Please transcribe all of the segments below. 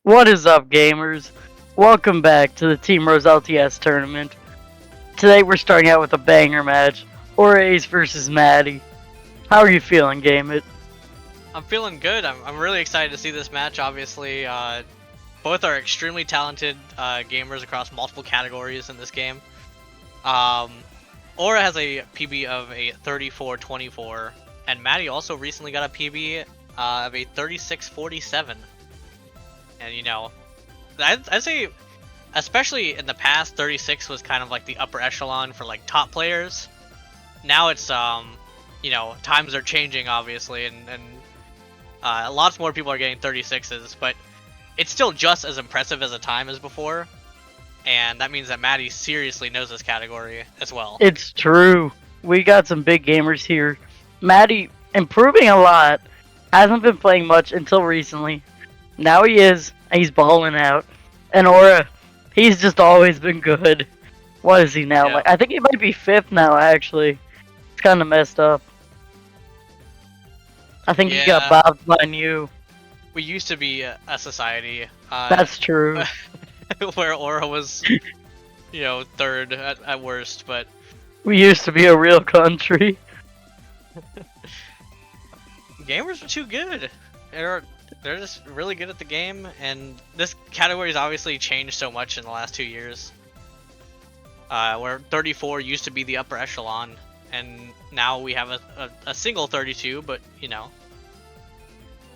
What is up, gamers? Welcome back to the Team Rose LTS tournament. Today we're starting out with a banger match, Ace versus Maddie. How are you feeling, Game It? I'm feeling good. I'm really excited to see this match. Obviously, both are extremely talented gamers across multiple categories in this game. Aura has a PB of a 34-24, and Maddie also recently got a PB of a 36-47. And you know, I'd say, especially in the past, 36 was kind of like the upper echelon for like top players. Now it's you know, times are changing obviously, and lots more people are getting 36s, but it's still just as impressive as a time as before. And that means that Maddie seriously knows this category as well. It's true. We got some big gamers here. Maddie improving a lot. Hasn't been playing much until recently. Now he is. He's balling out. And Aura, he's just always been good. What is he now? Yeah. Like, I think he might be 5th now, actually. It's kind of messed up. I think he got bobbed by you. We used to be a society. That's true. Where Aura was, you know, 3rd at worst, but we used to be a real country. Gamers are too good. They're just really good at the game, and this category has obviously changed so much in the last 2 years. Where 34 used to be the upper echelon, and now we have a single 32, but you know.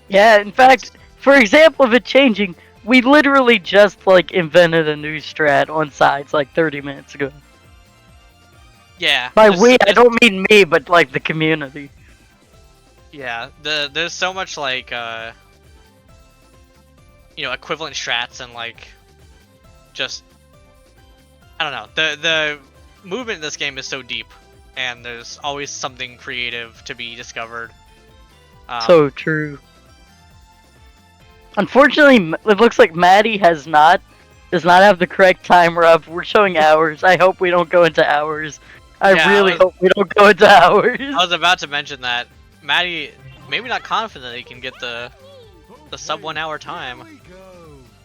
Yeah, in fact, for example of it changing, we literally just like invented a new strat on sides like 30 minutes ago. Yeah. By we, I don't mean me, but like the community. Yeah, there's so much like you know, equivalent strats and like just I don't know. The movement in this game is so deep, and there's always something creative to be discovered. So true. Unfortunately, it looks like Maddie does not have the correct timer up. We're showing hours. I hope we don't go into hours. I really hope we don't go into hours. I was about to mention that Maddie maybe not confident that he can get the sub 1 hour time.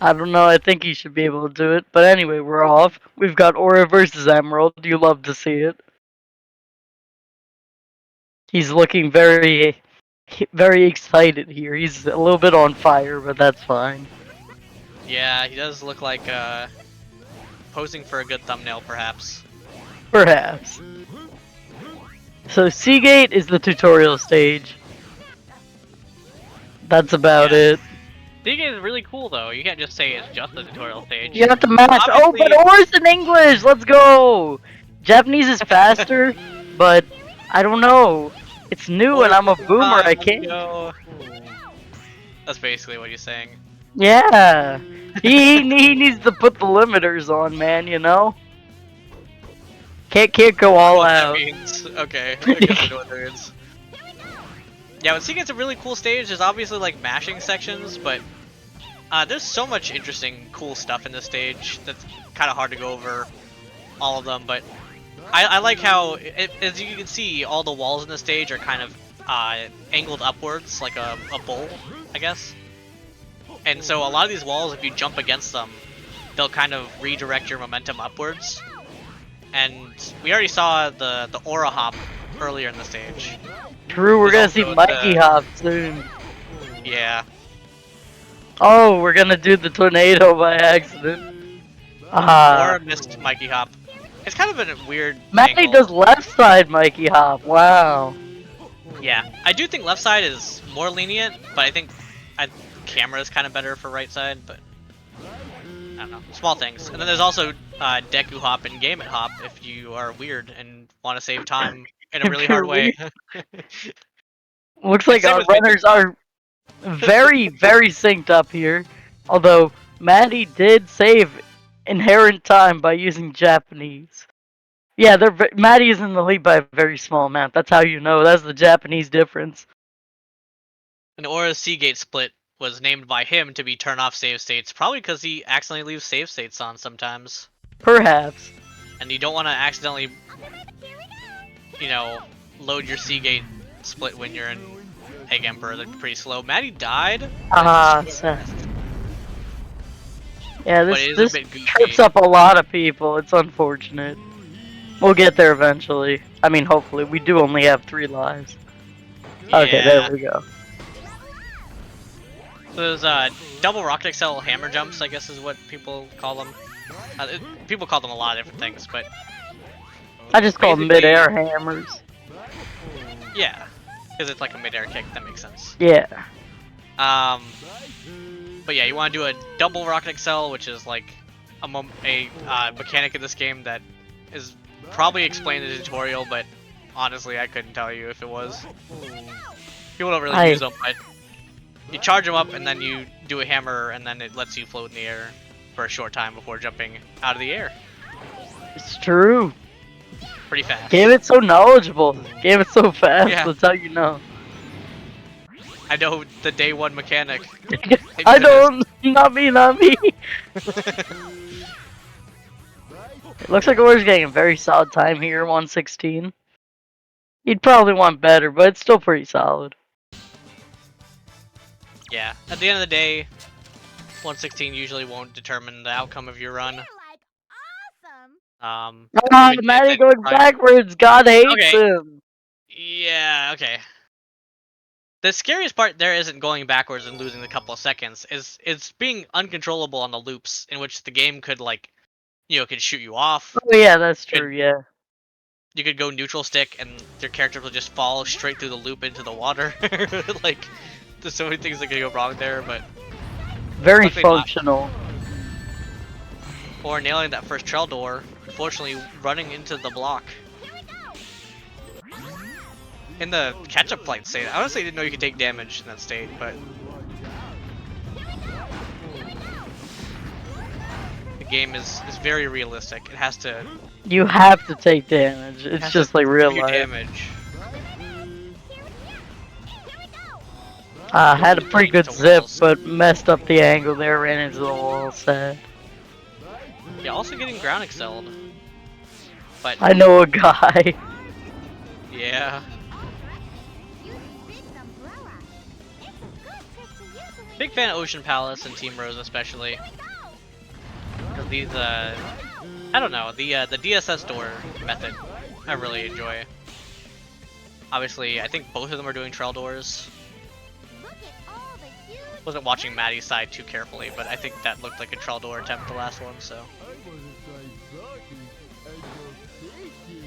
I don't know. I think he should be able to do it. But anyway, we're off. We've got Aura versus Emerald. You love to see it. He's looking very excited here. He's a little bit on fire, but that's fine. Yeah, he does look like posing for a good thumbnail, perhaps. Perhaps. So Seagate is the tutorial stage. That's about it. Seagate is really cool, though. You can't just say it's just the tutorial stage. You have to match. Oh, but Aura's in English! Let's go! Japanese is faster, but I don't know. It's new and I'm a boomer, I can't. That's basically what he's saying. Yeah. he needs to put the limiters on, man, you know? Can't go all out. Okay, I guess I know what that means. Yeah, but Seagate's a really cool stage. There's obviously like mashing sections, but there's so much interesting, cool stuff in this stage that's kind of hard to go over all of them. But I like how, as you can see, all the walls in the stage are kind of angled upwards, like a bowl, I guess. And so a lot of these walls, if you jump against them, they'll kind of redirect your momentum upwards. And we already saw the aura hop earlier in the stage. True, we're gonna see Mikey hop soon. Yeah. Oh, we're gonna do the tornado by accident. Aura missed Mikey hop. It's kind of a weird Maddie does left side Mikey hop, wow. Yeah, I do think left side is more lenient, but I think camera is kind of better for right side, but I don't know, small things. And then there's also Deku hop and Game It hop if you are weird and want to save time in a really hard way. Looks like our runners are very synced up here. Although Maddie did save inherent time by using Japanese. Yeah, Maddie is in the lead by a very small amount. That's how you know. That's the Japanese difference. And Aura's Seagate split was named by him to be turn off save states, probably because he accidentally leaves save states on sometimes. Perhaps. And you don't want to accidentally, you know, load your Seagate split when you're in Egg Emperor. They're pretty slow. Maddie died. Yeah, but this it is a this bit trips goofy. up a lot of people. It's unfortunate. We'll get there eventually. I mean, hopefully. We do only have 3 lives. Okay, there Yeah. we go. So there's double rocket excel hammer jumps, I guess is what people call them. People call them a lot of different things, but I just call them basically, mid-air hammers. yeah, because it's like a mid-air kick. That makes sense. Yeah. Um, but yeah, you want to do a double rocket excel, which is like a mechanic in this game that is probably explained in the tutorial, but honestly, I couldn't tell you if it was. People don't really use them, but you charge them up and then you do a hammer, and then it lets you float in the air for a short time before jumping out of the air. It's true. Pretty fast. Game it so knowledgeable. Game it so fast. Yeah. That's how you know. I know the day one mechanic. I don't. Not me. Not me. It looks like we're getting a very solid time here. 116. You'd probably want better, but it's still pretty solid. Yeah. At the end of the day, 116 usually won't determine the outcome of your run. Ah, Maddie going backwards. God hates Okay. him. Yeah. Okay. The scariest part there isn't going backwards and losing a couple of seconds. Is it's being uncontrollable on the loops in which the game could could shoot you off. Oh yeah, that's true. Could Yeah. You could go neutral stick and your character will just fall straight through the loop into the water. Like, there's so many things that could go wrong there, but Very luckily not. functional. Or nailing that first trail door, unfortunately running into the block. In the catch-up flight state, I honestly didn't know you could take damage in that state, but the game is very realistic. It has to. You have to take damage. It's just like real life. Damage. Had a pretty good zip, but messed up the angle there, ran into the wall, sad. Yeah, also getting ground excelled. But I know a guy. yeah. Big fan of Ocean Palace and Team Rose especially. Because these, I don't know, the DSS door method, I really enjoy. Obviously, I think both of them are doing trail doors. Wasn't watching Maddie's side too carefully, but I think that looked like a trail door attempt, the last one, so.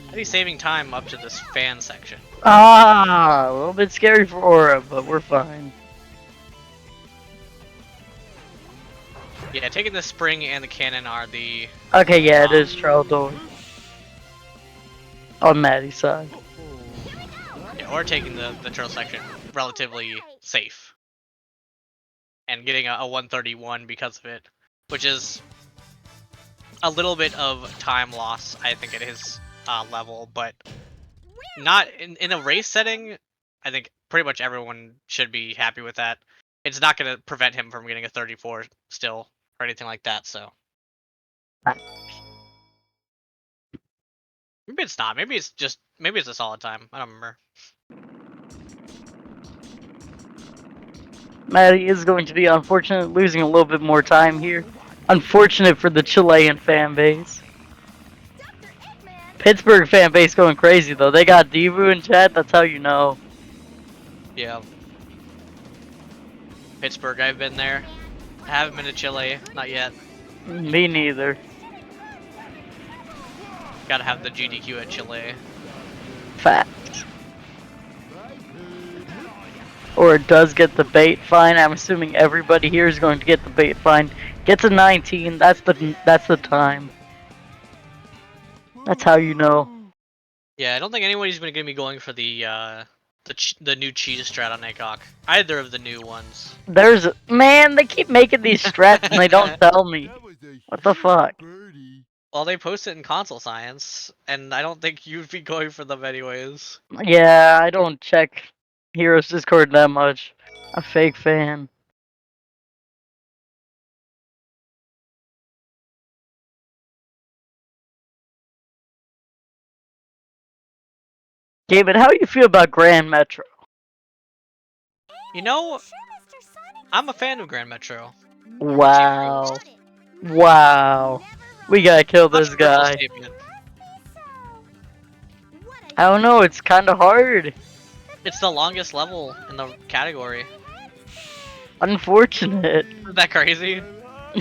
Maddie's saving time up to this fan section. A little bit scary for Aura, but we're fine. Yeah, taking the spring and the cannon are the... Okay, yeah, it is trail door. On Maddie's side. Yeah, or taking the trail section relatively safe. And getting a 131 because of it. Which is a little bit of time loss, I think, at his level, but not in a race setting. I think pretty much everyone should be happy with that. It's not going to prevent him from getting a 34 still, or anything like that, so. Maybe it's not. Maybe it's a solid time. I don't remember. Maddie is going to be unfortunate, losing a little bit more time here. Unfortunate for the Chilean fan base. Pittsburgh fan base going crazy though. They got Devu in chat, that's how you know. Yeah. Pittsburgh, I've been there. I haven't been to Chile, not yet. Me neither. Gotta have the GDQ at Chile. Fact. Or it does get the bait fine. I'm assuming everybody here is going to get the bait fine. Gets a 19. That's the time. That's how you know. Yeah, I don't think anybody's gonna be going for the new cheese strat on ACOG. Either of the new ones. Man, they keep making these strats and they don't tell me. What the fuck? Well, they post it in Console Science, and I don't think you'd be going for them anyways. Yeah, I don't check Heroes Discord that much. A fake fan. David, how do you feel about Grand Metro? You know, I'm a fan of Grand Metro. Wow. Wow. We gotta kill this Controversial guy. statement. I don't know, it's kinda hard. It's the longest level in the category. Unfortunate. Isn't that crazy?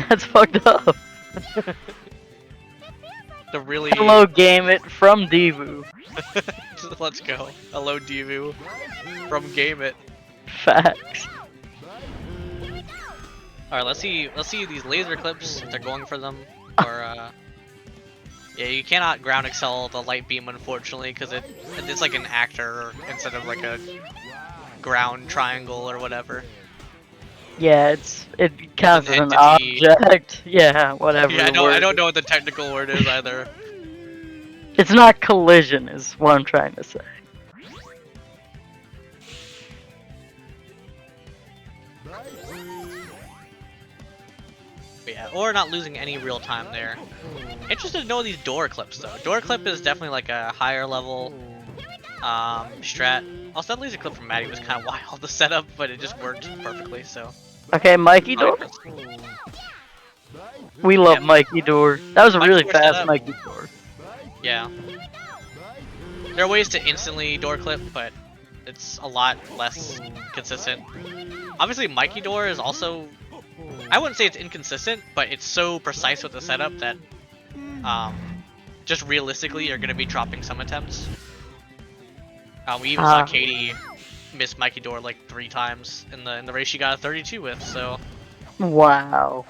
That's fucked up. The really... Hello, Game It from Devu. Let's go. Hello, Divu. From Game It. Facts. Alright, let's see these laser clips, if they're going for them. Or, yeah, you cannot ground excel the light beam, unfortunately, because it's like an actor instead of like a ground triangle or whatever. Yeah, it counts an as an entity. object. Yeah, whatever Yeah, the word. I don't know what the technical word is either. It's not collision, is what I'm trying to say. But yeah, or not losing any real time there. Interested to know these door clips though. Door clip is definitely like a higher level strat. Also, that laser clip from Maddie was kind of wild the setup, but it just worked perfectly. So. Okay, Mikey Oh, Door. We love Yeah. Mikey Door. That was a Mikey really Door fast setup. Mikey Door. Yeah. There are ways to instantly door clip, but it's a lot less consistent. Obviously, Mikey Door is also... I wouldn't say it's inconsistent, but it's so precise with the setup that just realistically you're going to be dropping some attempts. We even saw Katie miss Mikey Door like 3 times in the race she got a 32 with, so... Wow.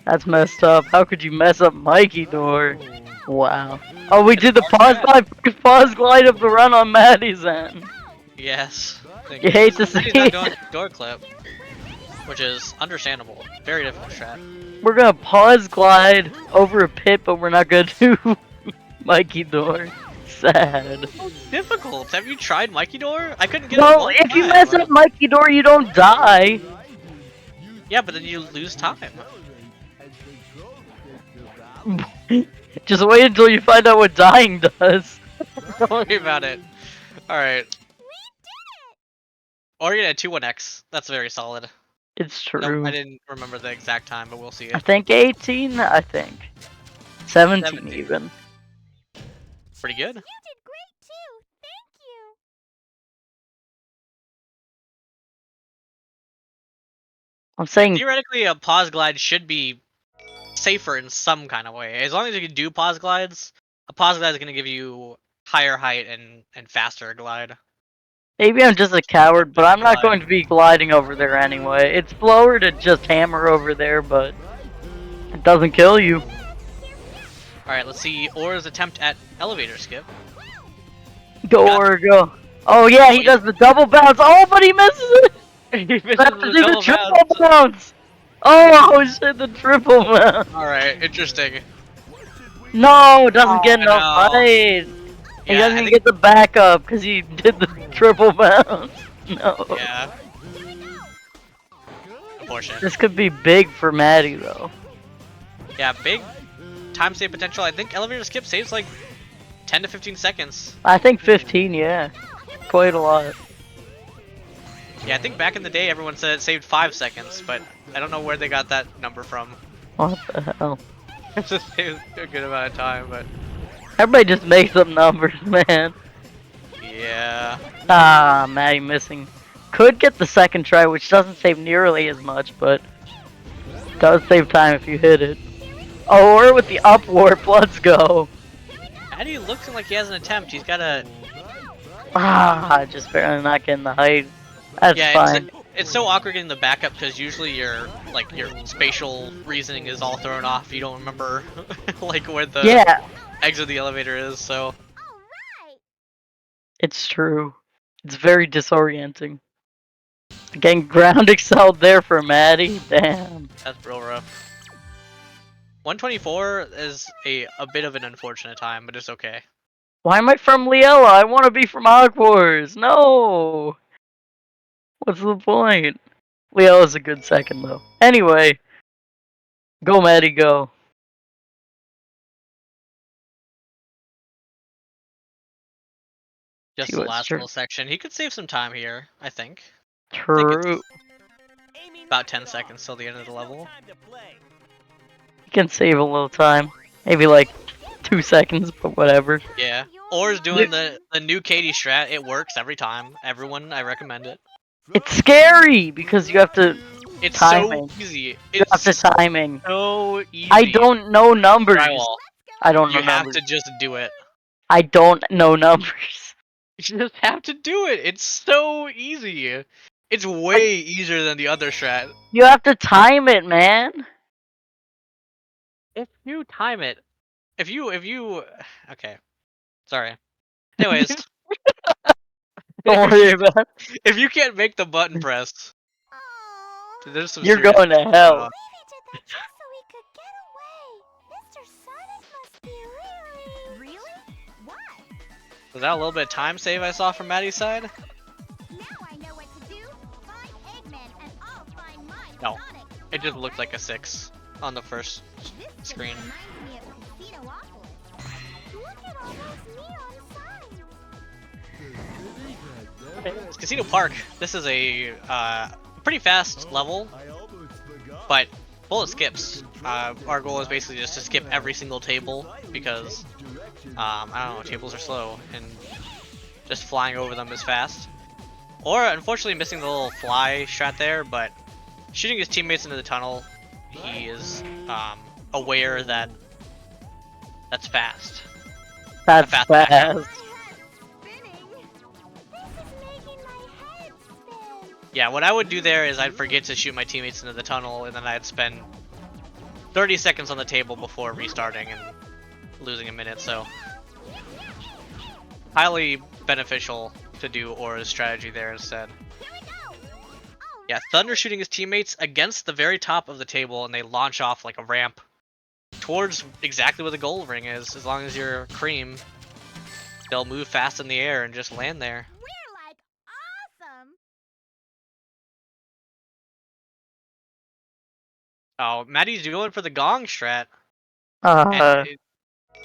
That's messed up. How could you mess up Mikey Door? Wow. Oh, we did the pause glide of the run on Maddie's end. Yes. You hate to see He's not it. doing door clip, which is understandable. Very difficult strat. We're gonna pause glide over a pit, but we're not gonna do Mikey Door. Sad. Difficult. Have you tried Mikey Door? I couldn't get it Well, one if you time. mess up Mikey Door, you don't die. Yeah, but then you lose time. Just wait until you find out what dying does. Don't worry about it. Alright. Or you get a 2-1x. That's very solid. It's Nope, true. I didn't remember the exact time, but we'll see I it. think 18, I think. 17 17. even. Pretty good. You did great too. Thank you. I'm saying Theoretically, a pause glide should be safer in some kind of way. As long as you can do pause glides, a pause glide is going to give you higher height and faster glide. maybe I'm just a coward, but I'm not Glide. going to be gliding over there anyway. It's slower to just hammer over there, but it doesn't kill you. Alright, let's see Aura's attempt at elevator skip. Go or go. Oh yeah, he does the double bounce. Oh, but he misses it. He misses I have to the do the double triple bounce. bounce. Oh shit, the triple bounce. Alright, interesting. No, doesn't get Oh, enough no. height. He Yeah, doesn't I even think- get the backup because he did the triple bounce. No. Yeah. Unfortunate. This could be big for Maddie though. Yeah, big time save potential. I think elevator skip saves like 10 to 15 seconds. I think 15, yeah. Quite a lot. Yeah, I think back in the day everyone said it saved 5 seconds, but I don't know where they got that number from. What the hell? It just saved a good amount of time, but Everybody just makes up numbers, man. yeah. Ah, Maddie missing. Could get the second try, which doesn't save nearly as much, but does save time if you hit it. Oh, or with the up warp, let's go. Addy looks like he has an attempt. He's got a... Ah, just barely not getting the height. That's Yeah, fine. it's so awkward getting the backup because usually your spatial reasoning is all thrown off. You don't remember like where the Yeah, exit of the elevator is, so... All right. it's true. It's very disorienting. Getting ground excelled there for Maddie. Damn. That's real rough. 124 is a bit of an unfortunate time, but it's okay. Why am I from Liella? I want to be from Hogwarts. No. What's the point? Liella's a good second though. Anyway, go Maddie, go. Just See the what's last true. little section. He could save some time here, I think. True. About 10 seconds till the end of the level. can save a little time. Maybe like 2 seconds, but whatever. Yeah. Or is doing the new Katie strat. It works every time. Everyone, I recommend it. It's scary because you have to It's timing. so easy. You have to It's timing. so easy. I don't know numbers. Drywall. I don't know You have numbers. to just do it. I don't know numbers. You just have to do it. It's so easy. It's way easier than the other strat. You have to time it, man. If you time it, if you, okay, sorry. Anyways, Don't worry about it. if you can't make the button press, Aww. there's some You're serious going to shit going hell. on. Maybe did that just so he could get away. Mr. Sonic must be really... Really? What? Was that a little bit of time save I saw from Maddie's side? Now I know what to do. Find Eggman and I'll find my No. Sonic. It just looked like a 6 on the first This just screen. reminds me of Casino-opolis. Look at all those neon signs. It's Casino Park. This is a pretty fast level, but full of skips. Our goal is basically just to skip every single table because I don't know, tables are slow and just flying over them is fast. Or unfortunately missing the little fly strat there, but shooting his teammates into the tunnel, he is aware that that's fast. That's fast. fast. My head's spinning. This is making my head spin. Yeah, what I would do there is I'd forget to shoot my teammates into the tunnel, and then I'd spend 30 seconds on the table before restarting and losing a minute, so highly beneficial to do Aura's strategy there instead. Here we go. Oh, Yeah, Thunder shooting his teammates against the very top of the table, and they launch off like a ramp towards exactly where the gold ring is. As long as you're Cream, they'll move fast in the air and just land there. we're like awesome. Oh, Maddie's going for the gong strat. Uh, And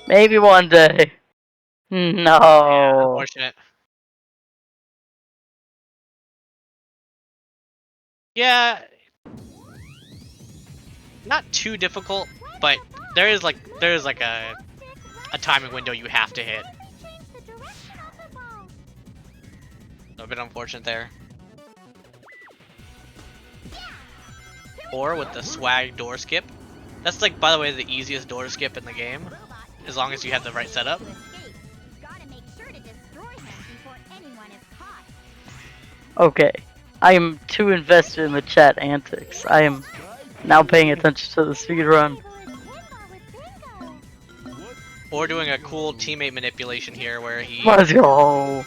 maybe one day. yeah, No. unfortunate. Yeah, not too difficult, but there is like a timing window you have to hit. Change the direction of the ball. So a bit unfortunate there. Or with the swag door skip. That's like, by the way, the easiest door skip in the game, as long as you have the right setup. Gotta make sure to destroy him before anyone is caught. Okay. I am too invested in the chat antics. I am now paying attention to the speedrun. Or doing a cool teammate manipulation here where he Let's go. Are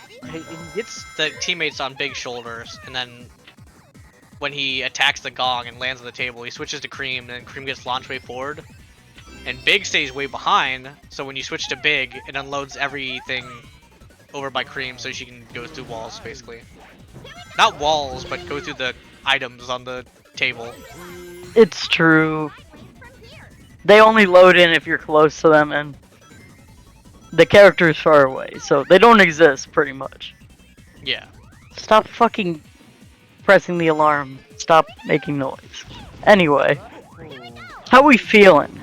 you ready? he gets the teammates on big shoulders, and then when he attacks the gong and lands on the table, he switches to Cream, and then Cream gets launched way forward. And Big stays way behind, so when you switch to Big, it unloads everything over by Cream so she can go through walls, basically. Not walls, but go through the items on the table. It's true. They only load in if you're close to them, and the character is far away, so they don't exist, pretty much. Yeah. Stop fucking pressing the alarm. Stop making noise. Anyway, how we feeling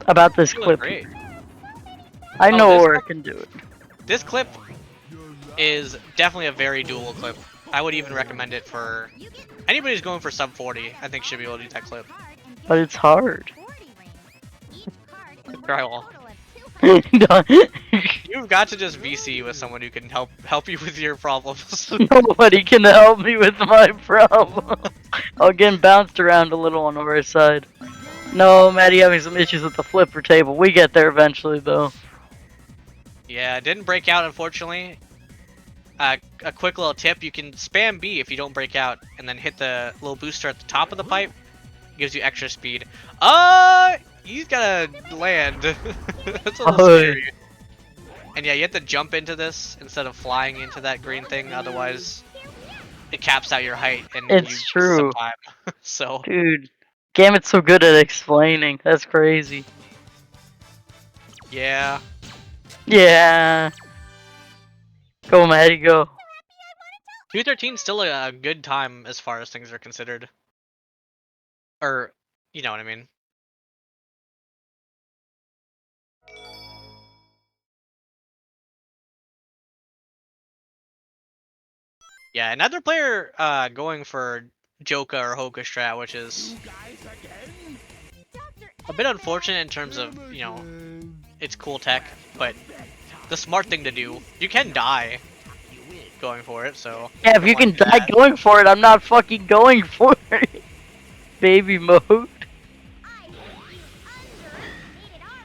about this Feeling clip? great. I Oh, know this Aura clip- can do it. This clip is definitely a very doable clip. I would even recommend it for anybody who's going for sub 40. I think should be able to do that clip. But it's hard. Drywall. Nobody You've got to just VC with someone who can help you with your problems. can help me with my problem. I'm getting bounced around a little on our side. No, Maddie having some issues with the flipper table. We get there eventually, though. Yeah, it didn't break out, unfortunately. A quick little tip, you can spam B if you don't break out, and then hit the little booster at the top of the pipe. Gives you extra speed. He's gotta land. That's a little scary. And yeah, you have to jump into this instead of flying into that green thing, otherwise it caps out your height and It's you true. some time. So Dude, Gamet's so good at explaining. That's crazy. yeah. Yeah. Go, Maddie, go. 213 is still a good time as far as things are considered. Or You know what I mean? Yeah, another player going for Joka or Hoka strat, which is a bit unfortunate in terms of, you know, it's cool tech, but the smart thing to do. You can die going for it, so Yeah, if don't you want can to do die that. going for it, I'm not fucking going for it. Baby mode.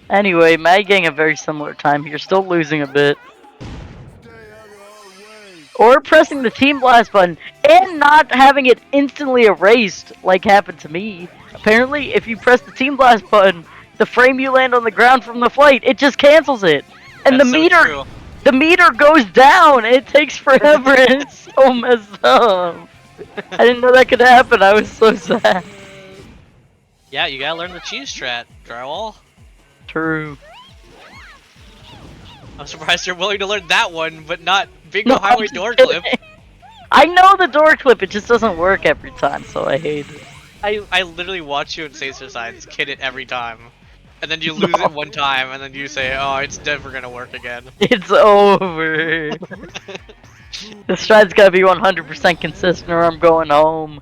Anyway, Mad getting a very similar time here, still losing a bit. Or pressing the Team Blast button and not having it instantly erased like happened to me. Apparently, if you press the Team Blast button, the frame you land on the ground from the flight, it just cancels it. And That's so true. the meter goes down and it takes forever and it's so messed up. I didn't know that could happen. I was so sad. Yeah, you gotta learn the cheese strat, Drywall. True. I'm surprised you're willing to learn that one, but not Bingo No, I'm Highway just Door kidding. Clip. I know the door clip, it just doesn't work every time, so I hate it. I literally watch you and Sacer Signs kid it every time. And then you lose it one time, and then you say, oh, it's never gonna work again. It's over. The stride's gotta be 100% consistent or I'm going home.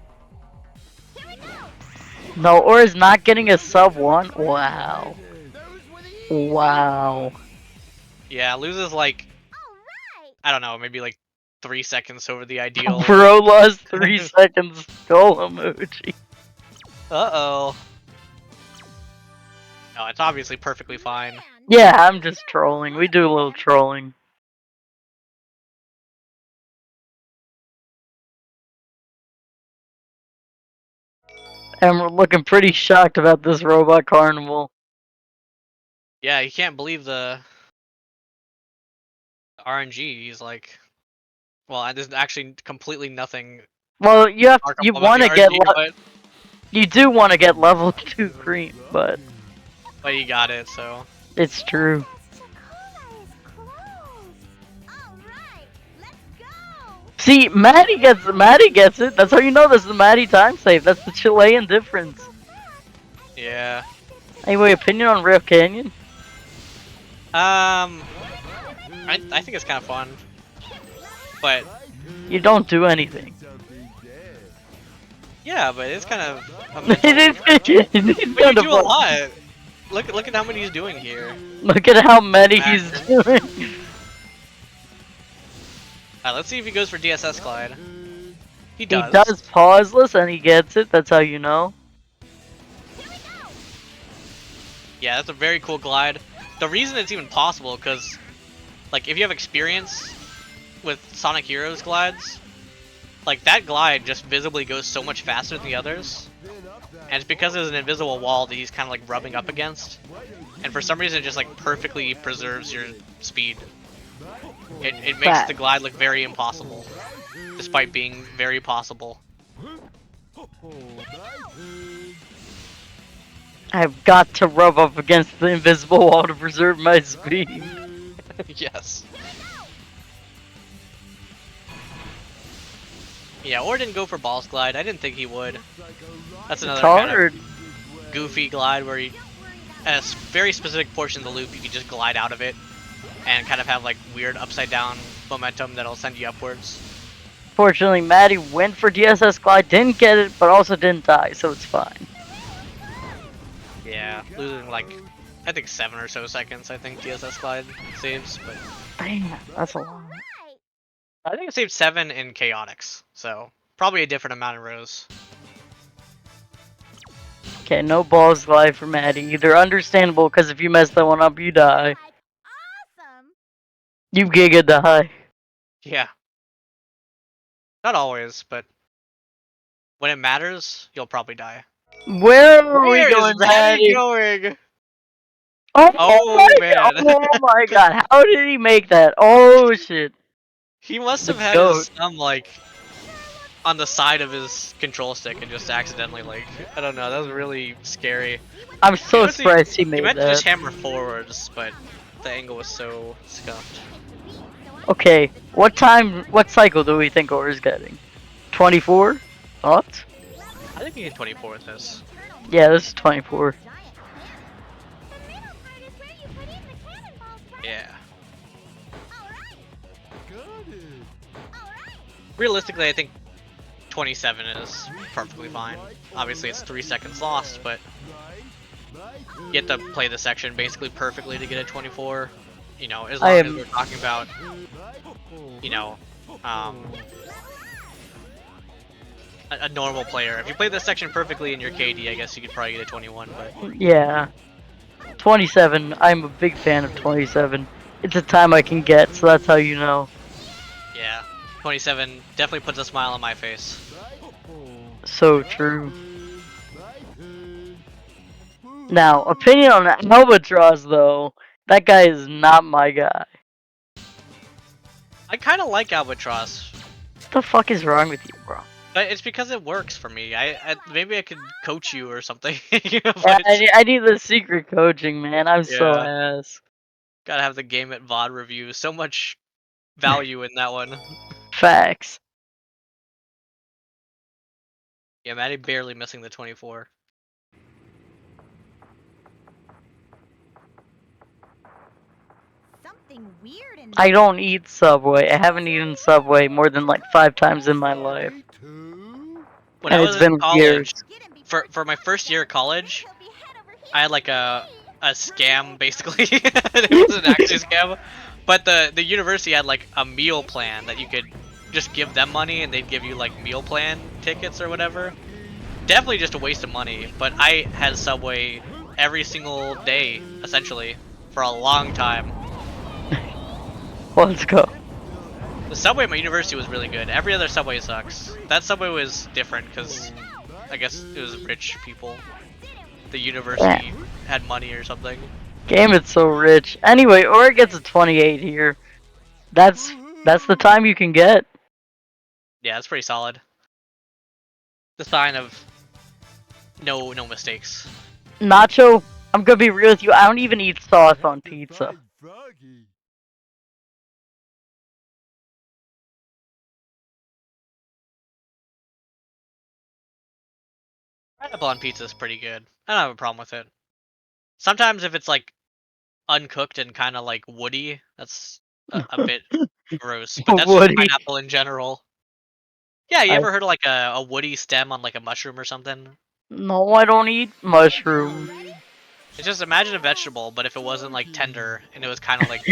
No, or is not getting a sub 1? Wow. Wow. Yeah, loses like, I don't know, maybe like 3 seconds over the ideal. Bro lost 3 seconds skull emoji. Uh-oh. No, it's obviously perfectly fine. Yeah, I'm just trolling. We do a little trolling. And we're looking pretty shocked about this robot carnival. Yeah, you can't believe the RNG. He's like, well, there's actually completely nothing Well, you remarkable about want the to get RNG, you do want to get level 2 cream, but but you got it, so. it's true. See, Maddie gets it. That's how you know this is the Maddie time save. That's the Chilean difference. Yeah. Anyway, opinion on Rail Canyon? I think it's kind of fun, but You don't do anything. yeah, but it's kind of. It's But kind you of do a fun. lot. Look at how many he's doing here. Look at how many he's doing. Alright, let's see if he goes for DSS glide. He does. He does pauseless and he gets it. That's how you know. Yeah, that's a very cool glide. The reason it's even possible, because, like, if you have experience with Sonic Heroes glides, like, that glide just visibly goes so much faster than the others. And it's because there's an invisible wall that he's kind of, like, rubbing up against. And for some reason, it just, like, perfectly preserves your speed. It makes the glide look very impossible, despite being very possible. I've got to rub up against the invisible wall to preserve my speed. Yes. Yeah, or didn't go for Balls Glide. I didn't think he would. That's another kind of goofy glide where he, at a very specific portion of the loop, you can just glide out of it and kind of have like weird upside down momentum that'll send you upwards. Fortunately, Maddie went for DSS glide, didn't get it, but also didn't die, so it's fine. Yeah, losing like, I think 7 or so seconds, I think DSS glide saves, but Damn, that's a lot. I think it saved 7 in Chaotix, so probably a different amount in rows. Okay, no balls glide for Maddie. Either understandable, because if you mess that one up, you die. Awesome. You giga die. Yeah. Not always, but when it matters, you'll probably die. Where are we Where is going, Maddie Maddie? going? Oh, Oh, my man. God. Oh my god, how did he make that? Oh shit. He must have The had goat. his thumb, like, on the side of his control stick and just accidentally, like, I don't know, that was really scary. I'm so He surprised he made meant to that. just hammer forwards, but the angle was so scuffed. Okay, what cycle do we think Ora's getting? 24? Thoughts? I think he hit 24 with this. Yeah, this is 24. The middle part is where you put in the cannonballs, right? Yeah. Alright. Realistically, I think 27 is perfectly fine. Obviously, it's 3 seconds lost, but you have to play the section basically perfectly to get a 24. You know, as I long as am we're talking about, you know, um, a normal player. If you play this section perfectly in your KD, I guess you could probably get a 21, but yeah. 27. I'm a big fan of 27. It's a time I can get, so that's how you know. yeah. 27 definitely puts a smile on my face. So true. Now, opinion on Albatross though. That guy is not my guy. I kind of like Albatross, What the fuck is wrong with you, bro? but it's because it works for me. Maybe I could coach you or something. Yeah, But I need the secret coaching, man. I'm so yeah, ass. gotta have the game at VOD review. So much value in that one. Facts. Yeah, Maddie barely missing the 24. Something weird in I don't eat Subway. I haven't eaten Subway more than like 5 times in my life. When I And it's was in been college, years. for my first year of college, I had like a scam basically. It wasn't actually a scam, but the university had like a meal plan that you could just give them money and they'd give you like meal plan tickets or whatever. Definitely just a waste of money, but I had Subway every single day essentially for a long time. Let's go. The Subway at my university was really good. Every other Subway sucks. That Subway was different because I guess it was rich people. The Yeah. university had money or something. Game is so rich. Anyway, or it gets a 28 here. That's the time you can get. Yeah, that's pretty solid. The sign of no mistakes. Nacho, I'm gonna be real with you. I don't even eat sauce on pizza. Pineapple on pizza is pretty good. I don't have a problem with it. Sometimes if it's like uncooked and kind of like woody, that's a bit gross. But that's just Woody. pineapple in general. Yeah, you I ever heard of like a woody stem on like a mushroom or something? No, I don't eat mushroom. It's just imagine a vegetable, but if it wasn't like tender and it was kind of like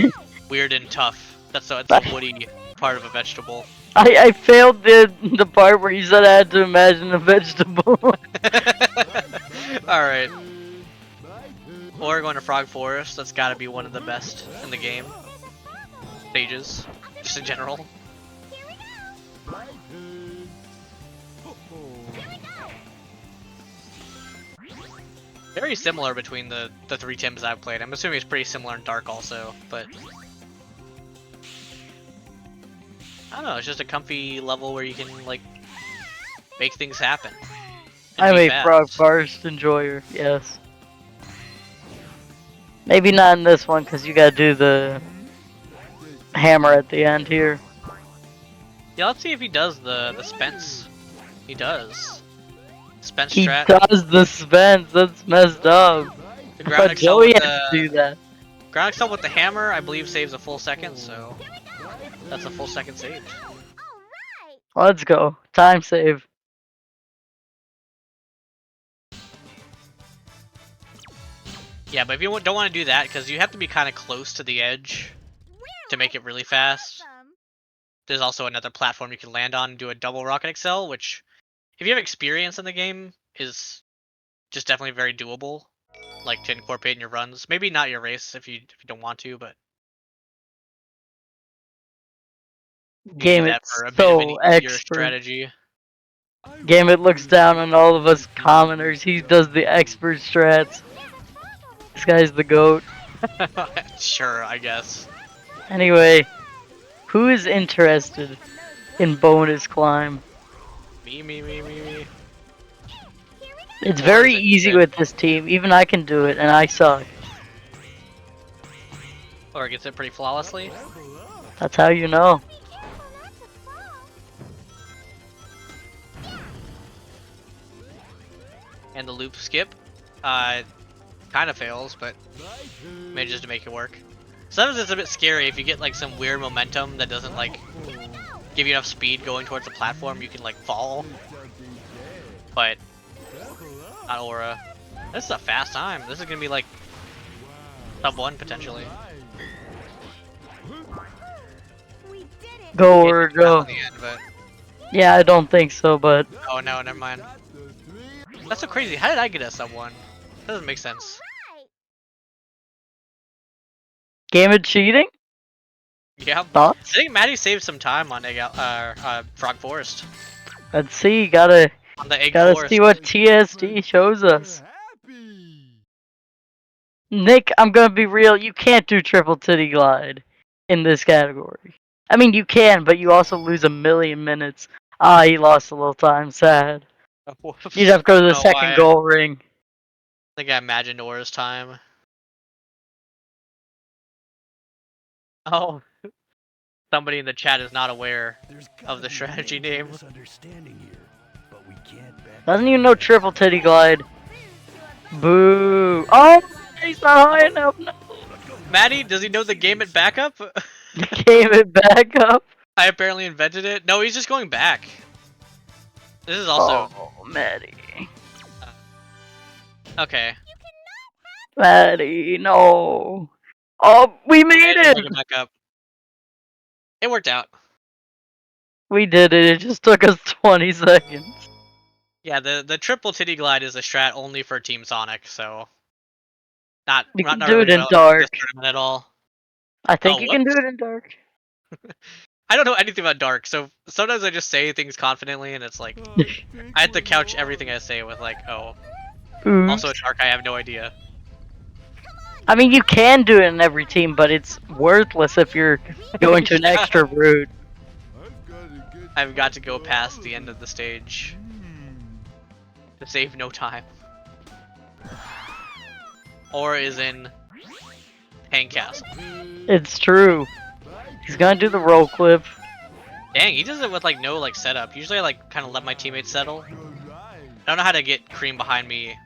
weird and tough. It's the woody part of a vegetable. I failed the part where you said I had to imagine a vegetable. Alright. Or going to Frog Forest, that's gotta be one of the best in the game. Stages. Just in general. Very similar between the three Tims I've played. I'm assuming it's pretty similar in Dark also, but I don't know, it's just a comfy level where you can like make things happen. and I'm be a fast. Frog Forest enjoyer, yes. Maybe not in this one, because you gotta do the hammer at the end here. Yeah, let's see if he does the Spence. He does. Spence He strat. does the Spence, that's messed up. The I ground thought excel Joey with had to do the that. ground excel with the hammer, I believe, saves a full second. So that's a full second saved. Let's go. Time save. Yeah, but if you don't want to do that, because you have to be kind of close to the edge to make it really fast. There's also another platform you can land on and do a double rocket excel, which, if you have experience in the game, is just definitely very doable. Like to incorporate in your runs. Maybe not your race if you don't want to, but you can do Game that it's for a bit of an so easier expert. strategy. Game it looks down on all of us commoners. He does the expert strats. This guy's the GOAT. Sure, I guess. Anyway, who is interested in bonus climb? Me. It's Or very is it easy with this team. Even I can do it, and I suck. or gets it pretty flawlessly? That's how you know. and the loop skip. Kind of fails, but manages to make it work. Sometimes it's a bit scary if you get like some weird momentum that doesn't like give you enough speed going towards the platform. You can like fall, but not Aura. This is a fast time. This is gonna be like sub 1 potentially. Go or go. In the end, but Yeah, I don't think so, but oh no, never mind. That's so crazy. How did I get a sub 1? That doesn't make sense. game of cheating? Yeah. I Thoughts? think Maddie saved some time on Frog Forest. Let's see. Gotta On the Egg see Forest. what TSD shows us. Nick, I'm gonna be real. You can't do triple titty glide in this category. I mean, you can, but you also lose a million minutes. Ah, he lost a little time. Sad. You'd have to go I to don't the know second why. goal ring. I think I imagined Aura's time. Oh, somebody in the chat is not aware of the strategy name. Doesn't even know triple titty glide. Boo. Oh, he's not high enough. No. Maddie, does he know the game it backup? Gave it back up. I apparently invented it. No, he's just going back. This is also Oh, Maddie. okay. Maddie, no. Oh, we made Maddie, it. bring it back up. It worked out. We did it. It just took us 20 seconds. Yeah, the triple titty glide is a strat only for Team Sonic, so You not can do it really in relevant to this dark. tournament at all. I think Oh, you can do whoops. it in dark. I don't know anything about Dark, so sometimes I just say things confidently, and it's like I have to couch everything I say with like, oh, also Oops. in Dark I have no idea. I mean, you can do it in every team, but it's worthless if you're going to an Yeah. extra route. I've got to go past the end of the stage to save no time. Or is in Tank Castle. It's true. He's gonna do the roll clip. Dang, he does it with like no like setup. Usually I like kind of let my teammates settle. I don't know how to get Cream behind me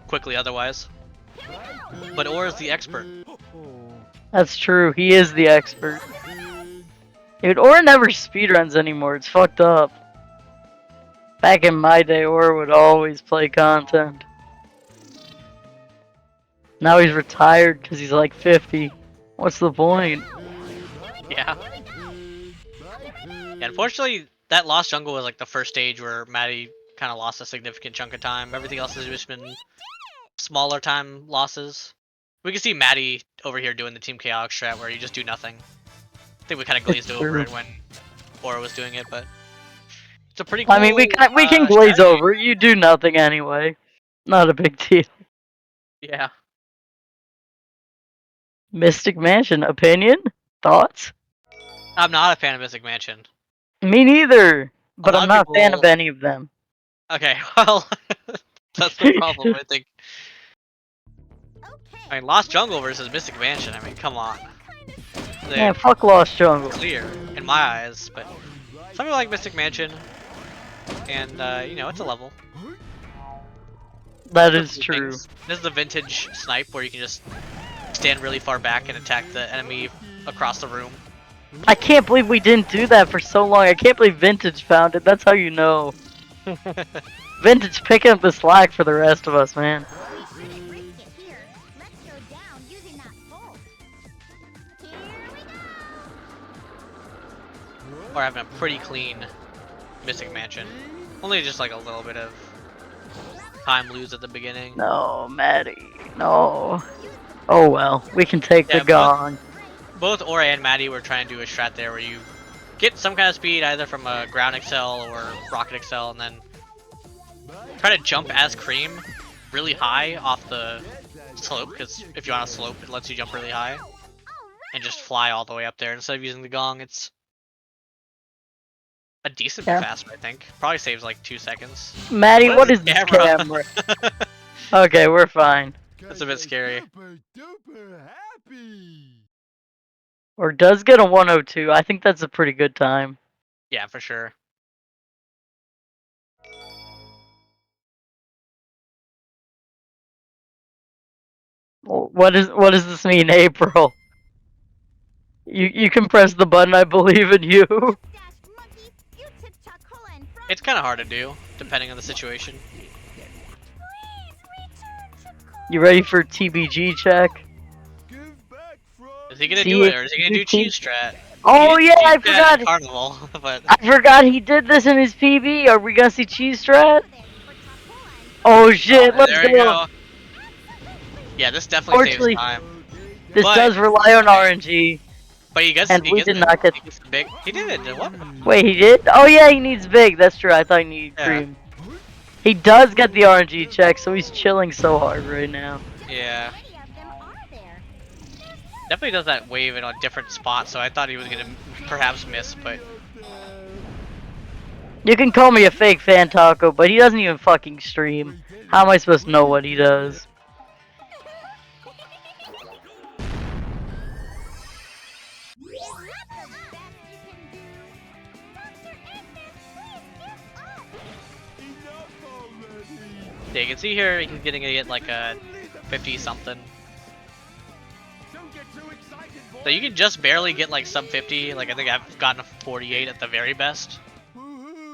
quickly otherwise. But Aura's the expert. That's true. He is the expert. Dude, Aura never speedruns anymore. It's fucked up. Back in my day, Aura would always play content. Now he's retired because he's like 50. What's the point? Yeah. Yeah, unfortunately, that Lost Jungle was like the first stage where Maddie kind of lost a significant chunk of time. Everything else has just been smaller time losses. We can see Maddie over here doing the Team Chaotic strat where you just do nothing. I think we kind of glazed over true. it when Aura was doing it, but it's a pretty cool I mean, we can glaze strategy. over. You do nothing anyway. Not a big deal. Yeah. Mystic Mansion. Opinion? Thoughts? I'm not a fan of Mystic Mansion. Me neither. A But lot I'm of not a fan of people... any of them. Okay, well, that's the problem, I think. I mean, Lost Jungle versus Mystic Mansion, I mean, come on. Man, They're fuck Lost Jungle. clear, in my eyes, but some people like Mystic Mansion, and, you know, it's a level. That There's is a few true. things. This is the vintage snipe where you can just stand really far back and attack the enemy across the room. I can't believe we didn't do that for so long. I can't believe Vintage found it. That's how you know. Vintage picking up the slack for the rest of us, man. Or having a pretty clean Mystic Mansion. Only just like a little bit of time lose at the beginning. No, Maddie. No. Oh well, we can take the Yeah, gong. both Aura and Maddie were trying to do a strat there where you get some kind of speed either from a ground excel or rocket excel, and then try to jump as Cream really high off the slope, because if you're on a slope it lets you jump really high and just fly all the way up there instead of using the gong. It's a decent Yeah. faster, I think. Probably saves like 2 seconds. Maddie, what is this camera? Okay, we're fine. That's a bit scary. Or does get a 102. I think that's a pretty good time. Yeah, for sure. What does this mean, April? You can press the button. I believe in you. Dash monkey, you tip Chocola in front. It's kind of hard to do, depending on the situation. Please return Chocola. You ready for TBG check? Is he gonna See do it, if or is he you gonna do can- cheese strat? Oh He yeah, did I cheese strat at forgot. Carnival, but I forgot he did this in his PB. Are we gonna see cheese strat? There for Chocola in Oh shit, let's there you go. go. Yeah, this definitely saves Fortunately, time. this But does rely on RNG, he and we gets did it. not get. He gets the big. He did it. What? Wait, he did? Oh yeah, he needs big. That's true. I thought he needed Yeah. cream. He does get the RNG check, so he's chilling so hard right now. Yeah. How many of them are there? Definitely does that wave in a different spot, so I thought he was gonna perhaps miss, but You can call me a fake fan, Taco, but he doesn't even fucking stream. How am I supposed to know what he does? Is that the best you can do? Dr. Eggman, please give up. yeah, you can see here he's getting to get like a 50 something. So you can just barely get like sub 50. Like I think I've gotten a 48 at the very best.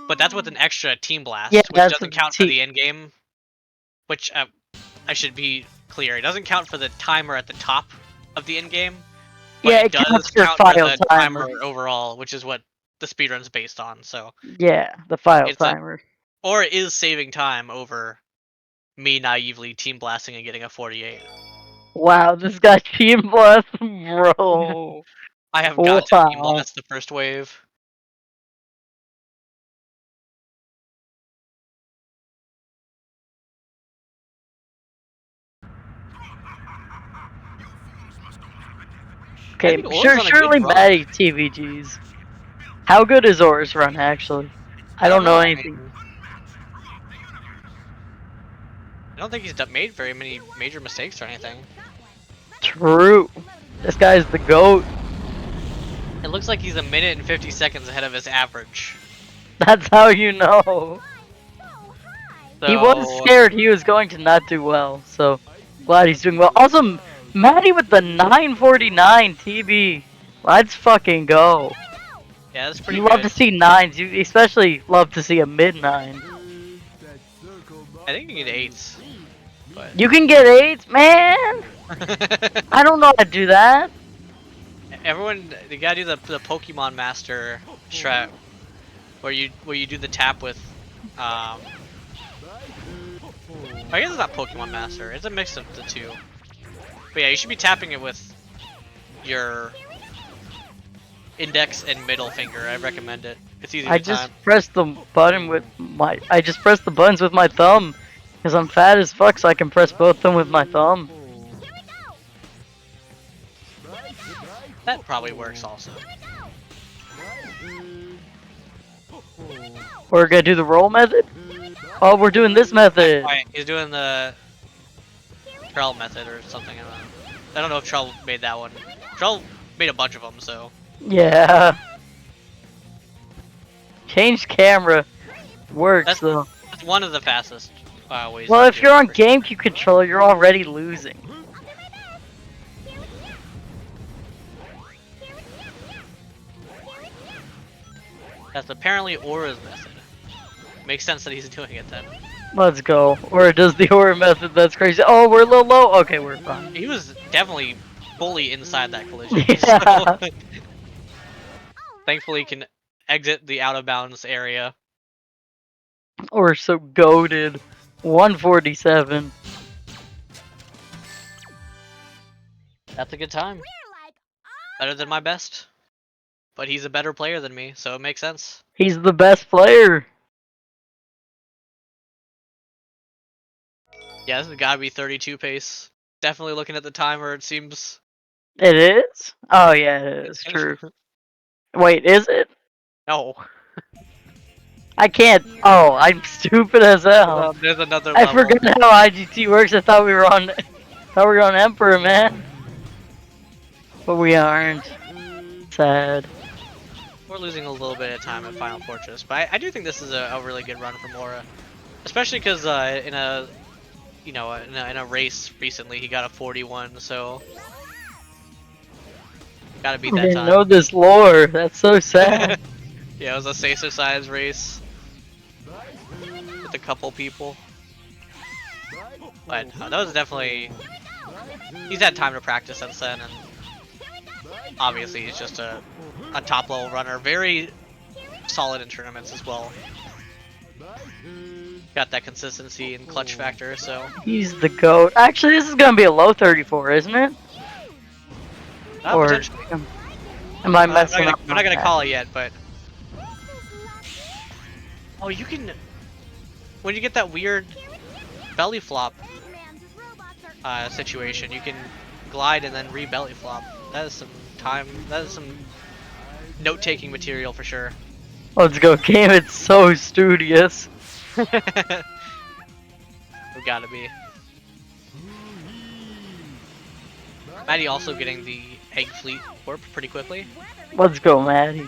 But that's with an extra team blast, Yeah, which that's doesn't with count the for the end game. Which I should be clear, it doesn't count for the timer at the top of the end game. But Yeah, it it does counts for count for file the timer. timer overall, which is what the speedrun's based on. So Yeah, the file it's like, timer. or it is saving time over me naively team blasting and getting a 48. Wow, this guy team blast, bro. I have got to team Wow. blast the first wave. I Okay, think Aura's on a good surely run. Maddie TVGs. How good is Aura's run, actually? I don't know I anything. mean, I don't think he's made very many major mistakes or anything. True. This guy's the GOAT. It looks like he's a minute and 50 seconds ahead of his average. That's how you know. So, He was scared he was going to not do well, so glad he's doing well. Also, Maddie with the 949 TB. Let's fucking go. yeah, that's pretty You love good. to see nines. You especially love to see a mid nine. I think you can get 8s. But You can get eights, man. I don't know how to do that. everyone, you gotta do the Pokemon Master strat, where you do the tap with, I guess it's not Pokemon Master. It's a mix of the two. But yeah, you should be tapping it with your index and middle finger. I recommend it. It's easy I to just time. pressed the button with my. I just pressed the buttons with my thumb, because I'm fat as fuck, so I can press both of them with my thumb. That probably works also. We're gonna do the roll method. Oh, we're doing this method. Alright, he's doing the Trell method or something. I don't know if Trell made that one. Trell made a bunch of them, so. Yeah. Change camera works That's- though. That's one of the fastest ways. Well, to if do you're on it. GameCube controller, you're already losing. That's apparently Aura's method. Makes sense that he's doing it then. Let's go. Or it does the Aura method. That's crazy. Oh, we're a little low. Okay, we're fine. He was definitely fully inside that collision. Yeah. So, thankfully, he can exit the out of bounds area. We're so goaded. 147. That's a good time. Better than my best. But he's a better player than me, so it makes sense. He's the best player. Yeah, this has gotta be 32 pace. Definitely looking at the timer, it seems. It is? Oh, yeah, it is. True. Wait, is it? No. I can't. Oh, I'm stupid as hell. There's another I level. forgot how IGT works. I thought we were on. Thought we were on Emperor, man. But we aren't. Sad. We're losing a little bit of time at Final Fortress, but I do think this is a really good run from Aura. Especially because in a you know, in a race recently, he got a 41. So gotta beat I that didn't know time. this lore. That's so sad. Yeah, it was a Sacer size race with a couple people, but that was definitely. He's had time to practice since then, and obviously he's just a top level runner. Very solid in tournaments as well. Got that consistency and clutch factor, so He's the GOAT. Actually, this is gonna be a low 34, isn't it? Or potentially. am I messing up I'm my not gonna math? call it yet, but oh, you can when you get that weird belly flop situation, you can glide and then re-belly flop. That is some time. That is some note-taking material for sure. Let's go, game. It's so studious. We gotta be. Maddie also getting the egg fleet warp pretty quickly. Let's go, Maddie.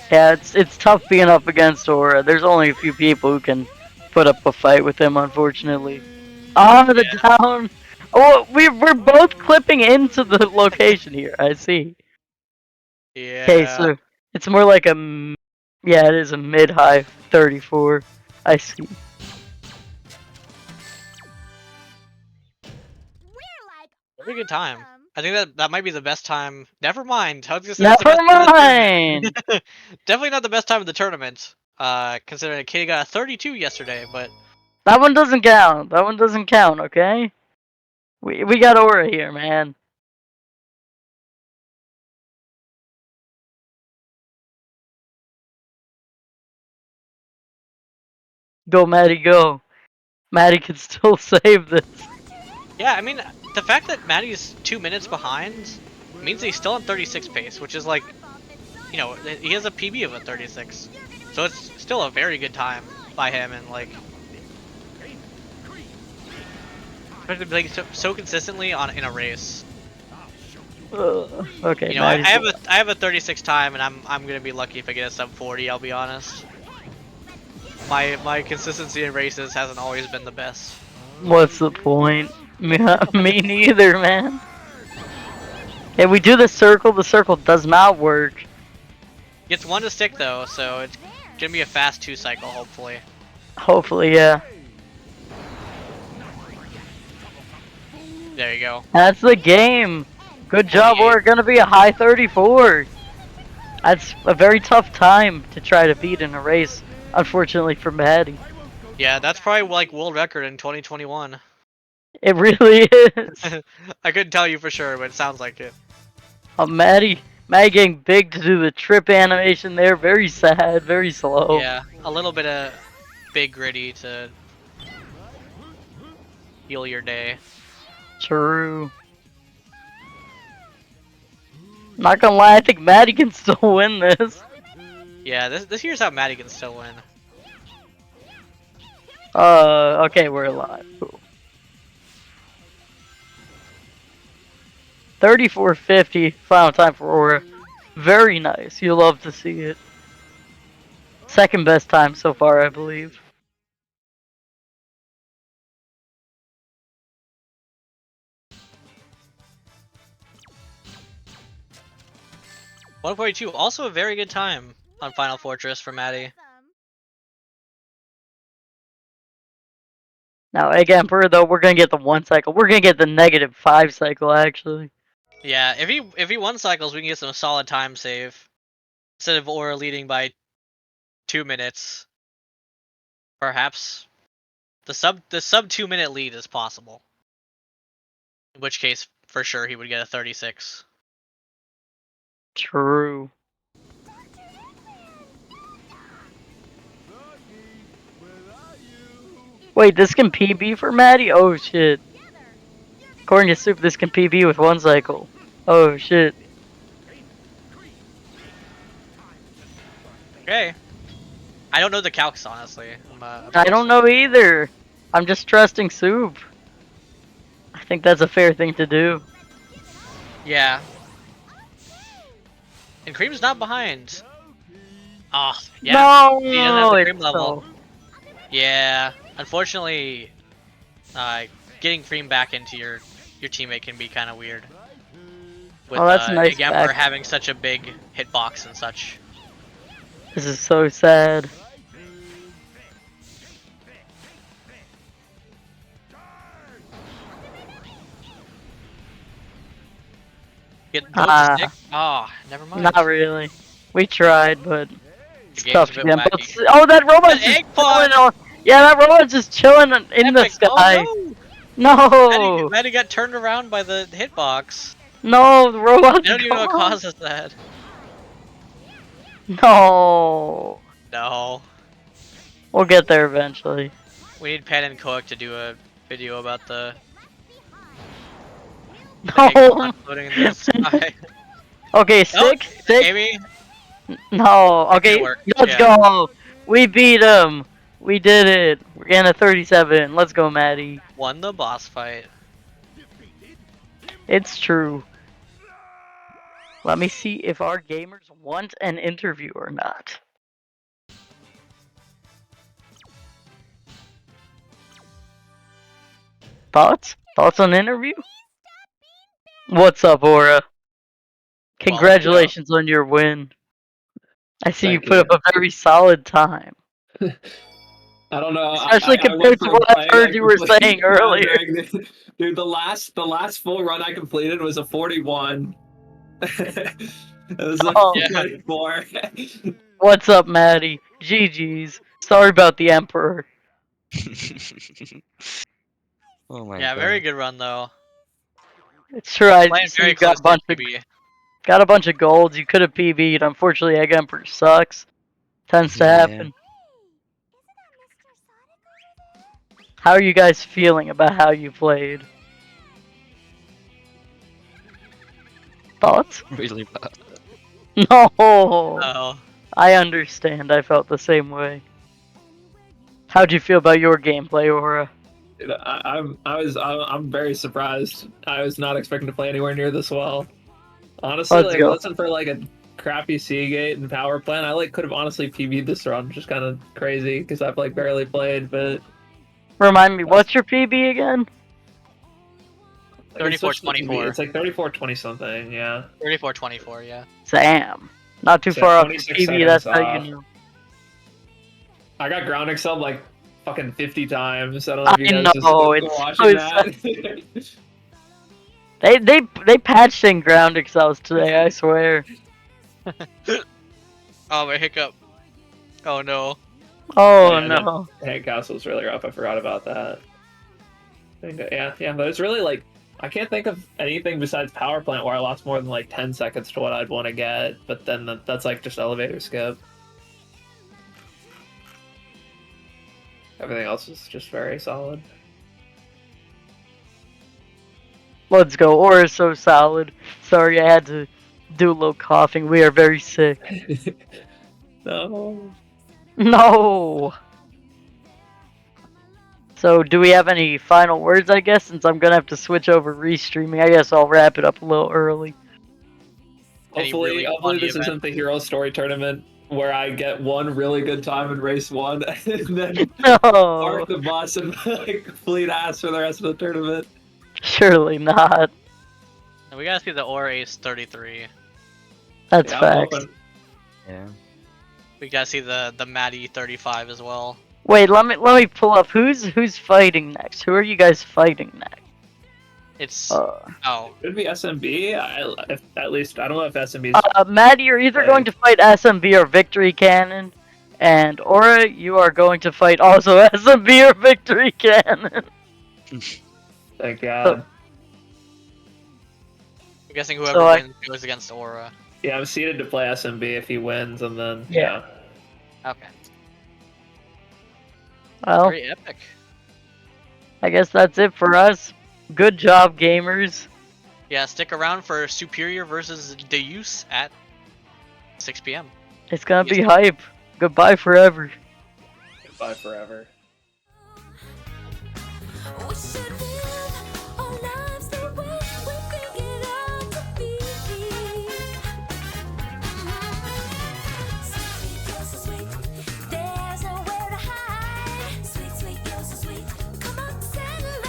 Yeah, it's tough being up against Aura. There's only a few people who can put up a fight with him, unfortunately. Ah, the Yeah. down. Oh, we're both clipping into the location here. I see. Okay, Yeah. so it's more like yeah, it is a mid-high 34. I see. Very good time. I think that might be the best time. Never mind. I was gonna say that's the Never best time of the mind. tournament. Definitely not the best time of the tournament. Considering Katie got a 32 yesterday, but That one doesn't count. That one doesn't count. Okay. We got Aura here, man. Go, Maddie, go. Maddie can still save this. yeah, I mean the fact that Maddie's 2 minutes behind means he's still on 36 pace, which is like, you know, he has a PB of a 36, so it's still a very good time by him, and like, especially like so consistently in a race. Okay, You know, Maddie's I have a 36 time, and I'm gonna be lucky if I get a sub 40. I'll be honest. My consistency in races hasn't always been the best. What's the point? Me neither, man. If we do the circle does not work. Gets one to stick though, so it's gonna be a fast 2 cycle hopefully. Hopefully, yeah. There you go. That's the game. Good job, 48. we're gonna be a high 34. That's a very tough time to try to beat in a race, unfortunately for Maddie. Yeah, that's probably like world record in 2021. It really is. I couldn't tell you for sure, but it sounds like it. Maddie getting big to do the trip animation there. Very sad, very slow. Yeah, a little bit of big gritty to heal your day. True. Not gonna lie, I think Maddie can still win this. Yeah, this here's how Maddie can still win. Okay, we're alive. Cool. 34.50, final time for Aura. Very nice. You love to see it. Second best time so far, I believe. $142, also a very good time on Final Fortress for Maddie. Now, again, we're gonna get the 1 cycle. We're gonna get the -5 cycle, actually. Yeah, if he 1 cycles, we can get some solid time save. Instead of Aura leading by 2 minutes, perhaps the sub 2 minute lead is possible. In which case, for sure, he would get a 36. True. Wait, this can PB for Maddie? Oh shit. According to Soup, this can PB with 1 cycle. Oh shit. Okay. I don't know the calcs, honestly. I don't know either. I'm just trusting Soup. I think that's a fair thing to do. Yeah. And Cream's not behind. Ah, yeah. No, He doesn't have the Cream it's level. so. Yeah. Unfortunately, getting Cream back into your teammate can be kind of weird. With Oh, that's nice Emperor back. having such a big hitbox and such. This is so sad. Get go to stick. Oh, never mind. Not really. We tried, but The it's game's tough a to bit get. But wacky. oh, that robot's An just egg pod! chilling on. Yeah, that robot's just chilling in the Epic. sky. Oh No, no! Maddie got turned around by the hitbox. no, the robot's I don't even know what gone. causes that. No, No. we'll get there eventually. We need Pan and Koek to do a video about the No. egg pod floating in the sky. Okay, Oh, stick. maybe. No, okay, work, let's yeah. go. We beat him. We did it. We're getting a 37. Let's go, Maddie. Won the boss fight. It's true. Let me see if our gamers want an interview or not. Thoughts? Thoughts on interview? What's up, Aura? Congratulations on your win. I see you Thank put up you. a very solid time. I don't know. Especially I compared went to from what I've playing heard and you were saying completing earlier. Dude, the last full run I completed was a 41. It was a Oh. 44. What's up, Maddie? GG's. Sorry about the Emperor. Oh my Yeah, god. very good run though. It's true. I Playing see very you got close a to bunch of PB. got a bunch of golds. You could have PB'd. Unfortunately, Egg Emperor sucks. Tends to Yeah. happen. How are you guys feeling about how you played? Thoughts? Really bad. No. Oh. I understand. I felt the same way. How'd you feel about your gameplay, Aura? Dude, I'm very surprised. I was not expecting to play anywhere near this well. Honestly, Let's like, go. wasn't for like a crappy Seagate and power plant, I like could have honestly PB'd this run, which is kind of crazy because I've like barely played, but Remind me, what's your PB again? like, I switched to 34-24. PB. It's like 34-20 something, yeah. 34-24, yeah. Sam. Not too So far off your 26 PB, that's seconds how you off. know. I got ground excelled like fucking 50 times. I don't know if you I guys know, just it's watching so that. They patched in ground excels today, I swear. Oh, my hiccup. Oh no. Oh Yeah, no. Hey, Castle's really rough. I forgot about that. Yeah, but it's really like I can't think of anything besides power plant where I lost more than like 10 seconds to what I'd want to get. But then that's like just elevator skip. Everything else is just very solid. Let's go. Aura's so solid. Sorry, I had to do a little coughing. We are very sick. No. No. So, do we have any final words, I guess? Since I'm gonna have to switch over restreaming, I guess I'll wrap it up a little early. Any Hopefully, really hopefully funny this event? isn't the hero story tournament where I get one really good time in race one and then No. park the bus and like complete ass for the rest of the tournament. Surely not. And we gotta see the Aura Ace 33. That's Yeah, I'm facts. hoping. Yeah. We gotta see the Maddie 35 as well. Wait, let me pull up who's fighting next. Who are you guys fighting next? It's Uh, oh, Could be SMB. At least I don't know if SMB is. Maddie, you're either Right. going to fight SMB or Victory Cannon, and Aura, you are going to fight also SMB or Victory Cannon. Thank God. I'm guessing whoever So wins goes against Aura. Yeah, I'm seated to play SMB if he wins, and then Yeah. Okay. Well, Very epic. I guess that's it for us. Good job, gamers. Yeah, stick around for Superior versus Deus at 6 p.m. It's gonna be Yes. hype. Goodbye forever. Goodbye forever. We should live our lives the way we think it ought to be. Sweet, you're so sweet. There's nowhere to hide. Sweet, sweet, you're so sweet. Come on, settle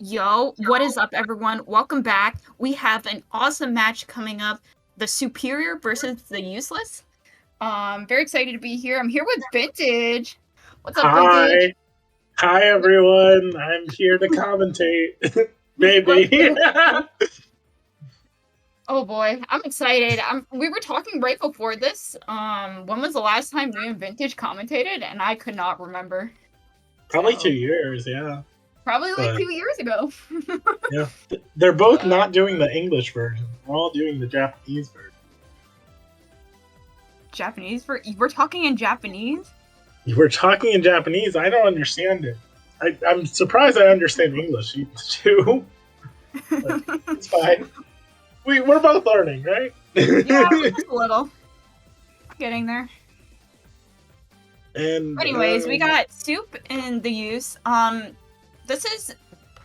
Yo, what is up, everyone? Welcome back. We have an awesome match coming up. The Superior versus the Useless. Very excited to be here. I'm here with Vintage. What's up, Vintage? Hi everyone. I'm here to commentate. Maybe. Oh boy, I'm excited. We were talking right before this. When was the last time me and Vintage commentated? And I could not remember. Probably 2 years, yeah. Probably like 2 years ago. Yeah. They're both not doing the English version. We're all doing the Japanese version. Japanese? We're talking in Japanese? We're talking in Japanese. I don't understand it. I'm surprised I understand English too. But it's fine. We're both learning, right? Yeah, just a little. Getting there. And anyways, we got Soup in the use. This is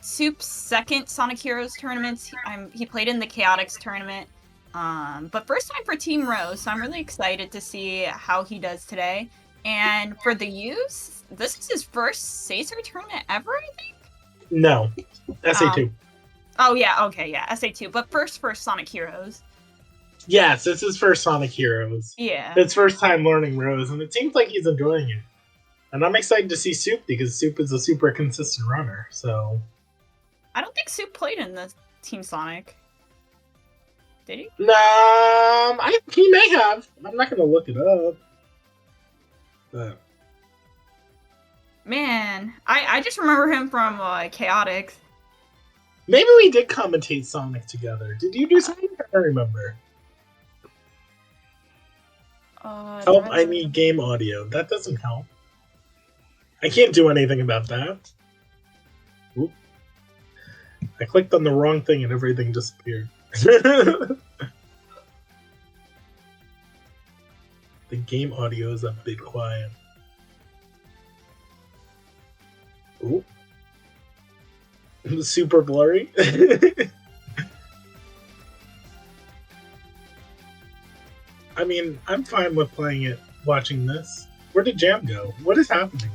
Soup's second Sonic Heroes tournament. He played in the Chaotix tournament. But first time for Team Rose, so I'm really excited to see how he does today. And for the use, this is his first Sacer tournament ever, I think? No. SA2. Oh yeah, okay, yeah, SA2. But first for Sonic Heroes. Yes, it's his first Sonic Heroes. Yeah. It's first time learning Rose, and it seems like he's enjoying it. And I'm excited to see Soup because Soup is a super consistent runner, so... I don't think Soup played in the Team Sonic. Did he? No, he may have. I'm not going to look it up. But... Man, I just remember him from Chaotix. Maybe we did commentate Sonic together. Did you do something? I don't remember. Help, I need game audio. That doesn't help. I can't do anything about that. Oop. I clicked on the wrong thing and everything disappeared. The game audio is a bit quiet. Ooh. Super blurry. I mean, I'm fine with playing it, watching this. Where did Jam go? What is happening?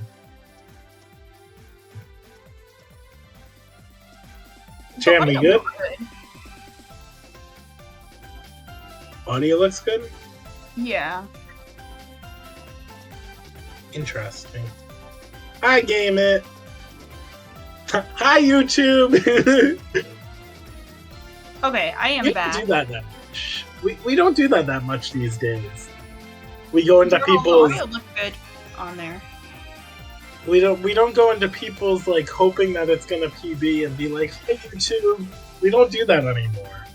Jam, we good? Audio looks good? Yeah. Interesting. Hi, Game It! Hi, YouTube! Okay, I am We don't back. do that much. We don't do that much these days. We go into Girl, people's audio looked good on there. we don't go into people's like hoping that it's gonna PB and be like, hey YouTube. We don't do that anymore.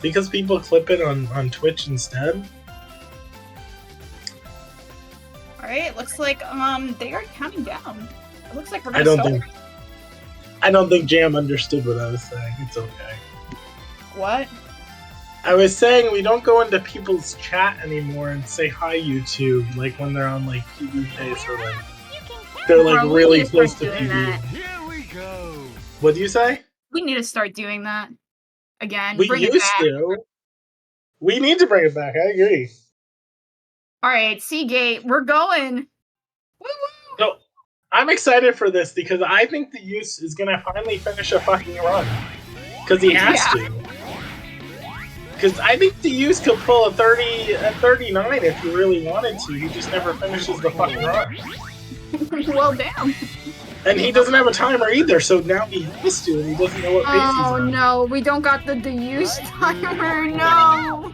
Because people clip it on Twitch instead. Alright, looks like they are counting down. It looks like we're I gonna don't start. I don't think Jam understood what I was saying. It's okay. What? I was saying we don't go into people's chat anymore and say hi YouTube like when they're on like PB face or like they're like Bro, we really need to close start to doing PB. that. Here we go. What do you say? We need to start doing that. Again, We bring it used back. to. We need to bring it back. I agree. Alright, Seagate, we're going. Woo woo! So I'm excited for this because I think the use is gonna finally finish a fucking run. Because he has to. Because I think the use could pull a 39 if he really wanted to. He just never finishes the fucking run. Well, damn. And he doesn't have a timer either, so now he has to, and he doesn't know what pace he's Oh on. no, we don't got the use timer. No.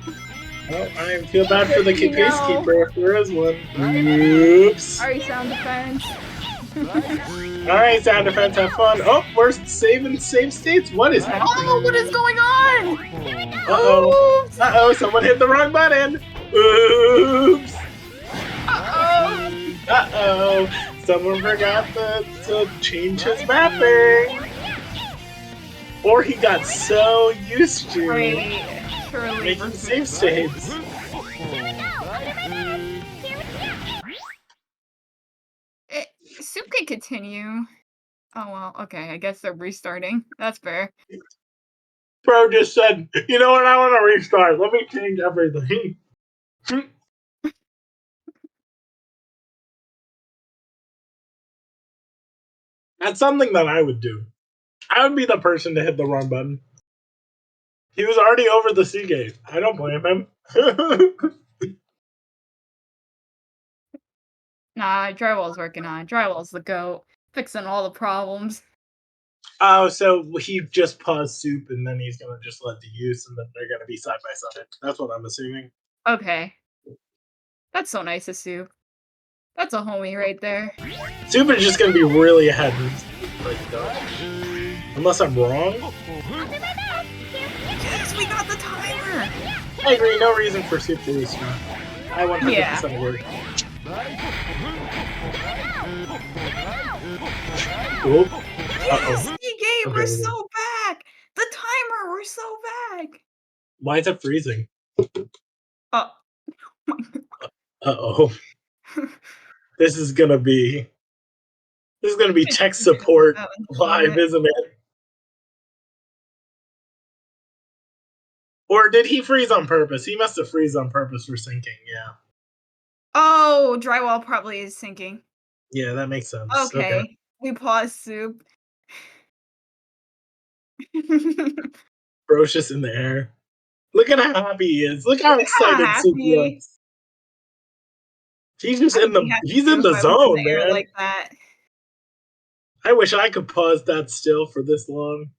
Well, I feel bad for the No. pacekeeper if there is one. Oops. Alright, sound defense. Alright, sound defense, have fun. Oh, we're saving save states. What is happening? Oh, what is going on? Uh-oh. Oops. Uh-oh, someone hit the wrong button. Oops. Uh-oh. Uh-oh. Someone forgot to change his mapping. Or he got so used to Great. Surely. making save states. Soup can continue. Oh well, okay, I guess they're restarting. That's fair. Bro just said, you know what, I want to restart. Let me change everything. That's something that I would do. I would be the person to hit the wrong button. He was already over the Seagate. I don't blame him. Nah, Drywall's working on it. Drywall's the goat. Fixing all the problems. Oh, so he just paused Soup and then he's gonna just let the use and then they're gonna be side by side. That's what I'm assuming. Okay. That's so nice of Soup. That's a homie right there. Soup is just gonna be really ahead. Like, unless I'm wrong. Yes, we got the timer! I agree, no reason for Soup to restart. I 100% agree. Oop. Yes, Uh-oh. Seagate, we're Okay. so back! The timer, we're so back! Why is it freezing? Oh. Uh-oh. This is gonna be tech support live, isn't it? Or did he freeze on purpose? He must have freeze on purpose for syncing, yeah. Oh, Drywall probably is sinking. Yeah, that makes sense. Okay. We paused Soup. Bro's just in the air. Look at how happy he is. Look how excited Soup happy. looks. He's just I in would be the happy he's too in if the I was zone, in the air man. like that. I wish I could pause that still for this long.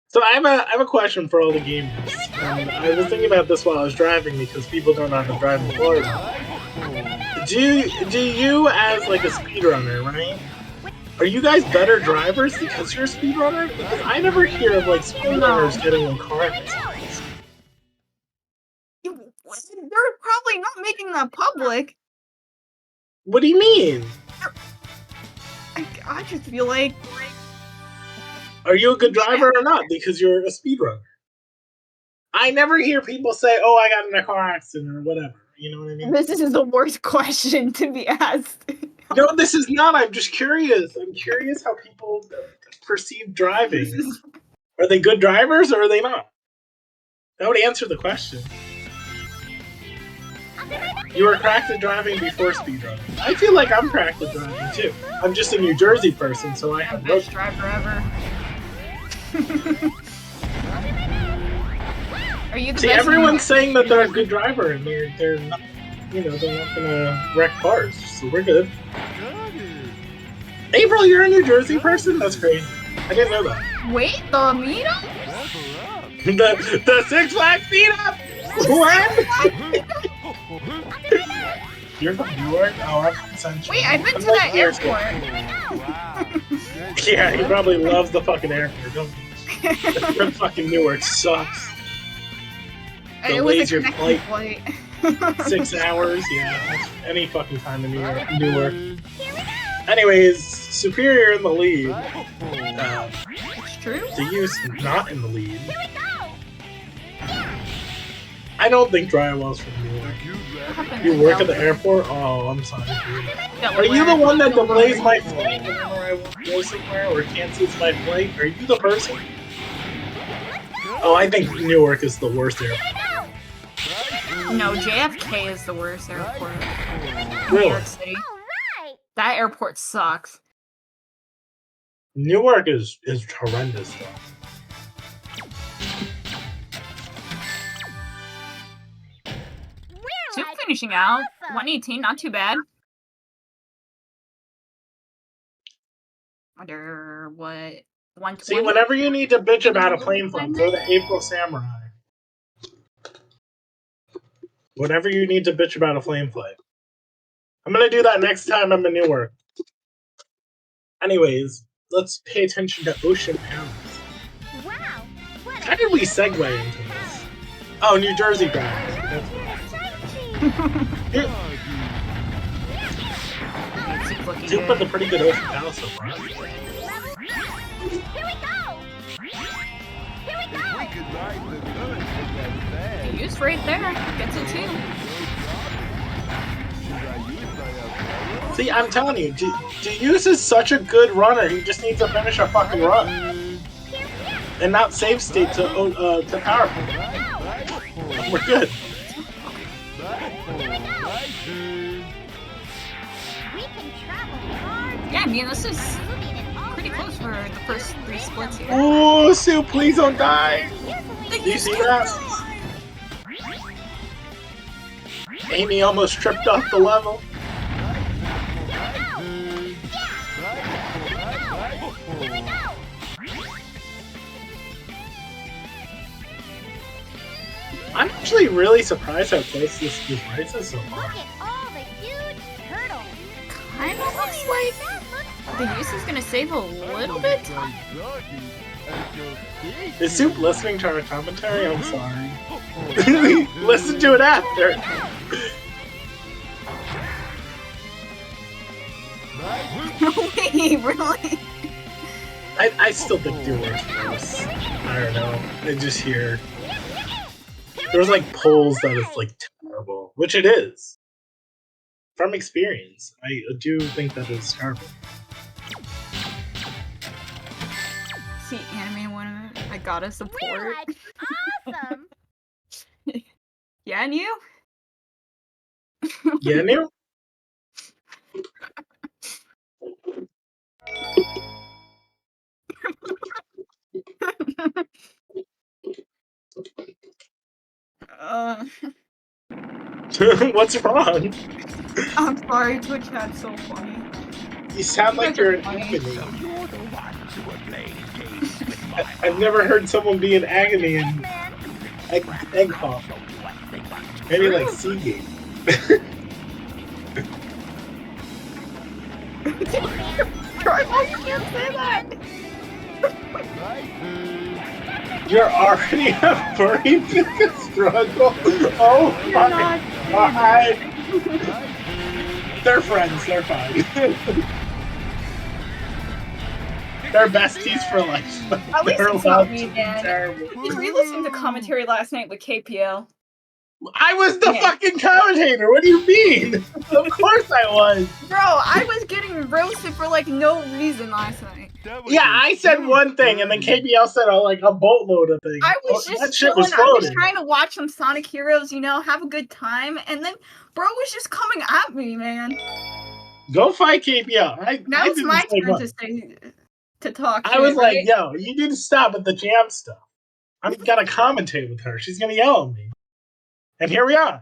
So I have a question for all the gamers. I was thinking about this while I was driving because people don't know how to drive in Florida. Do you as like a speedrunner, right? Are you guys better drivers because you're a speedrunner? Because I never hear of like speedrunners getting in car accidents. They're probably not making that public. What do you mean? I just feel like Are you a good driver or not? Because you're a speedrunner. I never hear people say, "Oh, I got in a car accident" or whatever. You know what I mean? this is the worst question to be asked. No, this is not. I'm just curious. I'm curious how people perceive driving. Are they good drivers or are they not? That would answer the question. You were cracked at driving before speedrunning. I feel like I'm cracked at driving too. I'm just a New Jersey person, so I The have best driver ever. Are you the See, best? everyone's saying that they're a good driver and they're not, they're not gonna wreck cars, so we're good. April, you're a New Jersey person? That's crazy. I didn't know that. Wait, the meetup? the Six Flags meetup? What? You're from Newark? Oh, I'm from Central. Wait, I've been to I'm that New York airport. City. Yeah, he probably loves the fucking airport, don't he? Fucking Newark sucks. It was a Delays your connecting flight flight. 6 hours. Yeah, that's any fucking time in Newark. Anyways, Superior in the lead. It's true. The Use not in the lead. I don't think Drywall's from Newark. You work at the airport? Oh, I'm sorry. Are you the one that delays my flight whenever I go somewhere or cancels my flight? Are you the person? Oh, I think Newark is the worst airport. No, JFK is the worst airport in New Really? York City. That airport sucks. Newark is horrendous though. Soup finishing out. 118, not too bad. Wonder what 120. See, whenever you need to bitch about a flame flame, go to April Samurai. Whenever you need to bitch about a flame flame. I'm gonna do that next time I'm in Newark. Anyways, let's pay attention to Ocean Palace. Wow. How did we segue into this? Oh, New Jersey guys. Soup's looking Soup put good. a pretty good Ocean Palace so far. Here we go. Here we go. The use right there. Gets it too. See, I'm telling you, Use is such a good runner. He just needs to finish a fucking run. And not save state to power play. We're good. We can travel hard. Yeah, I mean, this is pretty close for the first 3 splits here. Ooh, Soup, please don't die. The Do you use see can that? fly. Amy almost tripped off the level. I'm actually really surprised how close this race is so Look far. at all the huge turtles. Kind of looks like the use is gonna save a little bit. Is Soup listening to our commentary? I'm sorry. Listen to it after. Wait, really? I still think Duel's worse. I don't know. I just hear there's like polls that it's like terrible, which it is. From experience, I do think that it's terrible. See, anime one, I gotta We're support. like awesome. Yeah, and you? Yeah, Neil? uh, What's wrong? I'm sorry, Twitch chat's so funny. You sound like you're an Funny. agony. I've never heard someone be an agony in egg pop. Maybe like Seagate. Tribal, you can't say that! You're already a furry biggest struggle. Oh my god. They're friends, they're fine. They're besties for life. At least They're it's not allowed me, to be Dad. terrible. Did we listen to commentary last night with KPL? I was the Yeah. fucking commentator. What do you mean? Of course I was. Bro, I was getting roasted for like no reason last night. Yeah, I said one thing, and then KBL said a boatload of things. I was that just shit was chilling. I'm just floating. trying to watch some Sonic Heroes, you know, have a good time, and then bro was just coming at me, man. Go fight KBL. Now I it's didn't my say turn much. to talk. I was shit, like, right? yo, you need to stop with the jam stuff. I'm gonna commentate with her. She's gonna yell at me. And here we are.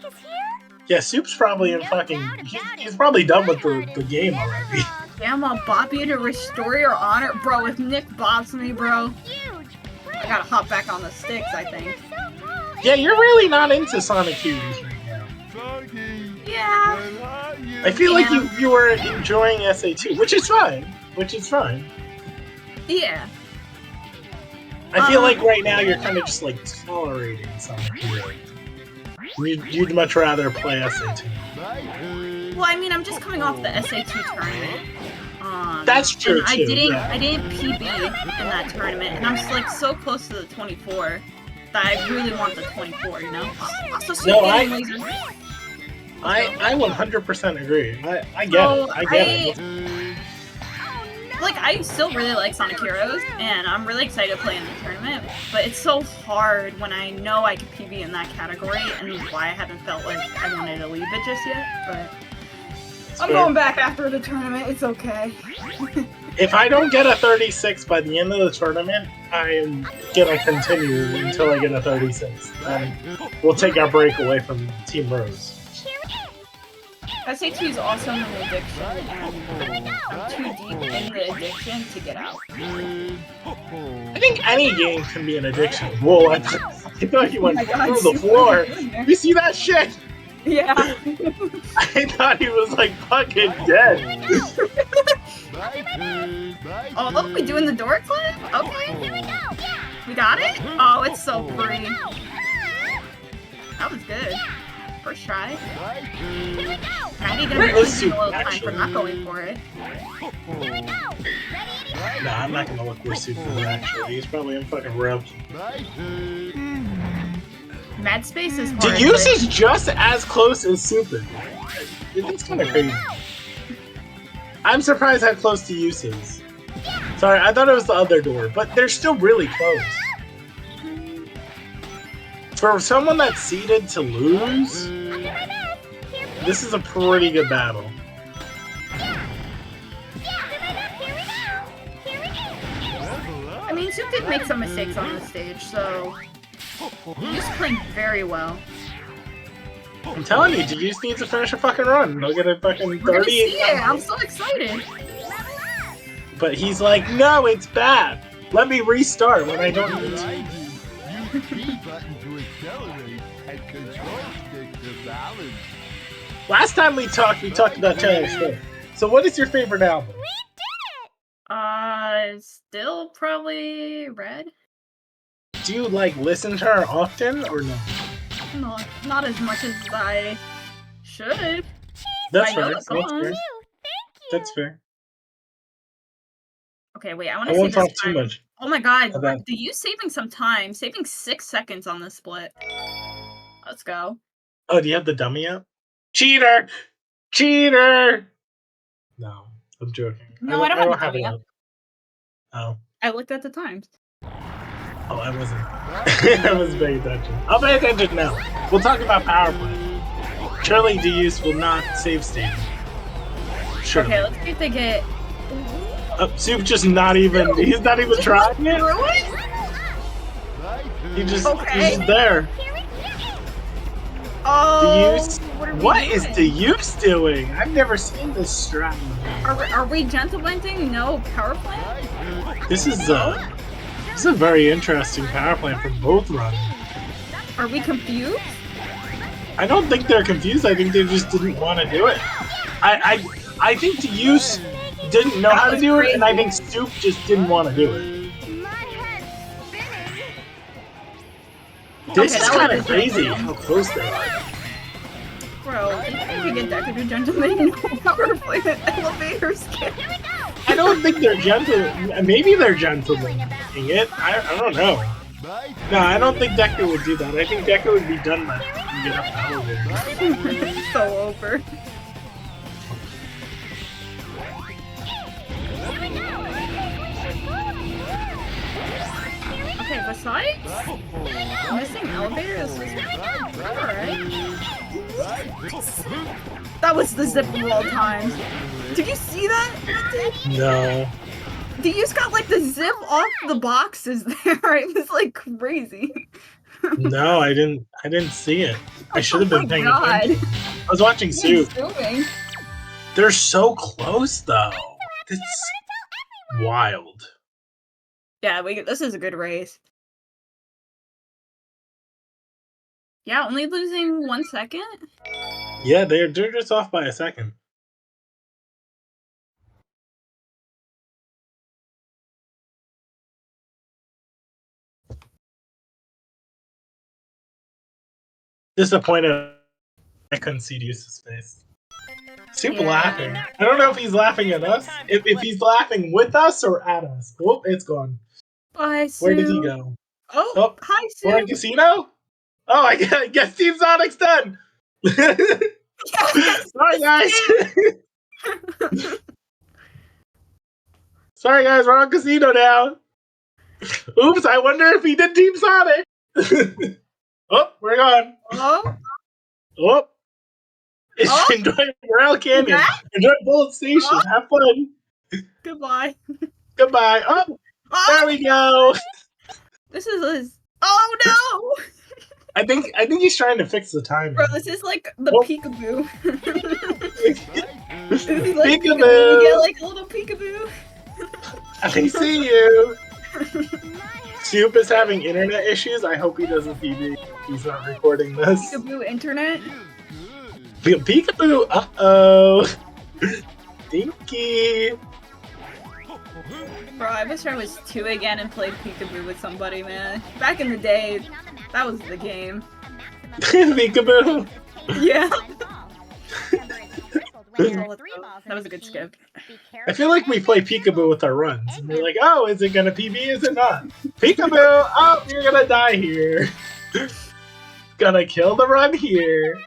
Sonic is here? Yeah, Soup's probably in fucking. He's probably done with the game already. Damn, I'll bop you to restore your honor. Bro, if Nick bops me, bro, Huge. I gotta hop back on the sticks, I think. Yeah, you're really not into Sonic Cuties right now. Yeah. I feel like you were enjoying SA2, which is fine. Yeah. I feel like right now you're kind of just like tolerating Sonic Heroes. You'd much rather play SA2. Well, I mean, I'm just coming off the SA2 tournament. That's true and too. I didn't PB in that tournament, and I'm just like so close to the 24 that I really want the 24. You know. Also, No, laser. I 100% agree. I get it. I get it. Like, I still really like Sonic Heroes, and I'm really excited to play in the tournament, but it's so hard when I know I could PB in that category, and why I haven't felt like I wanted to leave it just yet, but... I'm going back after the tournament, it's okay. If I don't get a 36 by the end of the tournament, I'm gonna continue until I get a 36. We'll take our break away from Team Rose. SA2 is also an addiction, and I'm too deep in the addiction to get out. I think any game can be an addiction. Whoa, I thought you went through the floor. You see that shit? Yeah. I thought he was like fucking dead. Oh, look, we doing the door clip? Okay. We got it? Oh, it's so pretty. That was good. First try. Kinda gonna be losing a little time for not going for it. Nah, I'm not gonna look where Super is actually. He's probably in fucking Rev. Mad Space is hard. Deuse is just as close as Super. It's kind of crazy. I'm surprised how close Deuse is. Sorry, I thought it was the other door, but they're still really close. For someone that's seeded to lose, this is a pretty good battle. I mean, Soup did make some mistakes on the stage, so he's playing very well. I'm telling you, Deuse needs to finish a fucking run. They'll get a fucking 30. We're gonna see it. I'm so excited. But he's like, no, it's bad. Let me restart when I don't need to. Use the B button to accelerate and control stick to balance. Last time we talked about Taylor Swift. So what is your favorite album? Still probably Red. Do you like listen to her often or no? No, not as much as I should. That's I know fair. the song. That's fair. Okay, wait, I want I to won't see talk this too time. much. Oh my god, about- do you saving some time? Saving 6 seconds on this split. Let's go. Oh, do you have the dummy out? Cheater! Cheater! No, I'm joking. No, I don't have the have it dummy out. Oh. I looked at the times. Oh, I wasn't. I wasn't paying attention. I'll pay attention now. We'll talk about power play. Surely Deuse will not save state. Sure. Okay, let's see if they get... Soup just not even. He's not even trying it. He's just there. Oh, Deuse. what is Deuse doing? I've never seen this strategy. Are we gentlementing? No power plant? This is a very interesting power plant for both runs. Are we confused? I don't think they're confused. I think they just didn't want to do it. I think Deuse didn't know how to do it, and I think Soup just didn't want to do it. This is kind of crazy how close they are. Bro, you can get that because gentlemen no power plant elevators. I don't think they're gentle. Maybe they're gentlemen doing it. I don't know. No, I don't think Decker would do that. I think Decker would be done by and get up the elevator. So over. Okay, besides missing elevators, alright. That was the zip of all times. Did you see that? No. Deuse got like the zip off the boxes there. It was like crazy. No, I didn't see it. I should have been paying attention. I was watching What Soup. he's doing. They're so close, though. It's wild. Yeah, this is a good race. Yeah, only losing 1 second? Yeah, they're just off by a second. Disappointed I couldn't see Deuce's face. Super laughing. I don't know if he's laughing at us. If he's laughing with us or at us. Oh, it's gone. Bye, Sue. Where did he go? Oh, hi, Sue. We're in Casino? Oh, I guess Team Sonic's done. Sorry, guys. Sorry, guys. We're on Casino now. Oops, I wonder if he did Team Sonic. Oh, we're gone. Oh, Enjoy Morale Canyon. Enjoy Bullet Station. Have fun. goodbye. Goodbye. Oh, there we go. This is oh no! I think he's trying to fix the timing. Bro, this is like the peekaboo. This is like Peekaboo. You get like a little peekaboo. I see you. Soup is having internet issues. I hope he doesn't PB. He's not recording this. Peekaboo internet. Peekaboo. Uh-oh. Dinky. Bro, I wish I was 2 again and played peekaboo with somebody, man. Back in the day, that was the game. Peekaboo. Yeah. That was a good skip. I feel like we play peekaboo with our runs. And we're like, oh, is it gonna PB? Is it not? Peekaboo! Oh, you're gonna die here. Gonna kill the run here.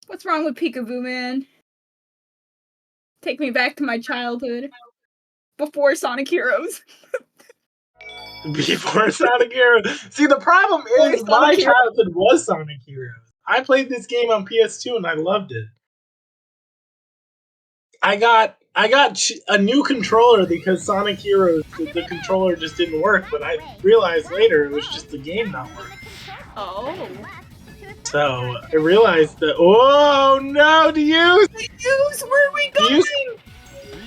What's wrong with peekaboo, man? Take me back to my childhood. Before Sonic Heroes. Before Sonic Heroes. See, the problem is my childhood was Sonic Heroes. I played this game on PS2 and I loved it. I got a new controller because Sonic Heroes, the controller just didn't work, but I realized later it was just the game not working. Oh. So I realized that. Oh no, Deuce! Deuce, where are we going?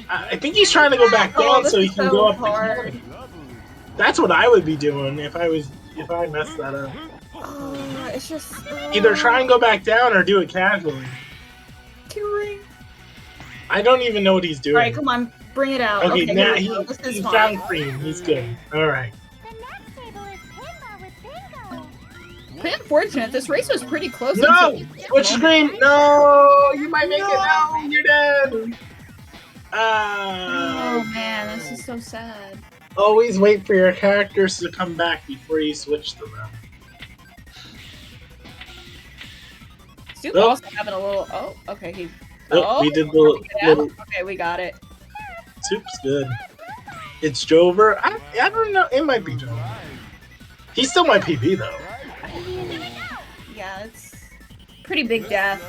I think he's trying to go back down so he can go up the canyon. That's what I would be doing if I messed that up. It's just Either try and go back down or do it casually. I don't even know what he's doing. Alright, come on, bring it out. Okay, now he fine. found cream. He's good. Alright. Pretty unfortunate. This race was pretty close. No! Switch screen! No! You might make it! No! You're dead! Oh man, this is so sad. Always wait for your characters to come back before you switch to them. Soup also having a little. Oh, okay. We did the little. Okay, we got it. Soup's good. It's Jover. I don't know. It might be Jover. He's still my PB though. Yeah, it's pretty big death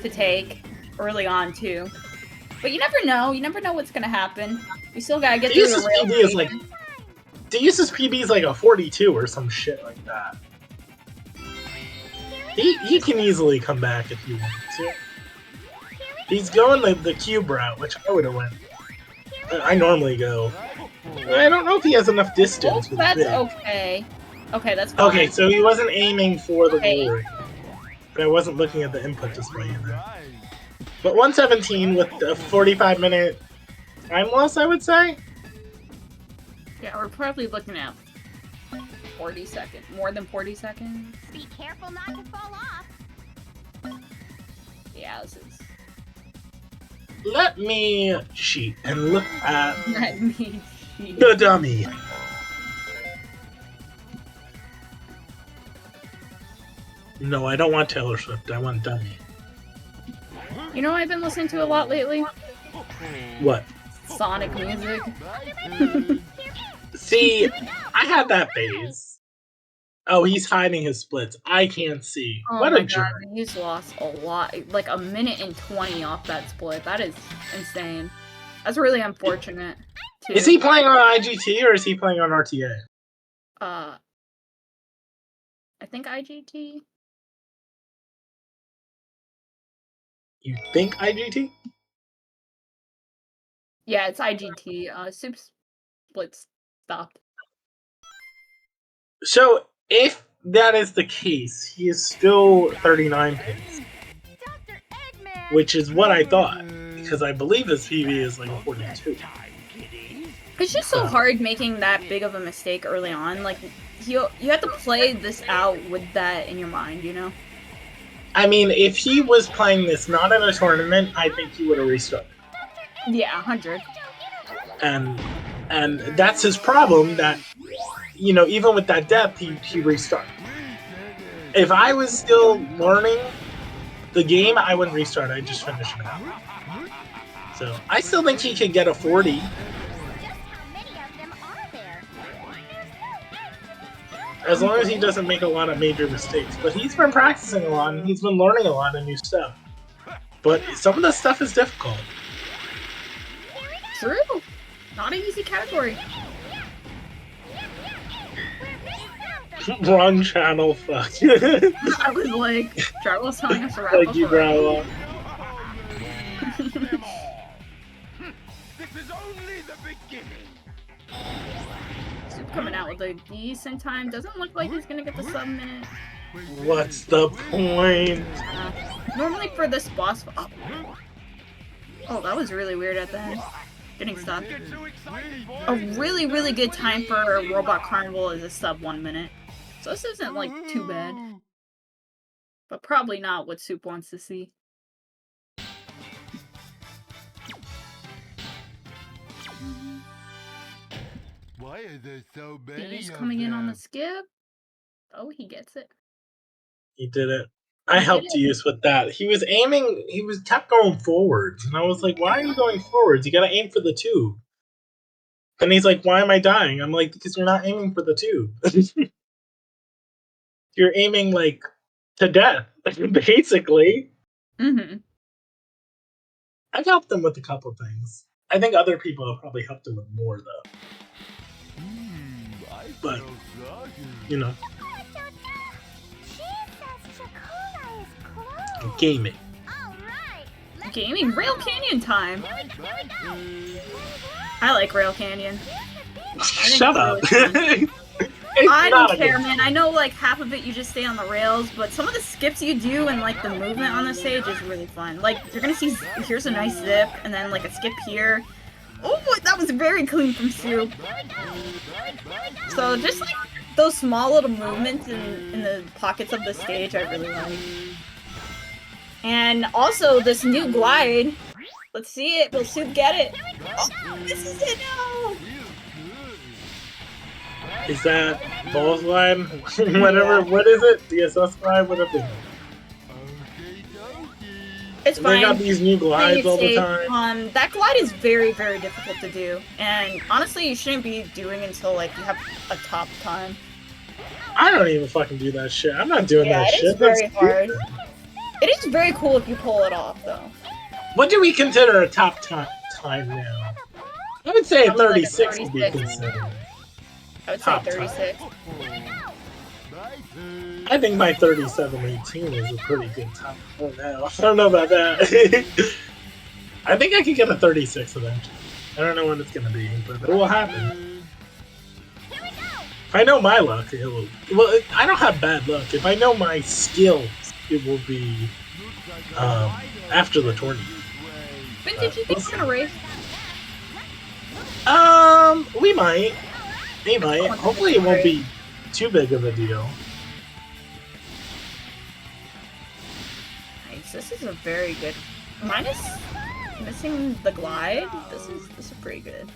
to take early on too. But you never know. You never know what's gonna happen. We still gotta get through the rail. Deuce's PB is like a 42 or some shit like that. He can easily come back if he wants to. He's going the cube route, which I would have went. I normally go. I don't know if he has enough distance. Oh, that's okay. Okay, that's fine. Okay, so he wasn't aiming for the goal ring. But I wasn't looking at the input display either. But 117 with a 45-minute time loss, I would say? Yeah, we're probably looking at 40 seconds. More than 40 seconds. Be careful not to fall off. Yeah, this is... Let me cheat and look at Let me cheat. the dummy. No, I don't want Taylor Swift. I want dummy. You know what I've been listening to a lot lately? What? Sonic music. See, I had that phase. Oh, he's hiding his splits. I can't see. Oh What my a jerk. god, he's lost a lot. Like a minute and 20 off that split. That is insane. That's really unfortunate. Too. Is he playing on IGT or is he playing on RTA? I think IGT. You think IGT? Yeah, it's IGT. Soup Splits stopped. So if that is the case, he is still 39 pace, Dr. Eggman! which is what I thought, because I believe his PV is like 42. It's just so hard making that big of a mistake early on. Like, you have to play this out with that in your mind, you know? I mean, if he was playing this not in a tournament, I think he would have restarted. Yeah, 100. And that's his problem. That even with that depth, he restarted. If I was still learning the game, I wouldn't restart. I'd just finish it out. So I still think he could get a 40. Just how many of them are there? As long as he doesn't make a lot of major mistakes. But he's been practicing a lot, and he's been learning a lot of new stuff. But some of the stuff is difficult. True. Not an easy category. Wrong channel, fuck. I was like, Jarla's telling us to wrap Like up you, already. bro. This is only the beginning. Soup coming out with a decent time. Doesn't look like he's gonna get the sub-minute. What's the point? Normally for this boss... Oh, that was really weird at the end. Getting stopped. A really, really good time for a Robot Carnival is a sub 1 minute. So this isn't, like, too bad. But probably not what Soup wants to see. Why are there so many He's of coming in on the them? skip. Oh, he gets it. He did it. I helped Use with that. He was aiming. He was kept going forwards, and I was like, "Why are you going forwards? You gotta aim for the tube." And he's like, "Why am I dying?" I'm like, "Because you're not aiming for the tube. You're aiming like to death, basically." Mm-hmm. I've helped him with a couple things. I think other people have probably helped him with more though. I But feel soggy. you know, She says Chakula is closed. gaming. Alright, Gaming Rail Canyon time. Bye-bye. I like Rail Canyon. Shut up. Really It's I not don't a good care, man. I know like half of it you just stay on the rails, but some of the skips you do and like the movement on the stage is really fun. Like you're gonna see here's a nice zip and then like a skip here. Oh, that was very clean from Soup. So just like those small little movements in the pockets of the stage, I really like. And also this new glide. Let's see it. Will Soup get it? Oh, this is it now. Is that balls line? Whatever. What is it? DSS line? Whatever. It's They fine. got these new glides all the time. That glide is very, very difficult to do, and honestly, you shouldn't be doing until like you have a top time. I don't even fucking do that shit. I'm not doing that it shit. is very That's hard. stupid. It is very cool if you pull it off, though. What do we consider a top time now? I would say Probably like a 36 would be 36. considered. I would say Top time. 36. I think my 37.18 is a pretty good time. I don't know about that. I think I could get a 36 eventually. I don't know when it's gonna be, but it will happen. If I know my luck, it will. Well, I don't have bad luck. If I know my skills, it will be after the tournament. When did you think you were gonna race? We might. We might. Hopefully, it won't be too big of a deal. Nice. This is a very good. Minus missing the glide. This is pretty good.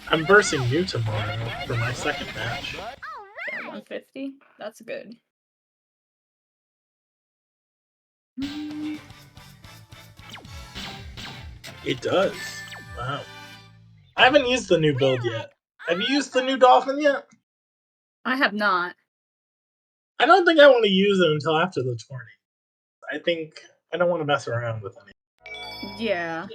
I'm versing you tomorrow for my second match. Yeah, 150. That's good. It does. Wow. I haven't used the new build yet. Have you used the new Dolphin yet? I have not. I don't think I want to use it until after the tourney. I think I don't want to mess around with any. Yeah.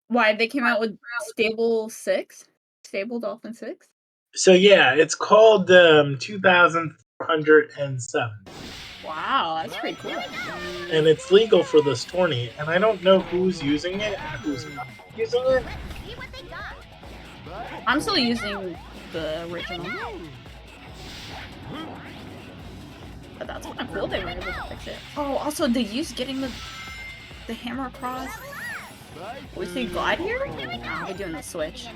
Why they came out with Stable 6? Stable Dolphin 6? So yeah, it's called 2407, Wow, that's pretty cool. and it's legal for this tourney. And I don't know who's using it and who's not using it. See what they got. I'm still using the original. But that's kind of cool they were able to fix it. Oh, also the use getting the hammer across. We see glide here? No, we're doing the switch.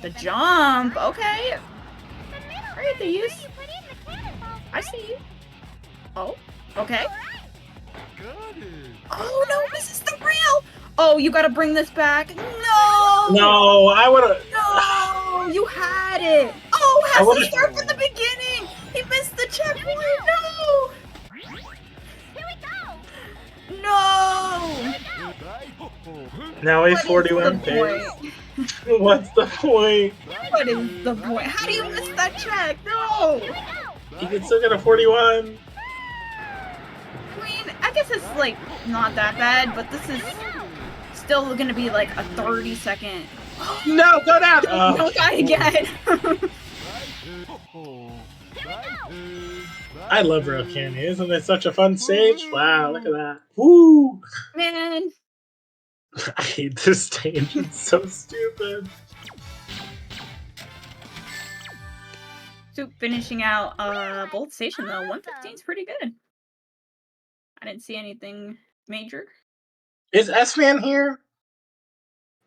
The jump, okay. Alright, the use. I see you. Oh, okay. Oh no, this is the rail! Oh, you gotta bring this back. No! No, I would have. No! You had it! Oh, I has to would've- start from the beginning! He missed the checkpoint! No! Here we go. No! Now he's What is 41 the days. point? What's the point? What is the point? How do you miss that check? No! He can still get a 41. I mean, I guess it's like not that bad, but this is still gonna be like a 30-second. No, go down. Don't die again! I love Rail Canyon. Isn't it such a fun stage? Wow, look at that. Woo! Man, I hate this stage. It's so stupid. so finishing out both station though, 115 is pretty good. I didn't see anything major. Is S-Fan here?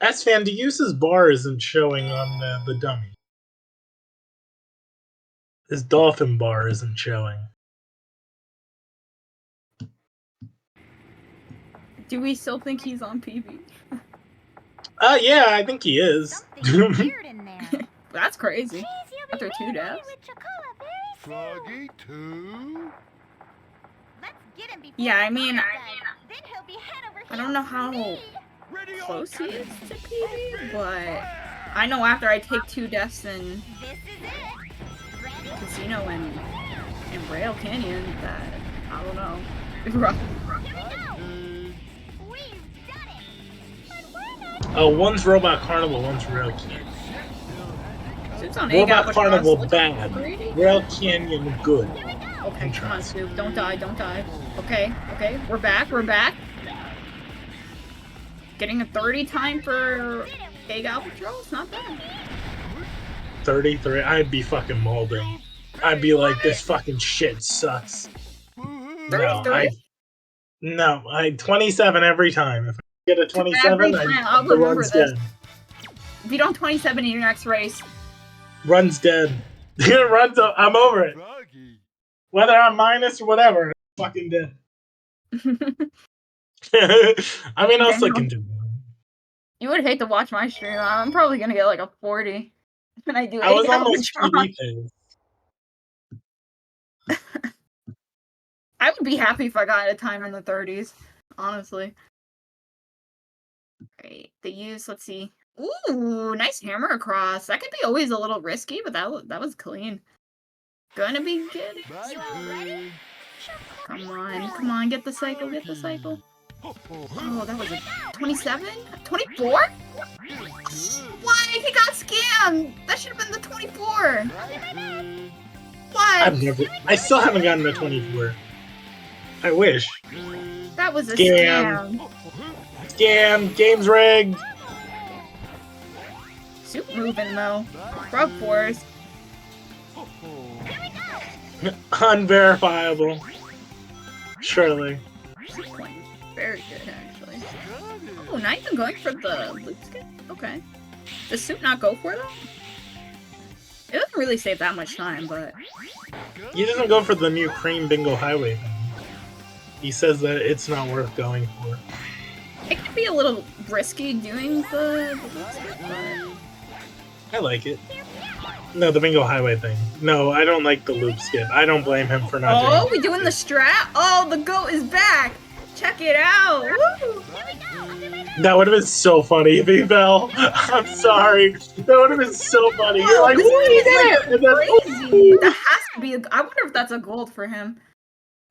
S-Fan, the use's bar isn't showing on the dummy. His dolphin bar isn't showing. Do we still think he's on PB? Yeah, I think he is. Something weird in there. That's crazy. Jeez, you'll be After 2 ready deaths. with Chocola very soon. Froggy too? Let's get him before Yeah, I he mean, does. Then he'll be head over I don't know how heels close he is to PB, but I know after I take 2 deaths in for me. This is it. Ready? Casino and Rail Canyon that, I don't know. Rough. We've done it. And we're not Oh, one's Robot Carnival, one's Rail Canyon. Soup's on Robot Carnival looking bad. pretty. Rail Canyon good. Okay, come on, Soup. Don't die, don't die. Okay, okay, we're back, we're back. Getting a 30 time for Egg Albatross, not bad. 33, I'd be fucking molding. I'd be like, this fucking shit sucks. No, 33? I 27 every time. If I get a 27, Every time, I'll the remember run's this. dead. If you don't 27 in your next race, Run's dead. Run's I'm over it. Froggy. Whether I'm minus or whatever, I'm fucking dead. I mean, I'll still Damn. continue. you would hate to watch my stream. I'm probably gonna get like a 40 when I do I was Egg almost Albatross. TV things. I would be happy if I got a time in the 30s, honestly. Great. The use, let's see. Ooh, nice hammer across. That could be always a little risky, but that was clean. Gonna be good. You all ready? Come on, get the cycle, get the cycle. Oh, that was a 27? 24? Why? He got scammed! That should have been the 24! What? I still haven't gotten a 24. I wish. That was a Scam. scam. Scam, game's rigged. Soup moving though. Frog Force. Unverifiable. Surely. Very good, actually. Oh, not even going for the loop skin? Okay. Does Soup not go for that? It doesn't really save that much time, but... He doesn't go for the new Cream Bingo Highway thing. He says that it's not worth going for. It could be a little risky doing the loop skip, but... I like it. No, the Bingo Highway thing. No, I don't like the loop skip. I don't blame him for not Oh, doing we doing the strat? Oh, the goat is back! Check it out! Woo! it. That would have been so funny if he fell. I'm sorry. That would have been so funny. You're like, this what is, you did? like, And then, crazy! That has to be... I wonder if that's a gold for him.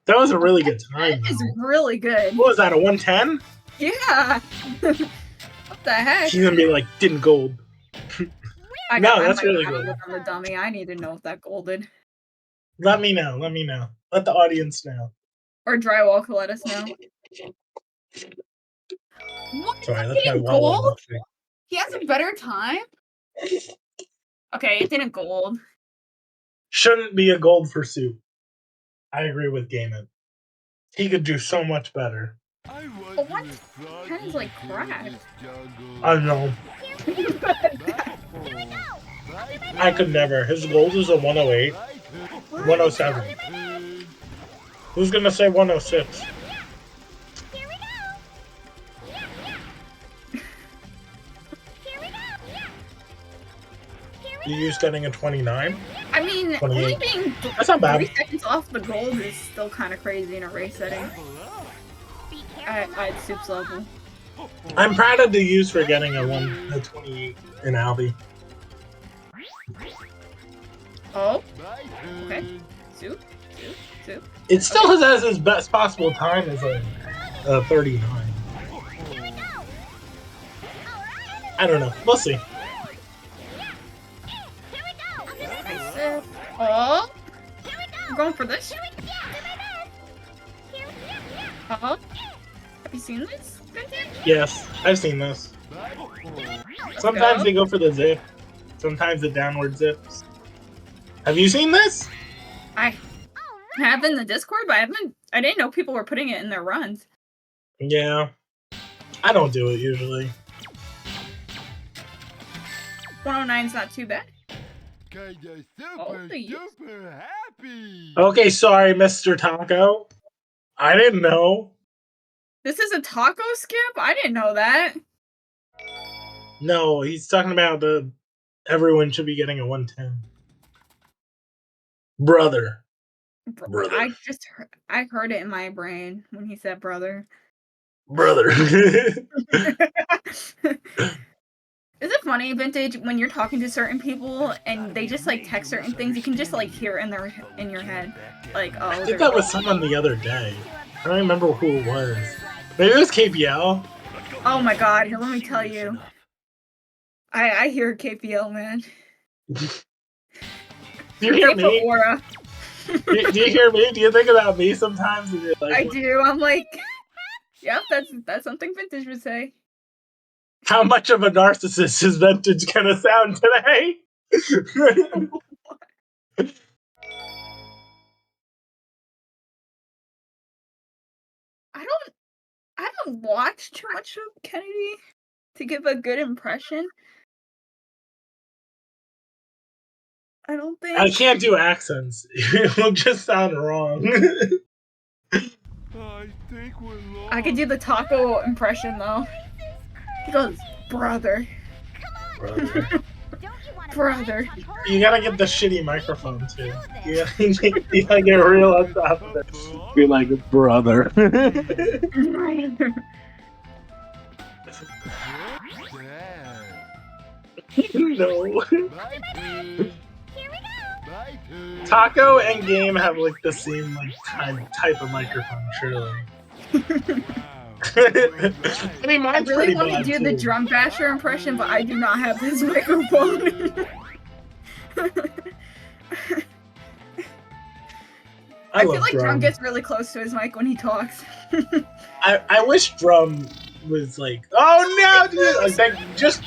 that was a really good time. That is though. really good. What was that, a 110? Yeah! What the heck? She's gonna be like, didn't gold. No, I that's might really gotta good. look on the dummy. I need to know if that golded. Let me know. Let me know. Let the audience know. Or Drywall could let us know. What? Sorry, Is that's it my getting wallet. gold? He has a better time? Okay, it didn't gold. Shouldn't be a gold for Soup. I agree with Gaiman. He could do so much better. But what? Pen's like crap. I know. I could never. His gold is a 108. 107. Who's gonna say 106? You used getting a 29? I mean, 28. only being That's not bad. 3 seconds off the gold is still kind of crazy in a race setting. At Soup's level. I'm proud of the use for getting a 28 in Albie. Oh? Okay. Soup? It still has his best possible time as a 39. I don't know. We'll see. Oh? I'm going for this? Have you seen this? Yes, I've seen this. Sometimes they go for the zip. Sometimes the downward zips. Have you seen this? I have in the Discord, but I didn't know people were putting it in their runs. Yeah. I don't do it usually. 109's not too bad. Super happy. Okay, sorry, Mr. Taco. I didn't know. This is a taco skip? I didn't know that. No, he's talking about everyone should be getting a 110. Brother. I heard it in my brain when he said brother. Brother. Is it funny, Vintage, when you're talking to certain people and they just like text certain things, you can just like hear it in your head. Like, oh, I did that with someone the other day. I don't remember who it was. Maybe it was KPL. Oh my god, here, let me tell you. I hear KPL, man. Do you hear me? Aura. do you hear me? Do you think about me sometimes? And you're like, I do. I'm like, yep, that's something Vintage would say. How much of a narcissist is Vintage gonna sound today? I haven't watched too much of Kennedy to give a good impression. I don't think I can't do accents. It will just sound wrong. I think we're lost. I could do the taco impression though. He goes, brother. Brother. You gotta get the shitty microphone too. You gotta get real on top of it. Be like, brother. No. Taco and Game have like the same like type of microphone, surely. I mean, I mine's really pretty want to bad, do the too. drum basher impression, but I do not have his microphone. I feel like drum gets really close to his mic when he talks. I wish Drum was like, oh no, dude! Like, just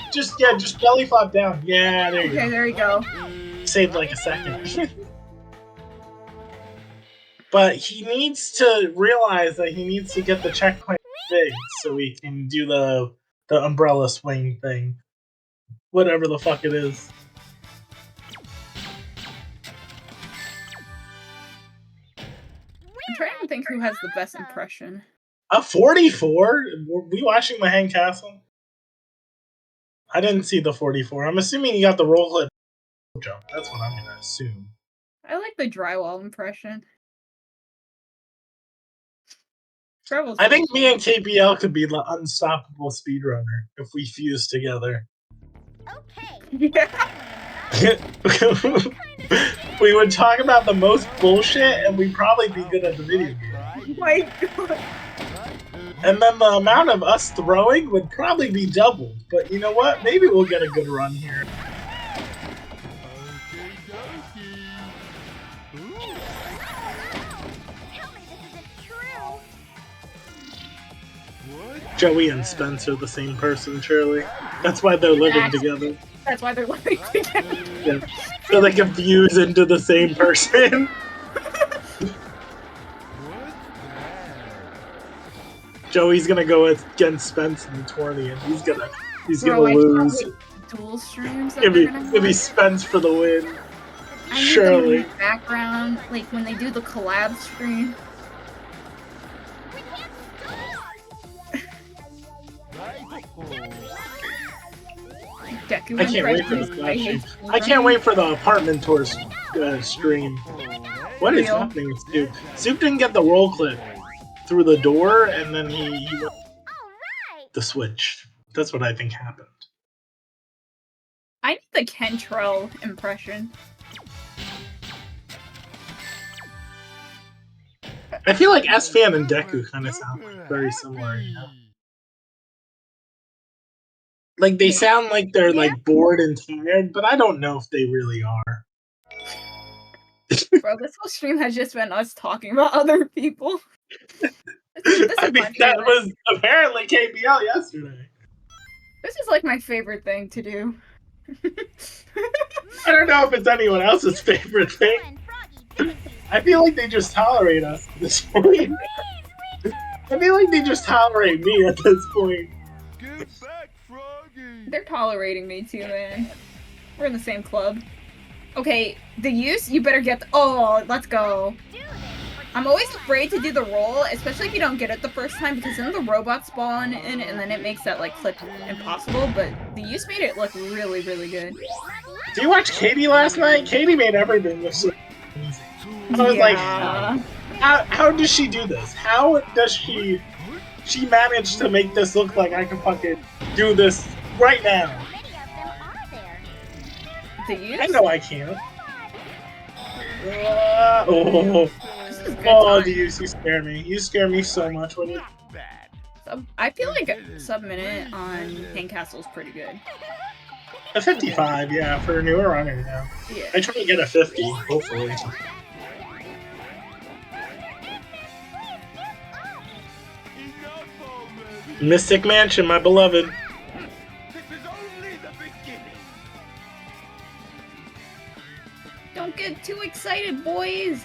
belly flop down. Yeah, there you go. Okay, there you go. Saved like a second. But he needs to realize that he needs to get the checkpoint big so we can do the umbrella swing thing. Whatever the fuck it is. I'm trying to think who has the best impression. A 44? Were we watching Mahang Castle? I didn't see the 44. I'm assuming you got the roll clip jump. That's what I'm gonna assume. I like the drywall impression. I think me and KPL could be the unstoppable speedrunner if we fuse together. Yeah. We would talk about the most bullshit and we'd probably be good at the video game. Oh my god. And then the amount of us throwing would probably be doubled. But you know what? Maybe we'll get a good run here. Joey and Spence are the same person, surely. That's why they're living together. That's why they're living together. Yeah. So they can fuse into the same person. Joey's gonna go against Spence in the 20, and he's gonna Bro, I lose. can't wait. Dual streams that It'll they're be, gonna it'll be have. Spence for the win. I need Surely. them in the background, like when they do the collab stream. Deku I can't wait for impressions. the I hate I can't wait for the apartment tour stream. What is Real. happening with Soup? Soup didn't get the roll clip through the door, and then he went Alright! the switch. That's what I think happened. I need the Kentrell impression. I feel like S-Fan and Deku kind of sound like very similar, you know? Like, they sound like they're, like, bored and tired, but I don't know if they really are. Bro, this whole stream has just been us talking about other people. This I is mean, my that favorite. was apparently KBL yesterday. This is like my favorite thing to do. I don't know if it's anyone else's favorite thing. I feel like they just tolerate us at this point. I feel like they just tolerate me at this point. Get back, Froggy! They're tolerating me too, man. We're in the same club. Okay, the use, you better get oh, let's go. I'm always afraid to do the roll, especially if you don't get it the first time, because then the robots spawn in, and then it makes that, like, clip impossible, but the use made it look really, really good. Did you watch Katie last night? Katie made everything look so easy. I was like, how does she do this? How does she manage to make this look like I can fucking do this right now? The use? I know I can't. Oh, Good you scare me. You scare me so much when you... I feel like sub-minute on Pain Castle is pretty good. A 55, yeah, for a newer runner, yeah. Yeah. I try to get a 50, hopefully. Mystic Mansion, my beloved. This is only the beginning. Don't get too excited, boys!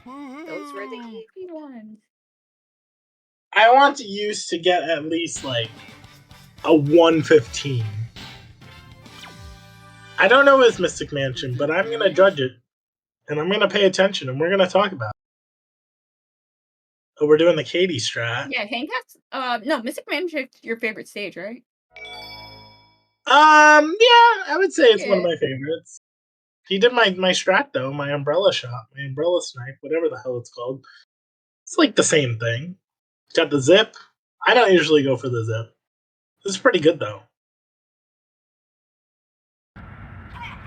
Those were the easy ones. I want to use to get at least, like, a 115. I don't know his Mystic Mansion, but I'm gonna judge it. And I'm gonna pay attention, and we're gonna talk about it. Oh, we're doing the Katie strat. Yeah, Pain Castle, no, Mystic Mansion's your favorite stage, right? Yeah, I would say it's one of Yeah. my favorites. He did my strat, though, my umbrella shot, my umbrella snipe, whatever the hell it's called. It's like the same thing. Got the zip. I don't usually go for the zip. This is pretty good, though.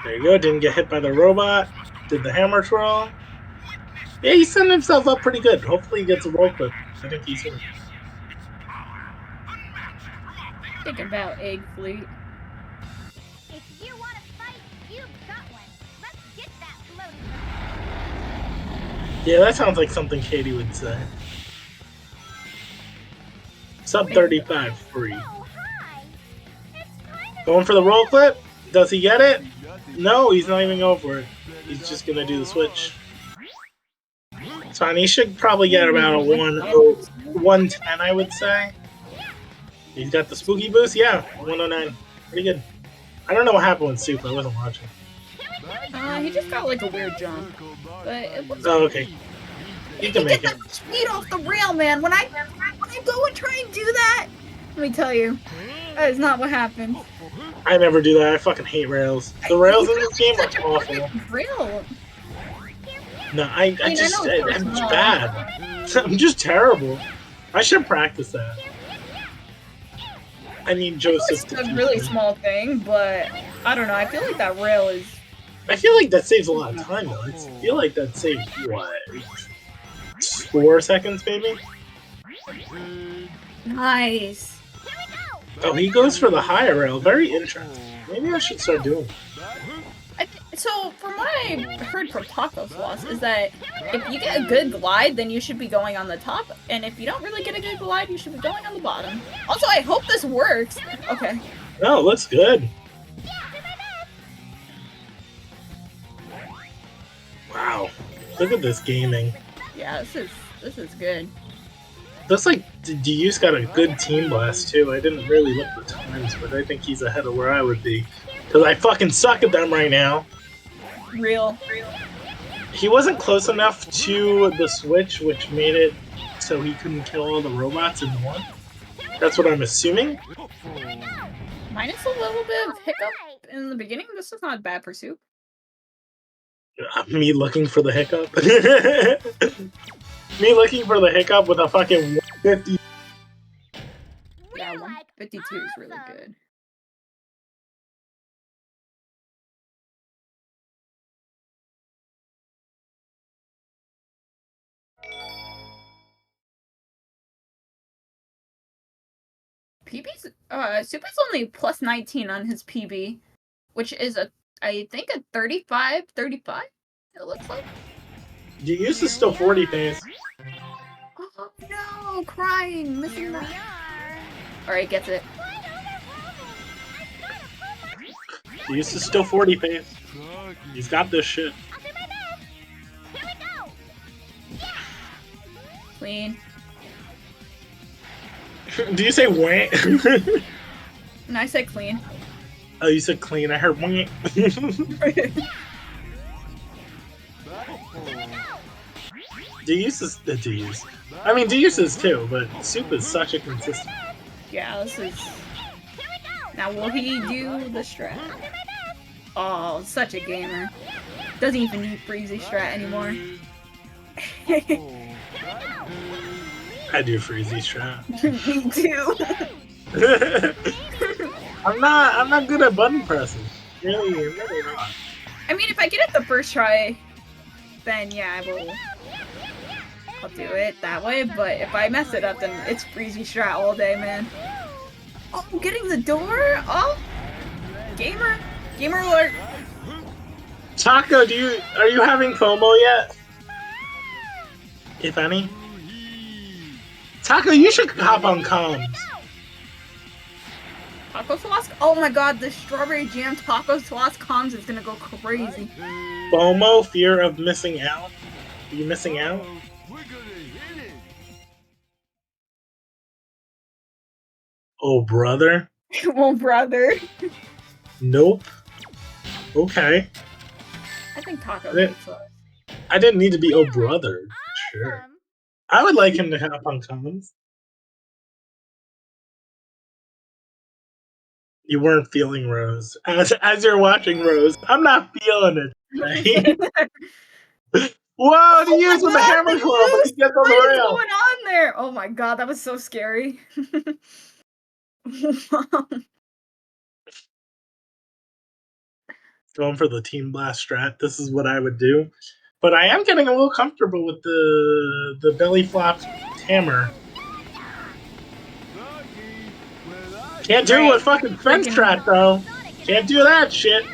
There you go, didn't get hit by the robot. Did the hammer twirl. Yeah, he's setting himself up pretty good. Hopefully he gets a roll clip. I think he's gonna. Think about Egg Fleet. If you want to fight, you've got one. Let's get that floating. Yeah, that sounds like something Katie would say. Sub 35 free. Oh, hi! It's kind of Going for the roll clip? Does he get it? No, he's not even going for it. He's just gonna do the switch. It's fine. He should probably get about a 110, I would say. He's got the spooky boost? Yeah, 109. Pretty good. I don't know what happened with Soup. I wasn't watching. He just got like a weird jump. But it looks Oh, okay. He can make get it. that speed off the rail, man. When I go and try and do that, let me tell you, that is not what happens. I never do that. I fucking hate rails. The rails in this game are awful. Rail. No, I'm know it's just small. bad. I'm just terrible. I should practice that. I need Joseph It's to a teach really me. small thing, but I don't know. I feel like that rail is. I feel like that saves a lot of time, though. I feel like that saves, what, 4 seconds, maybe? Nice. Oh, he goes for the higher rail. Very interesting. Maybe I should start doing it. So, from what I heard from Taco's Loss, is that if you get a good glide, then you should be going on the top, and if you don't really get a good glide, you should be going on the bottom. Also, I hope this works! Okay. No, it looks good. Wow. Look at this gaming. Yeah, this is good. Looks like Deuce got a good team blast too. I didn't really look at the times, but I think he's ahead of where I would be. Because I fucking suck at them right now. Real. He wasn't close enough to the switch, which made it so he couldn't kill all the robots in one. That's what I'm assuming. Minus a little bit of hiccup in the beginning, this is not bad for Soup. Me looking for the hiccup. Me looking for the hiccup with a fucking 150. Yeah, 152 is really good. PB's Soup is only plus 19 on his PB, which is I think a 35, it looks like. Deuce is still 40 pace. Oh no, crying, missing that. Alright, gets it. Deuce is still 40 pace. He's got this shit. Clean. Do you say wah? No, I said clean. Oh, you said clean. I heard wah. Deuce is Deuce. I mean, Deuce is too, but Soup is such a consistent. Yeah, this is. Now, will he do the strat? Oh, such a gamer. Doesn't even need Freezy strat anymore. I do Freezy strat. Me too. I'm not good at button pressing. Really not. I mean, if I get it the first try, then yeah, I'll do it that way. But if I mess it up, then it's Freezy strat all day, man. Oh, getting the door? Oh, gamer alert! Taco, are you having FOMO yet? If any. Taco, you should hop on comms. Taco sauce? Oh my god, the strawberry jam taco sauce comms is gonna go crazy. FOMO, fear of missing out. Are you missing out? Oh, brother. Oh, brother. Nope. Okay. I think Taco Then- hates us. I didn't need to be oh brother. Sure. I would like him to hop on comms. You weren't feeling Rose. As you're watching Rose, I'm not feeling it. Right? Whoa, the use with the hammer club, but he gets on What the is rail. going on there? Oh my god, that was so scary. Going for the team blast strat. This is what I would do. But I am getting a little comfortable with the belly flop hammer. Can't do it with fucking fence strat though. Can't do that shit.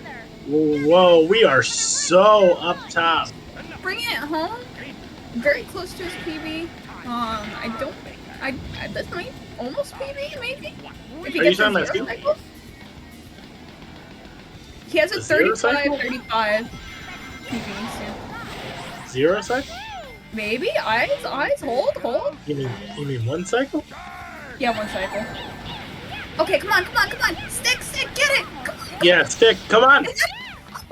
Whoa, we are so up top. Bring it home. Very close to his PB. This might almost PB maybe. If he Are you gets a talking about zero Soup? cycle. He has a A zero 35 PB soon. 0 cycle? Maybe eyes, hold. You mean 1 cycle? Yeah, 1 cycle. Okay, come on. Stick, get it. Come on. Yeah, stick. Come on.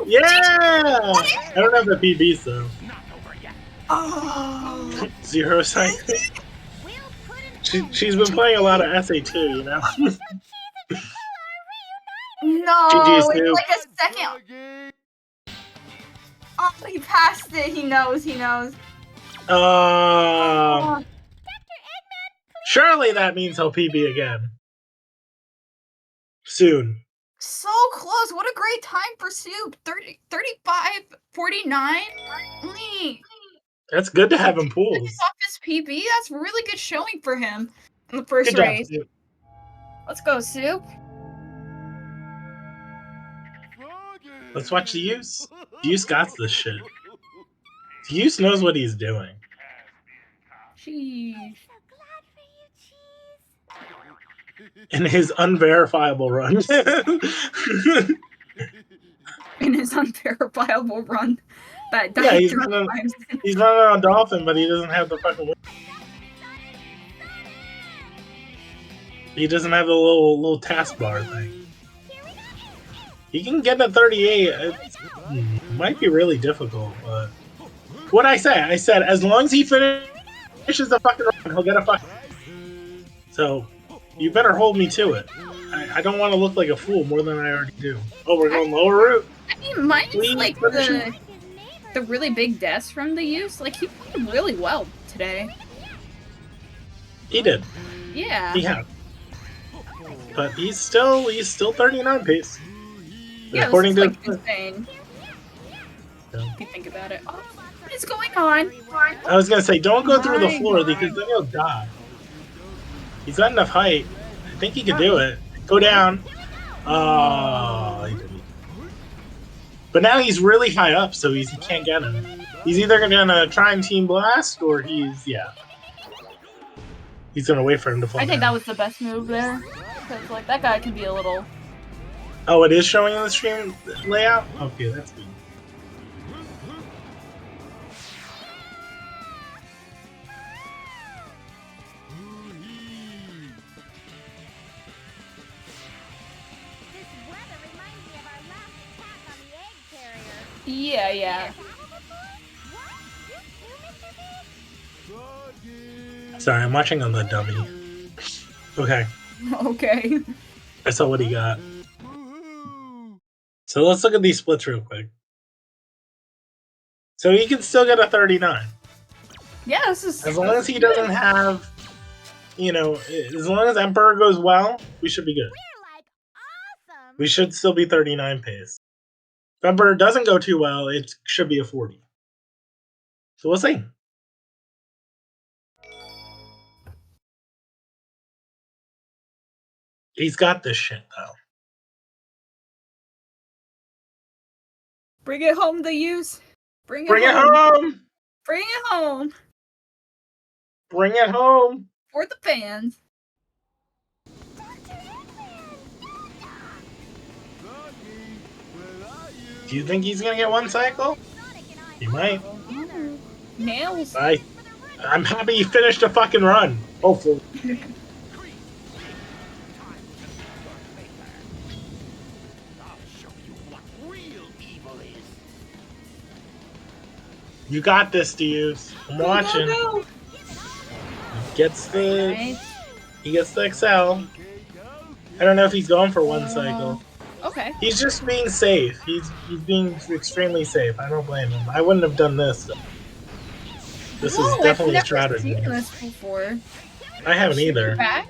Yeah. I don't have the PBs though. Oh. 0 cycle. She's been playing a lot of SA2, you know. No, GG's, it's Soup. like a second. Oh, he passed it. He knows. Surely that means he'll PB again. Soon. So close. What a great time for Soup. 35-49. Only That's good to have him pools. seconds off his PB. That's really good showing for him in the first Good job, race. Soup. Let's go, Soup. Let's watch the use. Use got this shit. Use knows what he's doing. Sheesh. So glad for you, Cheese. In his unverifiable run. In his unverifiable run that Yeah, died 3 times. he's running on Dolphin, but he doesn't have the fucking win. He doesn't have the little taskbar thing. He can get to 38. It might be really difficult, but what I said as long as he finishes the fucking run, he'll get a fucking. So you better hold me to it. I don't want to look like a fool more than I already do. Oh, we're going lower route. I mean, mine's Please like finish it. the really big deaths from the use. Like, he played really well today. He did. Yeah. He had. But he's still 39 pace. Yeah, According this is, to like, insane. If you think about it. Oh, what is going on? I was gonna say, don't go through the My floor God. because then he'll die. He's got enough height. I think he could do it. Go down. Oh, he didn't. But now he's really high up, so he can't get him. He's either gonna try and team blast, or he's gonna wait for him to fall I think down. that was the best move there. Because, like, that guy can be a little... Oh, it is showing in the stream layout? Okay, that's good. This weather reminds me of our last attack on the egg carrier. Yeah. What? You too, Mr. Big? Sorry, I'm watching on the dummy. Okay, Okay. I saw what he got. So let's look at these splits real quick. So he can still get a 39. Yeah, this is... As long as he doesn't have, as long as Emperor goes well, we should be good. We're like awesome. We should still be 39 pace. If Emperor doesn't go too well, it should be a 40. So we'll see. He's got this shit, though. Bring it home, the use. Bring it Bring it home. home! Bring it home. Bring it home! For the fans. Do you think he's gonna get one cycle? He might. Nails. I'm happy he finished a fucking run. Hopefully. You got this, Deuce. I'm watching. Go. He gets the Nice. XL. I don't know if he's going for one cycle. Okay. He's just being safe. He's being extremely safe. I don't blame him. I wouldn't have done this. This Whoa, is definitely a I've never strategy. seen this before. I haven't either. Back?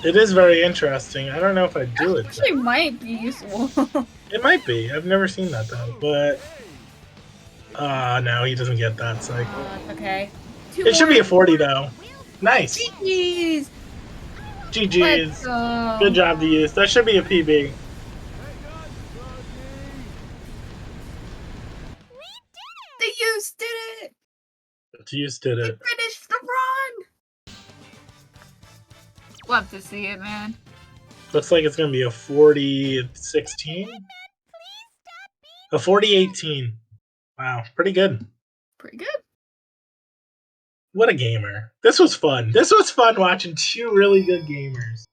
It is very interesting. I don't know if I'd do it. Actually, might be useful. It might be. I've never seen that though. But no, he doesn't get that cycle. Okay. It should be a 40 though. Nice. GG's. Let's GG's. go. Good job to use. That should be a PB. The use did it. Use did it. Finished the run. Love to see it, man. Looks like it's gonna be a 40-16. A 40-18. Wow, pretty good. Pretty good. What a gamer. This was fun. This was fun watching two really good gamers.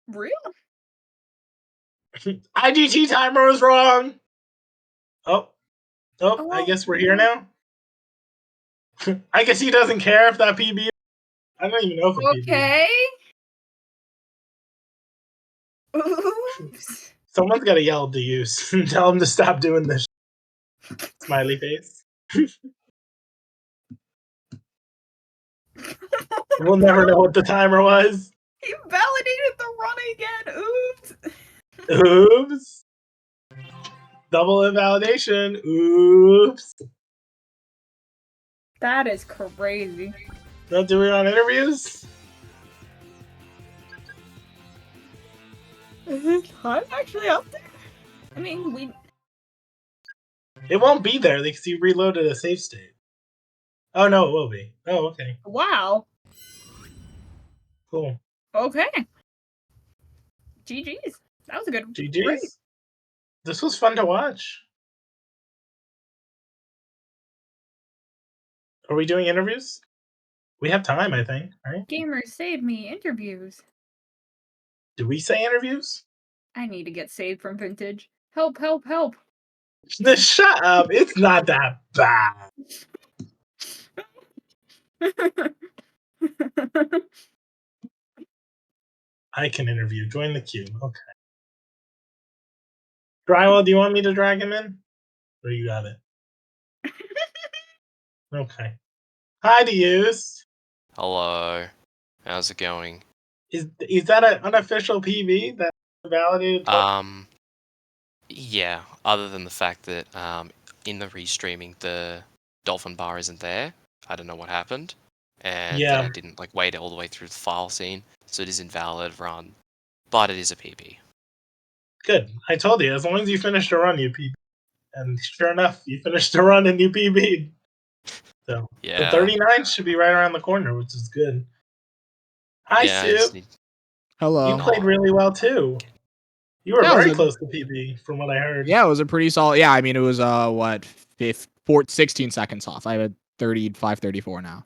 Real? IGT timer was wrong. Oh, I guess we're here now. I guess he doesn't care if that PB. I don't even know if it's Okay. Oops. Someone's got to yell at the use and tell him to stop doing this. Smiley face. We'll never know what the timer was. He validated the run again. Oops. Oops. Double invalidation. Oops. That is crazy. Not doing on interviews? I'm actually up there. I mean, we. It won't be there because you reloaded a save state. Oh no, it will be. Oh, okay. Wow. Cool. Okay. GG's. That was a good. GG's. Great. This was fun to watch. Are we doing interviews? We have time, I think, right? Gamers save me interviews. Did we say interviews? I need to get saved from vintage. Help, help, help. Shut up. It's not that bad. I can interview. Join the queue. Okay. Drywall, do you want me to drag him in? Or you got it? Okay. Hi to yous. Hello. How's it going? Is that an unofficial PB that validated? Yeah, other than the fact that in the restreaming the dolphin bar isn't there. I don't know what happened. And that Yeah. I didn't like wait all the way through the file scene, so it is invalid run. But it is a PB. Good. I told you, as long as you finished a run, you PB. And sure enough, you finished a run and you PB'd. So Yeah. the 39 should be right around the corner, which is good. Hi, Yeah, I Sue. just need... Hello. You played really well too. You were Yeah, it was very a- close to PB, from what I heard. Yeah, it was a pretty solid. Yeah, I mean, it was what 16 seconds off. I have a 35-34 now.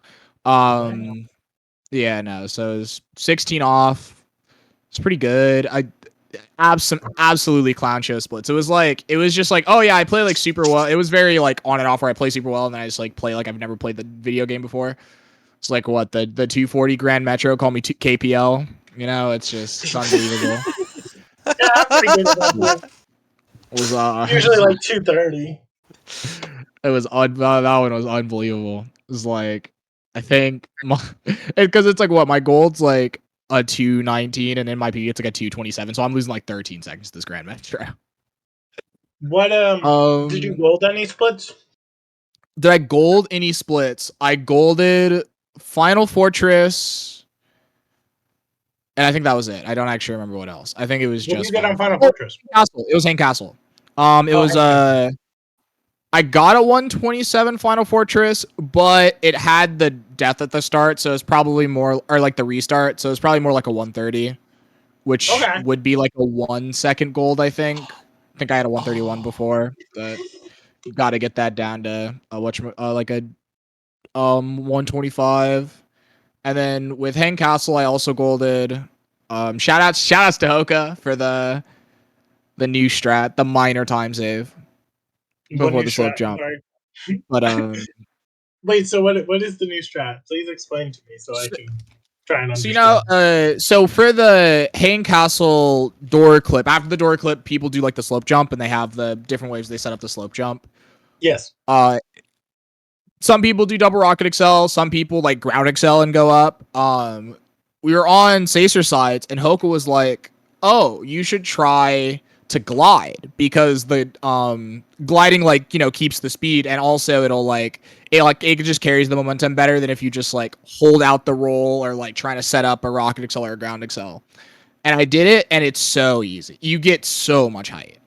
Yeah, no. So it was 16 off. It's pretty good. I absolutely clown show splits. It was just like, oh yeah, I play like super well. It was very like on and off where I play super well and then I just like play like I've never played the video game before. It's like what the 240 Grand Metro, call me KPL. You know, it's unbelievable. Yeah, I'm pretty good about that. It was Usually like 230. It was that one was unbelievable. It was like I think because it's like what my gold's like a 219 and in my PB it's like a 227, so I'm losing like 13 seconds to this Grand Metro. What did you gold any splits? Did I gold any splits? I golded Final Fortress, and I think that was it. I don't actually remember what else. I think it was What did just you get on Final Oh, Fortress? Castle. It was Hang Castle. It was I got a 127 Final Fortress, but it had the death at the start, so it's probably more, or like the restart, so it's probably more like a 130, which would be like a 1 second gold, I think. I think I had a 131 before, but got to get that down to like a 125. And then with Hang Castle, I also golded. Shout outs to Hoka for the new strat, the minor time save before the slope jump. But wait, so what is the new strat? Please explain to me so I can try and understand. So so for the Hang Castle door clip, after the door clip, people do like the slope jump, and they have the different ways they set up the slope jump. Yes. Some people do double rocket excel. Some people like ground excel and go up. We were on Sacer sides, and Hoka was like, "Oh, you should try to glide because the gliding keeps the speed, and also it just carries the momentum better than if you just like hold out the roll or like trying to set up a rocket excel or a ground excel." And I did it, and it's so easy. You get so much height.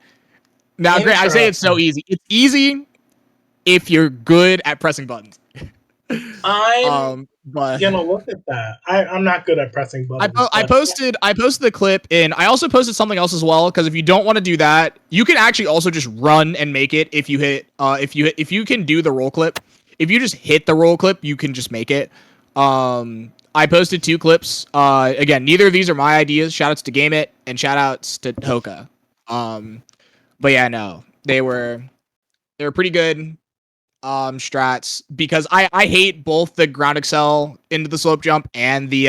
Now, great. I say it's so easy. It's easy if you're good at pressing buttons. I'm gonna look at that. I'm not good at pressing buttons. I posted the clip, and I also posted something else as well. Because if you don't want to do that, you can actually also just run and make it. If you can do the roll clip, if you just hit the roll clip, you can just make it. I posted 2 clips. Again, neither of these are my ideas. Shoutouts to Game It and shoutouts to Hoka. But yeah, no, they were pretty good. Strats, because I hate both the ground excel into the slope jump and the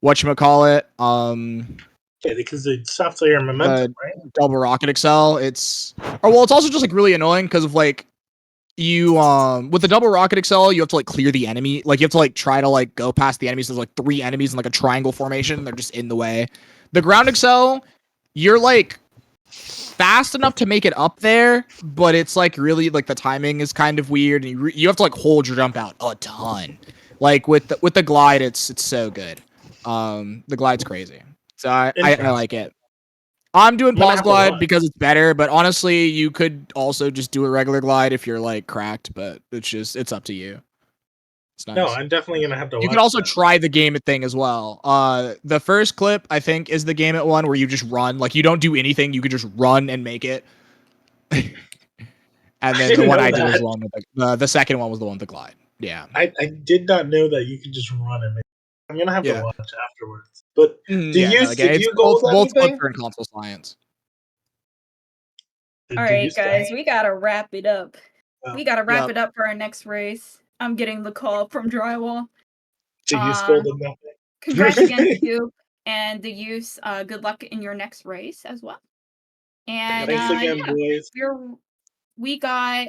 whatchamacallit, yeah, because it stops your momentum, right? Double rocket excel. It's also just like really annoying because of like you with the double rocket excel, you have to like clear the enemy. Like you have to like try to like go past the enemies. There's like 3 enemies in like a triangle formation. They're just in the way. The ground excel, you're like fast enough to make it up there, but it's like really like the timing is kind of weird, and you have to like hold your jump out a ton. Like with the glide, it's so good. The glide's crazy, so I like it. I'm doing I'm gonna pause have to glide watch. because it's better, but honestly, you could also just do a regular glide if you're like cracked, but it's up to you. It's nice. No, I'm definitely gonna have to You watch can also that. try the game it thing as well. The first clip I think is the game it one where you just run, like you don't do anything, you could just run and make it. And then the didn't one know I did was that. the one with the second one was the one with the glide. Yeah. I did not know that you could just run and make. I'm gonna have to Yeah. watch afterwards. But Yeah, no, again, did it's you gold both clips anything? are in console science. All Did you right, guys, we gotta wrap it up. Oh. We gotta wrap Yep. it up for our next race. I'm getting the call from Drywall. Did you scolded nothing? Congrats again, Coop, and the use. Good luck in your next race as well. And Thanks again, yeah, boys. we got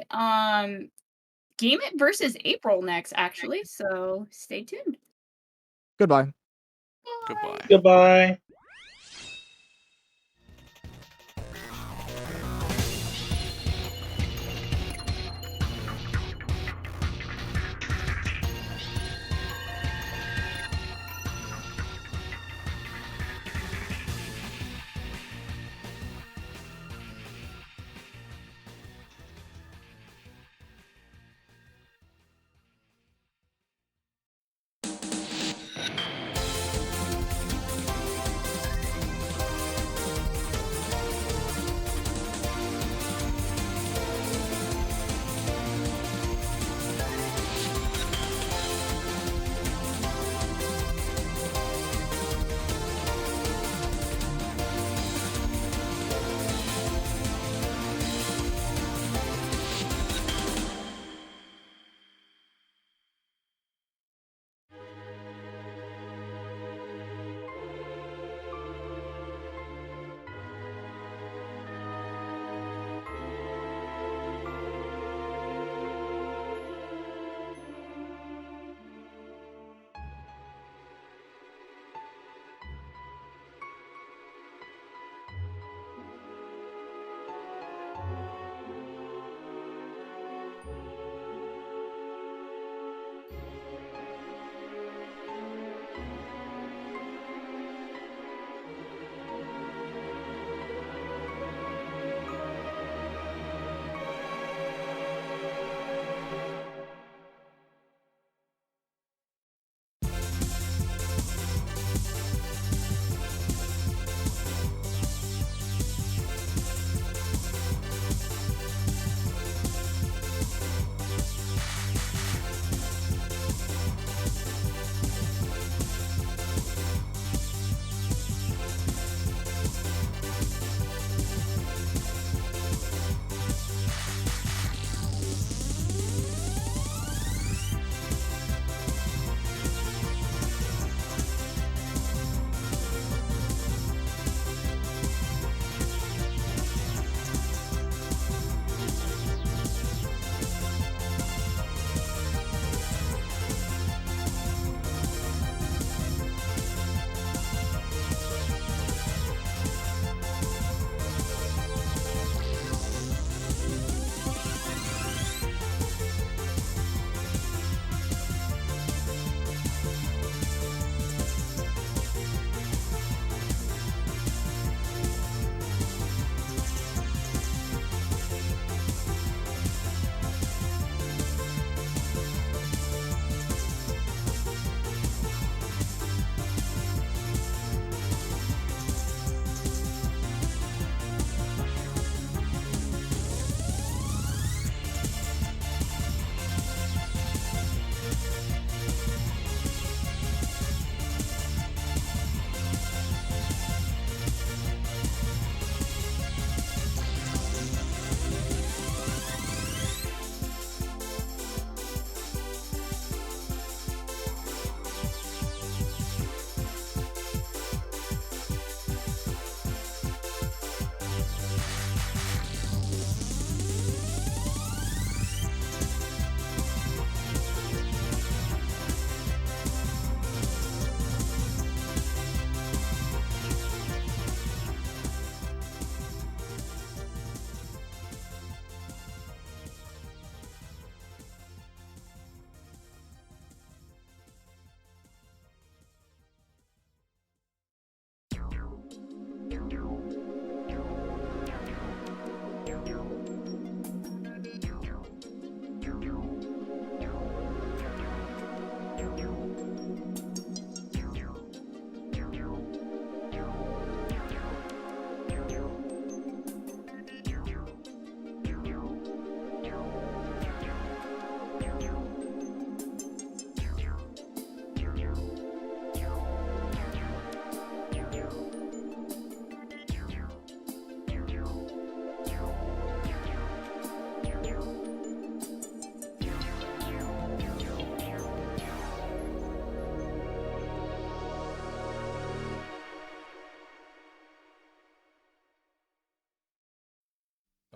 Game It versus April next, actually. So stay tuned. Goodbye. Goodbye. Goodbye.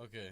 Okay.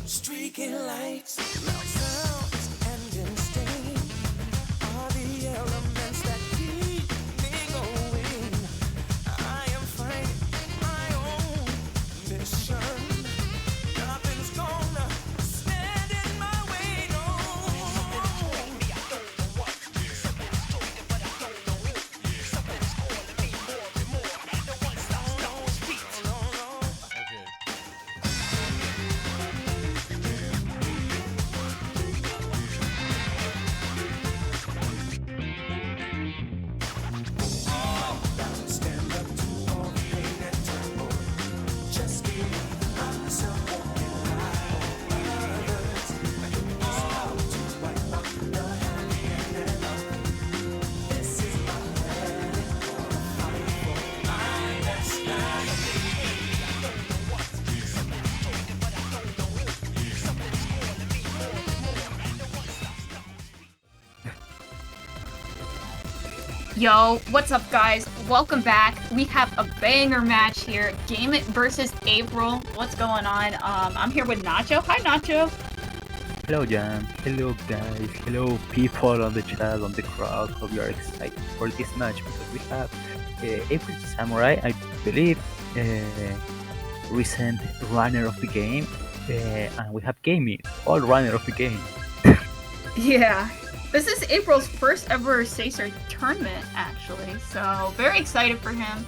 Streaking lights, loud sounds, and instinct are the elements that keep me going. I am fighting my own mission. Nothing's gonna stand in my way, no. Stand up to all the pain and turmoil. Just believe I'm still walking by others. I can use power to wipe out the hand and love. This is my planet for a fight for my destiny. Yo, what's up guys? Welcome back. We have a banger match here. Game It versus April. What's going on? I'm here with Nacho. Hi Nacho. Hello Jam, hello guys, hello people on the chat, on the crowd. Hope you are excited for this match because we have April Samurai, I believe, recent runner of the game, and we have Gaming, all runner of the game. Yeah. This is April's first ever Sacer tournament actually. So very excited for him.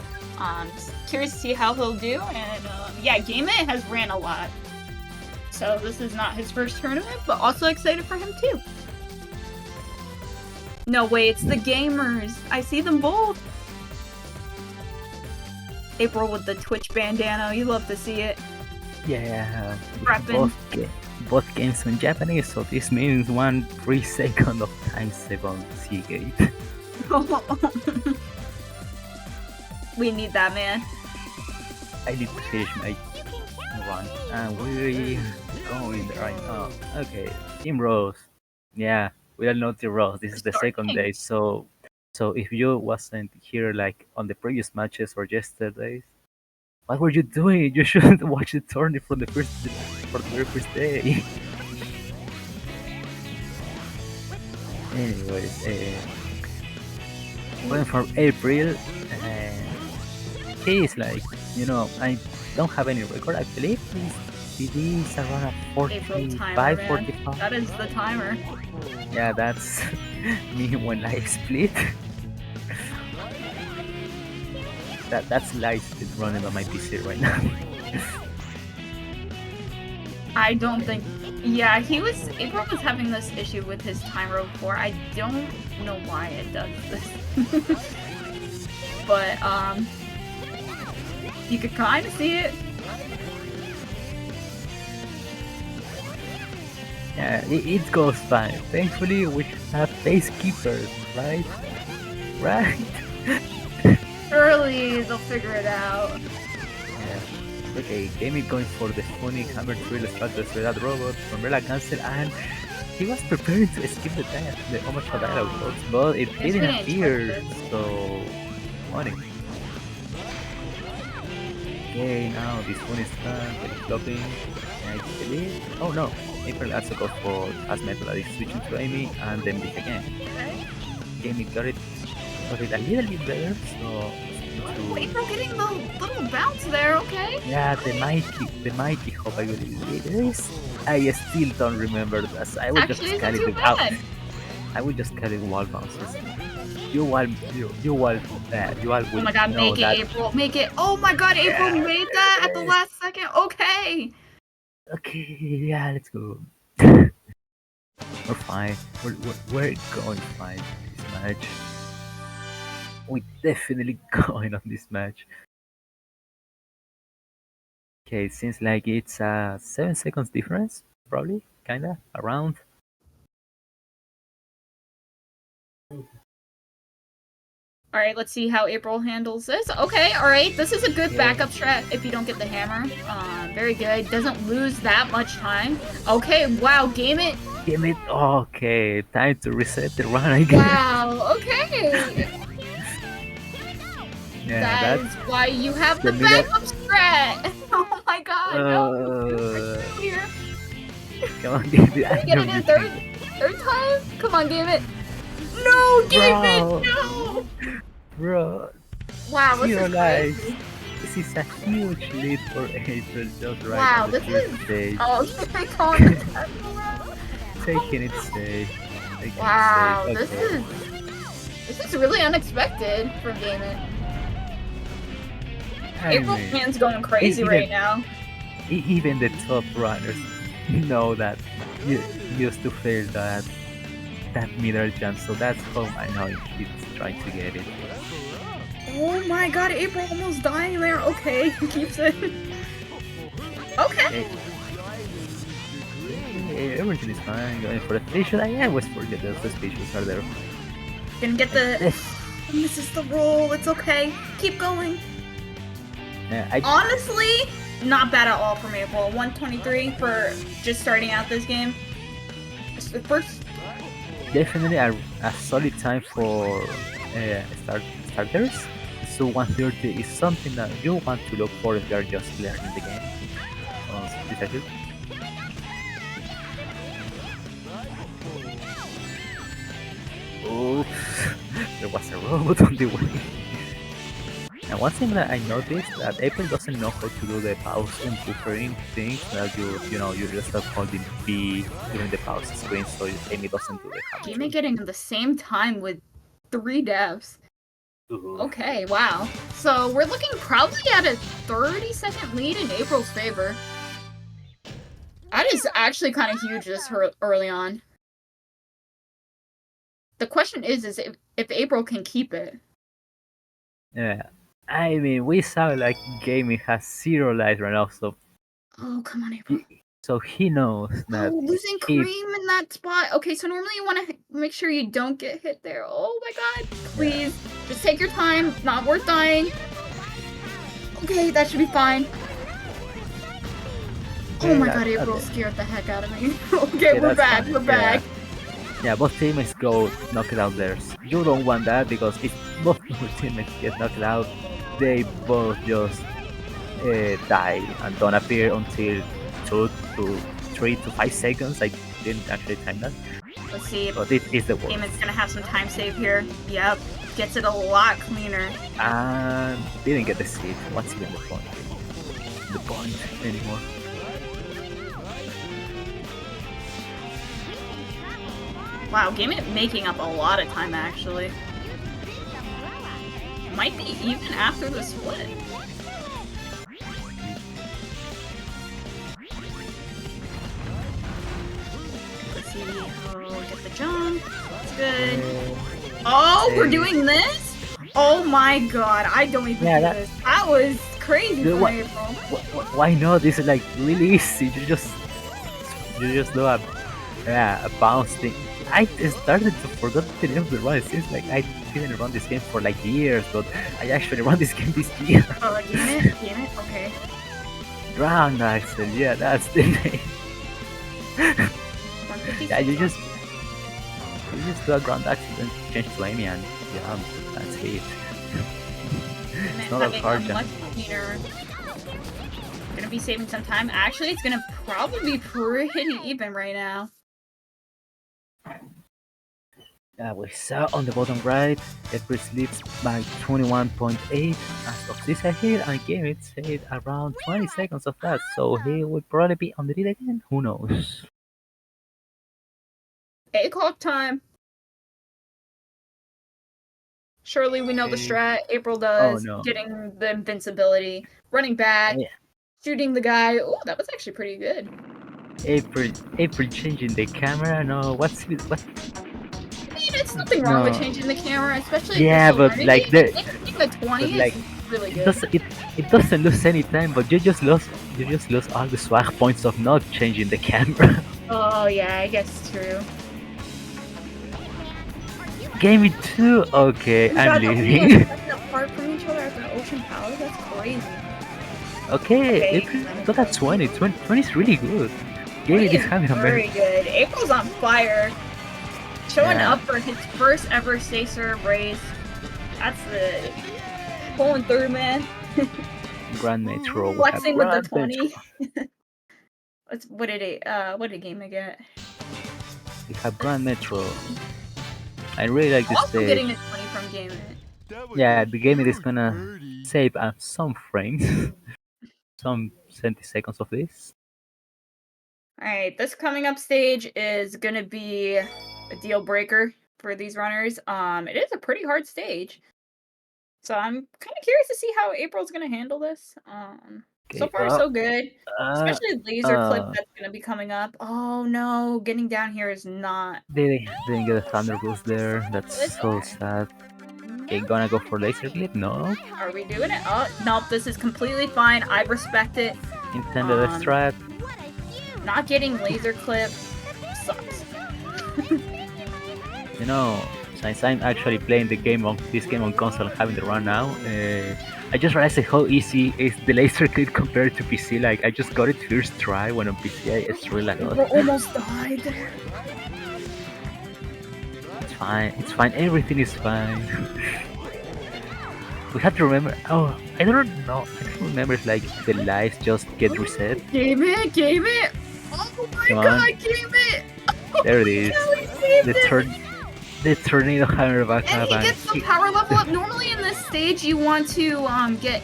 Curious to see how he'll do, and yeah, Game It has ran a lot. So this is not his first tournament, but also excited for him too. No way, it's the gamers. I see them both. April with the Twitch bandana. You love to see it. Yeah, we have Prepping. both games in Japanese, so this means 1 free second of time save on Seagate. We need that, man. I need to finish my run, and we're going right now. Okay, Team Rose. Yeah, we all know Team Rose. This is the second day, so if you wasn't here like on the previous matches or yesterday, what were you doing? You should watch the tournament from the very first day. Anyways, going from April, he is like, I don't have any record. I believe he is around April timer, 45, man. 45. That is the timer. Yeah, that's me when I split. That's live speed running on my PC right now. I don't think. Yeah, April was having this issue with his timer before. I don't know why it does this. But, you could kind of see it. Yeah, it goes fine. Thankfully, we have base keepers, right? Right? Early, they'll figure it out. Yeah. Okay, Gaming going for the funny hammer drill structures with that robot, umbrella cancel, and he was preparing to skip the death, the homage for dialogue box, but it didn't appear, so funny. Okay, now this one is done, flopping, I believe. Oh no, April also goes for as metal, is switching to Amy, and then this again. Gaming got it a little bit better, so Oh, April getting the little bounce there, okay? Yeah, the mighty hop, I believe it is. I still don't remember that. I will just Actually, isn't carry too the out. bad. I will just carry wall bounces. You all Oh will my god, know make it, that. April, make it. Oh my god, April made that at the last second. Okay. Okay, yeah, let's go. We're fine. We're going fine this match. We definitely going on this match. Okay, it seems like it's a 7 seconds difference, probably, kinda, around. Alright, let's see how April handles this. Okay, alright, this is a good backup strat if you don't get the hammer. Very good. Doesn't lose that much time. Okay, wow, game it. Give it. Okay, time to reset the run again. Wow, okay. Yeah, That is that's why you have the the minute. backup strat. Oh my god, no. Here. Come on, give it. I Get know it you in can. third time? Come on, game it. No, game Bro. it, no. Bro, Wow, this zero is lives. crazy. This is a huge lead for April just right Wow, on the this first is. stage. Oh, okay, calling it. Taking it safe. Taking Wow, it safe. Okay. this is really unexpected from Game It. April mean, fans going crazy even- right now. Even the top runners know that you used to fail that middle jump, so that's how I know he's trying to get it. Oh my god, April almost dying there. Okay, he keeps it. Okay. Everything is fine. Going for the station. I always forget that the stations are there. Gonna get the. This is the roll. It's okay. Keep going. Honestly, not bad at all from April. 123 for just starting out this game. It's the first. Definitely a solid time for starters. So 130 is something that you want to look for if you're just learning the game. Is that good? Oops, there was a robot on the way. And one thing that I noticed that April doesn't know how to do the pause and buffering things that you just start holding B during the pause screen, so Amy doesn't do the hammer. Game getting at the same time with 3 devs. Okay, wow. So we're looking probably at a 30-second lead in April's favor. That is actually kind of huge this early on. The question is if April can keep it. Yeah, I mean, we saw like Gaming has 0 life right now, so Oh, come on, April. so he knows that Oh, losing cream in that spot. Okay, so normally you want to make sure you don't get hit there. Oh my god, please. Just take your time. Not worth dying. Okay, that should be fine. Oh my god, April scared the heck out of me. Okay, Yeah, we're that's back. fine. We're back. Yeah, both teammates go knock it out theirs. You don't want that because if both your teammates get knocked out, they both just die and don't appear until 2 to 3 to 5 seconds. I didn't actually time that. Let's see. But it is the worst. Damon's gonna have some time save here. Yep. Gets it a lot cleaner. And didn't get the seed. What's even the point? The point anymore. Wow, Game It making up a lot of time actually. Might be even after the split. Let's see. Oh, get the jump. That's good. Oh, we're doing this? Oh my god, I don't even do this. That was crazy Dude, for April. Why not? This is like really easy. You just do a bounce thing. I started to forget the name of the run. It seems like I didn't run this game for like years, but I actually run this game this year. Oh, damn it, okay. Ground Axel, yeah, that's the name. Yeah, you just do a ground axle and change to Amy and yeah, that's it. It's not a hard jump. Gonna be saving some time. Actually, it's gonna probably be pretty even right now. We saw on the bottom right, Everest leads by 21.8 as of this here, and Gameit said around 20 seconds of that, so he will probably be on the lead again. Who knows? 8 o'clock time. Surely we know the Okay. strat. April Oh does. no. Getting the invincibility. Running back. Yeah. Shooting the guy. Oh, that was actually pretty good. April changing the camera? No, what? I mean, it's nothing wrong with No. changing the camera, especially if you're Yeah, still but learning like it. the, Anything the 20 but like is really it good. doesn't it doesn't lose any time, but you just lost all the swag points of not changing the camera. Oh, yeah, I guess it's true. Game it too. Okay, Oh my I'm god, the leaving. Oreos stepping apart from each other at the Ocean Palace? That's crazy. Okay, Okay, April got a 20. 20 is really good. 20 Game it is is having a very good. April's on fire. Showing Yeah. up for his first ever stay serve race. That's the pulling through, man. Grand Metro. We have Flexing with the Grand 20. Metro. what did game I get? We have Grand Metro. I really like this Also stage. getting a 20 from game. Yeah, the game it is gonna save some frames, some 70 seconds of this. Alright, this coming up stage is gonna be a deal breaker for these runners. It is a pretty hard stage. So I'm kind of curious to see how April's gonna handle this. So Okay, far so good. uh, Especially laser clip that's gonna be coming up. Oh no, getting down here is not. they didn't get a thunder boost there. That's so sad. Okay, gonna go for laser clip? No. Are we doing it? Oh nope, this is completely fine. I respect it. Intended strat. Not getting laser clip sucks. You know, since I'm actually playing this game on console and having the run now, I just realized how easy is the laser clip compared to PC. Like I just got it first try when on PC it's really a lot. Almost died. It's fine. It's fine. Everything is fine. We have to remember. Oh, I don't know. I don't remember if like the lives just get reset. Game it, game it. Oh my Come god, on. game it. There it is. The tornado hammer back And up he and gets the power level up. Normally in this stage you want to get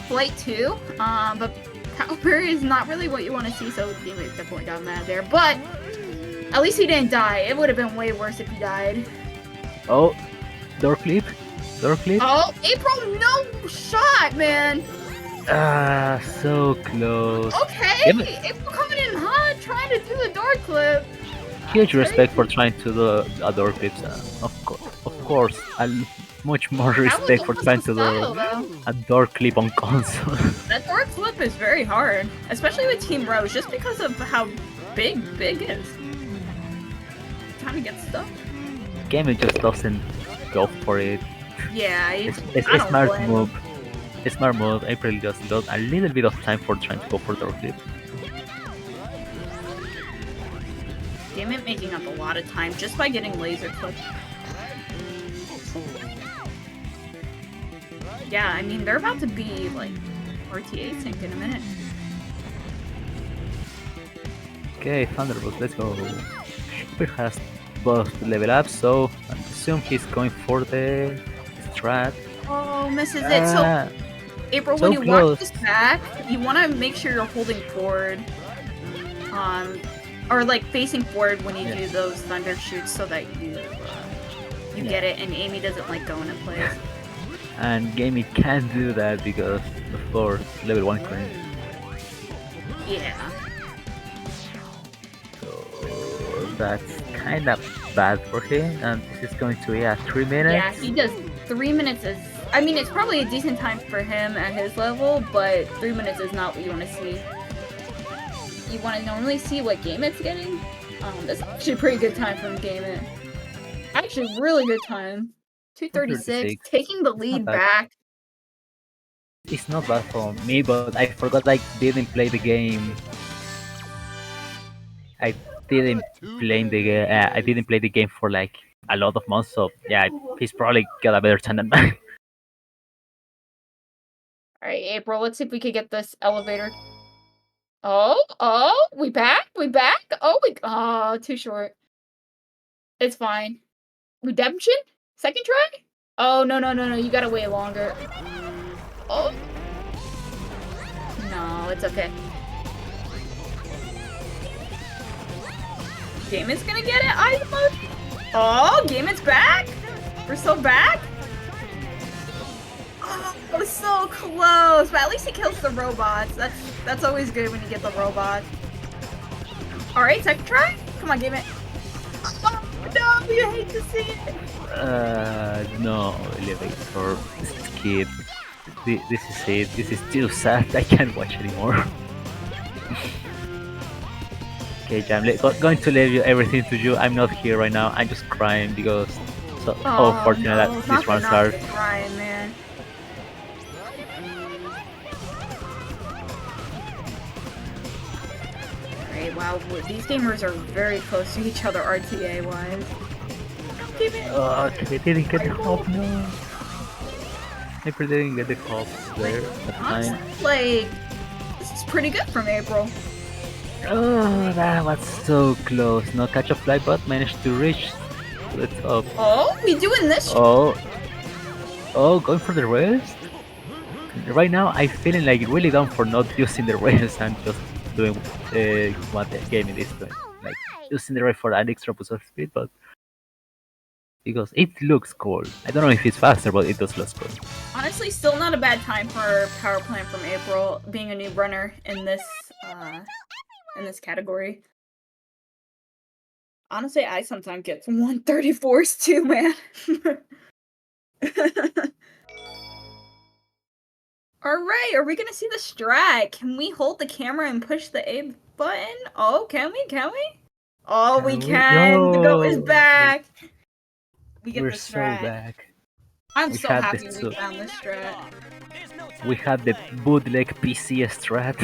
flight 2, but power is not really what you want to see, so game it definitely got mad there. But at least he didn't die. It would have been way worse if he died. Oh, door clip. Door clip. Oh, April, no shot, man. Ah, so close. Okay, Yeah, but April coming in hot, trying to do the door clip. huge respect for trying to do a door clip. Of course, much more respect for trying to style, do though. a door clip on console. That door clip is very hard, especially with Team Rose, just because of how big is. Time to get stuck. Gaming just doesn't go for it. Yeah, It's I a don't smart blame move. A smart move. April just got a little bit of time for trying to go for door clip. Game it making up a lot of time just by getting laser clip. Yeah, I mean, they're about to be, like, RTA sync in a minute. Okay, Thunderbolt, let's go. April has both level up, so I assume he's going for the strat. Oh, misses it. So, Ah, April, so when you close. watch this back, you want to make sure you're holding forward. Or, like, facing forward when you do those thunder shoots so that you get it and Amy doesn't, like, go into place. And Gaming can't do that because, of course, level 1 crit. Yeah. So that's kind of bad for him, and this is going to be 3 minutes. Yeah, he does. 3 minutes is. I mean, it's probably a decent time for him at his level, but 3 minutes is not what you want to see. You want to normally see what Game It's getting. This is actually a pretty good time from Game It. Actually, really good time. 2:36, 2:36. taking the It's not lead bad. back. It's not bad for me, but I forgot I didn't play the game. I didn't I didn't play the game for like a lot of months, so yeah, he's probably got a better time than mine. All right, April. Let's see if we could get this elevator. Oh, we back. Oh, too short. It's fine. Redemption? Second try? Oh, no, you gotta wait longer. Oh. No, it's okay. Gamon's gonna get it? Item mode? Oh, Gamon's back? We're so back? Oh, so close. But at least he kills the robots. That's always good when you get the robots. Alright, second try? Come on, Gamon. Oh, no, you hate to see it. No, elevator. Skip. This is it. This is too sad. I can't watch anymore. Okay, Jam, going to leave you everything to you. I'm not here right now. I'm just crying because so fortunate that these runs are. Crying, man. Alright, wow, these gamers are very close to each other RTA wise. Okay, didn't get the hop, no. I didn't get the hop there. That's fine. Like, this is pretty good from April. Oh, that was so close. No catch a fly, but managed to reach to the top. Oh, we doing this? Oh, going for the rest? Right now, I'm feeling like really down for not using the rest and just doing what the game is doing. Like, using the rest for an extra boost of speed, but because it looks cool. I don't know if it's faster, but it does look cool. Honestly, still not a bad time for Power Plant from April, being a new runner in this category. Honestly, I sometimes get some 134s too, man. Alright, are we gonna see the strat? Can we hold the camera and push the A button? Oh, can we? Oh, we can! The goat is back! We get We're the so strat. back. I'm so happy we found the strat. We have the bootleg PC strat.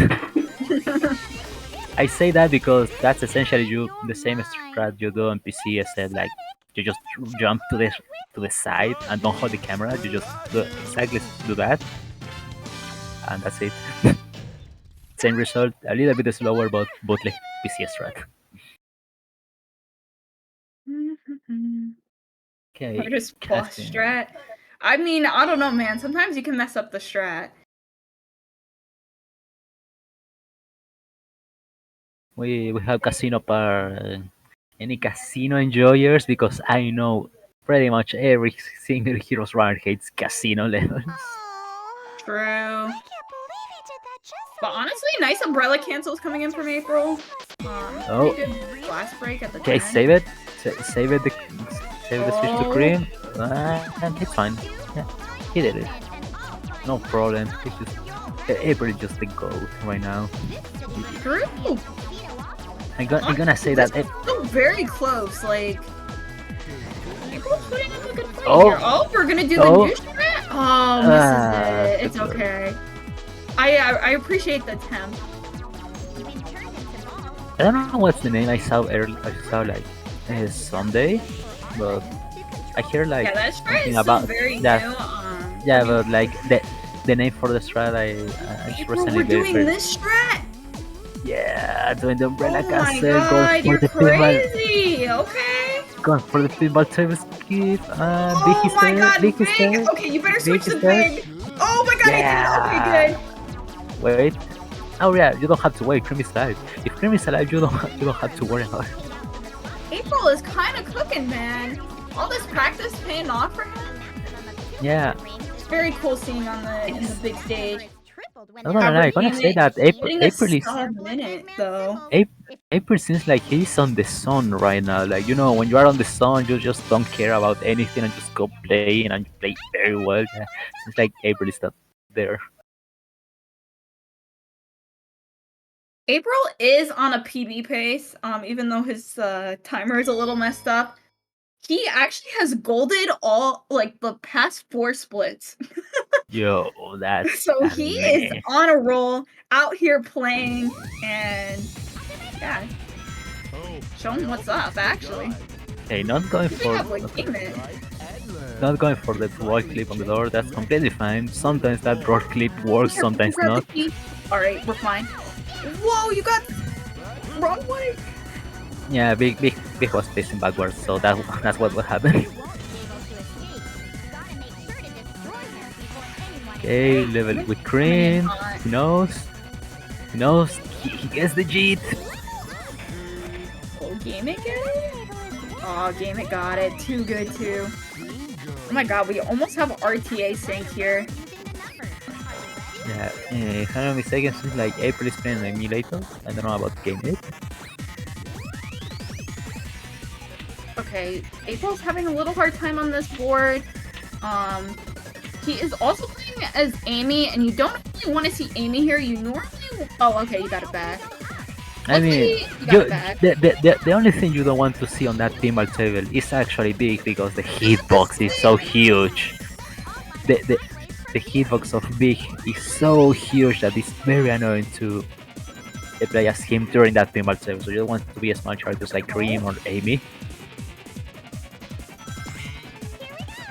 I say that because that's essentially the same strat you do on PC, except like you just jump to the side and don't hold the camera. You just exactly do that, and that's it. Same result, a little bit slower, but bootleg PC strat. Okay. Or just boss strat. I mean, I don't know, man. Sometimes you can mess up the strat. We have casino par. Any casino enjoyers? Because I know pretty much every single Heroes Runner hates casino levels. True. But honestly, nice umbrella cancels coming in from April. Oh. Pretty good blast break at the Okay, time. save it. Save it. Save the switch to cream. It's fine. Yeah, he did it. No problem. It's just April is just the goat right now. True. I'm gonna say that. Still very close. Like April's putting up a good fight Oh. here. Oh, we're gonna do the new strat. Oh, misses it. It's okay. I appreciate the attempt. I don't know what's the name I saw earlier. I saw like Sunday, but I hear like Yeah, that strat something is about still very that. new. Yeah, but like the name for the strat, I just April, recently we're doing this strat. Yeah, doing the umbrella Oh my castle, god, going you're for the pinball, crazy. Okay. going for the pinball table skip. Oh Big my stare, god, big big. stare. Okay, you better switch Big to stare. big. Oh my god, I did. Okay, good. Wait. Oh yeah, you don't have to wait. Cream is alive. If Cream is alive, you don't have to worry about it. April is kind of cooking, man. All this practice paying off for him. Yeah. It's very cool seeing in the big stage. No, I'm gonna say that April is minute though. April seems like he's on the sun right now. Like, you know, when you are on the sun, you just don't care about anything and just go playing and you play very well. Yeah. Seems like April is not there. April is on a PB pace, even though his timer is a little messed up. He actually has golded all like the past 4 splits. Yo, that's So he is on a roll, out here playing, and yeah, show him what's up. Actually, Hey, not going for the roll clip on the door. That's completely fine. Sometimes that roll clip works, sometimes not. All right, we're fine. Whoa, you got wrong way. Yeah, big Big was facing backwards, so that's what happened. Okay, level with Cream. He knows. He knows. He gets the Jeet. Oh, Game It get it? Oh, Game It got it. Too good, too. Oh my god, we almost have RTA sync here. Yeah, if I'm not mistaken, seems like April is playing an emulator. I don't know about Game It. Okay, April's having a little hard time on this board. He is also playing as Amy, and you don't really want to see Amy here. You normally... Oh, okay, you got it back. I mean, Luckily, you got it back. the only thing you don't want to see on that pinball table is actually big because the hitbox is so huge. The hitbox of big is so huge that it's very annoying to play as him during that pinball table. So you don't want to be a small characters like Cream or Amy.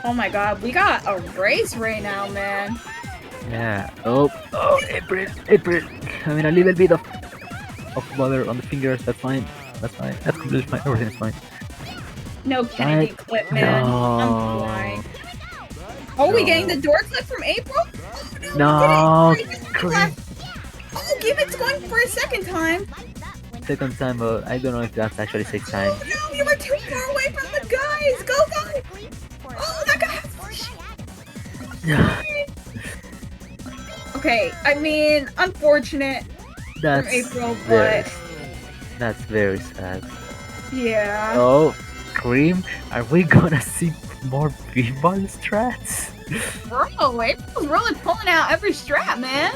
Oh my god, we got a race right now, man. Yeah. Oh, April. I mean, a little bit of bother on the fingers. That's fine. That's fine. That's completely fine. Everything's fine. No Kennedy clip, man. I'm blind. Oh, we getting the door clip from April? Oh, No, Cream. Oh, Give It's going for a second time. Second time, but I don't know if that's actually 6 times. Oh no, you were too far away from the guys. Go, go. Oh, that guy has Okay, I mean, unfortunate That's from April, very, but that's very sad. yeah. Oh, Cream, are we gonna see more pinball strats? Bro, April's really pulling out every strat, man.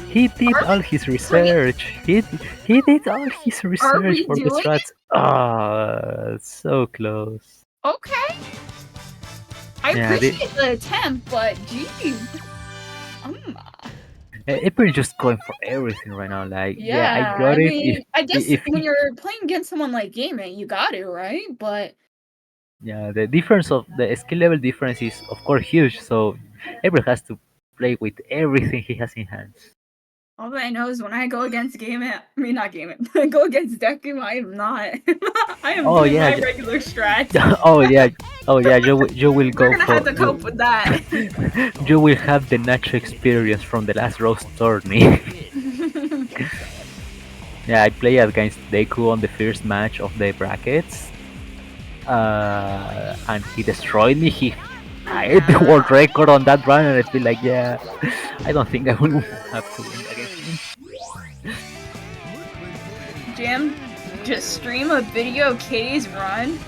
He did all his research. He did all his research for the doing strats. Ah, so close. Okay. I Yeah, appreciate the attempt, but geez. April just going for everything right now. Like, Yeah, I got it. mean, I guess if when you're playing against someone like Game It, you got it, right? But yeah, the difference of the skill level difference is of course huge. So April has to play with everything he has in hands. all that I know is when I go against Game It, I mean not Game It, I go against Deku, I am not. I am Oh, doing yeah, my regular strats. oh yeah. You will go We're gonna for. have to cope with that. You will have the nacho experience from the last roast tourney. Yeah, I played against Deku on the first match of the brackets. And he destroyed me. I hit the world record on that run, and I feel like, yeah, I don't think I will have to win against him. Jim, just stream a video of Katie's run.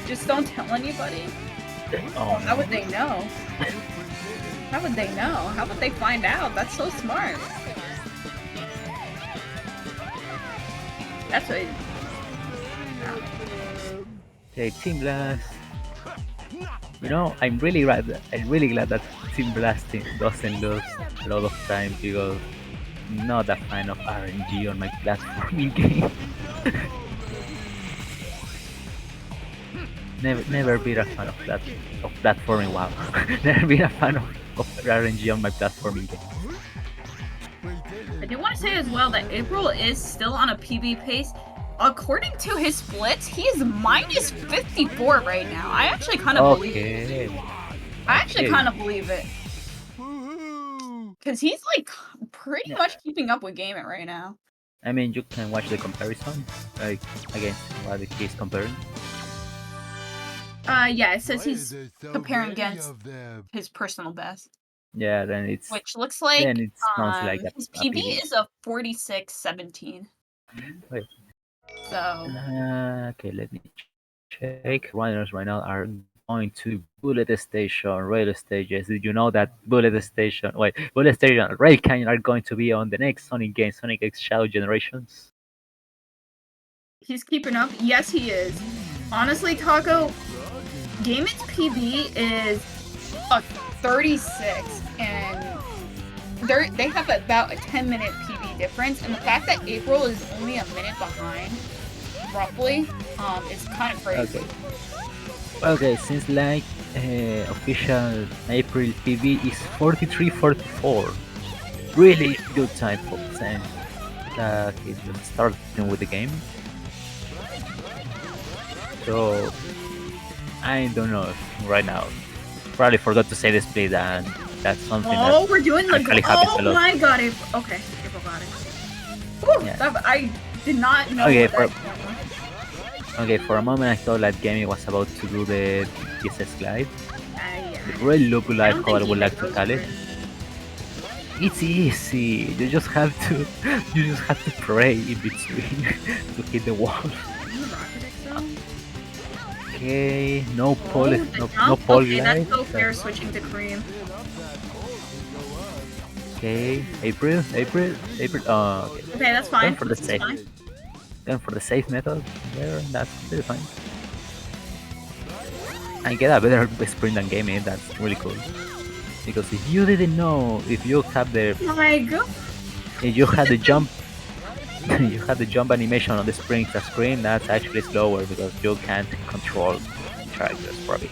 Just don't tell anybody. Oh, How would they know? How would they know? How would they find out? That's so smart. That's what. Okay, Team Blast. You know, I'm really glad that Team Blasting doesn't lose a lot of time because I'm not a fan of RNG on my platforming game. Never been a fan of platforming. Wow, never been a fan of RNG on my platforming game. I do want to say as well that April is still on a PB pace. According to his splits, he is minus 54 right now. I actually kind of believe it. I actually kind of believe it. Because he's like pretty much keeping up with Game It right now. I mean, you can watch the comparison, like against what he's comparing. Yeah, it says he's comparing against his personal best. Yeah, then it's Which looks like then it sounds like his PB is a 46-17. Wait. So okay, let me check. Runners right now are going to Bullet Station, Rail Stages. Did you know that Bullet Station and Rail Canyon are going to be on the next Sonic game, Sonic X Shadow Generations? he's keeping up. Yes, he is. Honestly, Taco, Game It's PB is a 36, and they have about a 10-minute PB difference, and the fact that April is only a minute behind, roughly, is kind of crazy. Okay, seems like official April PB is 43:44. Really good time for Sam. He's just starting with the game. so I don't know right now. Probably forgot to say the split, and that's something Oh, that we're doing the actually happens a oh lot. my god, okay, April got it. Whew, Yeah. I did not know Okay, what that okay, for a moment I thought that Gaming was about to do the DSS glide. yeah. It really looked I like don't how I think would he like hit to those call it. for it. It's easy. You just have to you just have to pray in between to hit the wall. Rocket Excel? Okay, no Oh, pole, the no jump? pole Okay, glide. that's so fair switching to cream. Okay, April. Okay. Okay, that's Going fine. for the That's safe. fine. Going for the safe method there. That's really fine. I get a better sprint than gaming. That's really cool. Because if you didn't know, if you have the, My god. if you had the jump, you had the jump animation on the sprint screen, that's actually slower because you can't control characters for a bit,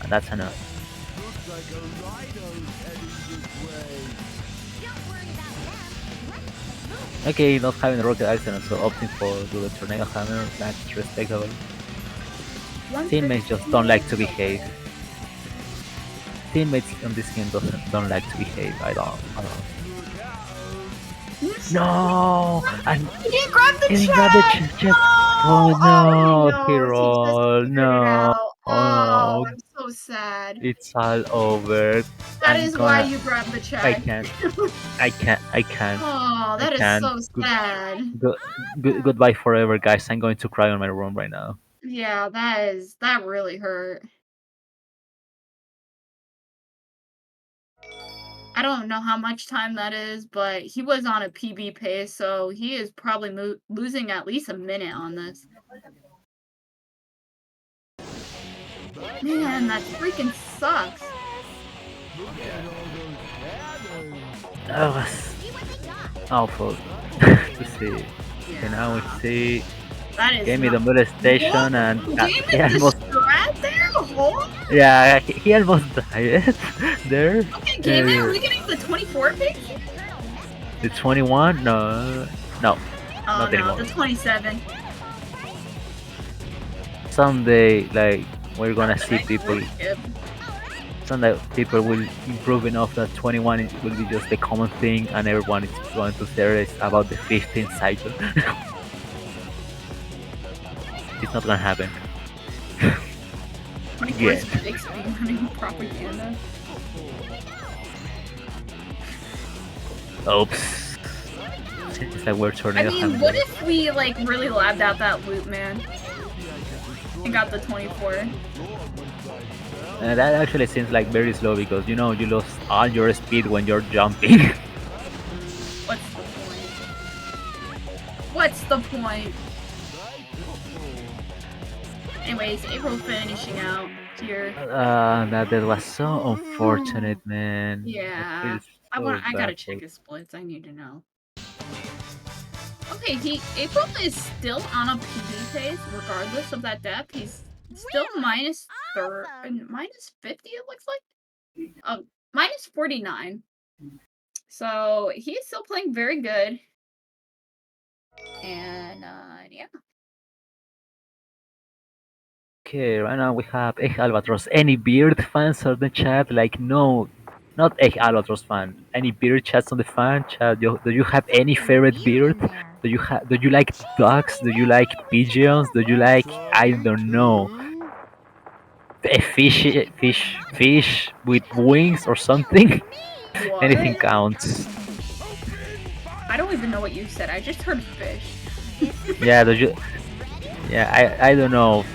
and that's enough. Okay, not having the rocket accident, so opting for the tornado hammer, that's respectable. Teammates just don't like to behave. Teammates on this game don't like to behave. I don't. No, and He didn't grab the he didn't check! grab the check. Oh Oh, no, he he knows. He just rolled. figured it No, out. oh, Oh, I'm so sad. it's all over. That I'm is why gonna. you grabbed the check. I can't. I can't. I can't. Oh, I that is can't. so sad. Goodbye forever, guys. I'm going to cry on my room right now. Yeah, that really hurt. I don't know how much time that is, but he was on a PB pace, so he is probably losing at least a minute on this. Man, that freaking sucks. That was awful to see. Okay, now we see. That is Gave me the not... molestation What? and Gave he me the almost. strat there? Hold? Yeah, he almost died there. Okay, Gaming, are we getting the 24 pick? The 21? No, no, Oh not no, anymore. the 27. Someday, like we're gonna see Nice people. work, Kip. Someday people will improve enough that 21 will be just the common thing, and everyone is going to theorize about the 15th cycle. It's not gonna happen. 24 is Yeah. fake speedrunning propaganda. Oops. It's like we're I tornado mean, having what the- if we like really labbed out that loop, man? And got the 24. That actually seems like very slow because you know you lost all your speed when you're jumping. What's the point? What's the point? Anyways, April finishing out here. That was so unfortunate, man. Yeah. I feel so I gotta bad check for. his splits, I need to know. Okay, April is still on a PB pace, regardless of that depth. He's still minus minus 50, it looks like. Minus 49. So he's still playing very good. And yeah. Okay, right now we have Egg Albatross. Any Beard fans on the chat? Like, no, not Egg Albatross fan. Any Beard chats on the fan chat? Do you have any favorite beard? Do you like ducks? Do you like pigeons? Do you like, I don't know, a fish with wings or something? What? Anything counts. I don't even know what you said. I just heard fish. Yeah, do you? Yeah, I don't know.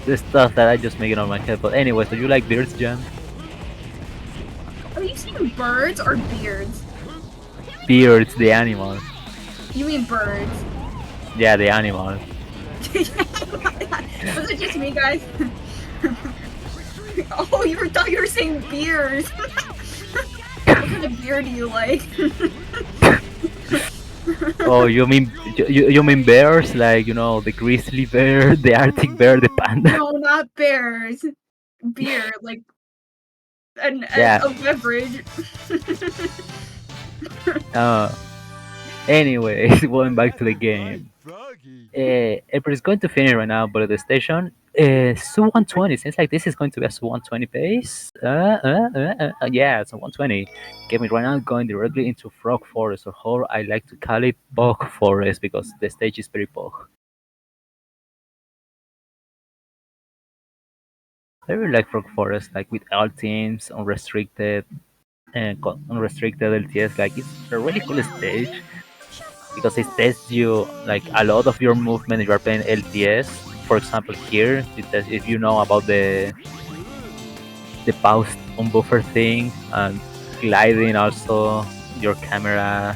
The stuff that I just make it on my head. But anyways, do you like beards, Jan? Are you saying birds or beards? Beards, the animal. You mean birds? Yeah, the animal. Was it just me, guys? Oh, thought you were saying beers. What kind of beer do you like? Oh, you mean bears? Like, you know, the grizzly bear, the Arctic bear, the panda. No, not bears. Beer, like Yeah. a beverage. Anyways, going back to the game. April is going to finish right now, but at the station, Su 120. Seems like this is going to be a Su 120 pace. Yeah, it's a 120. Get me right now going directly into Frog Forest, or how I like to call it, Bog Forest, because the stage is very bog. I really like Frog Forest, like with all teams, unrestricted, and unrestricted LTS. Like it's a really cool stage because it tests you like a lot of your movement if you are playing LTS. For example, here, if you know about the pause on buffer thing and gliding also your camera,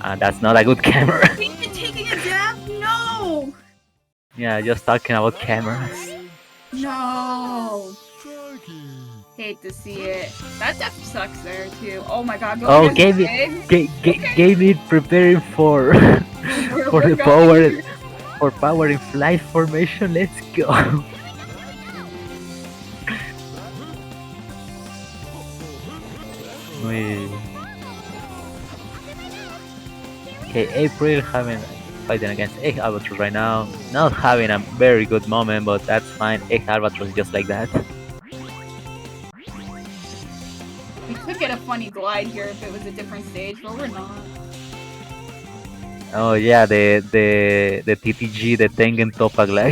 and that's not a good camera. We've been taking a dab? No! Yeah, just talking about cameras. No! Hate to see it. That depth sucks there too. Oh my god, go Oh, against gave it preparing for for we're the going. power in flight formation. Let's go. We... Okay, April having fighting against Egg Albatross right now. Not having a very good moment, but that's fine. Egg Albatross is just like that. We could get a funny glide here if it was a different stage, but we're not. Oh yeah, the TTG, the Tengen Toppa glide.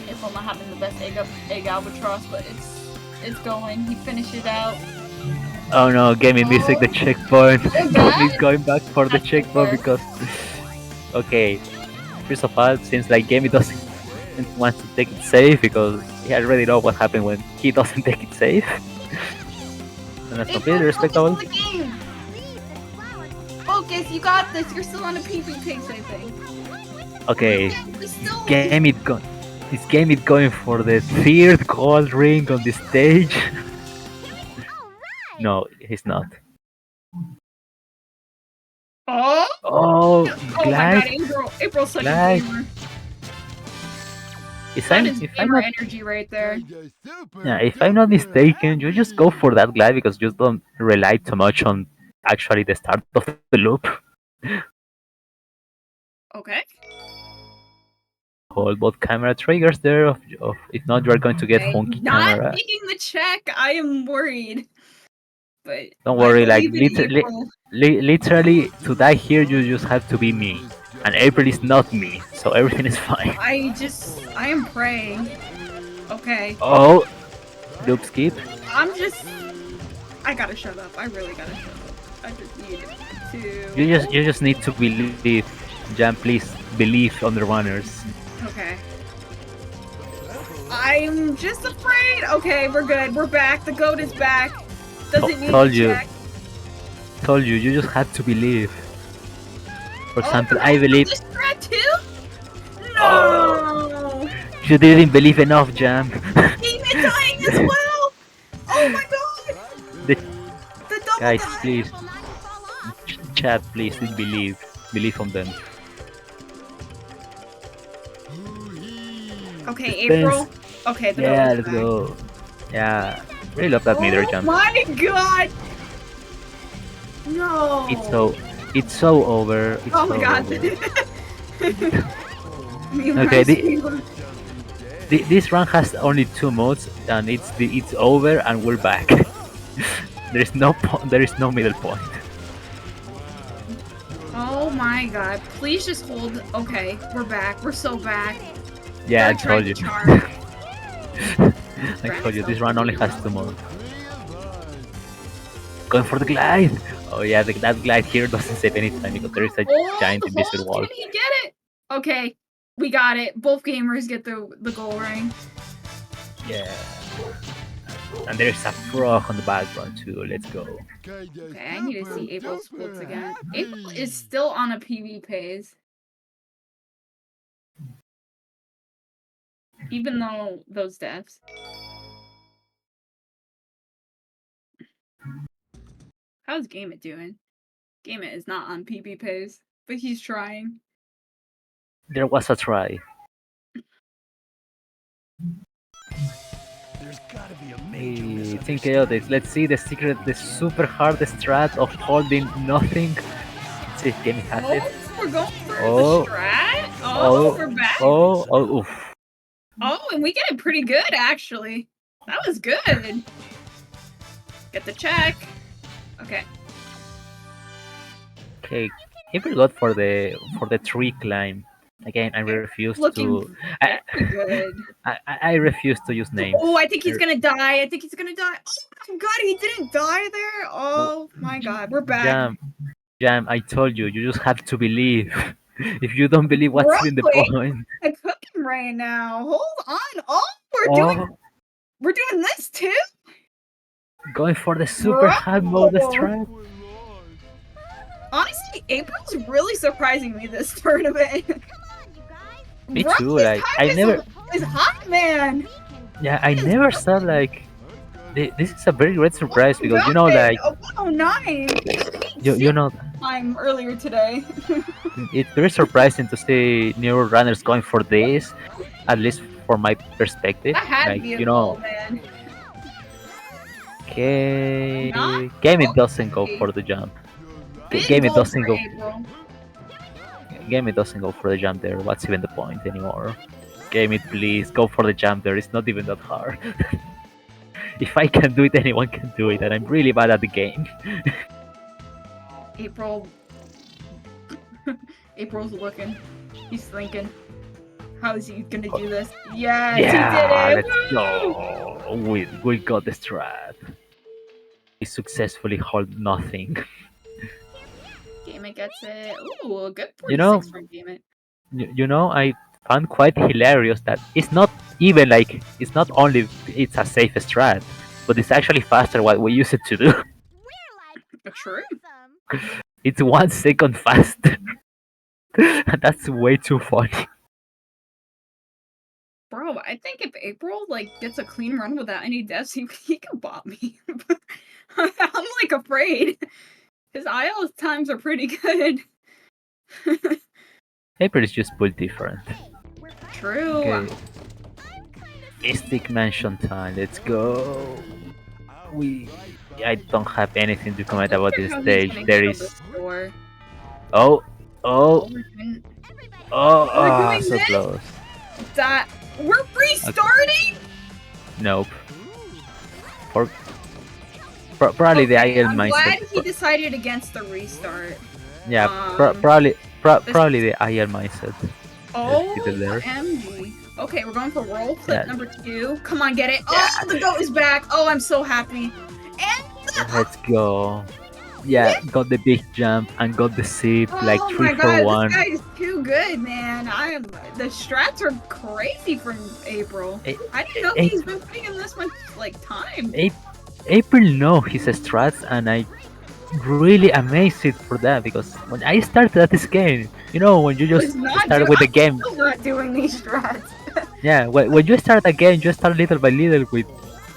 April not having the best egg albatross, but it's going. He finished it out. Oh no, gaming missing the checkpoint. bad? He's going back for the checkpoint because... Okay, first of all, seems like Gaming doesn't want to take it safe because he already know what happened when he doesn't take it safe. And that's completely respectable. Focus, you got this. You're still on a PB pace, I think. Okay, this game is going for the third gold ring on the stage. No, he's not. Oh! Oh, Oh my glide. god, April's such Glide. a gamer. If That is I'm gamer not, energy right there. yeah, if I'm not mistaken, you just go for that glide because you don't rely too much on actually the start of the loop. Okay. Hold both camera triggers there. If not, you are going to get Okay, funky not camera. making the check. I am worried. But Don't I worry, like believe in April. literally to die here, you just have to be me, and April is not me, so everything is fine. I am praying. Okay. Oh, loop skip. I gotta shut up. I really gotta shut up. I just need to. You just need to believe, Jam. Please believe on the runners. Okay. I'm just afraid. Okay, we're good. We're back. The goat is back. Doesn't need Told to you. check. Told you. You just had to believe. For example, Oh, I believe. this threat too? No. You didn't believe enough, Jam. Demon dying as well. Oh my god. The double guys, die. please. Chat, please believe. Believe on them. Okay, April. Okay, the Yeah, goat is let's back. go. Yeah, really love that meter jump. Oh my god. No. It's so over. It's Oh my so god. over. Me Okay, last this run has only 2 modes, and it's over, and we're back. There is no middle point. Oh my god. Please just hold. Okay, we're back. We're so back. Yeah, I They're trying told you. to charge. I told you this run only has 2 modes. Going for the glide. Oh yeah, that glide here doesn't save any time because there is a giant invisible wall. Did he get it? Okay, we got it. Both gamers get the goal ring. Yeah. And there's a frog on the background too. Let's go. Okay, I need to see April's splits again. April is still on a PV pace. Even though those deaths. How's Gameit doing? Gameit is not on PB pace, but he's trying. There was a try. There's gotta be Hey, Team Chaotix, let's see the secret, the super hard strat of holding nothing. Let's see if Gaming has it. Oh, we're going for Oh. the strat. Oh, We're back. oof. Oh, and we get it pretty good actually. That was good. Get the check. Okay. Okay, April got for the tree climb. Again, I refuse Looking to. I, very good. I refuse to use names. Oh, I think he's gonna die. I think he's gonna die. Oh my god, he didn't die there. Oh my god, we're back. Jam, I told you, you just have to believe. If you don't believe, what's been the Really? point? I'm cooking right now. Hold on. Oh, Oh, we're doing this too. going for the super hard mode Bro. strat. Honestly, April's really surprising me this tournament. Me Bro, too. his Like time I never, is hot, man. yeah, I never saw like. This is a very great surprise because you know, Got like it. 109. you know, Time earlier today. it's very surprising to see new runners going for this. At least for my perspective, That had to like be a you goal, know, man. okay, Not game it doesn't go for the jump. Game it goal doesn't for go. April. Game it doesn't go for the jump there. What's even the point anymore? Game it, please go for the jump there. It's not even that hard. If I can do it, anyone can do it, and I'm really bad at the game. April. April's looking. He's thinking. How is he gonna do this? Yes, Yeah, he did it! let's Woo! go. We got the strat. We successfully hold nothing. Game it gets it. Ooh, a good 46 You know, from Game it. you know, I found quite hilarious that it's not even like it's not only it's a safe strat, but it's actually faster what we use it to do. True. It's 1 second faster. That's way too funny. Bro, I think if April like gets a clean run without any deaths, he can bot me. I'm like afraid. His IL times are pretty good. Paper is just built different. True. Okay. Stick mansion time. Let's go. I don't have anything to comment about this stage. There is. Oh. We're doing So this? close. That we're restarting? Nope. Probably the IL I'm mindset. glad he decided against the restart. Yeah, probably the IL mindset. Oh, There. MG. Okay, we're going for roll clip Yeah. number 2. Come on, get it. Oh, the goat is back. Oh, I'm so happy. And Let's go. Yeah, got the big jump and got the sip like oh 3 my for god, 1. this guy is too good, man. The strats are crazy from April. I didn't know he's been putting in this much like time. April know his strats, and I really amazed for that because when I started at this game, you know, when you just start with the game, I'm still not doing these strats. yeah, when you start a game, you start little by little with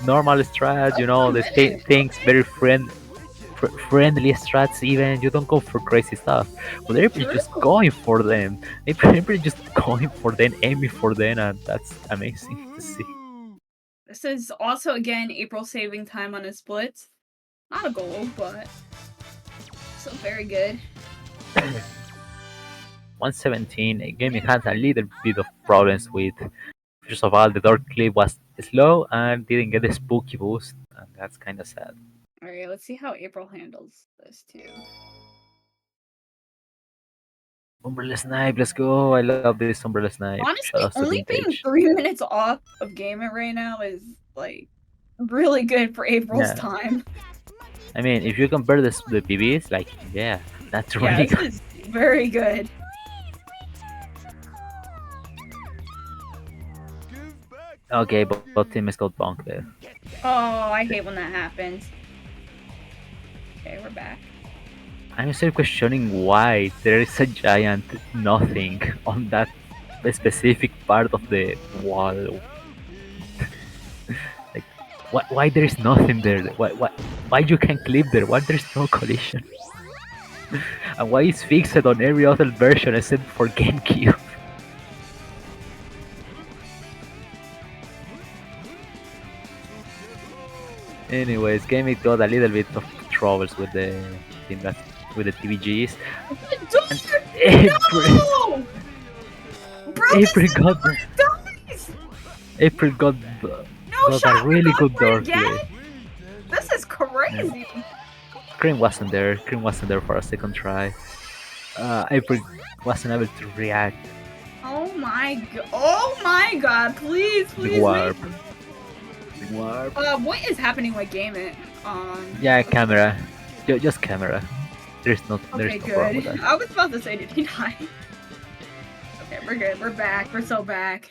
normal strats, you know, the things very friendly strats. Even you don't go for crazy stuff, but April just going for them. April just going for them, aiming for them, and that's amazing to see. This is also again April saving time on his splits. Not a goal, but still very good. 117. Gaming has a little bit of problems with. First of all, the door clip was slow and didn't get the spooky boost, and that's kind of sad. Alright, let's see how April handles this too. Umbrella Snipe, let's go. I love this Umbrella Snipe. Honestly, Shoutouts to only being Vintage. 3 minutes off of game it right now is like really good for April's Yeah. time. I mean, if you compare the PBs, like, yeah, that's Yeah, really this good. is very good. Okay, but both teams got bonked there. Oh, I hate when that happens. Okay, we're back. I'm still questioning why there is a giant nothing on that specific part of the wall. Like, why there is nothing there? Why you can clip there? Why there is no collision? And why is fixed on every other version except for GameCube? Anyways, Gaming got a little bit of troubles with the with the TVGs. And No! Bro, this April is got where it dies! April got No got shot, a we're really going good for it door again? play. This is crazy. Cream wasn't there. Cream wasn't there for a second try. April wasn't able to react. Oh my god. Oh my god. Please, The please, warp. please. The warp. What is happening with Game It? Yeah, camera. Just camera. There's no Okay, problem with good. that. I was about to say, did he die? Okay, we're good. We're back. We're so back.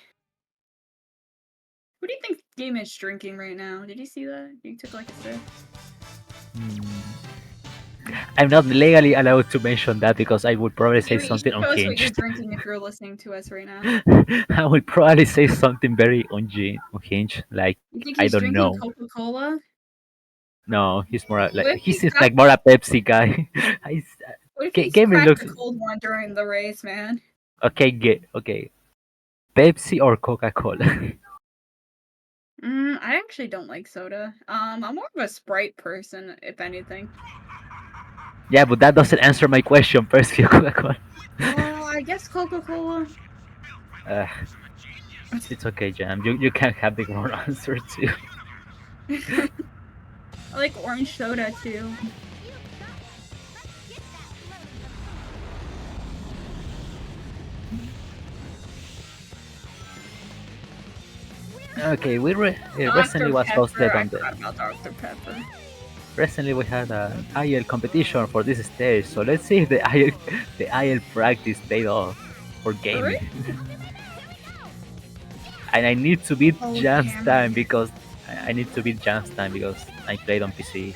What do you think Game It's drinking right now? Did you see that? You took like a sip. I'm not legally allowed to mention that because I would probably say Maybe you something should tell us what you're unhinged. drinking if you're listening to us right now. I would probably say something very unhinged, like You think I he's don't drinking know. Coca-Cola? No, he's more What like if he he seems cracked, like more a Pepsi guy. what if he's Gamer cracked looks a cold one during the race, man? okay. Okay, Pepsi or Coca Cola. I actually don't like soda. I'm more of a Sprite person, if anything. Yeah, but that doesn't answer my question. Pepsi or Coca Cola. I guess Coca-Cola. It's okay, Jam. You can have the wrong answer too. I like orange soda too. Okay, recently Dr. was Pepper. hosted I on the. forgot about Dr. Pepper. Recently we had an IL competition for this stage, so let's see if the IL practice paid off for gaming. And I need to beat Oh, Jam's damn. time because I need to beat Jam's time because I played on PC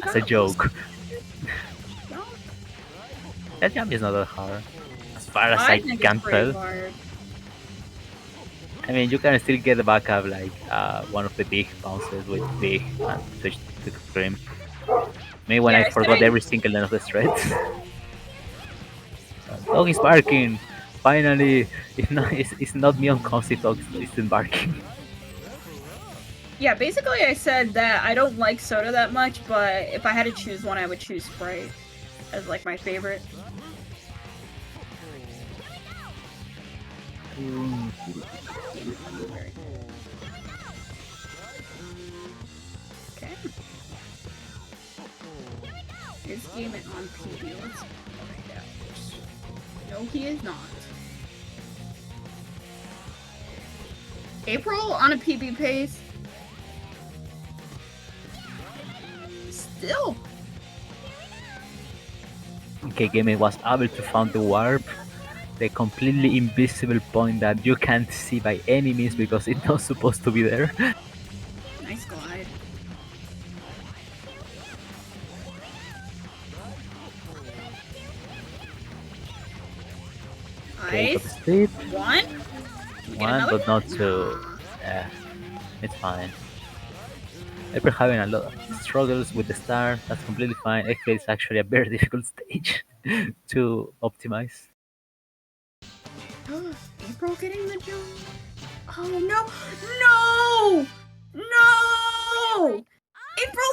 as a joke. That Jam is not that hard, as far as I think can it's pretty tell. hard. I mean, you can still get the backup like one of the big bounces with big and switch to scream. Maybe when I forgot every single one of the threats. Dog is barking. Finally, it's not me on console dog isn't barking. Yeah, basically I said that I don't like soda that much, but if I had to choose one, I would choose Sprite as like my favorite. Okay. Is Game It on PB? Let's find out. No, he is not. April on a PB pace? Still. Okay, Game was able to find the warp, the completely invisible point that you can't see by any means because it's not supposed to be there. Nice glide. Okay, Nice. got the speed. One? One, but not two. Yeah, it's fine. April having a lot of struggles with the start, that's completely fine. X-Play is actually a very difficult stage to optimize. April getting the jump? Oh no! No! No! April,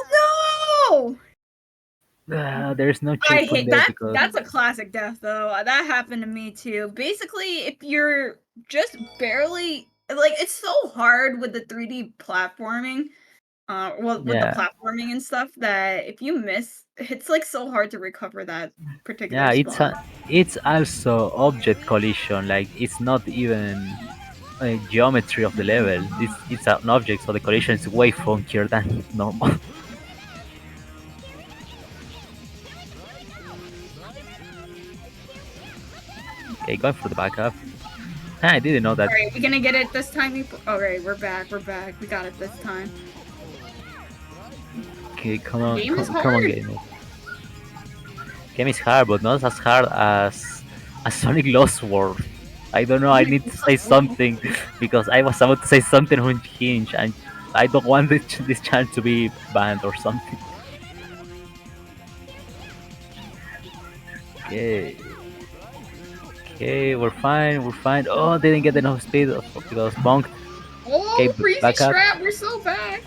no! There's no I checkpoint hate there that. because That's a classic death, though. That happened to me too. Basically, if you're just barely like, it's so hard with the 3D platforming, well, with the yeah, platforming and stuff that if you miss, it's like so hard to recover that particular yeah, spot. it's also object collision. Like it's not even geometry of the level. It's an object, so the collision is way funkier than normal. Okay, going for the backup. I didn't know that. Alright, we gonna get it this time, April? Alright, we're back. We're back. We got it this time. Okay, come on, Game is come on, hard. game. Game is hard, but not as hard as Sonic Lost World. I don't know. I need to say something because I was about to say something on Hinge, and I don't want this channel to be banned or something. Okay. Okay, we're fine. We're fine. Oh, didn't get enough speed because bonked. Oh, Okay, crazy back up. strap. We're so back.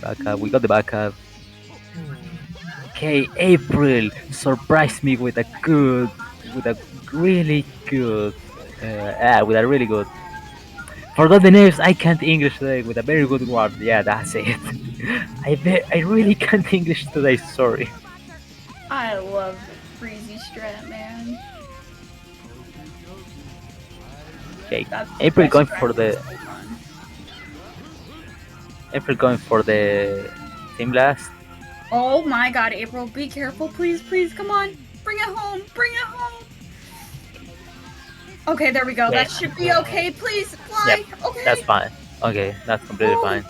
Backup. We got the backup. Okay, April surprised me with a really good, with a really good. Forgot the names. I can't English today. With a very good word. Yeah, that's it. I really can't English today. Sorry. I love Freezy Strat, man. Okay, That's the April best going strat for in this the whole run. April going for the Team Blast. Oh my god, April, be careful, please, please, come on. Bring it home, bring it home. Okay, there we go. Yeah. That should be okay. Please, Yep, fly. that's Okay. fine. Okay, that's completely Oh, fine.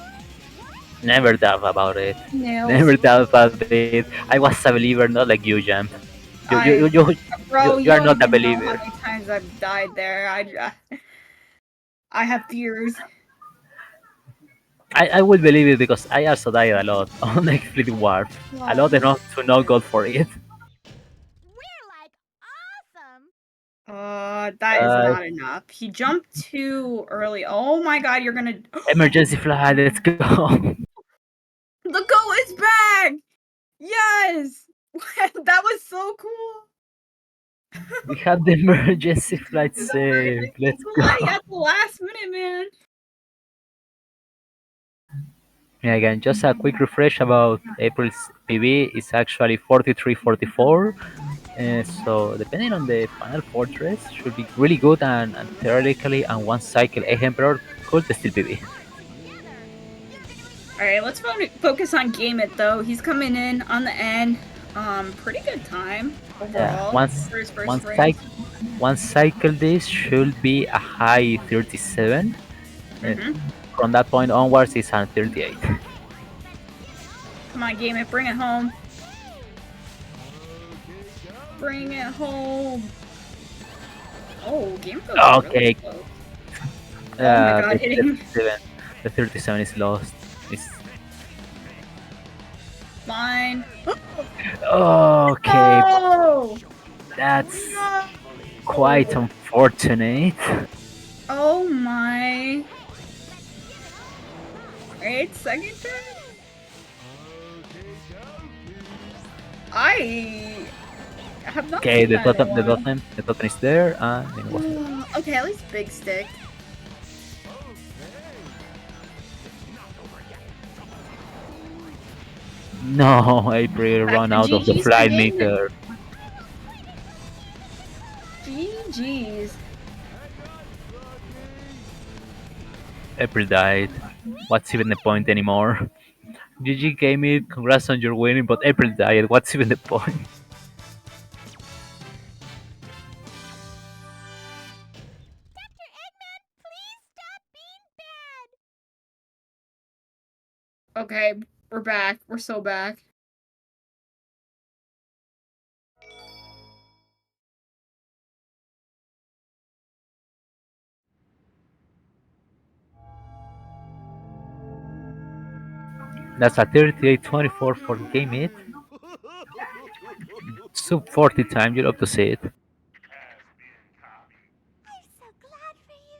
Never doubt about it. nails. Never doubt about it. I was a believer, not like you, Jam. I, bro, You you are don't not a even know how believer. many times I've died there. I have fears. I will believe it because I also died a lot on like Fleet Warp. A lot enough to not go for it. We're like awesome. That is Uh, not enough. He jumped too early. Oh my god, you're gonna. Emergency fly, let's go. The goat is back! Yes! That was so cool. We have the emergency flight The saved. emergency Let's flight go. at the last minute, man. Yeah, again, just a quick refresh about April's PB. It's actually 43-44. So depending on the final fortress, should be really good and theoretically, and one cycle a Emperor could still PB. Alright, let's focus on Game It though. He's coming in on the end. Pretty good time Yeah, overall for his once first race. cycle once cycle this should be a high 37. Uh, Mhm. from that point onwards, it's on 38. Come on, Game It, bring it home. Bring it home. Oh, Game It goes Okay. really close. Oh my god, hitting. The 37 is lost. It's Fine. okay. Oh! That's No! quite unfortunate. Oh my. Wait, second turn? I have not Okay, seen that in a while. the totem is there, and it wasn't. Okay, at least big stick. No, April Back run to out of the GG's for flight Game It. meter. GG's. April died. What's even the point anymore? GG Gaming, congrats on your winning, but April died. What's even the point? Dr. Eggman, please stop being bad. Okay, we're back. We're so back. That's a 38-24 for Game It. Sub 40 times, you love to see it. I'm so glad for you,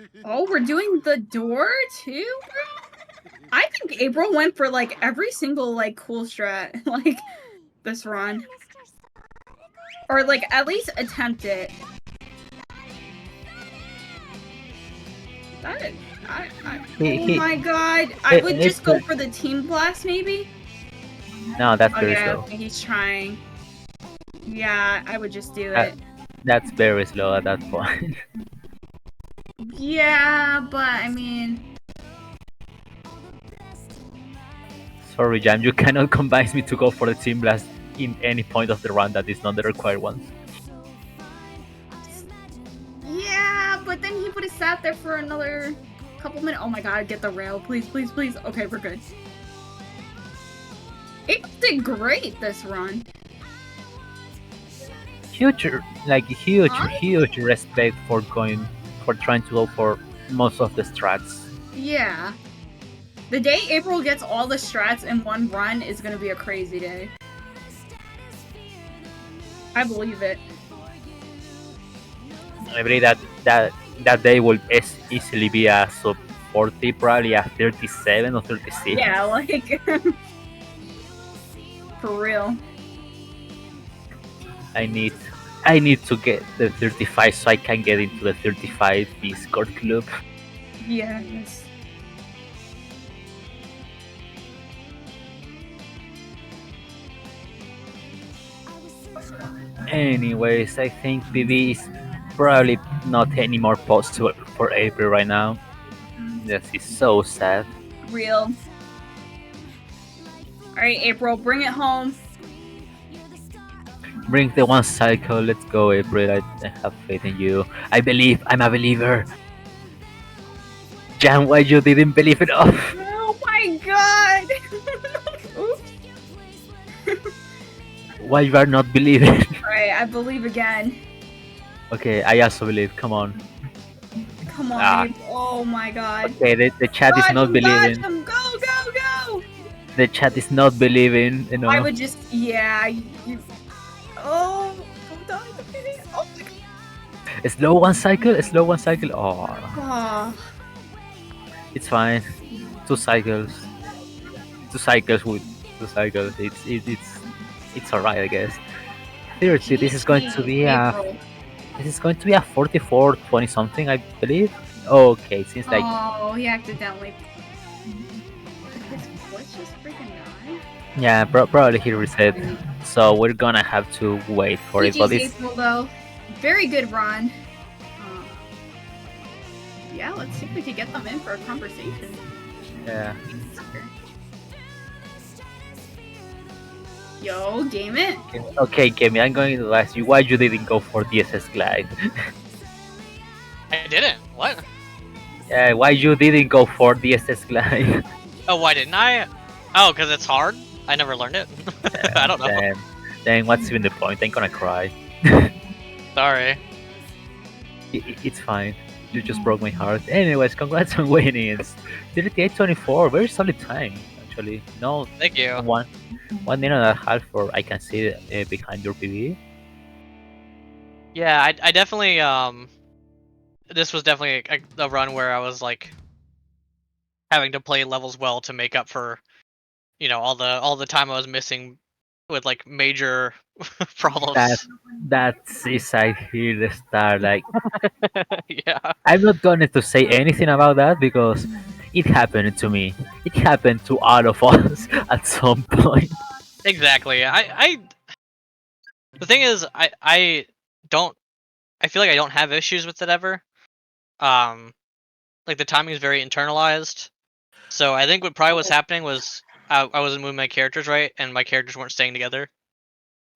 Cheese. Oh, we're doing the door too, bro? I think April went for like every single like cool strat like this run. Or like at least attempt it. That oh my god. I would just go for the team blast maybe. No, that's Oh very yeah, slow. okay, he's trying. Yeah, I would just do it. That's very slow at that point. Yeah, but I mean, Sorry, Jam, you cannot convince me to go for the Team Blast in any point of the run that is not the required one. yeah, but then he would have sat there for another couple minutes. Oh my god, get the rail, please, please, please. Okay, we're good. April did great this run. Huge respect for trying to go for most of the strats. Yeah. The day April gets all the strats in one run is gonna be a crazy day. I believe it. I believe that day will easily be a sub 40, probably a 37 or 36. Yeah, like for real. I need to get the 35 so I can get into the 35 Discord club. Yes. Anyways, I think PB is probably not any more possible for April right now. This is so sad. Real. Alright, April, bring it home. Bring the one cycle. Let's go, April. I have faith in you. I believe. I'm a believer. Jan, why you didn't believe it? Oh, Oh my god! why you are not believing? Alright, I believe again. Okay, I also believe. Come on. Come on, Ah. April. Oh my god. Okay, the chat is Dodge not him, believing. dodge him. Go, go, go! The chat is not believing. You know. I would just, yeah, you. Oh, don't die to me. Oh my god. Slow one cycle. Slow one cycle. Oh, Oh, it's fine. 2 cycles. 2 cycles with 2 cycles. It's alright, I guess. Seriously, this is going to be a April. this is going to be a 44 20 something, I believe. Okay, it seems like Oh, he accidentally. His voice just freaking died. yeah, probably he reset. So we're gonna have to wait for it. But GG's it's April, though. Very good run. Yeah, let's see if we can get them in for a conversation. yeah. Yo, game it. Okay, Kemi, I'm going to ask you why you didn't go for DSS Glide. I didn't. What? Yeah, why you didn't go for DSS Glide? Oh, why didn't I? Oh, because it's hard. I never learned it. I don't know. Then what's even the point? I'm gonna cry. Sorry. It's fine. You just broke my heart. Anyways, congrats on winning. It's 38-24. Very solid time, actually. No, Thank you. 1 minute and a half, or I can see it behind your PB. Yeah, I definitely this was definitely a run where I was like having to play levels well to make up for, you know, all the time I was missing with like major problems. That's I hear the start. Like, Yeah. I'm not going to say anything about that because it happened to me. It happened to all of us at some point. Exactly. The thing is, I don't. I feel like I don't have issues with it ever. Like the timing is very internalized. So I think what probably was happening was I wasn't moving my characters right, and my characters weren't staying together.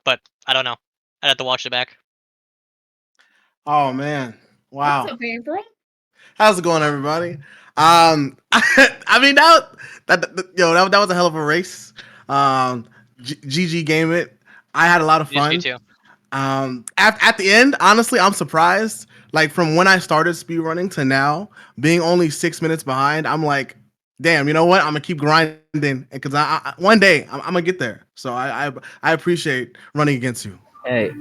But I don't know. I'd have to watch it back. Oh man! Wow. What's up, April? How's it going, everybody? I mean that was a hell of a race. GG game it. I had a lot of Yes, fun. me too. At the end, honestly, I'm surprised. Like from when I started speedrunning to now, being only 6 minutes behind, I'm like, damn. You know what? I'm gonna keep grinding because one day I'm gonna get there. So I appreciate running against you. Hey,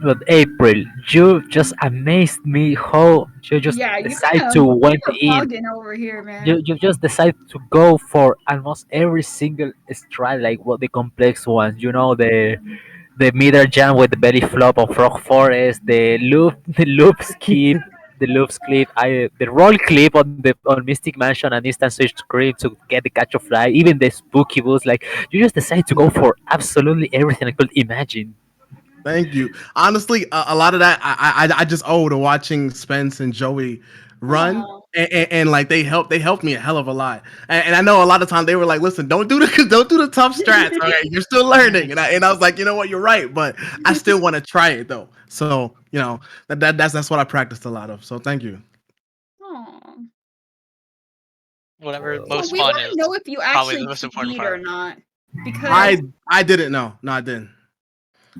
but April, you just amazed me how you just Yeah, you decide to went in. bugging over here, man. You just decide to go for almost every single strat, like what the complex ones. You know, the meter jam with the belly flop on Frog Forest, the loop skip, the loops clip, the roll clip on Mystic Mansion and Instant Switch Scream to get the catch of fly, even the spooky boost. Like you just decide to go for absolutely everything I could imagine. Thank you. Honestly, a lot of that I just owe to watching Spence and Joey run, and like they helped me a hell of a lot. And I know a lot of times they were like, "Listen, don't do the tough strats. Okay, you're still learning." And I was like, you know what, you're right, but I still want to try it though. So you know that's what I practiced a lot of. So thank you. Aw. Whatever So most we fun want is to know if you probably actually the most important cheat or part. not, because I didn't know. No, I didn't.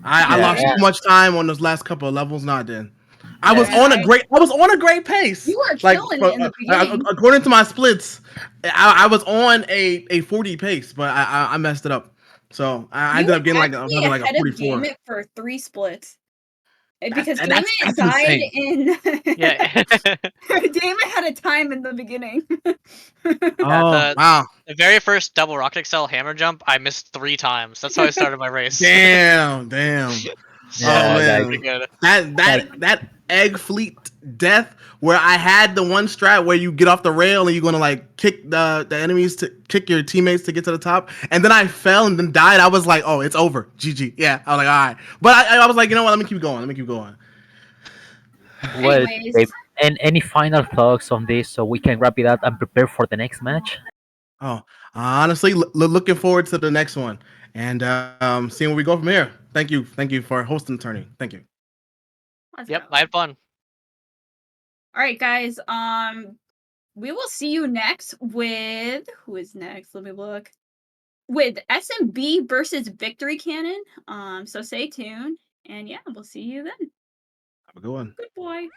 I Yeah, lost too much time on those last couple of levels. No, I didn't. I was Yeah, on a great pace. you were Like killing it in the beginning. according to my splits, I was on a 40 pace, but I messed it up. So I You ended were up getting like actually a ahead of 44. Game It for 3 splits. Because that's Damon died insane. in. Yeah. Damon had a time in the beginning. Oh wow! The very first double rocket excel hammer jump, I missed 3 times. That's how I started my race. Damn. Oh Yeah, guys. Pretty man, good. that egg fleet death where I had the one strat where you get off the rail and you're gonna like kick the enemies to kick your teammates to get to the top, and then I fell and then died. I was like, oh, it's over, GG. Yeah, I was like, all right, but I was like, you know what? Let me keep going. Let me keep going. Well, Anyways. Dave, and any final thoughts on this so we can wrap it up and prepare for the next match? Oh, honestly, looking forward to the next one and seeing where we go from here. Thank you for hosting the tourney. Thank you. Let's Yep, go. I had fun. All right, guys. We will see you next with who is next? Let me look. With SMB versus Victory Cannon. So stay tuned, and yeah, we'll see you then. Have a good one. Good boy.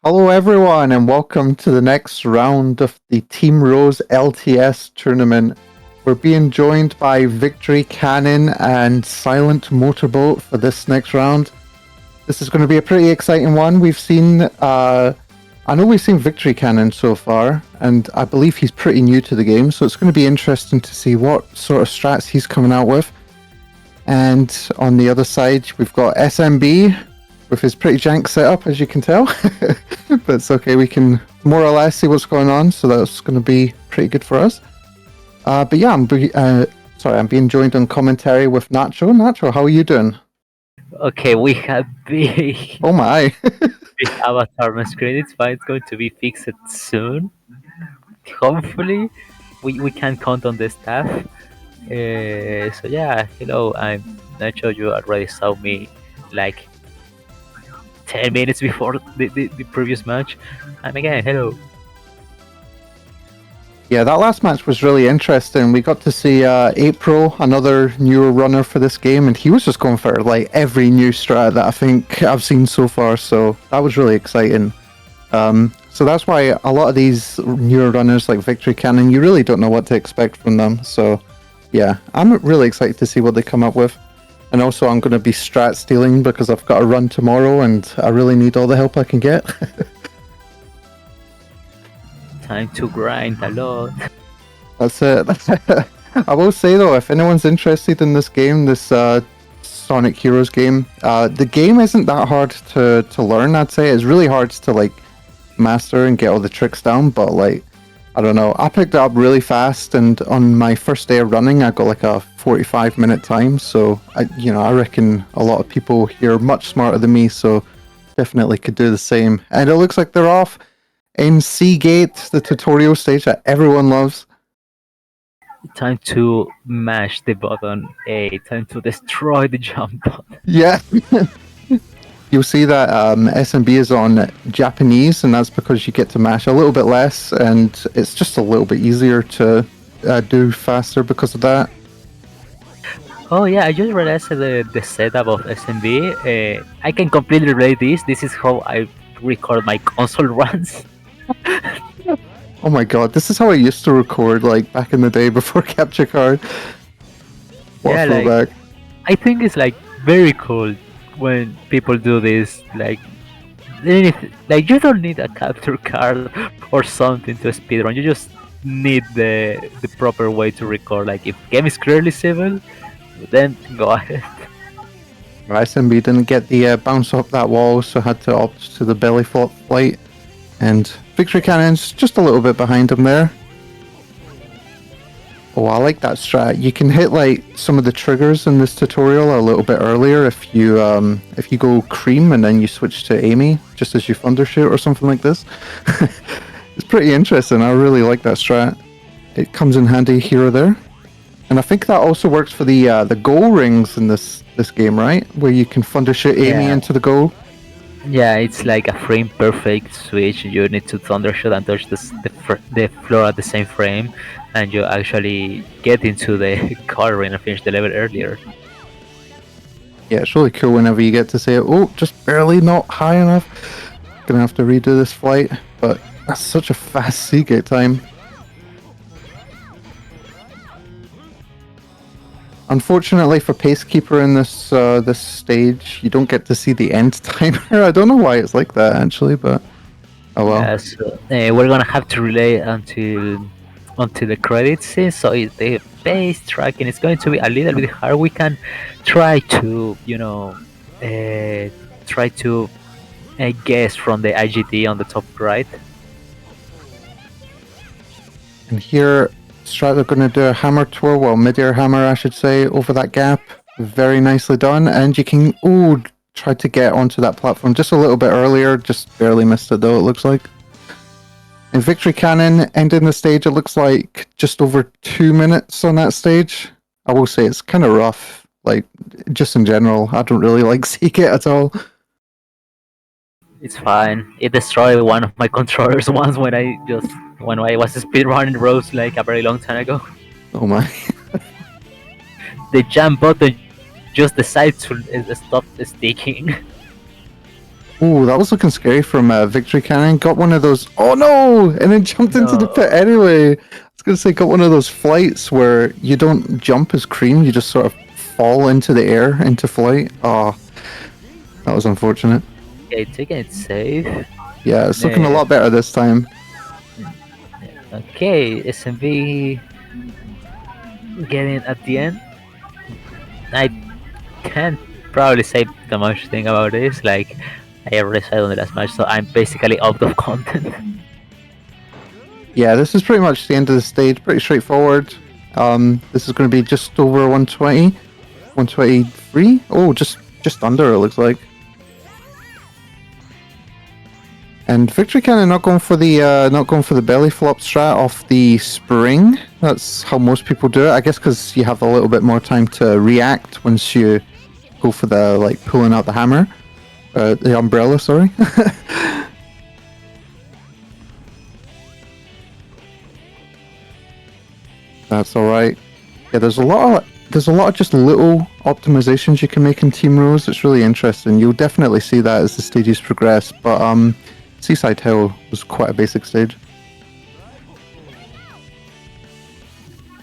Hello, everyone, and welcome to the next round of the Team Rose LTS tournament. We're being joined by Victory Cannon and Silent Motorboat for this next round. This is going to be a pretty exciting one. We've seen, I know we've seen Victory Cannon so far, and I believe he's pretty new to the game, so it's going to be interesting to see what sort of strats he's coming out with. And on the other side, we've got SMB with his pretty jank setup, as you can tell. But it's okay, we can more or less see what's going on, so that's going to be pretty good for us. But yeah, I'm being joined on commentary with Nacho. Nacho, how are you doing? Okay, we have big, Oh my. big avatar on screen. It's fine. It's going to be fixed soon. Hopefully, we can count on the staff. So yeah, hello. I'm Nacho. You already saw me like 10 minutes before the previous match. And again, hello. Yeah, that last match was really interesting. We got to see April, another newer runner for this game, and he was just going for like every new strat that I think I've seen so far. So that was really exciting. So that's why a lot of these newer runners like Victory Cannon, you really don't know what to expect from them. So yeah, I'm really excited to see what they come up with. And also, I'm going to be strat stealing because I've got a run tomorrow, and I really need all the help I can get. Time to grind a lot. That's it. I will say though, if anyone's interested in this game, this Sonic Heroes game, the game isn't that hard to learn. I'd say it's really hard to like master and get all the tricks down. But like, I don't know, I picked it up really fast, and on my first day of running, I got like a 45-minute time. So I reckon a lot of people here are much smarter than me, so definitely could do the same. And it looks like they're off in Seagate, the tutorial stage that everyone loves. Time to mash the button A. Time to destroy the jump button. Yeah. You'll see that SMB is on Japanese, and that's because you get to mash a little bit less, and it's just a little bit easier to do faster because of that. Oh yeah, I just realized the setup of SMB. I can completely relate this. This is how I record my console runs. Oh my god, this is how I used to record like back in the day before Capture Card. What Yeah, a throwback. I think it's like very cool when people do this. Like you don't need a capture card or something to speedrun. You just need the proper way to record. Like if game is clearly civil, then go ahead. SMB didn't get the bounce up that wall, so had to opt to the belly flop flight. And Victory Cannon's just a little bit behind him there. Oh, I like that strat. You can hit like some of the triggers in this tutorial a little bit earlier if you go cream and then you switch to Amy just as you thundershoot or something like this. It's pretty interesting. I really like that strat. It comes in handy here or there. And I think that also works for the goal rings in this game, right? Where you can thundershoot Amy into the goal. Yeah, it's like a frame perfect switch. You need to thundershoot and touch the floor at the same frame, and you actually get into the car ring and finish the level earlier. Yeah, it's really cool whenever you get to say, oh, just barely not high enough. Gonna have to redo this flight, but that's such a fast Seagate time. Unfortunately for Pacekeeper in this stage, you don't get to see the end timer. I don't know why it's like that actually, but oh well. Yeah, so, we're gonna have to relay until the credits scene. So the pace tracking is going to be a little bit hard. We can try to guess from the IGT on the top right. And here, Strat are going to do a hammer twirl, well, mid-air hammer, I should say, over that gap. Very nicely done. And you can, try to get onto that platform just a little bit earlier. Just barely missed it, though, it looks like. And Victory Cannon ending the stage, it looks like just over 2 minutes on that stage. I will say it's kind of rough. Like, just in general, I don't really like Seagate at all. It's fine. It destroyed one of my controllers once when I was speedrunning Rose like a very long time ago. Oh my. The jump button just decided to stop sticking. Oh, that was looking scary from Victory Cannon. Got one of those. Oh no! And then jumped into the pit anyway. I was gonna say, got one of those flights where you don't jump as Cream, you just sort of fall into the air into flight. Oh, that was unfortunate. Okay, taking it safe. Yeah, it's looking a lot better this time. Okay, SMB getting at the end. I can't probably say the much thing about this. Like, I already said on the last match, so I'm basically out of content. Yeah, this is pretty much the end of the stage. Pretty straightforward. This is going to be just over 120, 123. Oh, just under it looks like. And Victory Cannon not going for the belly flop strat off the spring. That's how most people do it. I guess because you have a little bit more time to react once you go for the like pulling out the hammer, the umbrella. Sorry. That's all right. Yeah, there's a lot of just little optimizations you can make in Team Rose. It's really interesting. You'll definitely see that as the stages progress. But Seaside Hill was quite a basic stage.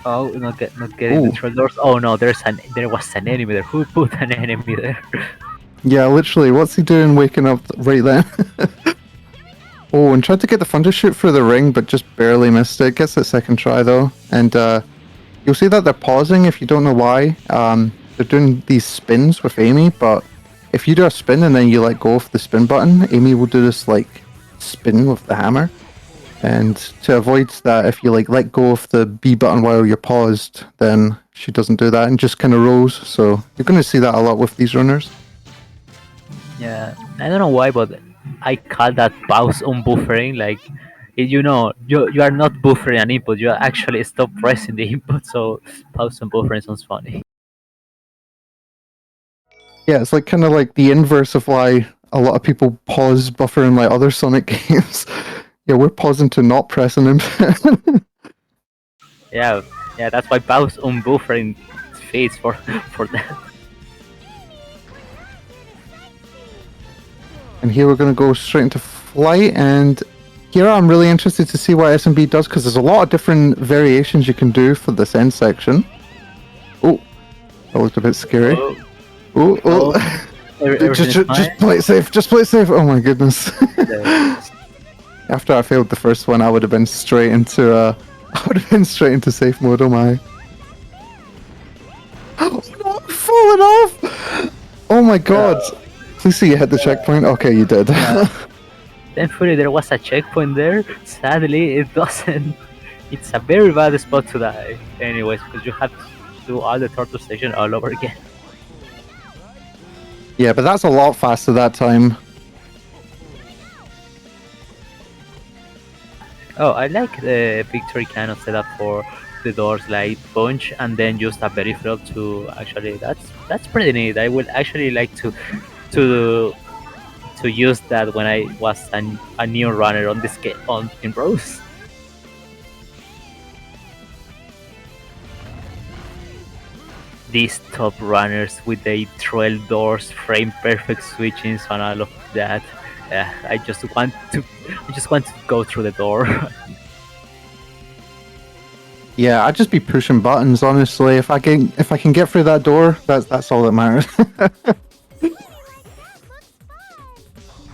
Oh, not getting the trapdoors. Oh no, there was an enemy there. Who put an enemy there? Yeah, literally. What's he doing waking up right then? Oh, and tried to get the thunder shoot through the ring, but just barely missed it. Gets the second try though, and you'll see that they're pausing if you don't know why. They're doing these spins with Amy, but if you do a spin and then you let go of the spin button, Amy will do this like spin with the hammer. And to avoid that, if you like let go of the B button while you're paused, then she doesn't do that and just kind of rolls. So you're going to see that a lot with these runners. Yeah, I don't know why, but I call that pause on buffering. Like, you know, you are not buffering an input. You actually stop pressing the input. So pause on buffering sounds funny. Yeah, it's like kind of like the inverse of why a lot of people pause buffering like other Sonic games. Yeah, we're pausing to not press an input. Yeah, that's why pause on buffering fades for that. And here we're going to go straight into flight, and here I'm really interested to see what SMB does, because there's a lot of different variations you can do for this end section. Oh, that looked a bit scary. Just play it safe, just play it safe. Oh my goodness. After I failed the first one, I would have been straight into safe mode. Oh my. Oh no, I'm falling off! Oh my god. Please see you hit the checkpoint. Okay, you did. Thankfully, there was a checkpoint there. Sadly, it doesn't. It's a very bad spot to die. Anyways, because you have to do all the turtle station all over again. Yeah, but that's a lot faster that time. Oh, I like the Victory Cannon setup for the doors, like punch and then just a berry flop to actually. That's pretty neat. I would actually like to use that when I was a new runner on this game on Team Rose. These top runners with the trail doors, frame perfect switchings, and all of that. I just want to go through the door. Yeah, I'd just be pushing buttons, honestly. If I can get through that door, that's all that matters.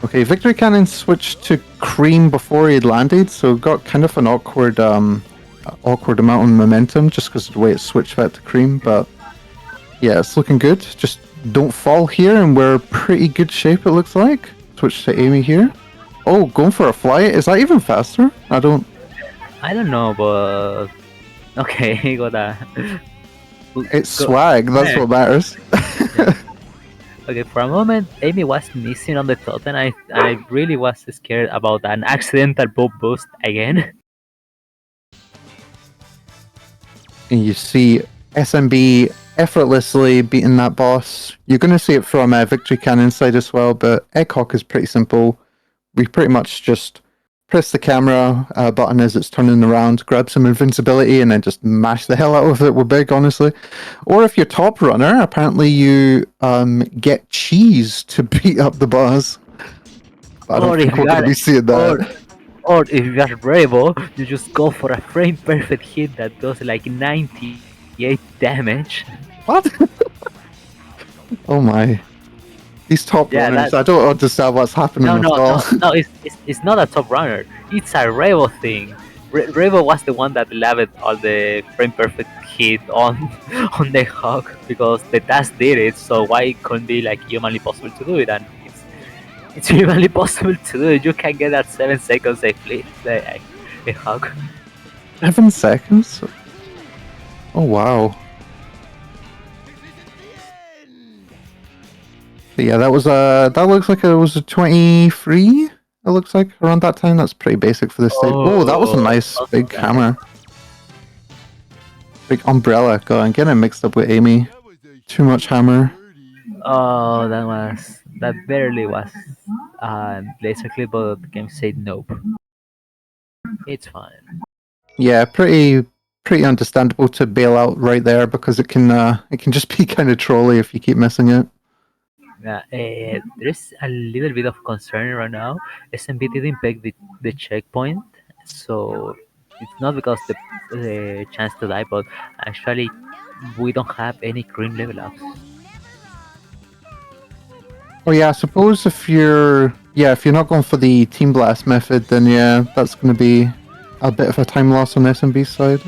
Okay, Victory Cannon switched to Cream before he had landed, so got kind of an awkward amount of momentum just because of the way it switched back to Cream. But yeah, it's looking good. Just don't fall here, and we're pretty good shape. It looks like. Switch to Amy here. Oh, going for a flight. Is that even faster? I don't know, but okay, got that. It's swag. That's what matters. Okay, for a moment, Amy was missing on the top, and I really was scared about an accidental bob boost again. And you see SMB effortlessly beating that boss. You're going to see it from Victory Cannon side as well, but Egg Hawk is pretty simple. We pretty much just press the camera button as it's turning around, grab some invincibility, and then just mash the hell out of it with Big, honestly. Or if you're top runner, apparently you get cheese to beat up the boss. I don't Or think if we're you going to are, be seeing or that. or if you are bravo, you just go for a frame perfect hit that does like 98 damage. What? Oh my. These top Yeah, runners, that I don't understand what's happening no, at no, all. no, no. It's not a top runner. It's a Revo thing. Revo was the one that leveled all the frame perfect hit on on the hog because the task did it. So why it couldn't be like humanly possible to do it? And it's humanly possible to do it. You can get that 7 seconds safely. The hog. 7 seconds? Oh wow. But yeah, that was that looks like it was a 23. It looks like around that time. That's pretty basic for this stage. Oh, that was a Oh, nice big hammer. Big umbrella. God, I'm getting it mixed up with Amy. Too much hammer. Oh, that barely was laser clip, but the game said nope. It's fine. Yeah, pretty understandable to bail out right there because it can just be kind of trolly if you keep missing it. Yeah, there's a little bit of concern right now. SMB didn't peg the checkpoint, so it's not because the chance to die, but actually we don't have any green level ups. Oh yeah, I suppose if you're not going for the team blast method, then yeah, that's going to be a bit of a time loss on SMB's side.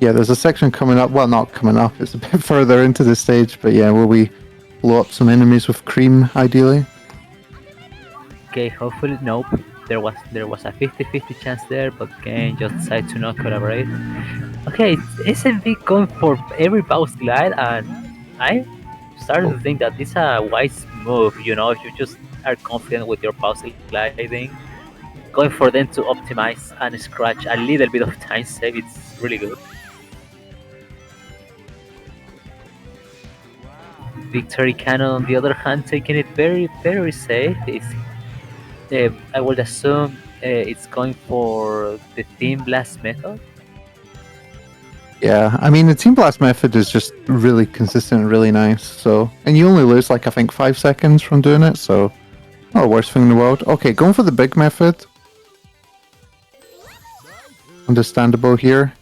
Yeah, there's a section coming up. Well, not coming up. It's a bit further into the stage, but yeah, where we blow up some enemies with cream, ideally. Okay, hopefully nope. There was a 50-50 chance there, but game just decided to not collaborate. Okay, SMB going for every boss glide, and I started to think that this is a wise move. You know, if you just are confident with your pause gliding, going for them to optimize and scratch a little bit of time save, it's really good. Victory Cannon, on the other hand, taking it very safe. I would assume it's going for the Team Blast method. Yeah, I mean the team blast method is just really consistent and really nice. So, and you only lose like I think 5 seconds from doing it, so not the worst thing in the world. Okay, going for the big method. Understandable here.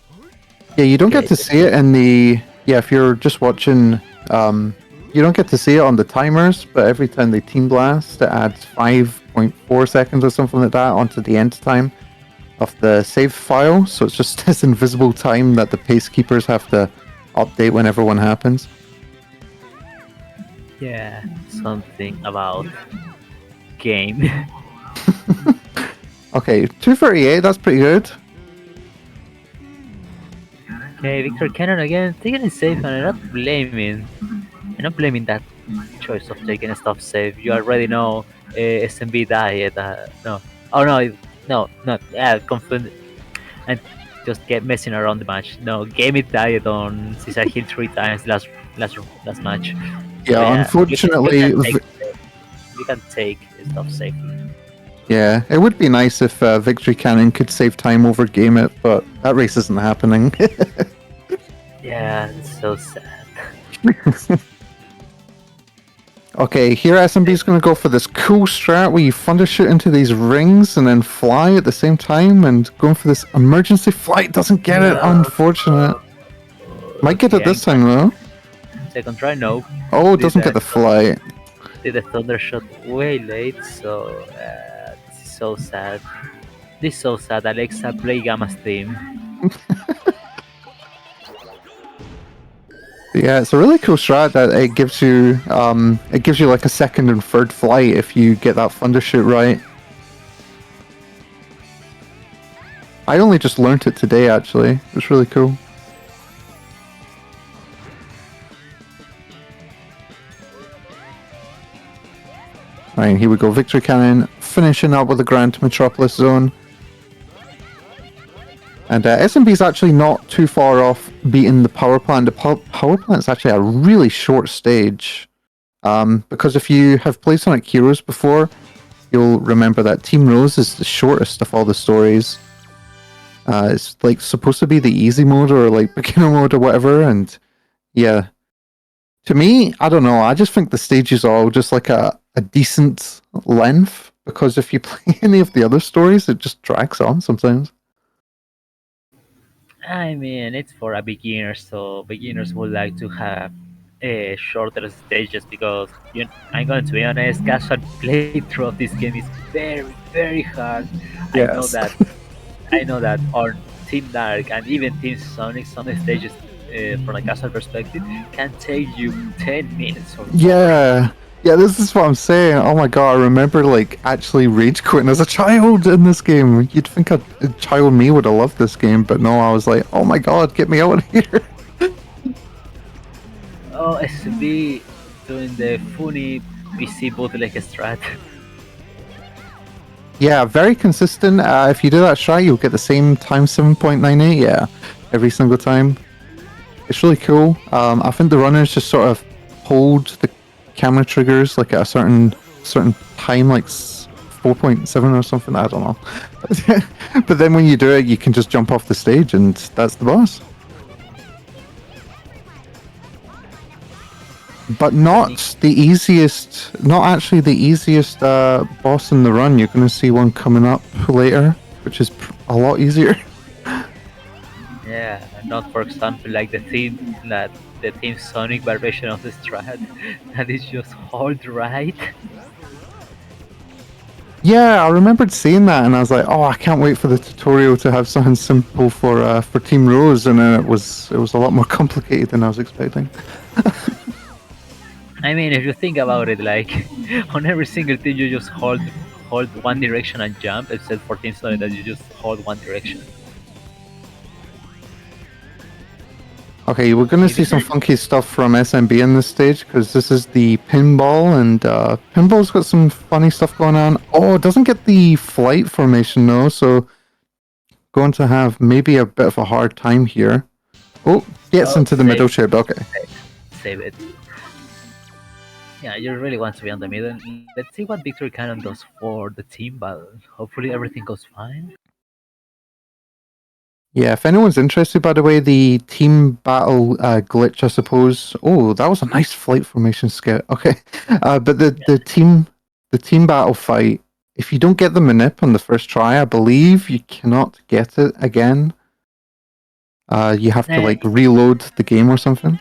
Yeah, you don't get to see it in the if you're just watching, you don't get to see it on the timers, but every time they team blast, it adds 5.4 seconds or something like that onto the end time of the save file. So it's just this invisible time that the pacekeepers have to update whenever one happens. Yeah, something about game. Okay, 238. That's pretty good. Okay, Victor Cannon again, taking it safe, and I'm not blaming that choice of taking stuff safe. You already know SMB died. No, oh no, no, not confirmed, and just get messing around the match. No, game it died on Cesar Hill 3 times last match. So, Yeah, unfortunately, you can take stuff safely. yeah, it would be nice if Victory Cannon could save time over game it, but that race isn't happening. Yeah, it's so sad. Okay, here SMB's going to go for this cool strat where you thunder shoot into these rings and then fly at the same time, and going for this emergency flight doesn't get it, unfortunate. Might get it this time though. Second try, no. Oh, it doesn't get the flight. Did the thunder shot way late, so this is so sad. This is so sad. Alexa, play Gamma's theme. Yeah, it's a really cool strat that it gives you like a second and third flight if you get that thunder shoot right. I only just learnt it today actually. It's really cool. Right, here we go. Victory Cannon finishing up with the Grand Metropolis Zone. And SMB is actually not too far off beating the power plant. The power plant is actually a really short stage. Because if you have played Sonic Heroes before, you'll remember that Team Rose is the shortest of all the stories. It's like supposed to be the easy mode or like beginner mode or whatever, and yeah, To me, I don't know. I just think the stages are all just like a decent length because if you play any of the other stories, it just drags on sometimes. I mean, it's for a beginner, so beginners would like to have shorter stages because I'm going to be honest, casual playthrough of this game is very, very hard. I know Yes. that. I know that on Team Dark and even Team Sonic, some stages from a casual perspective can take you 10 minutes or more. Yeah. Yeah, this is what I'm saying. Oh my god, I remember like actually rage quitting as a child in this game. You'd think a child me would have loved this game, but no, I was like, oh my god, get me out of here. Oh, SB doing the funny PC bootleg strat. Yeah, very consistent. If you do that strat, you'll get the same time 7.98. Yeah, every single time. It's really cool. I think the runners just sort of hold the camera triggers like at a certain time, like 4.7 or something. I don't know. But then when you do it, you can just jump off the stage, and that's the boss. But not the easiest, not actually the easiest boss in the run. You're going to see one coming up later, which is a lot easier. Yeah, not for example like the Team Sonic variation of the strat that is just hold right. Yeah, I remembered seeing that, and I was like, "Oh, I can't wait for the tutorial to have something simple for Team Rose," and then it was a lot more complicated than I was expecting. I mean, if you think about it, like on every single team you just hold one direction and jump, except for Team Sonic that you just hold one direction. Okay, we're gonna see some funky stuff from SMB in this stage because this is the pinball, and pinball's got some funny stuff going on. Oh, it doesn't get the flight formation though, so going to have maybe a bit of a hard time here. Oh, gets into the middle chip. Okay. Save it. Yeah, you really want to be on the middle. Let's see what Victory Cannon does for the team battle. Hopefully everything goes fine. Yeah, if anyone's interested, by the way, the team battle glitch, I suppose. Oh, that was a nice flight formation skit. Okay, but the team battle fight. If you don't get the manip on the first try, I believe you cannot get it again. You have to like reload the game or something.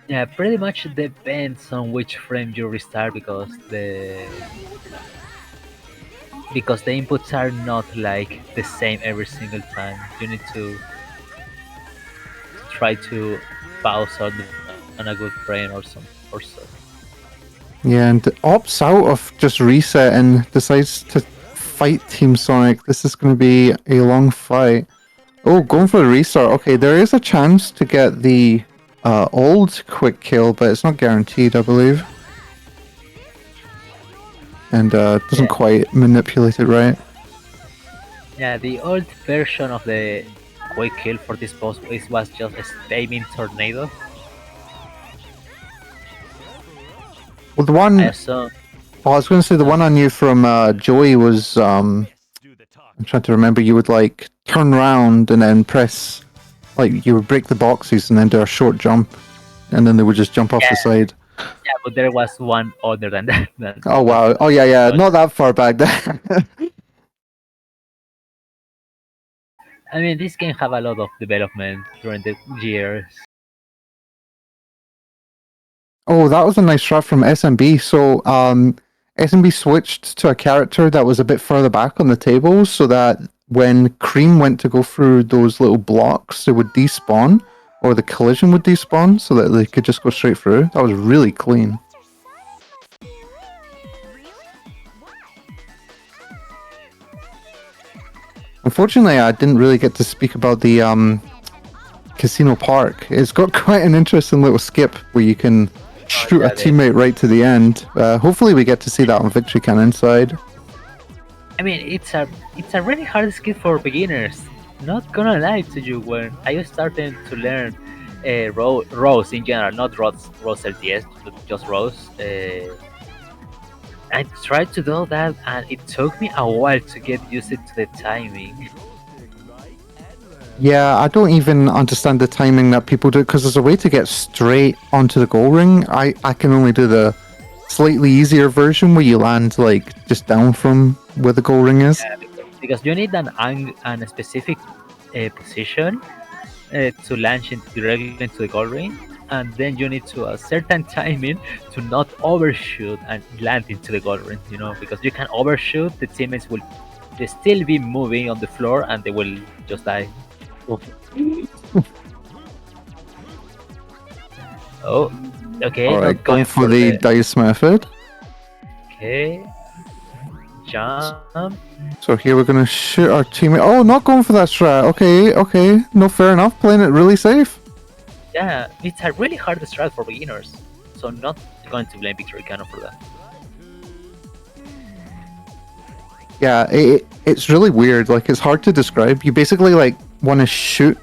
Yeah, pretty much depends on which frame you restart because the inputs are not like the same every single time. You need to try to pause on a good frame or so. Yeah, and opts out of just reset and decides to fight Team Sonic. This is going to be a long fight. Oh, going for the restart. Okay, there is a chance to get the old quick kill, but it's not guaranteed, I believe. And doesn't quite manipulate it right. Yeah, the old version of the quick kill for this boss was just a spamming tornado. Well, the one... I was going to say the one I knew from Joey was... I'm trying to remember, you would like turn around and then press... Like, you would break the boxes and then do a short jump. And then they would just jump off the side. Yeah, but there was one other than that. Oh, wow. Oh, yeah. Not that far back then. I mean, this game have a lot of development during the years. Oh, that was a nice shot from SMB. So, SMB switched to a character that was a bit further back on the table so that when Cream went to go through those little blocks, it would despawn, or the collision would despawn, so that they could just go straight through. That was really clean. Unfortunately, I didn't really get to speak about the Casino Park. It's got quite an interesting little skip where you can shoot a teammate right to the end. Hopefully we get to see that on Victory Cannon side. I mean, it's a really hard skill for beginners. Not gonna lie to you, when I was starting to learn Rose in general, not Rose LTS, but just Rose. I tried to do that, and it took me a while to get used to the timing. Yeah, I don't even understand the timing that people do because there's a way to get straight onto the goal ring. I can only do the slightly easier version where you land like just down from where the goal ring is. Yeah, because you need an specific position to launch directly into the goal ring, and then you need to a certain timing to not overshoot and land into the goal ring. You know, because you can overshoot, the teammates will they still be moving on the floor and they will just die. Oh, okay, All right, not going going for for the the. dice method. Okay, jump. So here we're gonna shoot our teammate. Oh, not going for that strat. Okay, okay, no, fair enough. Playing it really safe. Yeah, it's a really hard strat for beginners, so not going to blame Victory Cannon for that. Yeah, it's really weird. Like it's hard to describe. You basically like want to shoot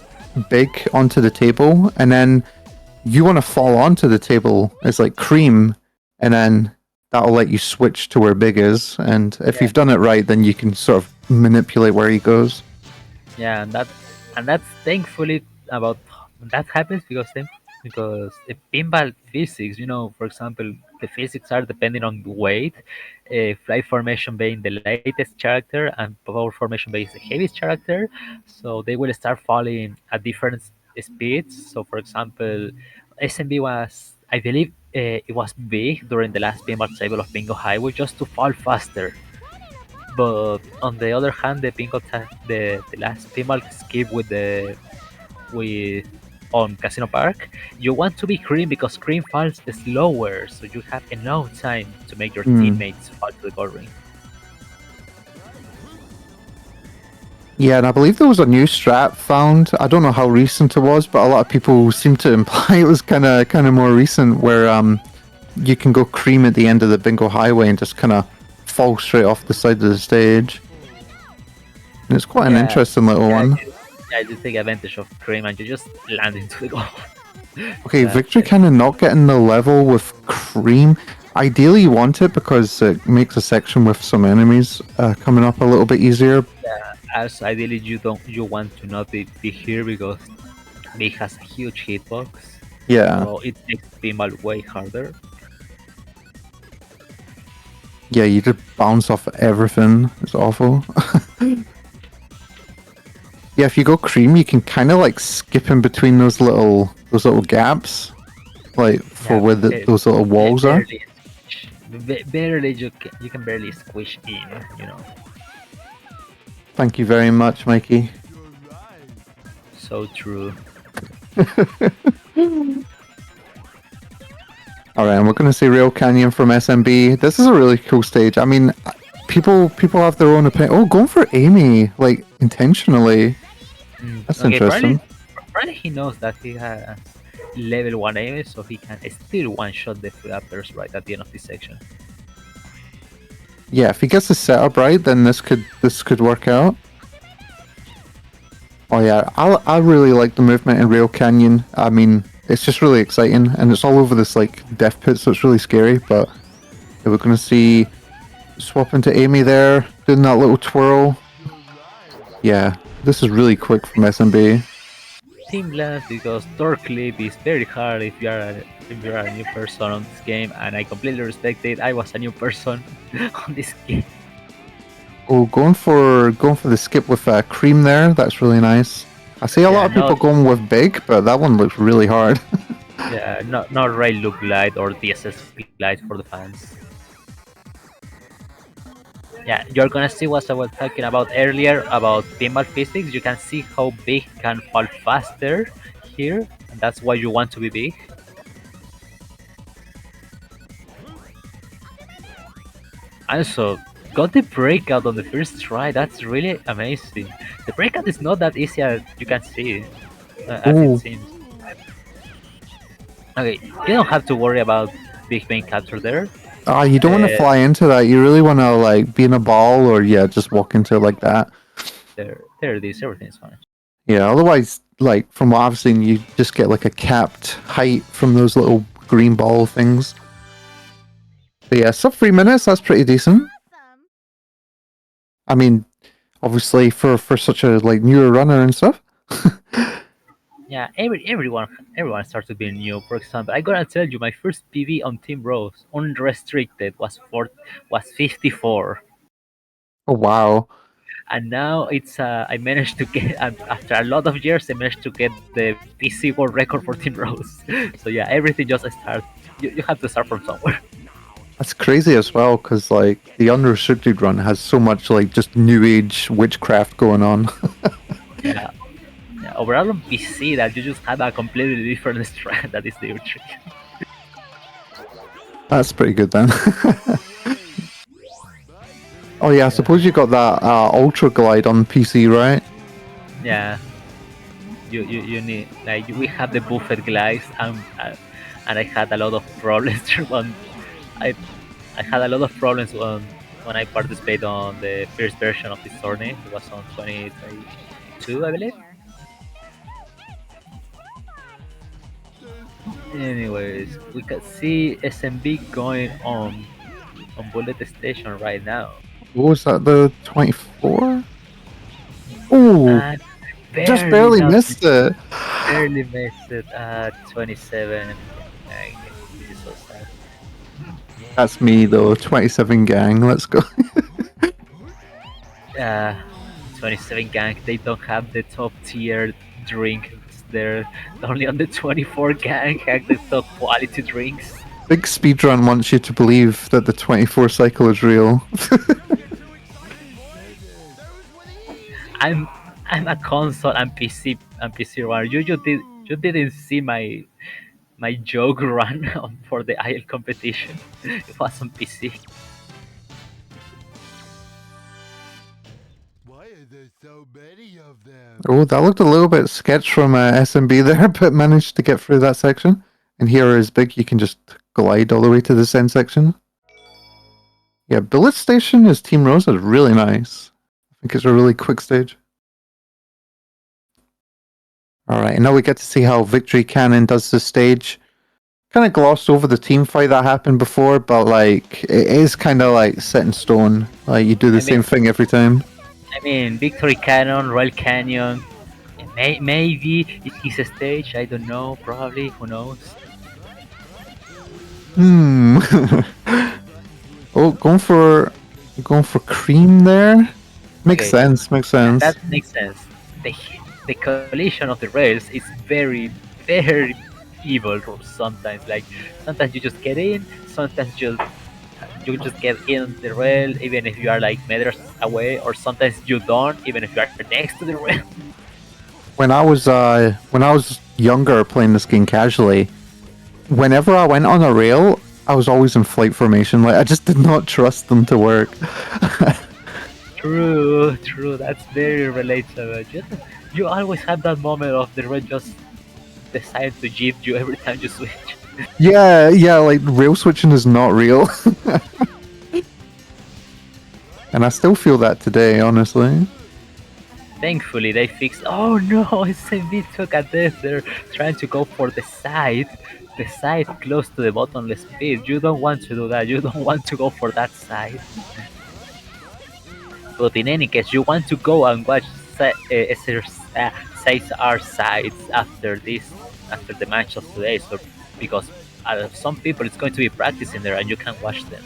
big onto the table, and then you want to fall onto the table as like cream, and then that'll let you switch to where big is. And if Yeah. you've done it right, then you can sort of manipulate where he goes. Yeah, and that's thankfully about that happens because the pinball physics, for example, the physics are depending on weight, flight formation being the latest character and power formation being the heaviest character, so they will start falling at different speeds. So, for example, SMB was, I believe, it was big during the last pinball table of Bingo Highway just to fall faster. But on the other hand, the last pinball skip with on Casino Park, you want to be Cream because Cream falls slower, so you have enough time to make your Hmm. teammates fall to the goal ring. Yeah, and I believe there was a new strat found. I don't know how recent it was, but a lot of people seem to imply it was kind of more recent, where you can go cream at the end of the bingo highway and just kind of fall straight off the side of the stage. And it's quite an interesting little one. You take advantage of Cream and you just land into the goal. Okay, Victory kind of not getting the level with cream. Ideally, you want it because it makes a section with some enemies coming up a little bit easier. Yeah, as ideally you want to not be here because it has a huge hitbox. Yeah. So it makes pinball way harder. Yeah, you just bounce off everything. It's awful. Yeah, if you go cream, you can kind of like skip in between those little gaps, like for where those little walls are. Barely you can barely squish in. Thank you very much, Mikey. So true. All right, and we're gonna see Rail Canyon from SMB. This is a really cool stage. I mean, people have their own opinion. Oh, going for Amy like intentionally. That's interesting. Probably he knows that he has level 1 aim, so he can still one-shot the flappers right at the end of this section. Yeah, if he gets the setup right, then this could work out. Oh yeah, I really like the movement in Rail Canyon. I mean, it's just really exciting, and it's all over this like death pit, so it's really scary. But yeah, we're gonna see swap into Amy there, doing that little twirl. Yeah, this is really quick from SMB. Team Blast because door clip is very hard if you are a new person on this game, and I completely respect it. I was a new person on this game. Oh, going for the skip with cream there. That's really nice. I see a lot of people going with big, but that one looks really hard. Yeah, not Rail Loop Glide or DSS Glide for the fans. Yeah, you're gonna see what I was talking about earlier about pinball physics. You can see how big can fall faster here, and that's why you want to be big. Also, got the breakout on the first try. That's really amazing. The breakout is not that easy as you can see, as it seems. Okay, you don't have to worry about big being captured there. Ah, you don't want to fly into that. You really want to like be in a ball, or yeah, just walk into it like that. There it is. Everything's fine. Yeah. Otherwise, like from what I've seen, you just get like a capped height from those little green ball things. But yeah, sub 3 minutes. That's pretty decent. I mean, obviously for such a like newer runner and stuff. Yeah, everyone starts to be new. For example, I gotta tell you, my first PV on Team Rose, unrestricted, was 54, Oh wow. and now it's I managed to get after a lot of years, I managed to get the PC world record for Team Rose. So yeah, everything just starts. You have to start from somewhere. That's crazy as well, because like the unrestricted run has so much like just new age witchcraft going on. Yeah. Yeah, overall on PC, that you just have a completely different strat. That is the trick. That's pretty good then. Oh yeah, I suppose you got that Ultra Glide on PC, right? Yeah. You need, like, we have the buffet glides, and I had a lot of problems when I I had a lot of problems when I participated on the first version of this tourney. It was on 2022, I believe. Anyways, we can see SMB going on Bullet Station right now. What was that? The 24? Oh, And just barely barely not missed it. barely missed it at 27. This is so sad. That's me though. 27 gang. Let's go. Uh, 27 gang, they don't have the top tier drinks. They're only on the 24 gang have the top quality drinks. Big speedrun wants you to believe that the 24 cycle is real. I'm I'm a console and PC runner. You didn't see my joke run for the IL competition. It was on PC. Why are there so many of them? Oh, that looked a little bit sketch from SMB there, but managed to get through that section. And here is big. You can just glide all the way to this end section. Yeah, Billet Station is Team Rosa. Really nice. I think it's a really quick stage. Alright, and now we get to see how Victory Cannon does this stage. Kind of glossed over the team fight that happened before, but like, it is kind of like set in stone. Like, you do the same thing every time. I mean, Victory Cannon, Royal Canyon, maybe it's his stage. I don't know. Probably, who knows? Oh, going for cream there. Makes Okay. sense. Makes sense. That makes sense. The collision of the rails is very, very evil sometimes. Like, sometimes you just get in, sometimes you just get in the rail even if you are like meters away, or sometimes you don't even if you are next to the rail. When I was younger playing this game casually, whenever I went on a rail, I was always in flight formation. Like, I just did not trust them to work. True. That's very relatable. You always have that moment of the rail just decide to jeep you every time you switch. Yeah, like rail switching is not real. And I still feel that today, honestly. Thankfully, they fixed. Oh no, SMB took a death. They're trying to go for the side close to the bottomless pit. You don't want to do that. You don't want to go for that side. But in any case, you want to go and watch SR sides after the match of today. So because some people it's going to be practicing there and you can watch them.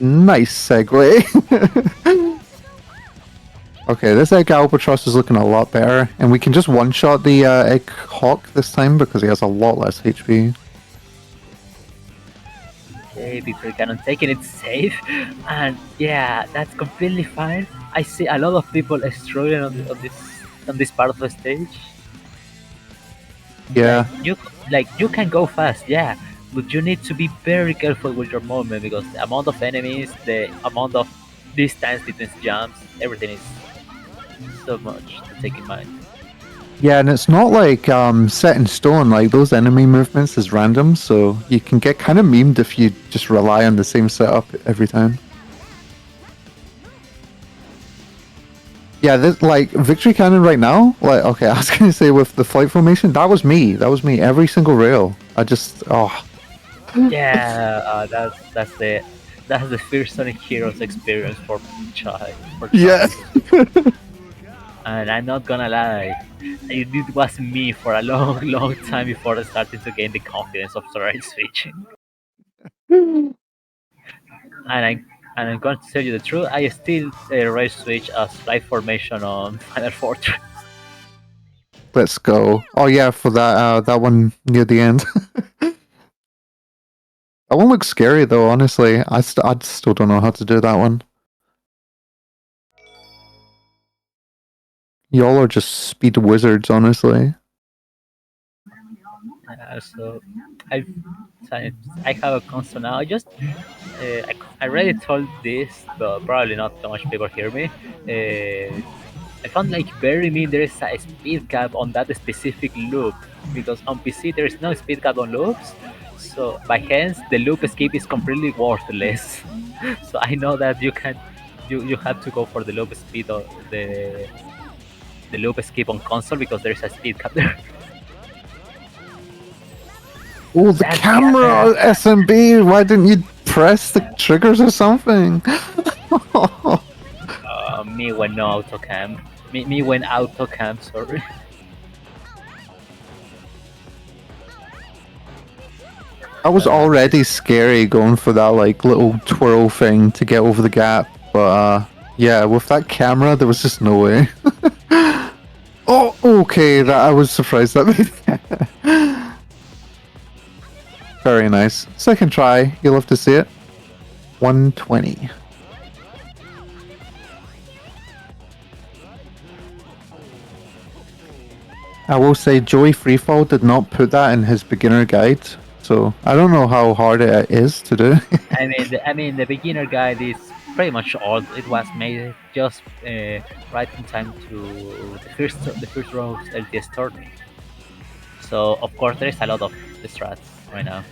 Nice segue. Okay, this Egg Albatross is looking a lot better, and we can just one-shot the Egg Hawk this time because he has a lot less HP. Okay, Victory Cannon taking it safe, and yeah, that's completely fine. I see a lot of people struggling on this part of the stage. Yeah. You can go fast, yeah, but you need to be very careful with your movement because the amount of enemies, the amount of distance between jumps, everything is so much to take in mind. Yeah, and it's not like set in stone. Like, those enemy movements is random, so you can get kind of memed if you just rely on the same setup every time. Yeah, this, like, Victory Cannon right now, like, okay, I was gonna say with the flight formation, that was me every single rail. I just, Yeah, that's the first Sonic Heroes experience for child. Yeah. And I'm not gonna lie, it was me for a long, long time before I started to gain the confidence of right switching. And I'm going to tell you the truth. I still rage switch as flight formation on Final Fortress. Let's go. Oh yeah, for that one near the end. That one looks scary though. Honestly, I still don't know how to do that one. Y'all are just speed wizards, honestly. So I I have a console now. I already told this, but probably not so much people hear me. I found like very mean there is a speed cap on that specific loop because on PC there is no speed cap on loops. So by hence the loop escape is completely worthless. So I know that you have to go for the loop speed or the loop escape on console because there is a speed cap there. Oh, the camera, SMB. Why didn't you press the triggers or something? Me when no auto cam. Me when auto cam. Sorry. That was already scary going for that like little twirl thing to get over the gap, but yeah, with that camera there was just no way. Oh, okay, that I was surprised that made it. Very nice. Second try, you'll have to see it. 120. I will say Joey Freefall did not put that in his beginner guide, so I don't know how hard it is to do. I mean, the beginner guide is pretty much all. It was made just right in time to the first round LTS tournament. So of course there is a lot of strats right now.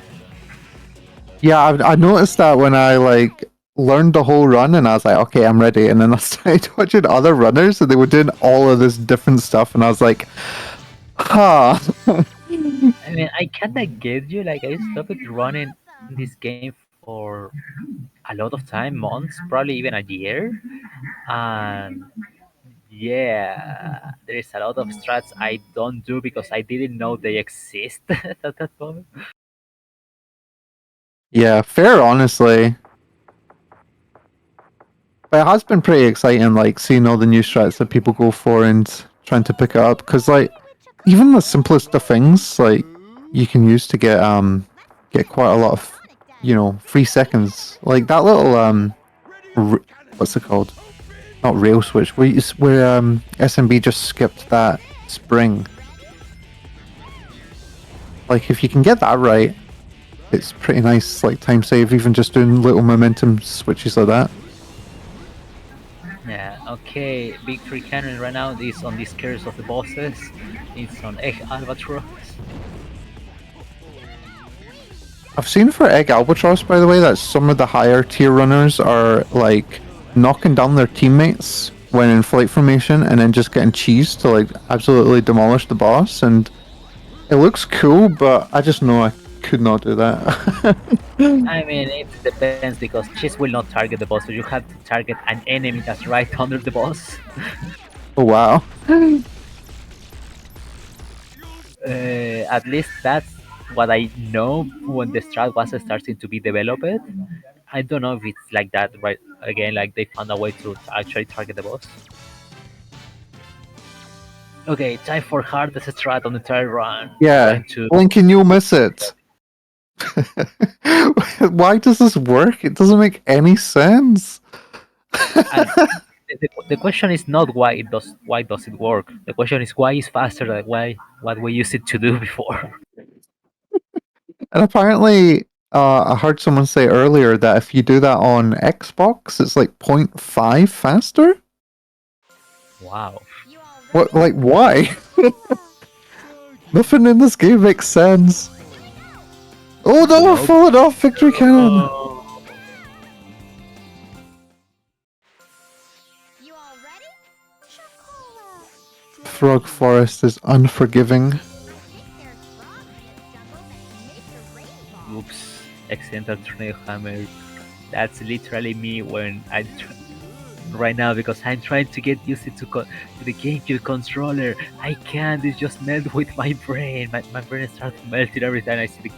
Yeah, I noticed that when I like learned the whole run and I was like, okay, I'm ready. And then I started watching other runners and they were doing all of this different stuff and I was like, huh. I mean, I kinda get you. Like I stopped running this game for a lot of time, months, probably even a year, and yeah, there is a lot of strats I don't do because I didn't know they exist at that moment. Yeah, fair, honestly. But it has been pretty exciting, like seeing all the new strats that people go for and trying to pick it up. Because like even the simplest of things, like you can use to get quite a lot of, you know, 3 seconds. Like that little what's it called? Not rail switch. Where SMB just skipped that spring. Like if you can get that right, it's pretty nice. Like time save, even just doing little momentum switches like that. Yeah, okay, Victory Cannon right now is on the curse of the bosses. It's on Egg Albatross. I've seen for Egg Albatross, by the way, that some of the higher tier runners are like knocking down their teammates when in flight formation and then just getting cheesed to like absolutely demolish the boss. And it looks cool, but I just know I could not do that. I mean, it depends because cheese will not target the boss, so you have to target an enemy that's right under the boss. Oh wow. At least that's what I know when the strat was starting to be developed. I don't know if it's like that right again, like they found a way to actually target the boss. Okay, time for hardest strat on the third run. Yeah, Lincoln, you'll miss it. Why does this work? It doesn't make any sense. The question is not why does it work. The question is why is faster than why what we used it to do before. And apparently, I heard someone say earlier that if you do that on Xbox, it's like 0.5 faster. Wow. What? Like, why? Nothing in this game makes sense. Oh no! Nope. Fall it off, Victory Cannon! Frog Forest is unforgiving. Oops. Accidental tornado hammer. That's literally me when I right now because I'm trying to get used to the GameCube controller. I can't. It's just melt with my brain. My brain starts melting every time I see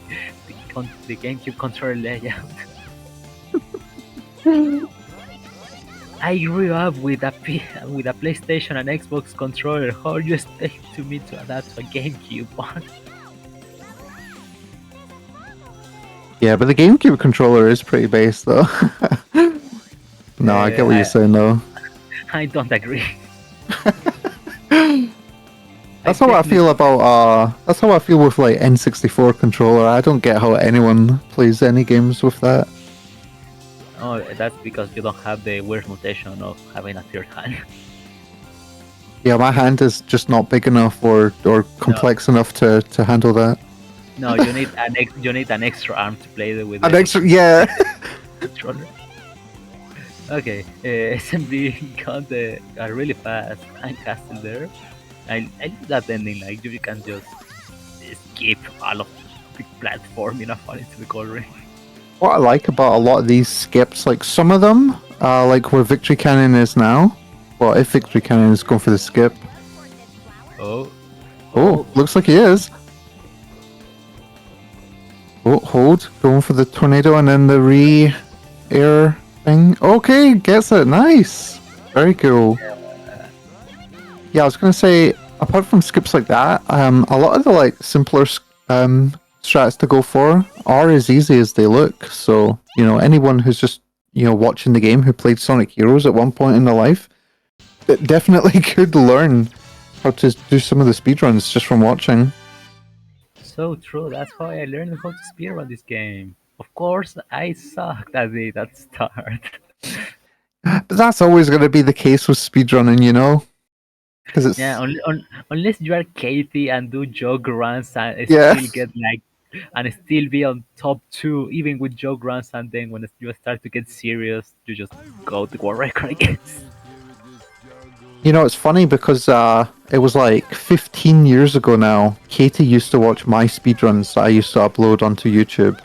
the GameCube controller layout. I grew up with with a PlayStation and Xbox controller. How do you expect me to adapt to a GameCube one? Yeah, but the GameCube controller is pretty base though. No, I get what you're saying though. I don't agree. That's how I feel about that's how I feel with like N64 controller. I don't get how anyone plays any games with that. Oh, that's because you don't have the weird mutation of having a third hand. Yeah, my hand is just not big enough or complex enough to handle that. No, you need an extra arm to play with. An extra, yeah. Controller. Okay, SMB got a really fast hand castle there. I love that ending. Like you can just skip all of the platform and fall into the goal ring. What I like about a lot of these skips, like some of them, like where Victory Cannon is now. Well, if Victory Cannon is going for the skip. Oh. Oh, looks like he is. Oh, hold. Going for the tornado and then the air thing. Okay, gets it. Nice. Very cool. Yeah, I was going to say, apart from skips like that, a lot of the like simpler strats to go for are as easy as they look. So, you know, anyone who's just, you know, watching the game who played Sonic Heroes at one point in their life, it definitely could learn how to do some of the speedruns just from watching. So true. That's how I learned how to speedrun this game. Of course, I sucked at it at start. But that's always going to be the case with speedrunning, you know? Because it's Unless you are Katie and do jog runs and Yeah. still get like and still be on top 2 even with jog runs, and then when you start to get serious you just go to world record again. You know, it's funny because it was like 15 years ago now. Katie used to watch my speedruns that I used to upload onto YouTube.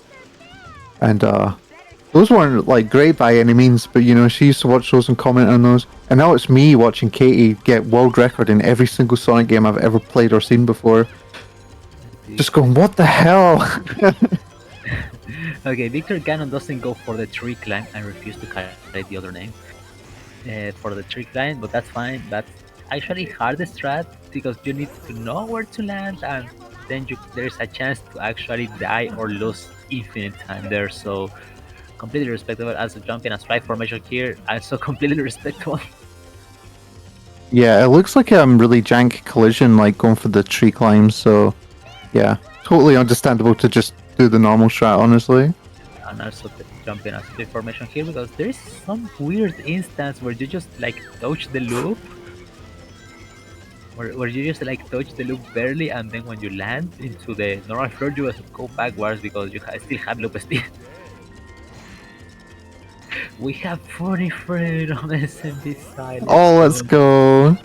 And those weren't like great by any means, but you know, she used to watch those and comment on those. And now it's me watching Katie get world record in every single Sonic game I've ever played or seen before. Just going, what the hell? Okay, Victor Cannon doesn't go for the tree climb. I refuse to carry the other name for the tree climb, but that's fine. That's actually hard strat because you need to know where to land, and then there's a chance to actually die or lose infinite time there. So completely respectable. Also jumping and strike formation here, also completely respectable. Yeah, it looks like really jank collision, like going for the tree climb. So yeah, totally understandable to just do the normal strat, honestly. And also jumping as the formation here because there is some weird instance where you just like touch the loop, where you just like touch the loop barely, and then when you land into the normal floor you just go backwards because you still have loop speed. We have 40 frames on SMB side. Oh, let's go.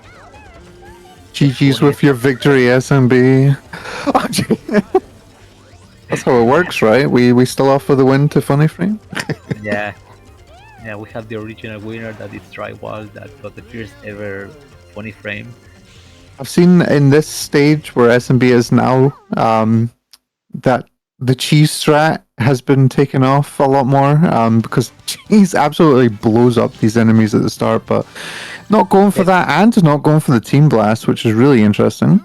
GG's with your victory, SMB. That's how it works, right? We still offer the win to Funny Frame. Yeah, we have the original winner that is Triwall that got the first ever Funny Frame. I've seen in this stage where SMB is now that the cheese strat has been taken off a lot more because cheese absolutely blows up these enemies at the start, but not going for that and not going for the team blast, which is really interesting.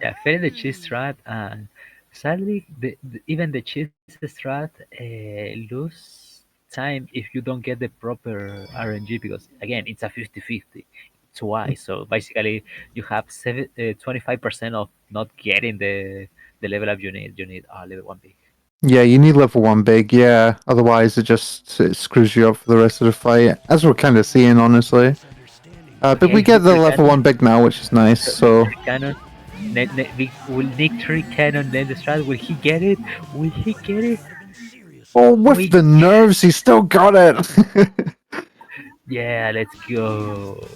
Yeah, failing the cheese strat, and sadly, even the cheese strat lose time if you don't get the proper RNG because again it's a 50-50 twice. So basically, you have 25% of not getting the level up you need. You need level 1 big. Yeah, you need level 1 big, yeah. Otherwise, it screws you up for the rest of the fight, as we're kind of seeing, honestly. But we get the level 1 big now, which is nice, so... Cannon, will Victory Cannon land the strat? Will he get it? Will he get it? Oh, with the nerves, he still got it! Yeah, let's go.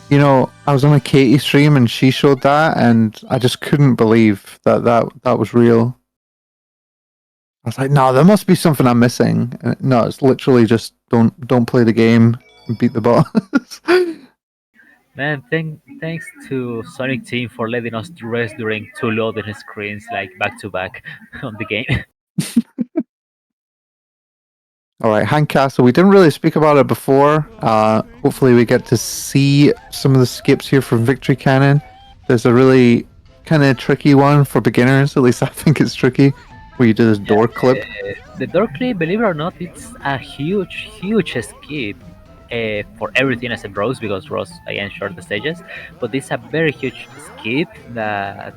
You know, I was on a Katie stream and she showed that, and I just couldn't believe that was real. I was like, no, there must be something I'm missing. And no, it's literally just Don't play the game and beat the boss. Man, thanks to Sonic Team for letting us rest during two loading screens like back to back on the game. All right, Hand Castle. We didn't really speak about it before. Hopefully, we get to see some of the skips here for Victory Cannon. There's a really kind of tricky one for beginners. At least I think it's tricky, where you do this door clip. The door clip, believe it or not, it's a huge skip for everything except Rose because Rose again short the stages. But it's a very huge skip that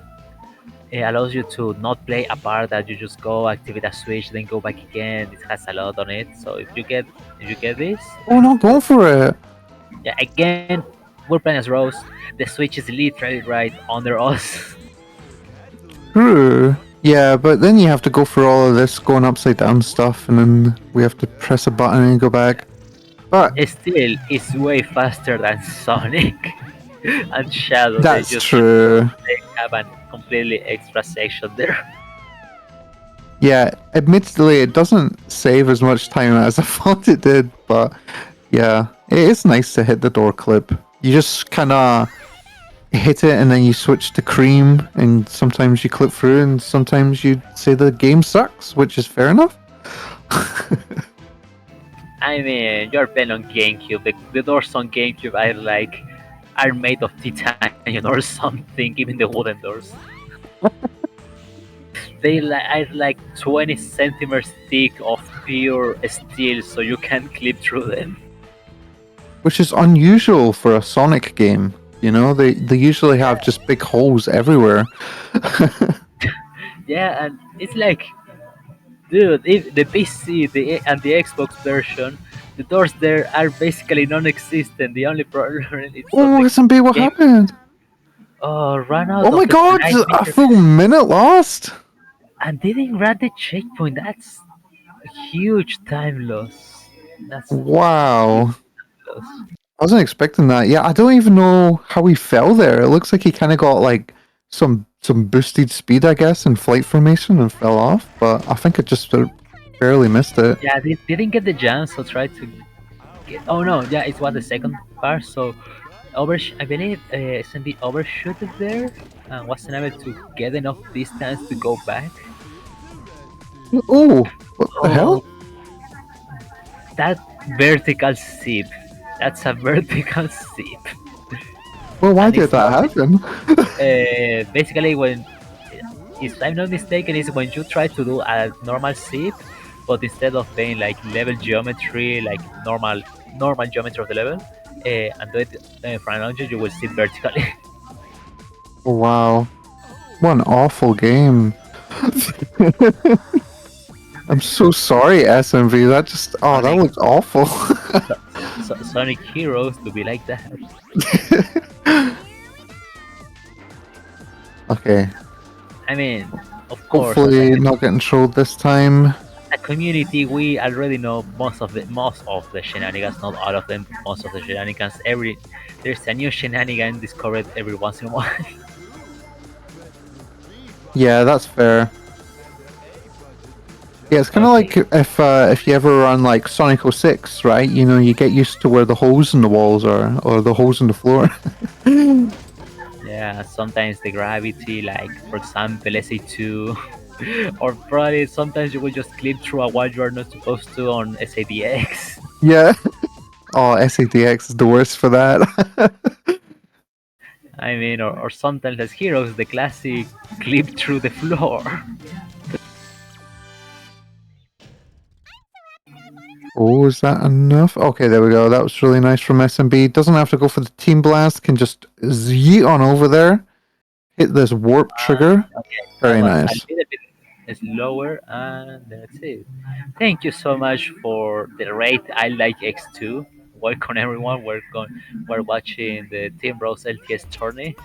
allows you to not play a part that you just go activate a switch then go back again. It has a lot on it. So if you get this, Oh no, go for it! yeah, again we're playing as Rose. The switch is literally right under us. True. Yeah, but then you have to go for all of this going upside down stuff, and then we have to press a button and go back. But Still, it's way faster than Sonic and Shadow. that's they just true. they have a completely extra section there. Yeah, admittedly, it doesn't save as much time as I thought it did, but yeah, it is nice to hit the door clip. You just kind of hit it and then you switch to cream, and sometimes you clip through, and sometimes you say the game sucks, which is fair enough. I mean, you're playing on GameCube. The doors on GameCube are made of titanium or something, even the wooden doors. They are like 20 centimeters thick of pure steel, so you can clip through them. Which is unusual for a Sonic game. You know, they usually have just big holes everywhere. Yeah, and it's like, dude, if the PC and the Xbox version, the doors there are basically non-existent. The only problem is Oh, SMB, what happened? Ran out Oh my of god, the a full minute lost! and didn't grab the checkpoint. That's a huge time loss. That's Wow. loss. I wasn't expecting that. Yeah, I don't even know how he fell there. It looks like he kind of got like some boosted speed, I guess, in flight formation and fell off. But I think it just barely missed it. Yeah, they didn't get the jump, so tried to get. Oh no, yeah, it was the second part. So I believe SMB overshooted there and wasn't able to get enough distance to go back. Oh, what the hell? That vertical sip. That's a vertical sip. Well, why And did it's that not- happen? Basically, if I'm not mistaken, is when you try to do a normal sip, but instead of playing like level geometry, like normal geometry of the level, and do it from an object, you will sit vertically. Oh, wow. What an awful game. I'm so sorry, SMV. That just that looks awful. Sonic Heroes to be like that. Okay. I mean, of course, Hopefully not getting trolled this time. a community we already know most of the shenanigans, not all of them, most of the shenanigans. There's a new shenanigan discovered every once in a while. Yeah, that's fair. Yeah, it's kind of like if you ever run like Sonic 06, right? You know, you get used to where the holes in the walls are, or the holes in the floor. Yeah, sometimes the gravity, like for example SA2, or probably sometimes you will just clip through a wall you are not supposed to on SADX. Yeah. Oh, SADX is the worst for that. I mean, or sometimes as heroes, the classic clip through the floor. Oh, is that enough? Okay, there we go. That was really nice from SMB. Doesn't have to go for the team blast. Can just yeet on over there. Hit this warp trigger. Very nice. A little bit slower, and that's it. Thank you so much for the rate. I like X2. Welcome everyone. We're watching the Team Rose LTS tourney.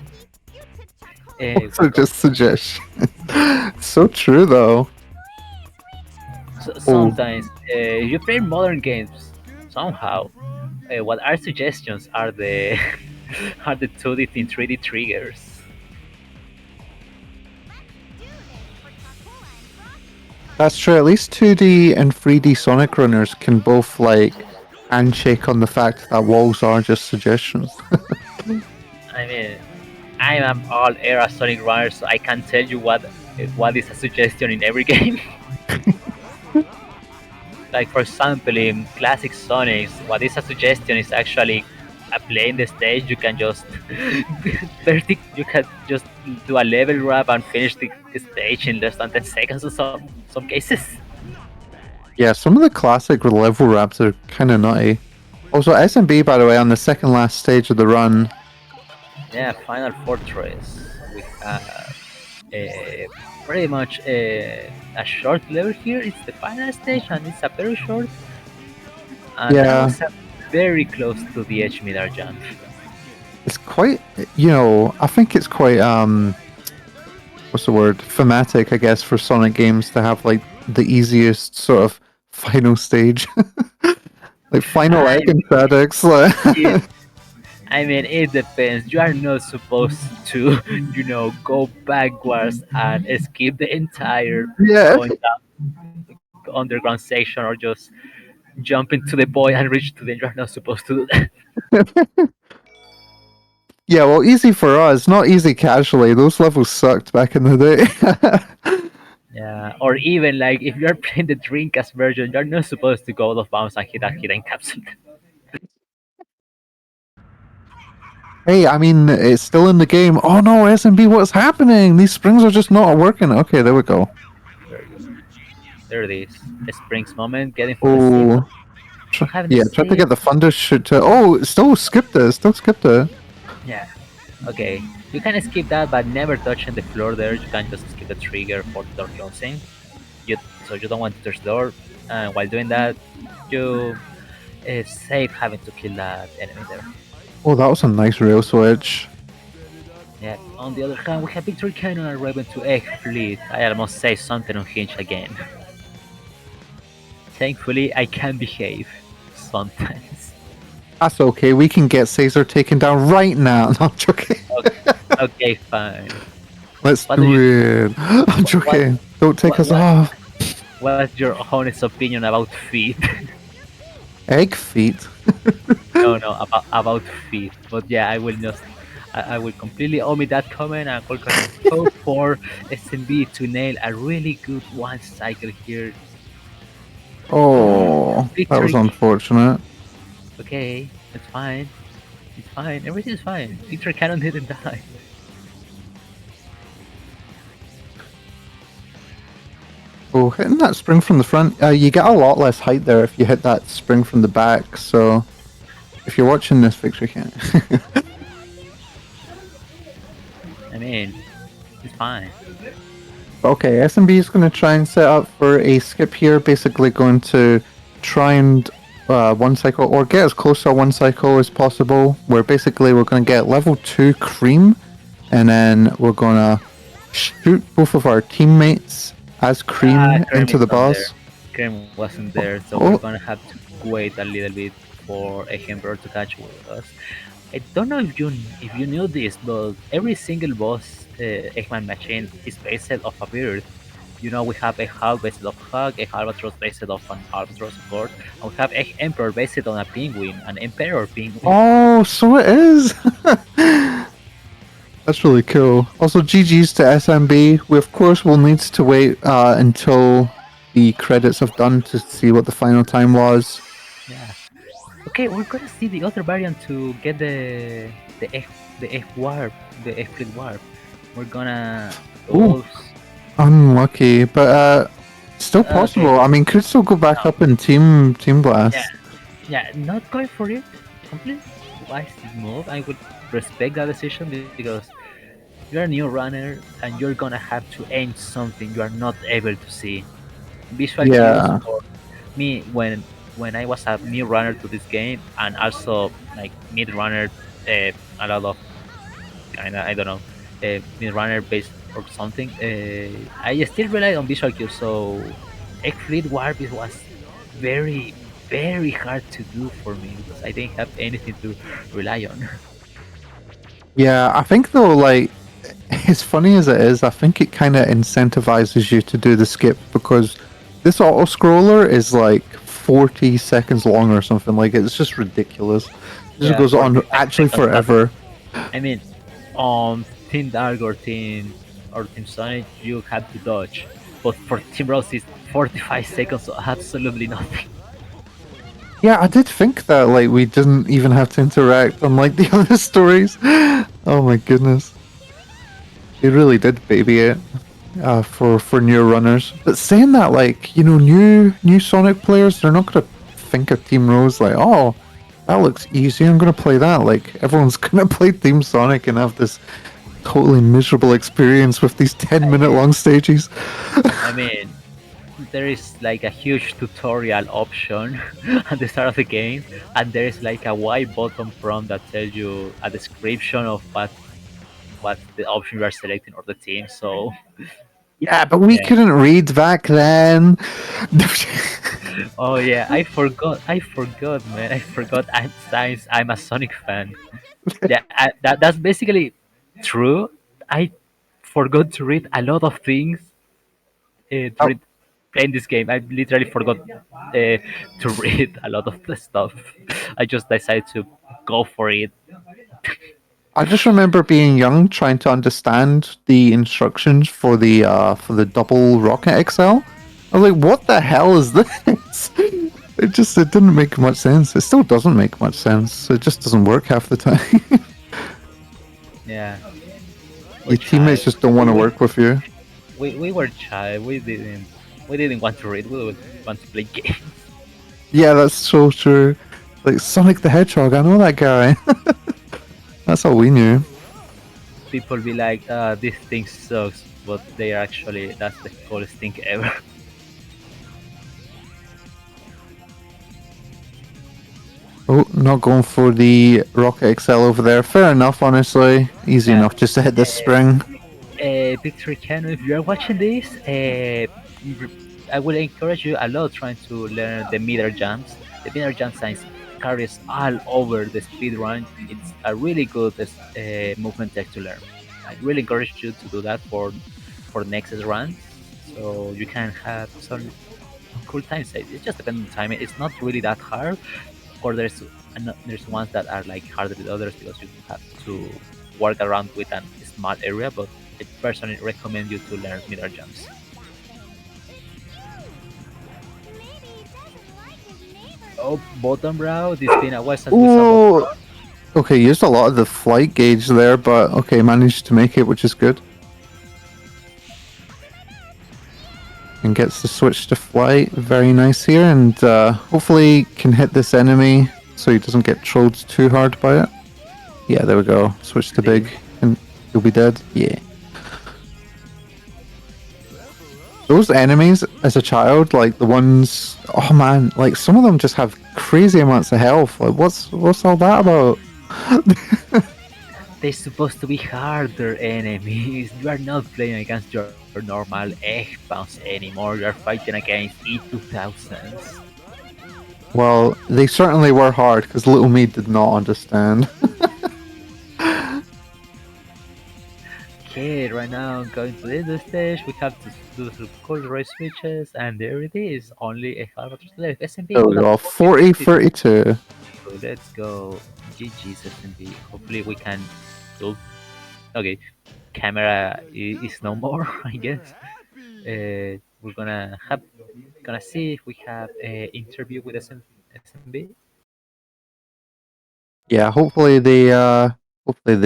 So just suggestion. So true though. Sometimes you play modern games somehow. What our suggestions are the are the 2D and 3D triggers. That's true. At least 2D and 3D Sonic runners can both like handshake on the fact that walls are just suggestions. I mean, I am all era Sonic runner, so I can tell you what is a suggestion in every game. Like for example, in classic Sonics, what is a suggestion is actually playing the stage. You can just 30, you can just do a level wrap and finish the stage in less than 10 seconds in some cases. Yeah, some of the classic level wraps are kind of nutty. Also, SMB, by the way, on the second last stage of the run. Yeah, Final Fortress. We have pretty much a short level here. It's the final stage and it's a very short. And that Yeah. was very close to the edge middle jump. It's quite, I think it's quite, what's the word? Thematic, I guess, for Sonic games to have, like, the easiest sort of final stage. Like, final egg and FedEx. I mean, it depends. You are not supposed to, go backwards and skip the entire Yeah. going down the underground section or just jump into the void and reach to the. You are not supposed to do that. Yeah, well, easy for us, not easy casually. Those levels sucked back in the day. Yeah, or even like if you're playing the Dreamcast version, you're not supposed to go out of bounds and hit a hidden capsule. Hey, I mean, it's still in the game. Oh no, SMB, what's happening? These springs are just not working. Okay, there we go. There it is. A Springs moment, getting from the scene. Oh, yeah, try to get the thunder shoot to. Oh, still skipped it. Still skipped it. Yeah. Okay. You can skip that, but never touching the floor there. You can just skip the trigger for the door closing. So you don't want to touch the door. And while doing that, you save having to kill that enemy there. Oh, that was a nice rail switch. Yeah. On the other hand, we have Victory Cannon and Raven to Egg Fleet. I almost say something on Hinge again. Thankfully, I can behave sometimes. That's okay. We can get Caesar taken down right now. No, I'm joking. Okay, fine. Let's do it. I'm joking. Don't take us off. What's your honest opinion about feet? Egg feet. No, about feet. But yeah, I will just, I will completely omit that comment and we're gonna hope for SMB to nail a really good one cycle here. Oh, that was unfortunate. Okay, it's fine. It's fine. Everything's fine. Victory Cannon didn't die. Oh, hitting that spring from the front, you get a lot less height there if you hit that spring from the back. So, if you're watching this, Victory Cannon. I mean, it's fine. Okay, SMB is going to try and set up for a skip here. Basically, going to try and one cycle or get as close to a one cycle as possible. Where basically we're going to get level 2 cream, and then we're going to shoot both of our teammates as cream into the boss. Cream wasn't there, so we're gonna have to wait a little bit for a Emperor to catch with us. I don't know if you knew this, but every single boss Eggman machine is based off a bird. We have a Hawk based off Hawk, a Albatross based off an Albatross, of course, and we have Egg Emperor based on a penguin, an Emperor penguin. Oh, so it is! That's really cool. Also, GG's to SMB. We, of course, will need to wait until the credits have done to see what the final time was. Yeah. Okay, we're gonna see the other variant to get the F warp, the F fleet warp. We're gonna. Ooh, unlucky, but still possible. Okay. I mean, could still go back up in Team Blast. Yeah, not going for it. Completely wise move. I would respect that decision because you're a new runner and you're gonna have to aim something you are not able to see. Visual Yeah. cues for me when I was a new runner to this game and also like mid runner, a lot of kinda I don't know, mid runner based or something. I still rely on visual cues, so Egg Fleet Warp was very very hard to do for me because I didn't have anything to rely on. Yeah, I think though, like, as funny as it is, I think it kind of incentivizes you to do the skip because this auto scroller is like 40 seconds long or something. Like, it's just ridiculous. It just Yeah, goes on 45 actually seconds, but forever. I mean, on Team Dark or Team Sonic, you have to dodge. But for Team Rose, it's 45 seconds, so absolutely nothing. Yeah, I did think that, like, we didn't even have to interact unlike the other stories. Oh my goodness. They really did baby it for new runners. But saying that, like, you know, new Sonic players, they're not gonna think of Team Rose like, oh, that looks easy, I'm gonna play that. Like, everyone's gonna play Team Sonic and have this totally miserable experience with these 10-minute long stages. I mean, there is like a huge tutorial option at the start of the game, and there is like a white button prompt that tells you a description of what the option you are selecting or the team. So Yeah, but we yeah. couldn't read back then. Oh yeah, I forgot, man. I forgot. I'm a Sonic fan. Yeah, that's basically true. I forgot to read a lot of things to Oh, read playing this game. I literally forgot to read a lot of the stuff. I just decided to go for it. I just remember being young, trying to understand the instructions for the double rocket XL. I was like, "What the hell is this?" It didn't make much sense. It still doesn't make much sense. It just doesn't work half the time. Yeah, we're Your teammates child. just don't want to work with you. We were child. We didn't want to read. We would want to play games. Yeah, that's so true. Like Sonic the Hedgehog, I know that guy. That's all we knew. People be like, this thing sucks, but they are actually that's the coolest thing ever. Oh, not going for the Rocket XL over there. Fair enough, honestly. Easy Yeah. enough just to hit this spring. Victor Cano, if you are watching this, I will encourage you a lot trying to learn the middle jumps. The middle jump science carries all over the speed run. It's a really good movement tech to learn. I really encourage you to do that for next runs, so you can have some cool times. It just depends on timing. It's not really that hard. Or there's ones that are like harder than others because you have to work around with a small area. But I personally recommend you to learn middle jumps. Oh, bottom brow, this been a while since we saw Ooh. Okay, used a lot of the flight gauge there, but okay, managed to make it, which is good. And gets the switch to flight. Very nice here, and hopefully can hit this enemy so he doesn't get trolled too hard by it. Yeah, there we go. Switch to big, and you'll be dead. Yeah. Those enemies as a child, like the ones, oh man, like some of them just have crazy amounts of health. Like, what's all that about? They're supposed to be harder enemies. You are not playing against your normal egg bounce anymore. You are fighting against E2000s. Well, they certainly were hard because little me did not understand. Okay, right now going to the end of the stage. We have to do some cool race switches, and there it is. Only a half left. SMB, There we go, 40-32. So let's go. GG's SMB. Hopefully we can do. Okay, camera is no more. I guess. We're gonna see if we have an interview with SMB. Yeah, hopefully they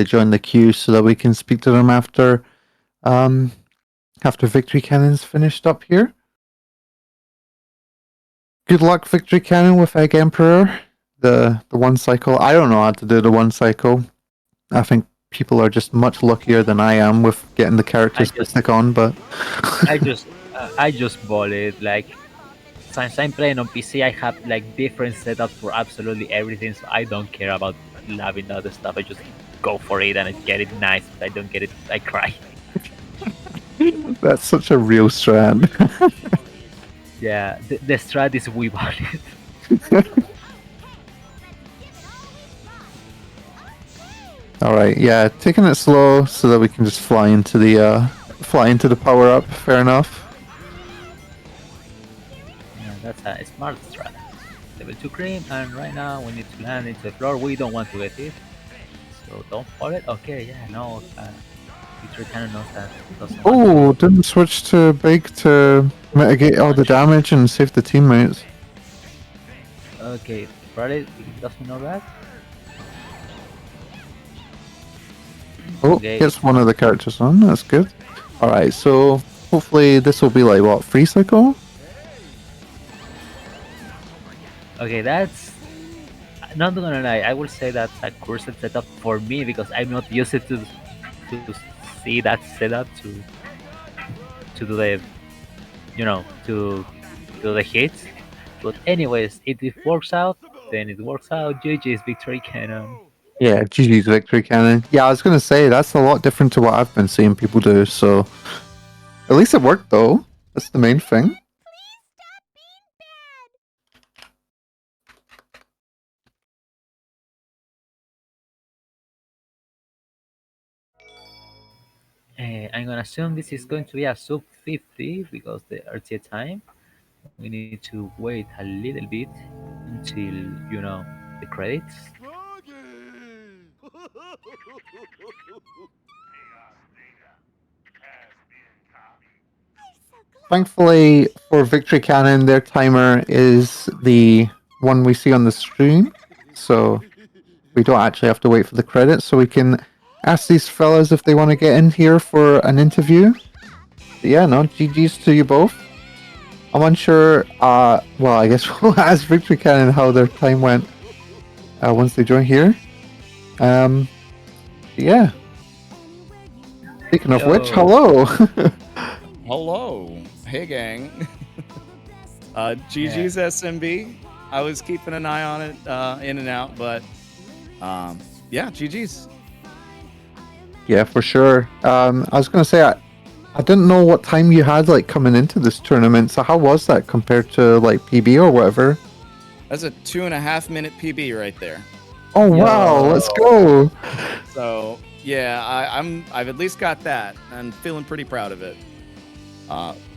join the queue so that we can speak to them after Victory Cannon's finished up here. Good luck, Victory Cannon, with Egg Emperor. The one cycle. I don't know how to do the one cycle. I think people are just much luckier than I am with getting the characters to stick on, but I just bought it. Like since I'm playing on PC, I have like different setups for absolutely everything, so I don't care about loving other stuff. I just go for it and I get it nice. If I don't get it, I cry. that's such a real strand. Yeah, the strat is we bought it. All right, yeah, taking it slow so that we can just fly into the power up. Fair enough. Yeah, that's a smart strat. level 2 cream, and right now we need to land into the floor. We don't want to get hit, so don't fall it. Okay, yeah, no, Victory Cannon knows that. Doesn't want Oh, didn't switch to big to mitigate all the damage and save the teammates. to. Okay, probably he doesn't know that. Oh, Okay. gets one of the characters on. That's good. Alright, so hopefully this will be like, what, free cycle? Okay, that's not gonna lie. I will say that's a cursed setup for me because I'm not used to see that setup to do the to do the hits. But anyways, if it works out, then it works out. GG's Victory Cannon. Yeah, GG's victory cannon. Yeah, I was gonna say that's a lot different to what I've been seeing people do, so at least it worked though. That's the main thing. I'm gonna assume this is going to be a sub 50 because the RTA time. We need to wait a little bit until the credits. Thankfully for victory cannon, their timer is the one we see on the screen, so we don't actually have to wait for the credits, so we can ask these fellas if they want to get in here for an interview. But yeah, no, GG's to you both. I'm unsure, well, I guess we'll ask Victory Cannon how their time went once they join here. Yeah. Speaking of which, hello! Hello. Hey, gang. GG's SMB. I was keeping an eye on it in and out, but yeah, GG's. Yeah, for sure. I was going to say, I didn't know what time you had like coming into this tournament, so how was that compared to like PB or whatever? That's a 2.5-minute PB right there. Oh wow, let's go! So yeah, I've at least got that. I'm feeling pretty proud of it.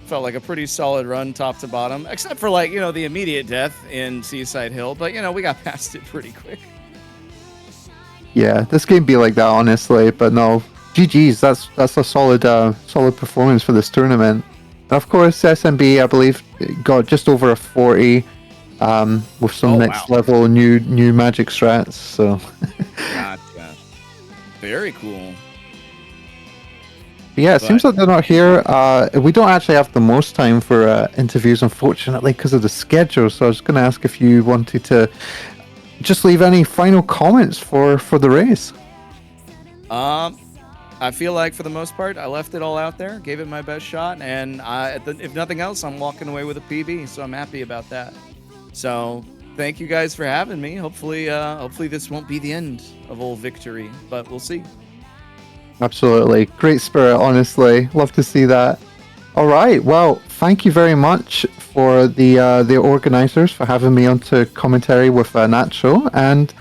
Felt like a pretty solid run top to bottom, except for like the immediate death in Seaside Hill, but we got past it pretty quick. Yeah, this game be like that honestly, but no, GG's. That's a solid performance for this tournament. And of course, SMB I believe got just over a 40, with some next level new magic strats. So. Gotcha. Very cool. Yeah, it seems like they're not here. We don't actually have the most time for interviews, unfortunately, because of the schedule. So I was going to ask if you wanted to just leave any final comments for the race. I feel like for the most part, I left it all out there, gave it my best shot, and if nothing else, I'm walking away with a PB. So I'm happy about that. So thank you guys for having me. Hopefully this won't be the end of old Victory, but we'll see. Absolutely. Great spirit, honestly. Love to see that. All right. Well, thank you very much for the organizers for having me onto commentary with Nacho. And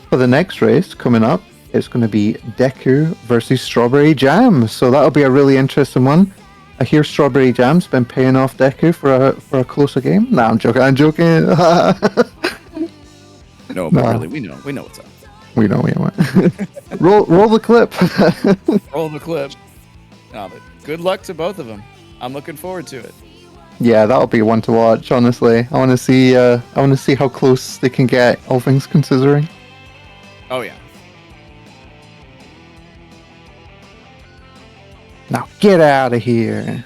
for the next race coming up, it's going to be Deku versus Strawberry Jam. So that'll be a really interesting one. I hear Strawberry Jam's been paying off Deku for a closer game. Nah, I'm joking. No, but really, we know what's up. We know. roll the clip. Roll the clip. No, but good luck to both of them. I'm looking forward to it. Yeah, that'll be one to watch. Honestly, I want to see how close they can get. All things considering. Oh yeah. Now get out of here.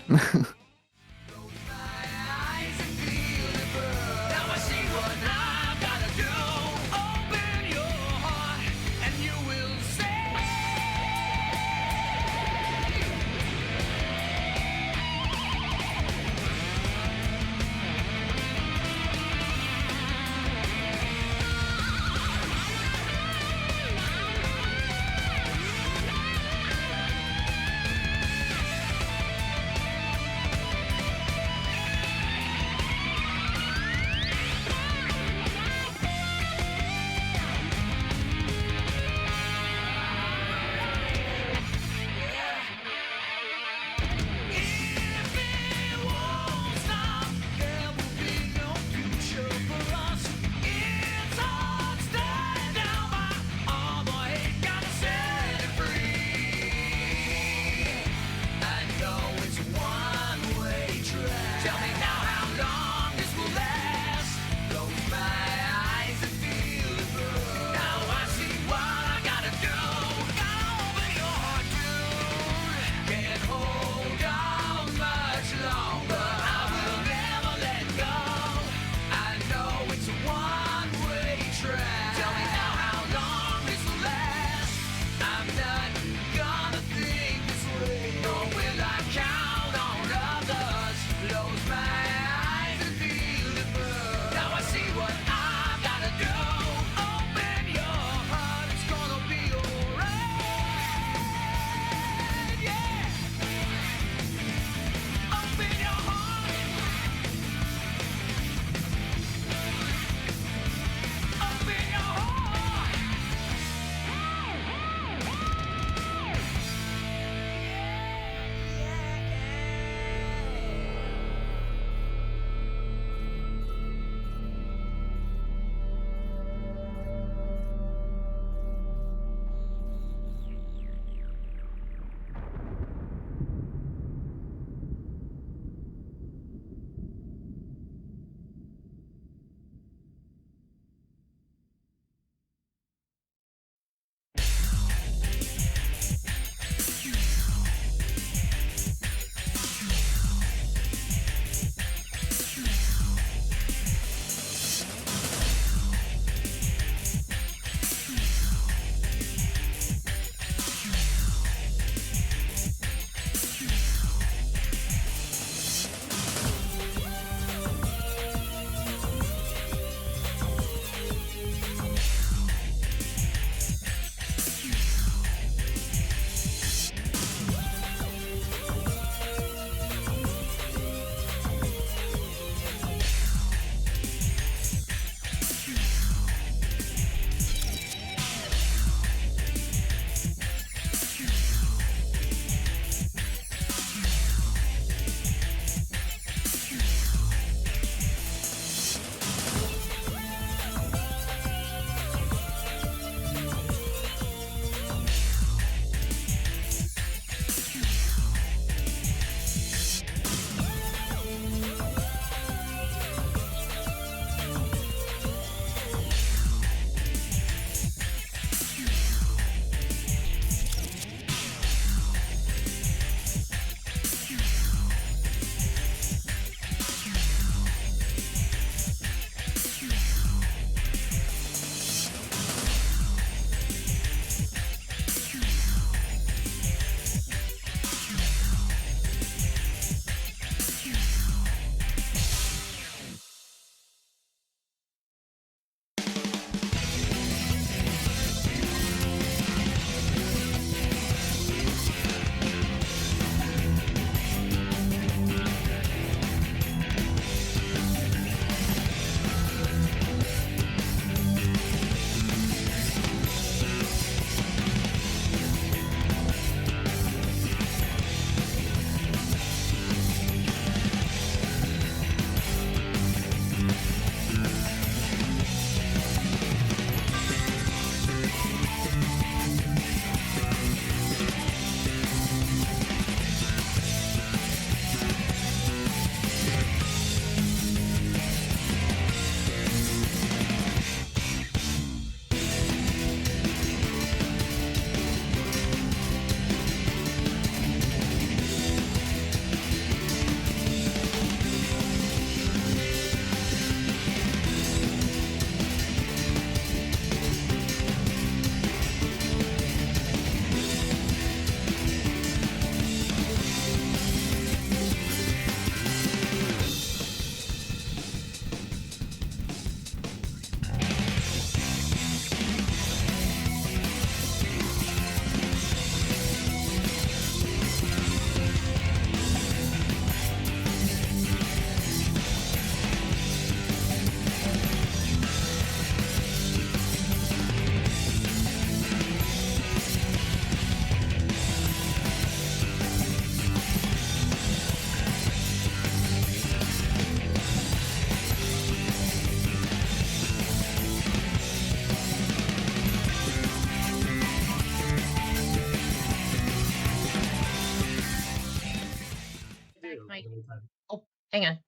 Hang on.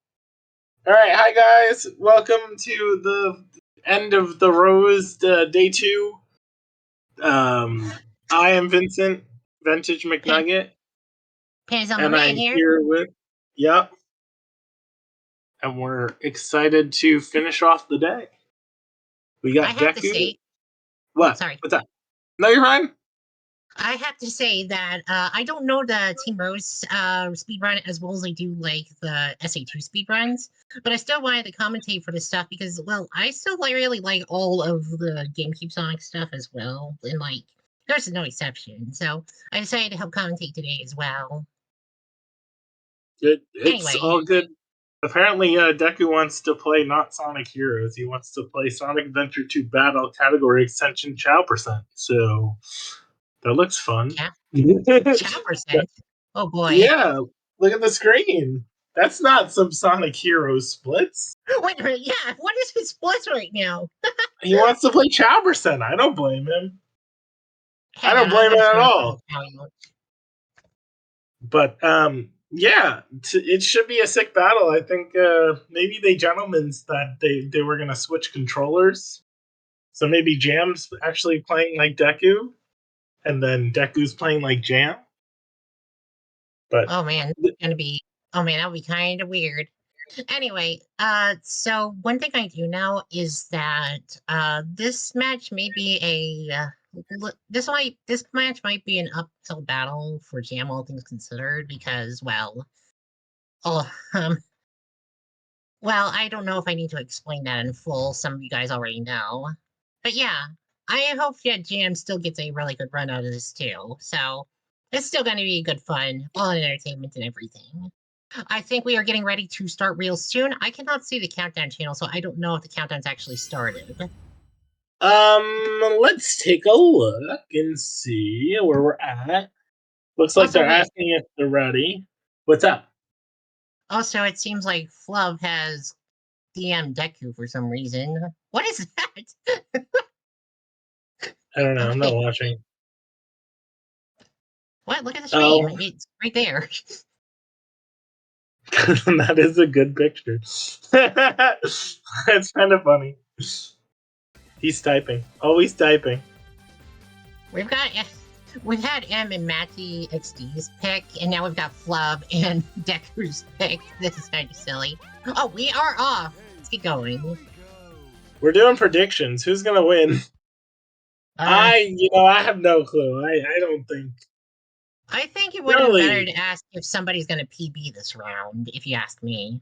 All right, hi guys. Welcome to the end of the Rose Day 2. I am Vincent, Vintage McNugget, Pins on the and man I'm here. here with yep, and we're excited to finish off the day. We got I have to Deku. say, What? sorry. What's that? No, you're fine. I have to say that I don't know the Team Rose speedrun as well as I do like the SA2 speedruns, but I still wanted to commentate for this stuff because, well, I still really like all of the GameCube Sonic stuff as well, and like, there's no exception. So I decided to help commentate today as well. It's Anyway. all good. Apparently, Deku wants to play not Sonic Heroes. He wants to play Sonic Adventure 2 Battle Category Extension Chow Percent. So that looks fun. Chow percent? Oh boy. Yeah, look at the screen. That's not some Sonic Heroes splits. Wait, yeah, what is his splits right now? He wants to play Chow Percent. I don't blame him. I don't I'm blame him gonna at start all. playing Chow. But yeah, it should be a sick battle. I think maybe they gentlemen's that they were gonna switch controllers. So maybe Jam's actually playing like Deku, and then Deku's playing like Jam. But Oh man, it's gonna be. Oh man, that'll be kind of weird. Anyway, so one thing I do know is that this match may be this match might be an uphill battle for Jam, all things considered, because oh, well, I don't know if I need to explain that in full. Some of you guys already know, but yeah, I hope that Jam still gets a really good run out of this too. So it's still going to be good fun, all in entertainment and everything. I think we are getting ready to start real soon. I cannot see the countdown channel, so I don't know if the countdown's actually started. Let's take a look and see where we're at. Looks like Also, they're wait. asking if they're ready. What's up? Also, it seems like Flub has DM Deku for some reason. What is that? I don't know. I'm not Okay. watching. What? Look at the stream. Oh. It's right there. That is a good picture. It's kind of funny. He's typing. Always typing. We've had M and Matty XD's pick, and now we've got Flub and Deku's pick. This is kind of silly. Oh, we are off. Let's get going. We're doing predictions. Who's gonna win? I have no clue. I don't think. I think it would have been better to ask if somebody's going to PB this round, if you ask me.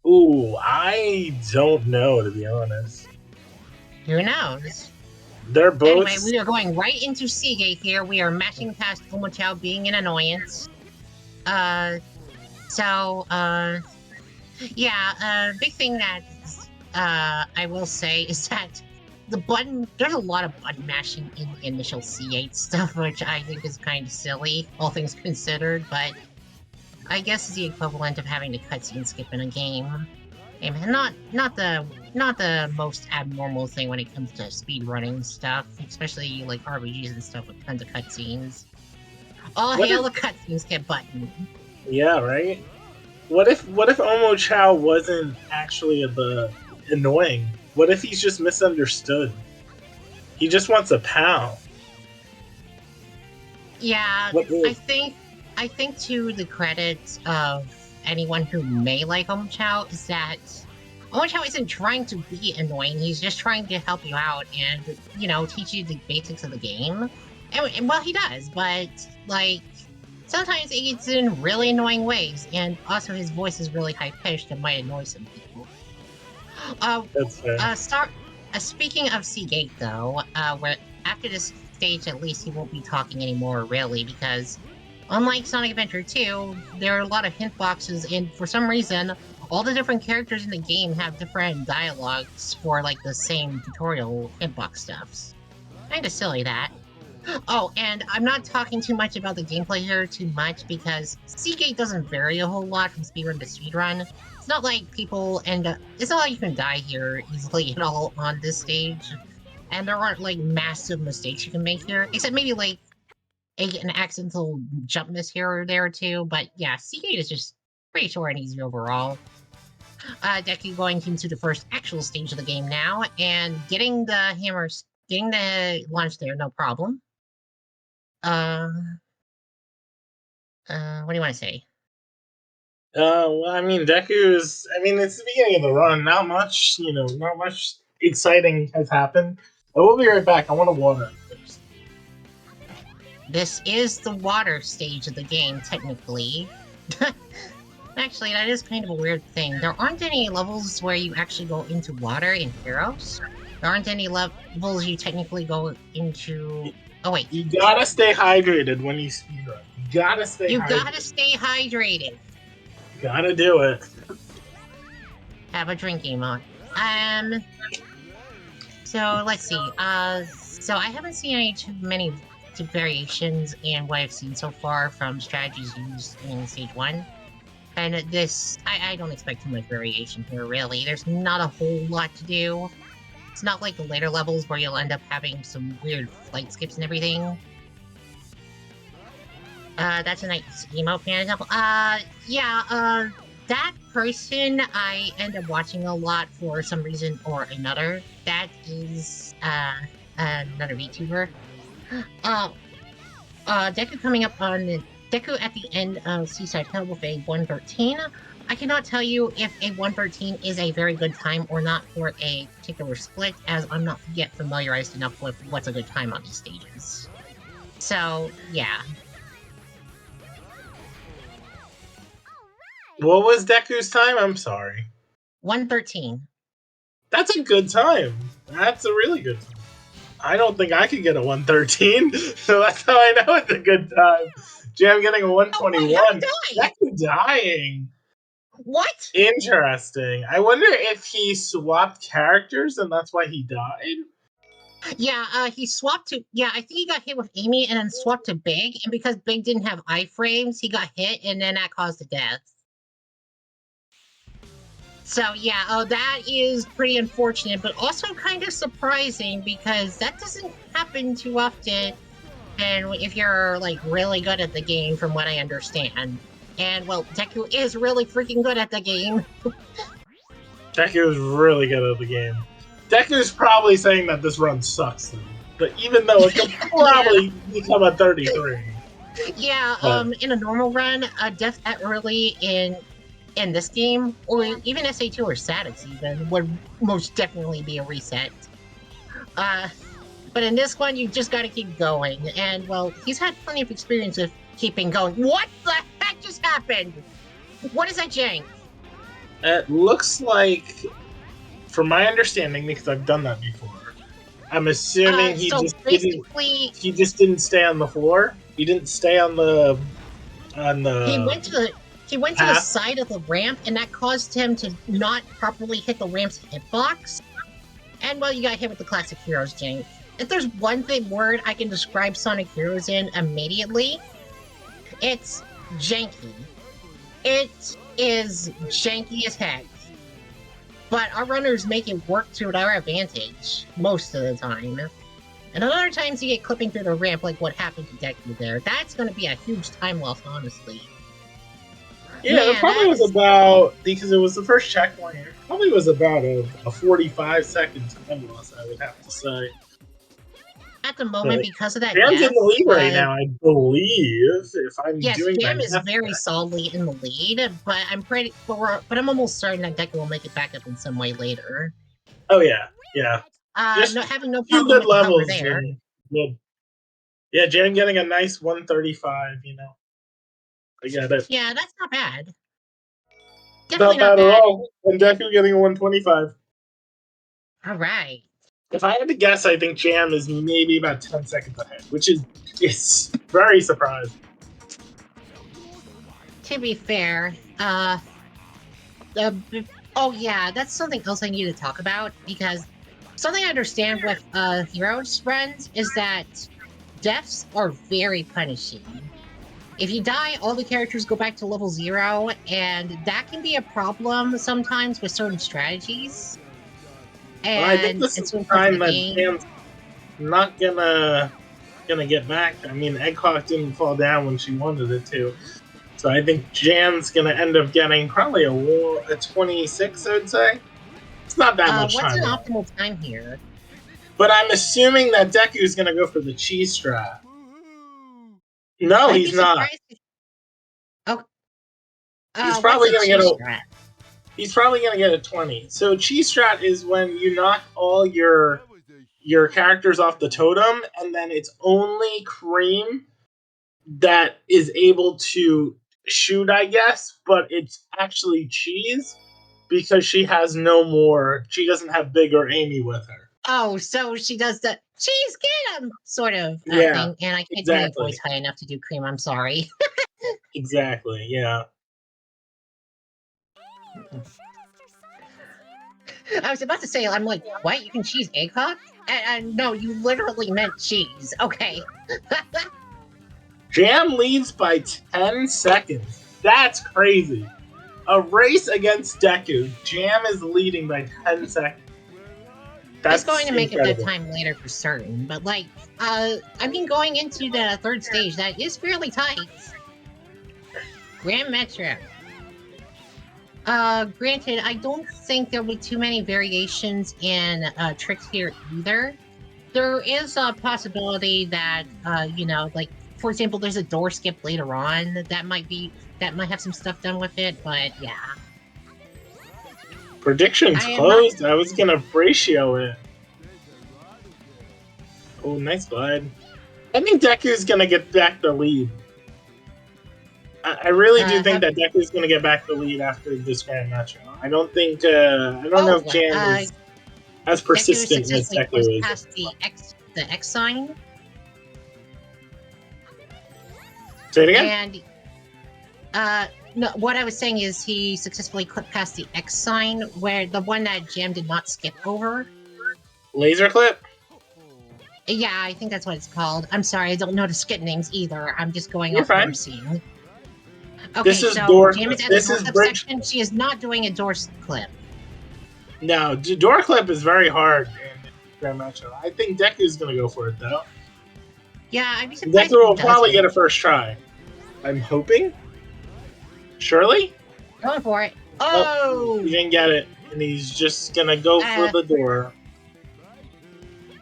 Ooh, I don't know, to be honest. Who knows? They're both. Anyway, we are going right into Seagate here. We are mashing past Omochao being an annoyance. Big thing that I will say is that there's a lot of button mashing in the initial C8 stuff, which I think is kind of silly, all things considered, but I guess it's the equivalent of having to cutscene skip in a game. And not the most abnormal thing when it comes to speedrunning stuff, especially like RPGs and stuff with tons of cutscenes. All hail the cutscene skip button. Yeah, right? What if Omochao wasn't actually the annoying? What if he's just misunderstood? He just wants a pal. Yeah, I think to the credit of anyone who may like Omochao is that Omochao isn't trying to be annoying, he's just trying to help you out and, teach you the basics of the game. And well, he does, but, like, sometimes it's in really annoying ways, and also his voice is really high-pitched and might annoy some people. That's fair. Speaking of Seagate, though, after this stage, at least he won't be talking anymore, really, because unlike Sonic Adventure 2, there are a lot of hint boxes, and for some reason, all the different characters in the game have different dialogues for, like, the same tutorial hitbox stuffs. Kinda silly, that. Oh, and I'm not talking too much about the gameplay here too much, because Seagate doesn't vary a whole lot from speedrun to speedrun. It's not like it's not like you can die here easily at all on this stage. And there aren't, like, massive mistakes you can make here, except maybe, like, an accidental jump miss here or there, too. But, yeah, Seagate is just pretty short and easy overall. Deku going into the first actual stage of the game now, and getting the launch there, no problem. What do you want to say? Well, I mean, Deku's. I mean, it's the beginning of the run. Not much, not much exciting has happened. I will be right back. I want to water first. This is the water stage of the game, technically. Actually, that is kind of a weird thing. There aren't any levels where you actually go into water in Heroes. There aren't any levels you technically go into... Oh, wait. You gotta stay hydrated when you speedrun. You gotta stay hydrated. Gotta do it. Have a drinking mode. So, let's see. So I haven't seen too many variations in what I've seen so far from strategies used in Stage 1. And this, I don't expect too much variation here, really. There's not a whole lot to do. It's not like the later levels where you'll end up having some weird flight skips and everything. That's a nice emote fan example. That person I end up watching a lot for some reason or another. That is, another VTuber. Deku coming up on Deku at the end of Seaside Hill with a 113. I cannot tell you if a 113 is a very good time or not for a particular split, as I'm not yet familiarized enough with what's a good time on these stages. So, yeah. What was Deku's time? I'm sorry. 113. That's a good time. That's a really good time. I don't think I could get a 113, so that's how I know it's a good time. Jam getting a 121. Deku dying. What? Interesting. I wonder if he swapped characters and that's why he died. Yeah, he swapped to... Yeah, I think he got hit with Amy and then swapped to Big, and because Big didn't have iframes, he got hit, and then that caused the death. So, yeah, that is pretty unfortunate, but also kind of surprising, because that doesn't happen too often, and if you're, like, really good at the game, from what I understand. And, well, Deku is really freaking good at the game. Deku is really good at the game. Deku's probably saying that this run sucks, though. But even though it could probably become a 33. Yeah, in a normal run, death that early in this game, or even SA2 or Status even, would most definitely be a reset. But in this one, you just gotta keep going, and, well, he's had plenty of experience with keeping going. What the heck just happened? What is that jank? It looks like, from my understanding, because I've done that before, I'm assuming he just didn't stay on the floor. He didn't stay on the He went to the side of the ramp, and that caused him to not properly hit the ramp's hitbox. And, well, you got hit with the classic Heroes jank. If there's one word I can describe Sonic Heroes in immediately, it's janky. It is janky as heck. But our runners make it work to our advantage, most of the time. And other times you get clipping through the ramp like what happened to Deku there. That's going to be a huge time loss, honestly. Yeah, it probably was about, because it was the first checkpoint, it probably was about a 45-second time loss, I would have to say. At the moment, because of that Jam's death, in the lead right now, I believe, if I'm doing Jam my is math very correct. solidly in the lead, but I'm almost certain that Deku will make it back up in some way later. Oh, yeah, yeah. Having no Few problem good with the cover levels, there. and good. Yeah, Jam getting a nice 135, I get it. Yeah, that's not bad. Not bad at all. And Deku getting a 125. Alright. If I had to guess, I think Jam is maybe about 10 seconds ahead, which is very surprising. To be fair, oh yeah, that's something else I need to talk about, because something I understand with Heroes runs is that deaths are very punishing. If you die, all the characters go back to level 0, and that can be a problem sometimes with certain strategies. And I think this is the time that Jam's not gonna get back. I mean, Egghawk didn't fall down when she wanted it to. So I think Jan's gonna end up getting probably a 26, I would say. It's not that much What's time. an Left. optimal time here? But I'm assuming that Deku's gonna go for the cheese strat. No, I'd he's be not. surprised if- Oh, He's what's probably a gonna get cheese a. strat? He's probably gonna get a 20. So cheese strat is when you knock all your characters off the totem, and then it's only Cream that is able to shoot, I guess, but it's actually Cheese because she has no more. She doesn't have Big or Amy with her. Oh, so she does the cheese get him sort of Yeah, thing, and I can't do my exactly. voice high enough to do Cream. I'm sorry. Exactly. Yeah. I was about to say, I'm like, what? You can cheese egg hawk? And no, you literally meant cheese. Okay. Jam leads by 10 seconds. That's crazy. A race against Deku. Jam is leading by 10 seconds. That's It's going to make incredible. it that time later for certain, but like, I mean, going into the third stage, that is fairly tight. Grand Metro. Granted, I don't think there'll be too many variations in tricks here either. There is a possibility that, you know, like, for example, there's a door skip later on that might have some stuff done with it, but yeah. Predictions closed. I was gonna ratio it. Oh, nice glide. I think Deku's gonna get back the lead. I really do think that Deku's gonna get back the lead after this Grand Metro. I don't think. I don't know if Jam is as persistent as Deku is. Past the X sign. Say it again. And no, what I was saying is he successfully clipped past the X sign, where the one that Jam did not skip over. Laser clip. Yeah, I think that's what it's called. I'm sorry, I don't know the skip names either. I'm just going You're off what fine. I'm seeing. Okay, This is so door. Jam is at This the is door clip bridge. section. She is not doing a door clip. No, door clip is very hard in Grand Metro. I think Deku's gonna go for it though. Yeah, I'd be surprised Deku will if he probably doesn't. get a first try. I'm hoping. Surely? Going for it. Oh! He didn't get it, and he's just gonna go for the door.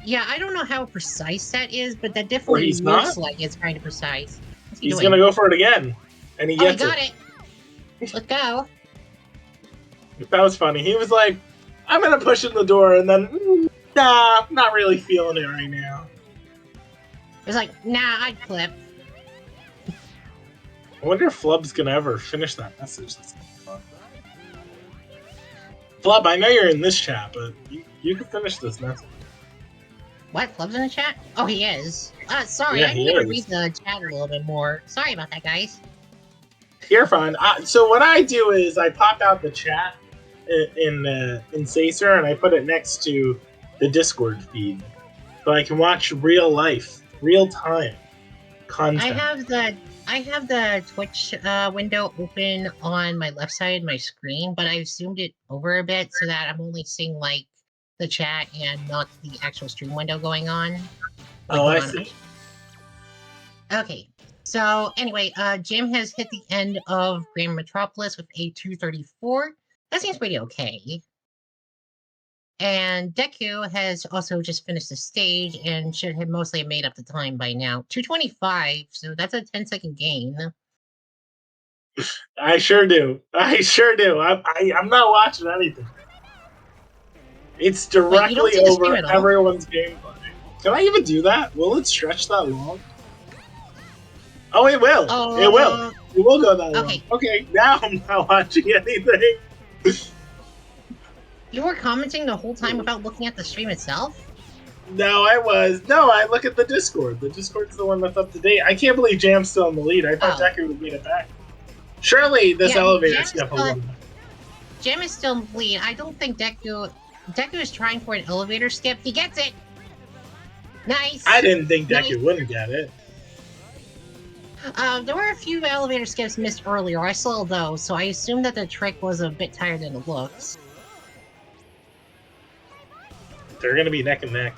Yeah, I don't know how precise that is, but that definitely he's looks not? like it's kind of precise. What's he He's doing? gonna go for it again, and he Oh, he gets got it! Let's go. That was funny. He was like, "I'm gonna push in the door," and then, nah, not really feeling it right now. It's like, nah, I'd clip. I wonder if Flub's gonna ever finish that message. That's fun. Flub, I know you're in this chat, but you can finish this message. What? Flub's in the chat? Oh, he is. Sorry, Yeah, I he need to is. read the chat a little bit more. Sorry about that, guys. You're fine. So what I do is I pop out the chat in Sacer and I put it next to the Discord feed, so I can watch real life, real time content. I have the Twitch window open on my left side of my screen, but I've zoomed it over a bit so that I'm only seeing like the chat and not the actual stream window going on. Oh, I hold on. see. Okay. So anyway, Jim has hit the end of Grand Metropolis with a 234. That seems pretty okay. And Deku has also just finished the stage and should have mostly made up the time by now. 225, so that's a 10-second gain. I sure do. I sure do. I'm not watching anything. It's directly don't see the stream over at all? everyone's gameplay. Can I even do that? Will it stretch that long? Oh, it will. It will. It will go that long. Okay, now I'm not watching anything. You were commenting the whole time without looking at the stream itself? No, I was. No, I look at the Discord. The Discord's the one that's up to date. I can't believe Jam's still in the lead. I thought Deku would get it back. Surely this elevator step will. Jam is still in the lead. I don't think Deku is trying for an elevator skip. He gets it! Nice! I didn't think Deku wouldn't get it. There were a few elevator skips missed earlier. I saw those, so I assumed that the trick was a bit tighter than it looks. They're gonna be neck and neck.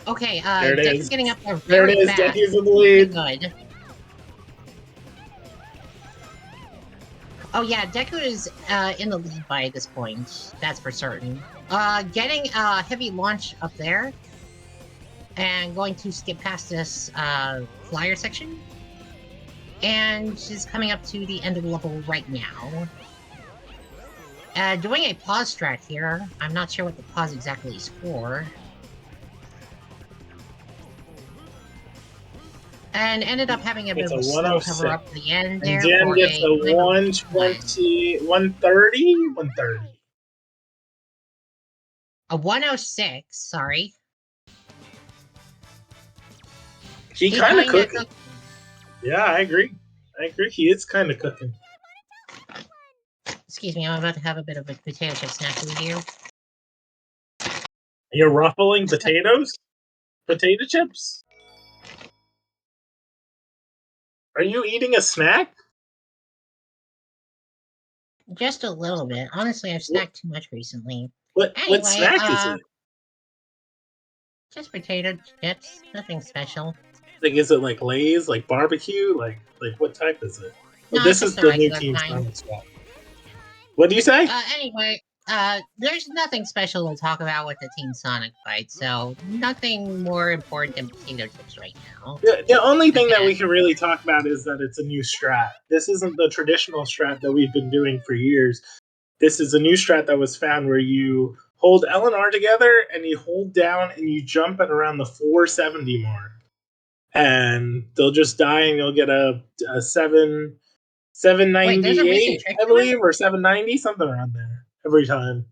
Okay, There it Deku's is. getting up there There very it is. fast. Deku's in the lead. Good. Oh yeah, Deku is in the lead by this point. That's for certain. Getting a heavy launch up there, and going to skip past this flyer section, and she's coming up to the end of the level right now. Doing a pause strat here. I'm not sure what the pause exactly is for. And ended up having a bit It's of a a slow cover 106. up at the end And there Jam for gets a kind of 120, 130, 130. a 106, sorry. He He's kind of kinda cooking. Yeah, I agree. He is kind of cooking. Excuse me, I'm about to have a bit of a potato chip snafu here. You're ruffling potatoes? Potato chips? Are you eating a snack? Just a little bit. Honestly, I've snacked too much recently. What Anyway, snack is it? Just potato chips. Nothing special. Like, is it like Lay's, like barbecue, like what type is it? No, This it's is just the the new regular Team kind. Sonic swap. What do you say? Anyway, there's nothing special to talk about with the Team Sonic fight, so nothing more important than potato chips right now. The only thing that we can really talk about is that it's a new strat. This isn't the traditional strat that we've been doing for years. This is a new strat that was found where you hold L and R together and you hold down and you jump at around the 470 mark. And they'll just die and you'll get a 798, Wait, there's a recent trick I to it? believe, or 790, something around there every time.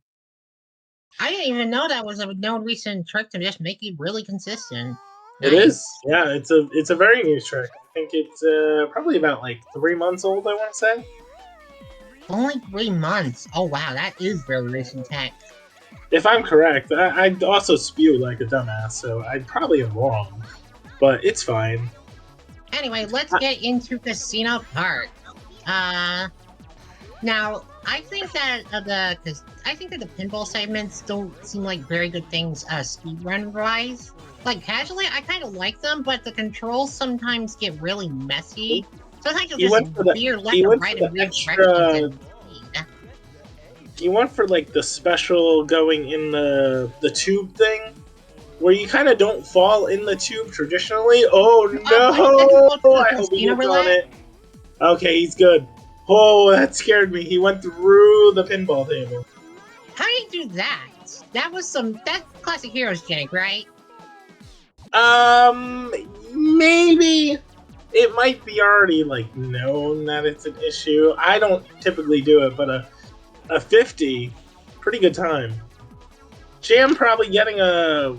I didn't even know that was a known recent trick to just make it really consistent. It is, yeah. It's a very new trick. I think it's probably about like 3 months old. I want to say. Only 3 months. Oh wow, that is very recent tech. If I'm correct, I'd also spew like a dumbass, so I probably am wrong, but it's fine. Anyway, let's get into Casino Park. Now I think that the pinball segments don't seem like very good things speedrun wise. Like casually, I kind of like them, but the controls sometimes get really messy. Sometimes you'll just veer left or right in weird directions. You went for like the special going in the tube thing, where you kind of don't fall in the tube traditionally. Oh no! I hope he gets on it. Okay, he's good. Oh, that scared me. He went through the pinball table. How do you do that? That's Classic Heroes jank, right? Maybe it might be already like known that it's an issue. I don't typically do it, but a 50, pretty good time. Jam probably getting a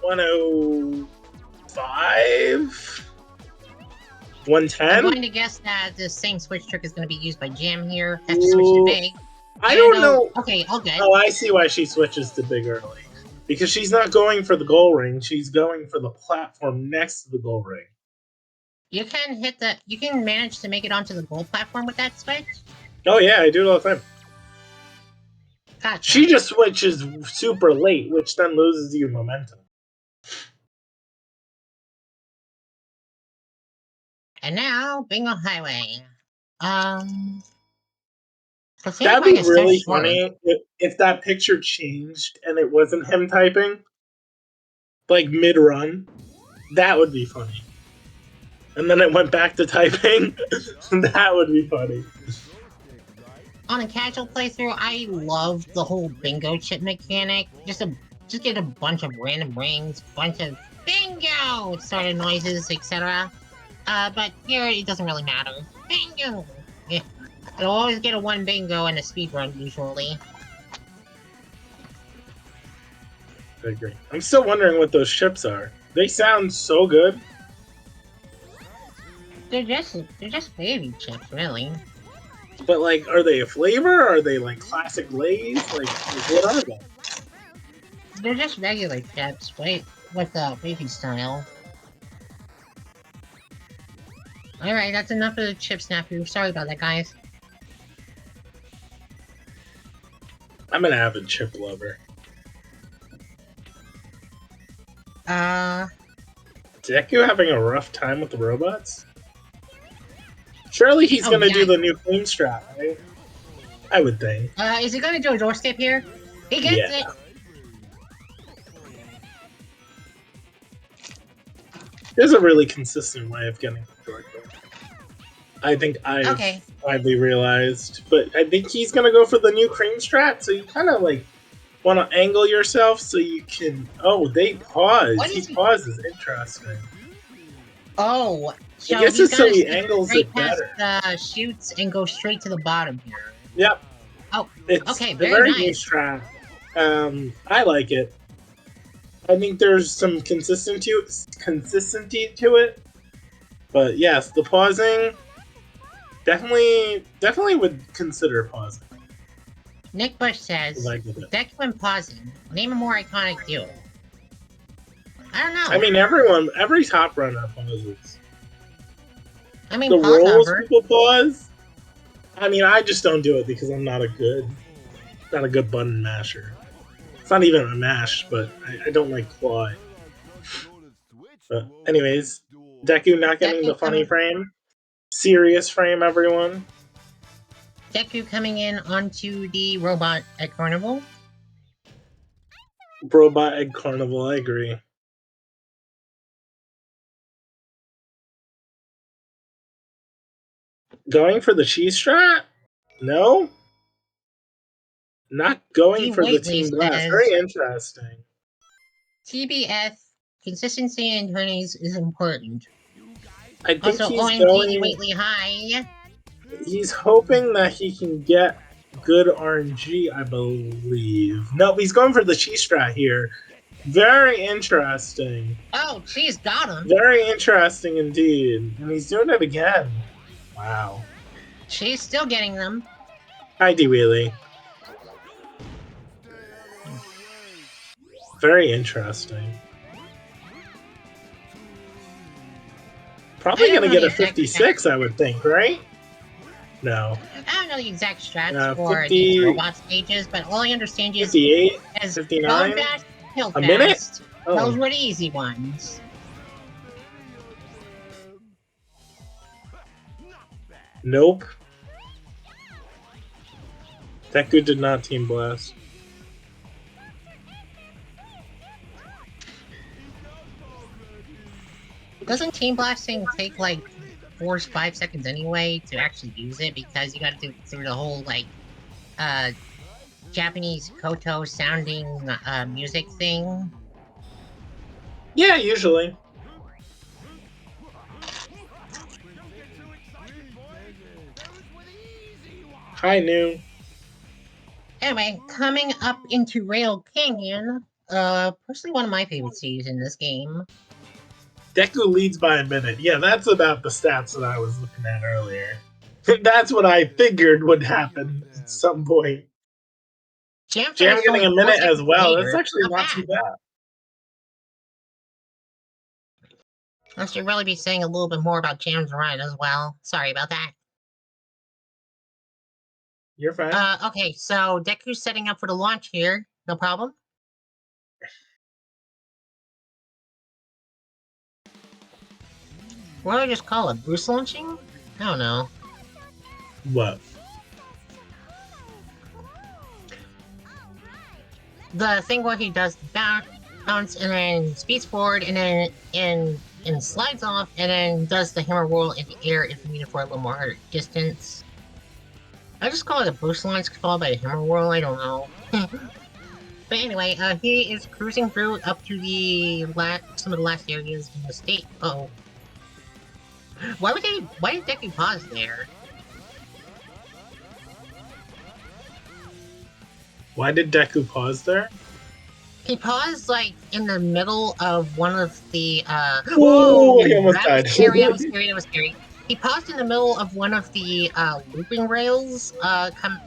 105, 110. I'm going to guess that the same switch trick is going to be used by Jam here. Have to switch to big. I don't know. Okay, okay. Oh, I see why she switches to big early. Because she's not going for the goal ring, she's going for the platform next to the goal ring. You can manage to make it onto the goal platform with that switch? Oh yeah, I do it all the time. Gotcha. She just switches super late, which then loses you momentum. And now, Bingo Highway. That'd be really funny if that picture changed and it wasn't him typing, like mid-run. That would be funny. And then it went back to typing. That would be funny. On a casual playthrough, I love the whole bingo chip mechanic. Just get a bunch of random rings, bunch of bingo sort of noises, etc. But here it doesn't really matter. Bingo! Yeah. You'll always get a 1 bingo and a speedrun, usually. I agree. I'm still wondering what those chips are. They sound so good. They're just baby chips, really. But like, are they a flavor? Are they like classic Lay's? Like what are they? They're just regular chips, with the baby style. Alright, that's enough of the chip snafu. Sorry about that, guys. I'm an avid chip lover. Deku having a rough time with the robots? Surely he's gonna do the new Queen strat, right? I would think. Is he gonna do a doorstep here? He gets Yeah. it! There's a really consistent way of getting the door. I think I've Okay. finally realized, but I think he's gonna go for the new cream strat. So you kind of like want to angle yourself so you can. Oh, they pause. What He is he- pauses. Interesting. Oh, so I guess he's it's so gonna he skip angles straight it past better. the shoots and go straight to the bottom here. Yep. Oh, It's okay, a very very new nice. strat. I like it. I think there's some consistency to it, but yes, the pausing definitely would consider pausing. Nick Bush says, Like it. Deku and pausing. Name a more iconic duo. I don't know. I mean, every top runner pauses. I mean, The pause roles hover. people pause. I mean, I just don't do it because I'm not a good button masher. It's not even a mash, but I don't like claw. But anyways, Deku not getting the funny frame. Serious frame, everyone. Deku coming in onto the robot at Carnival. Robot Egg Carnival, I agree. Going for the cheese strat? No? Not going Team for the Waitley team blast. says, Very interesting. TBF, consistency in tourneys is important. I think Also, he's OMG, going. Waitley, hi. He's hoping that he can get good RNG, I believe. No, he's going for the cheese strat here. Very interesting. Oh, she's got him. Very interesting indeed. And he's doing it again. Wow. She's still getting them. Hi, D-Wheelie. Very interesting. Probably I don't gonna know get the a exact 56, I would think, right? No. I don't know the exact strats for 50, these robot stages, but all I understand is 58, as 59? go fast, kill A minute? fast. Oh. Those were the easy ones. Nope. Deku did not team blast. Doesn't team blasting take like 4 or 5 seconds anyway to actually use it because you gotta do through the whole like Japanese koto sounding music thing? Yeah, usually. Hi, New. Anyway, coming up into Rail Canyon, personally one of my favorite stages in this game. Deku leads by a minute. Yeah, that's about the stats that I was looking at earlier. That's what I figured would happen at some point. Jam Jam getting a minute as well. later. That's actually not too bad. I should really be saying a little bit more about Jam's run as well. Sorry about that. You're fine. Okay, so Deku's setting up for the launch here. No problem. What do I just call it? Boost launching? I don't know. What? The thing where he does the bounce and then speeds forward and then and slides off and then does the hammer whirl in the air if needed for a little more distance. I just call it a boost launch followed by a hammer whirl. I don't know. But anyway, he is cruising through up to the some of the last areas in the state. Uh-oh. Why did Deku pause there? Why did Deku pause there? He paused like in the middle of one of the Ooh, he almost that was died. scary, that was scary, that was scary. He paused in the middle of one of the looping rails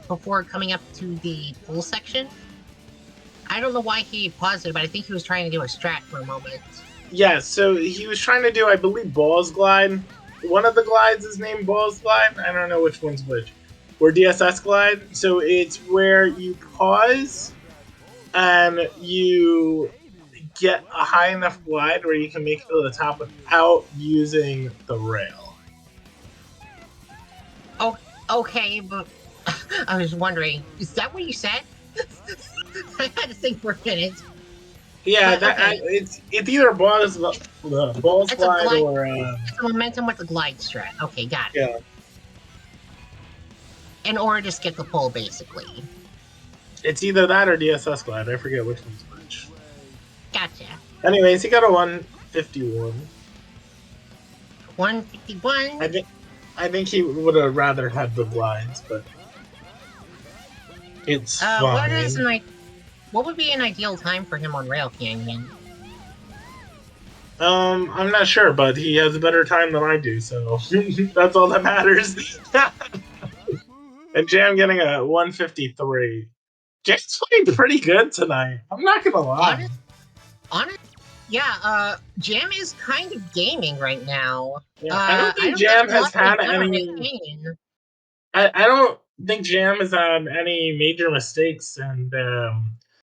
before coming up to the pool section. I don't know why he paused it, but I think he was trying to do a strat for a moment. Yeah, so he was trying to do, I believe, Balls Glide. One of the glides is named Balls Glide. I don't know which one's which. Or DSS Glide. So it's where you pause and you get a high enough glide where you can make it to the top without using the rail. Oh, okay, but I was wondering, is that what you said? I had to think for a minute. Yeah, But, okay. it's either balls It's a slide glide. or It's a momentum with the glide strat. Okay, got it. yeah. In order to skip the pole, basically. It's either that or DSS glide. I forget which one's which. Gotcha. Anyways, he got a 151. 151. I think he would have rather had the glides, but it's fine. What would be an ideal time for him on Rail Canyon? I'm not sure, but he has a better time than I do, so that's all that matters. And Jam getting a 153. Jam's playing pretty good tonight. I'm not gonna lie. Honest? Yeah, Jam is kind of gaming right now. Yeah, I don't think Jam has had any. I don't think Jam has had any major mistakes, and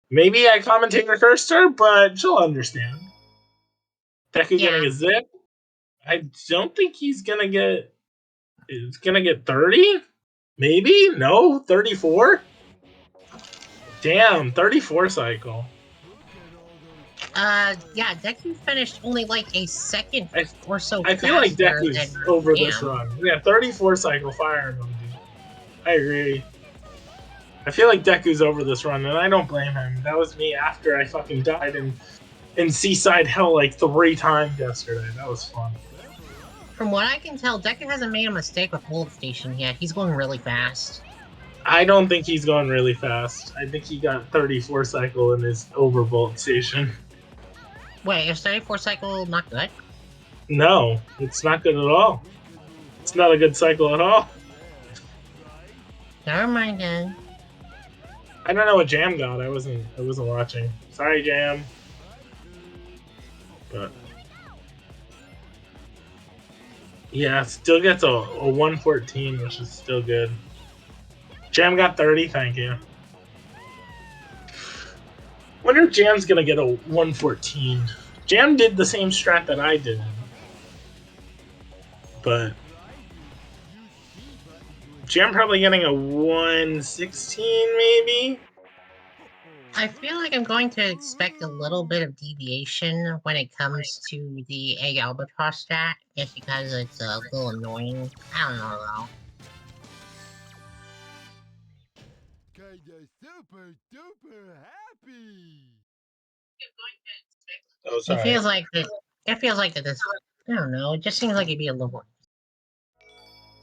maybe I commentator cursed her, but she'll understand. Deku getting a zip. I don't think he's gonna get. It's gonna get 30? Maybe? No? 34? Damn, 34 cycle. Yeah, Deku finished only like a second or so. I feel like faster Deku's than over Jam. this run. Yeah, 34 cycle fire emoji. I agree. I feel like Deku's over this run, and I don't blame him. That was me after I fucking died in Seaside Hell like 3 times yesterday. That was fun. From what I can tell, Deku hasn't made a mistake with Bolt Station yet. He's going really fast. I don't think he's going really fast. I think he got 34 cycle in his overbolt station. Wait, is 34 cycle not good? No, it's not good at all. It's not a good cycle at all. Never mind then. I don't know what Jam got. I wasn't watching. Sorry, Jam. But yeah, still gets a 114, which is still good. Jam got 30, thank you. Wonder if Jam's gonna get a 114. Jam did the same strat that I did. But Jam probably getting a 116 maybe? I feel like I'm going to expect a little bit of deviation when it comes to the Egg Albatross stat, just because it's a little annoying. I don't know though. Kinda super duper happy. Oh, It sorry. feels like this. It feels like this. I don't know. It just seems like it'd be a little more.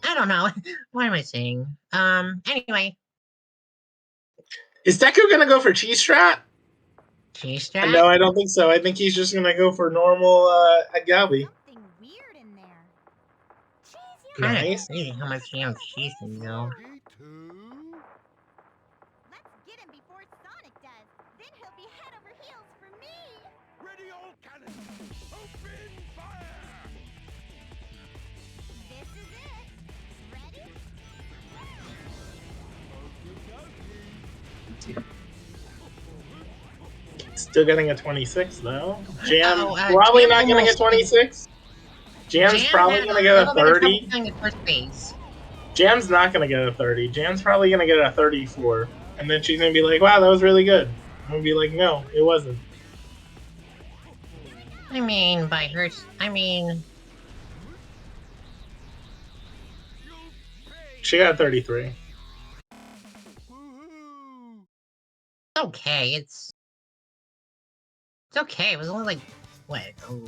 I don't know. What am I saying? Anyway. Is Deku gonna go for cheese strat? Cheese strat? No, I don't think so. I think he's just gonna go for normal Agabi. Nice. Crazy how much damn cheese can go. Let's get him before Sonic does. Then he'll be head over heels for me. Ready, all cannon! Open fire! This is it. Ready? Still getting a 26 though. Jam Uh-oh, probably Jam not gonna almost- get 26. Jam's Jam probably had gonna get a little bit of trouble 30. playing the first phase. Jam's not gonna get a 30. Jam's probably gonna get a 34. And then she's gonna be like, wow, that was really good. I'm gonna be like, no, it wasn't. I mean, She got 33. okay. It's okay. It was only like what? Oh,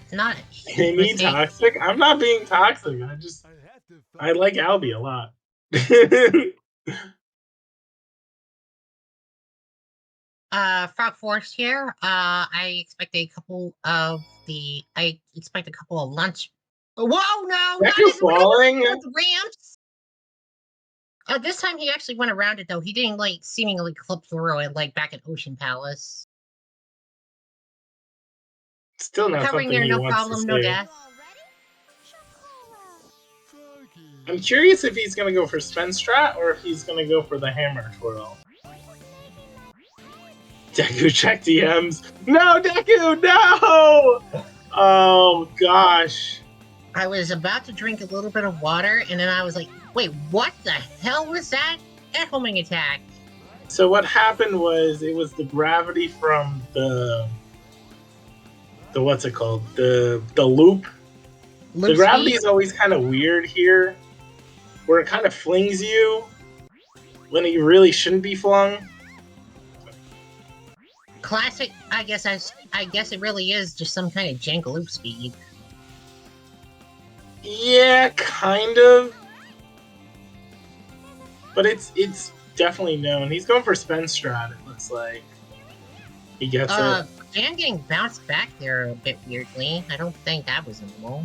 it's not. Ain't me toxic? I'm not being toxic. I like Albie a lot. Frog Force here. I expect a couple of lunch. Whoa, no! That you falling? The ramps. This time he actually went around it though. He didn't like seemingly clip through it like back at Ocean Palace. Still not Recovering something there, he no wants problem, to no say. death. I'm curious if he's gonna go for spin strat or if he's gonna go for the hammer twirl. Deku check DMs. No, Deku, no! Oh gosh. I was about to drink a little bit of water, and then I was like, Wait, what the hell was that? That homing attack. So what happened was it was the gravity from the what's it called? The loop. The gravity is always kind of weird here, where it kind of flings you when you really shouldn't be flung. Classic. I guess it really is just some kind of jank loop speed. Yeah, kind of. But it's definitely known. He's going for spin strat, it looks like. He gets it. Jam getting bounced back there a bit weirdly. I don't think that was normal.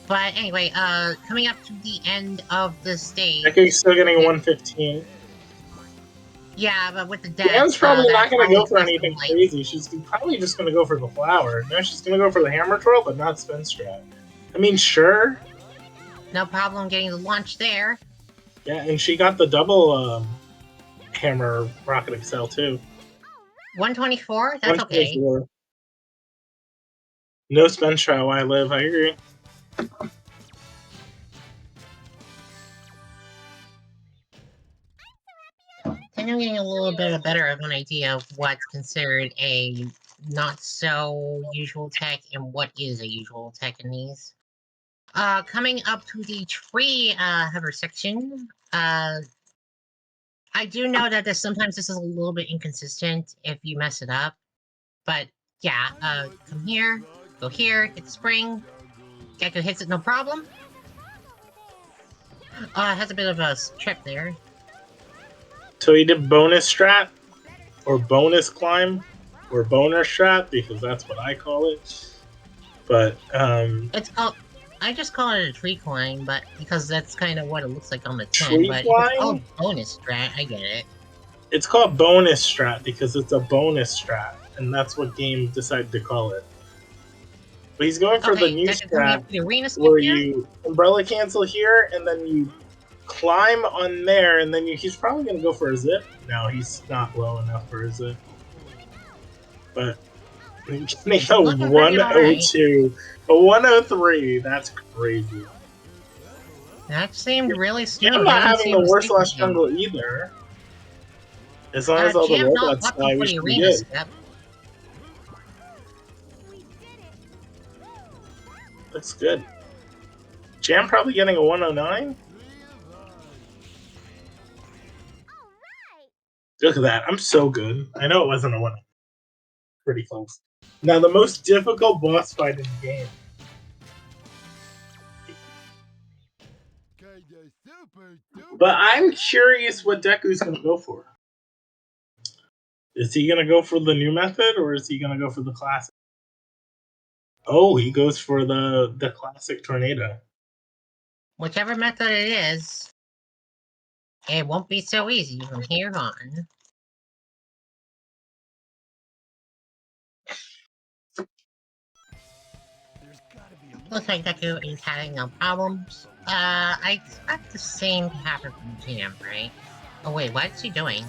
But anyway, coming up to the end of the stage. Deku's still getting 115. Yeah, but with the death, Jam's probably not going to go for cost him, anything like, crazy. She's probably just going to go for the flower. No, she's going to go for the hammer twirl, but not spin strat. I mean, sure. No problem getting the launch there. Yeah, and she got the double hammer rocket excel too. 124? That's okay. 124. No spin strat while I live. I agree. I think I'm getting a little bit better of an idea of what's considered a not so usual tech and what is a usual tech in these. Coming up to the tree hover section, I do know that sometimes this is a little bit inconsistent if you mess it up. But yeah, come here, go here, hit the spring. Gecko hits it no problem. It has a bit of a trip there. So he did bonus strat, or bonus climb, or boner strat, because that's what I call it. But, It's called... I just call it a tree climb, but because that's kind of what it looks like on the 10, Tree but climb? it's called bonus strat, I get it. It's called bonus strat because it's a bonus strat, and that's what game decided to call it. But he's going for the new strat, where you umbrella cancel here, and then you climb on there, and then he's probably going to go for a zip. No, he's not low enough for a zip. But he's getting a 102, a 103. That's crazy. That seemed really smooth. Yeah, I'm not having the worst last jungle either. As long as all the robots die, we should be good. Looks good. Jam probably getting a 109? Look at that. I'm so good. I know it wasn't a 1. Pretty close. Now, the most difficult boss fight in the game. But I'm curious what Deku's going to go for. Is he going to go for the new method, or is he going to go for the classic? Oh, he goes for the classic tornado. Whichever method it is, it won't be so easy from here on. Looks like Deku is having no problems. I expect the same to happen from Jam, right? Oh wait, what is he doing?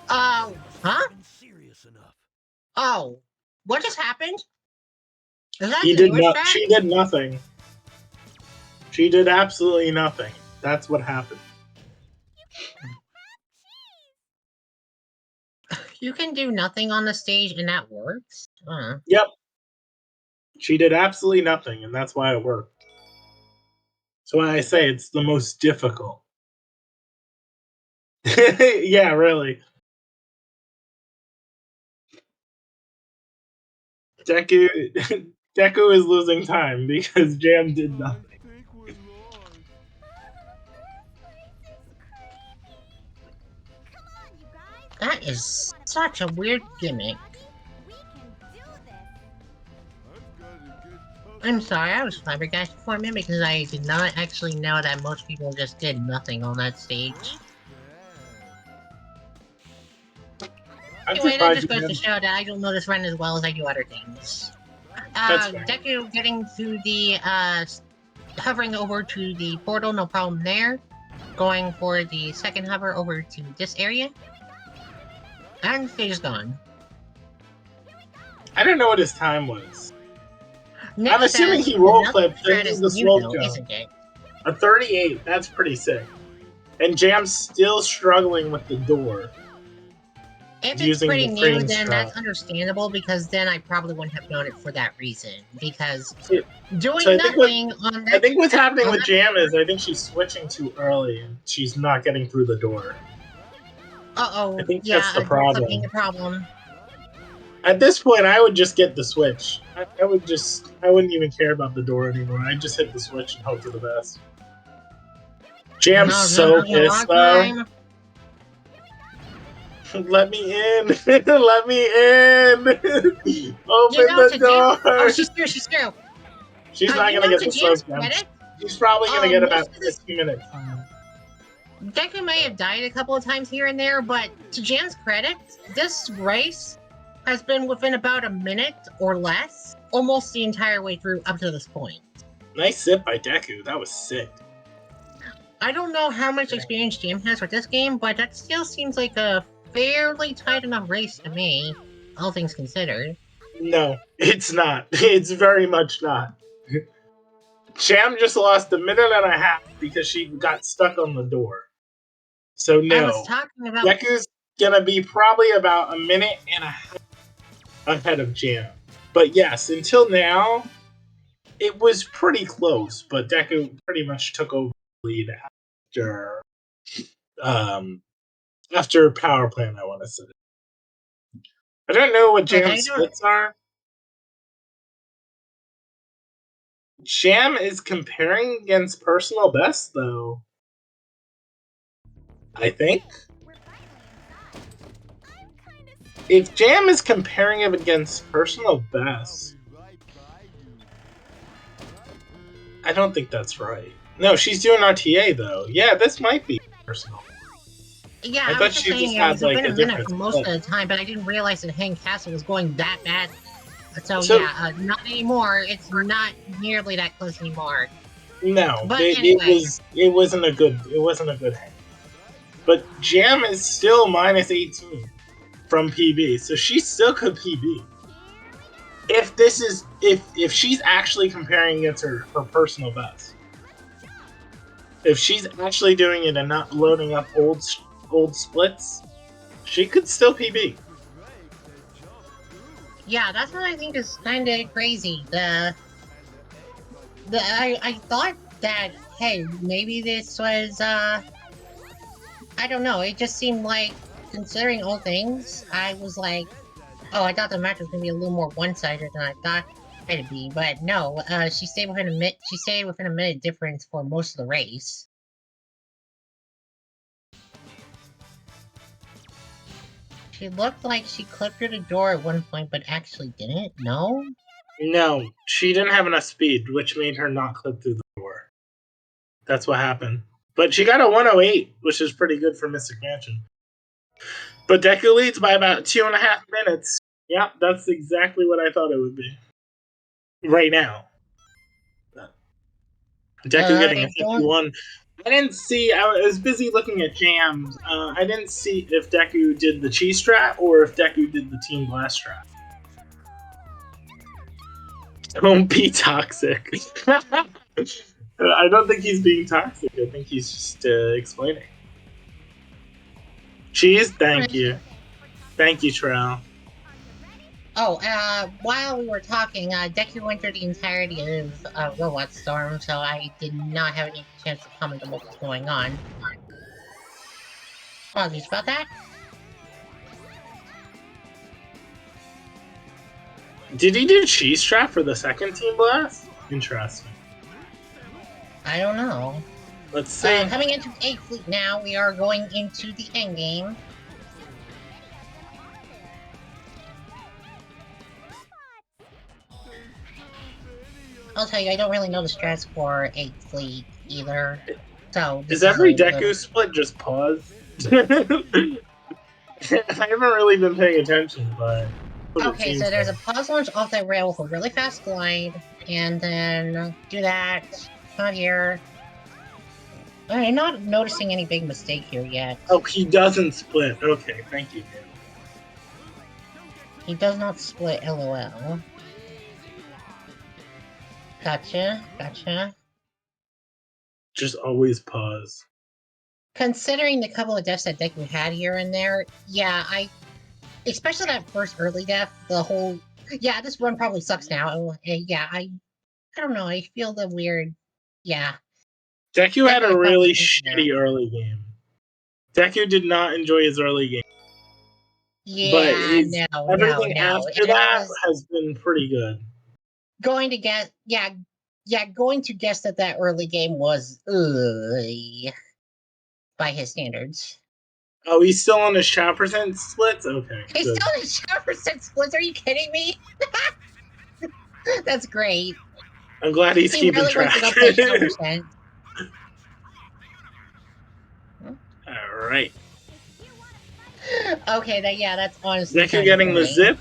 Huh? Oh, what just happened? Is that He the did newest not. strat? She did nothing. She did absolutely nothing. That's what happened. You can do nothing on the stage and that works? Yep. She did absolutely nothing, and that's why it worked. That's why I say it's the most difficult. Yeah, really. Deku is losing time because Jam did nothing. That is such a weird gimmick. I'm sorry, I was flabbergasted for a minute because I did not actually know that most people just did nothing on that stage. Anyway, that just goes to show that I don't know this run as well as I do other things. Deku getting to the, hovering over to the portal, no problem there. Going for the second hover over to this area. And stage is gone. I don't know what his time was. Nick I'm assuming says he roll another clipped, so strat he's is the new slow though, jump. isn't it? A 38, that's pretty sick. And Jam's still struggling with the door. If it's Using pretty the new, frame then strap. that's understandable because then I probably wouldn't have known it for that reason. Because doing So I think nothing on that. I think what's happening on with that- Jam is I think she's switching too early and she's not getting through the door. Uh-oh. I think Yeah, that's the could problem. be the problem. At this point, I would just get the Switch. I wouldn't even care about the door anymore. I'd just hit the Switch and hope for the best. Jam's No, so taking a long pissed, though. time. Let me in! Let me in! Open the door! Oh, she's through. She's through. She's not you gonna know, get to the Jam's Smoke Gun. credit, She's probably gonna get most about of this- 15 minutes. Deku may have died a couple of times here and there, but to Jam's credit, this race has been within about a minute or less, almost the entire way through up to this point. Nice sip by Deku. That was sick. I don't know how much experience Jam has with this game, but that still seems like a fairly tight enough race to me, all things considered. No, it's not. It's very much not. Jam just lost a minute and a half because she got stuck on the door. So I no. was talking about. Deku's gonna be probably about a minute and a half ahead of Jam. But yes, until now, it was pretty close, but Deku pretty much took over the lead after Power Plant, I want to say. I don't know what Jam's splits are. Jam is comparing against personal best, though. I think. If Jam is comparing him against personal best, I don't think that's right. No, she's doing RTA, though. Yeah, this might be personal. Yeah, I I thought was just she saying just it had, was like, been a a minute different for most of split. the time, but I didn't realize that Hang Castle was going that bad. So So- not anymore. It's not nearly that close anymore. No, But it wasn't a good hang. But Jam is still minus 18 from PB, so she still could PB. If she's actually comparing against her personal best. If she's actually doing it and not loading up old splits, she could still PB. Yeah, that's what I think is kind of crazy. I thought that, hey, maybe this was I don't know. It just seemed like, considering all things, I was like, oh, I thought the match was gonna be a little more one-sided than I thought it'd be. But no, she stayed within a minute. She stayed within a minute difference for most of the race. She looked like she clipped through the door at one point, but actually didn't. No. No, she didn't have enough speed, which made her not clip through the door. That's what happened. But she got a 108, which is pretty good for Mystic Mansion. But Deku leads by about 2.5 minutes. Yeah, that's exactly what I thought it would be. Right now. Deku getting a 51. I didn't see, I was busy looking at jams. I didn't see if Deku did the cheese strat or if Deku did the Team Blast strat. Don't be toxic. I don't think he's being toxic. I think he's just explaining. Cheese? Thank you. Thank you, Trell. Oh, while we were talking, Deku went through the entirety of Robot Storm, so I did not have any chance to comment on what was going on. Apologies about that. Did he do cheese trap for the second Team Blast? Interesting. I don't know. Let's see. Coming into 8th Fleet now, we are going into the endgame. I'll tell you, I don't really know the strats for 8th Fleet either. So Is every Deku split just pause? I haven't really been paying attention, but... Okay, so there's a pause launch off that rail with a really fast glide, and then do that, come out here. I'm not noticing any big mistake here yet. Oh, he doesn't split. Okay, thank you. He does not split, LOL. Gotcha, gotcha. just always pause. Considering the couple of deaths that Deku had here and there, yeah, especially that first early death, the whole, yeah, this run probably sucks now. Yeah, I don't know, I feel the weird, yeah. Deku had a Definitely really probably thinking shitty that. early game. Deku did not enjoy his early game. But Yeah, no, everything no. after That that was has been pretty good. going to guess, yeah, going to guess that that early game was by his standards. Oh, he's still on his shot percent splits? Okay, He's good. still in shot percent splits. Are you kidding me? That's great. I'm glad he's He keeping really wants track. to go play shot percent. Alright. Okay, that's honestly Deku kind of getting the funny. zip.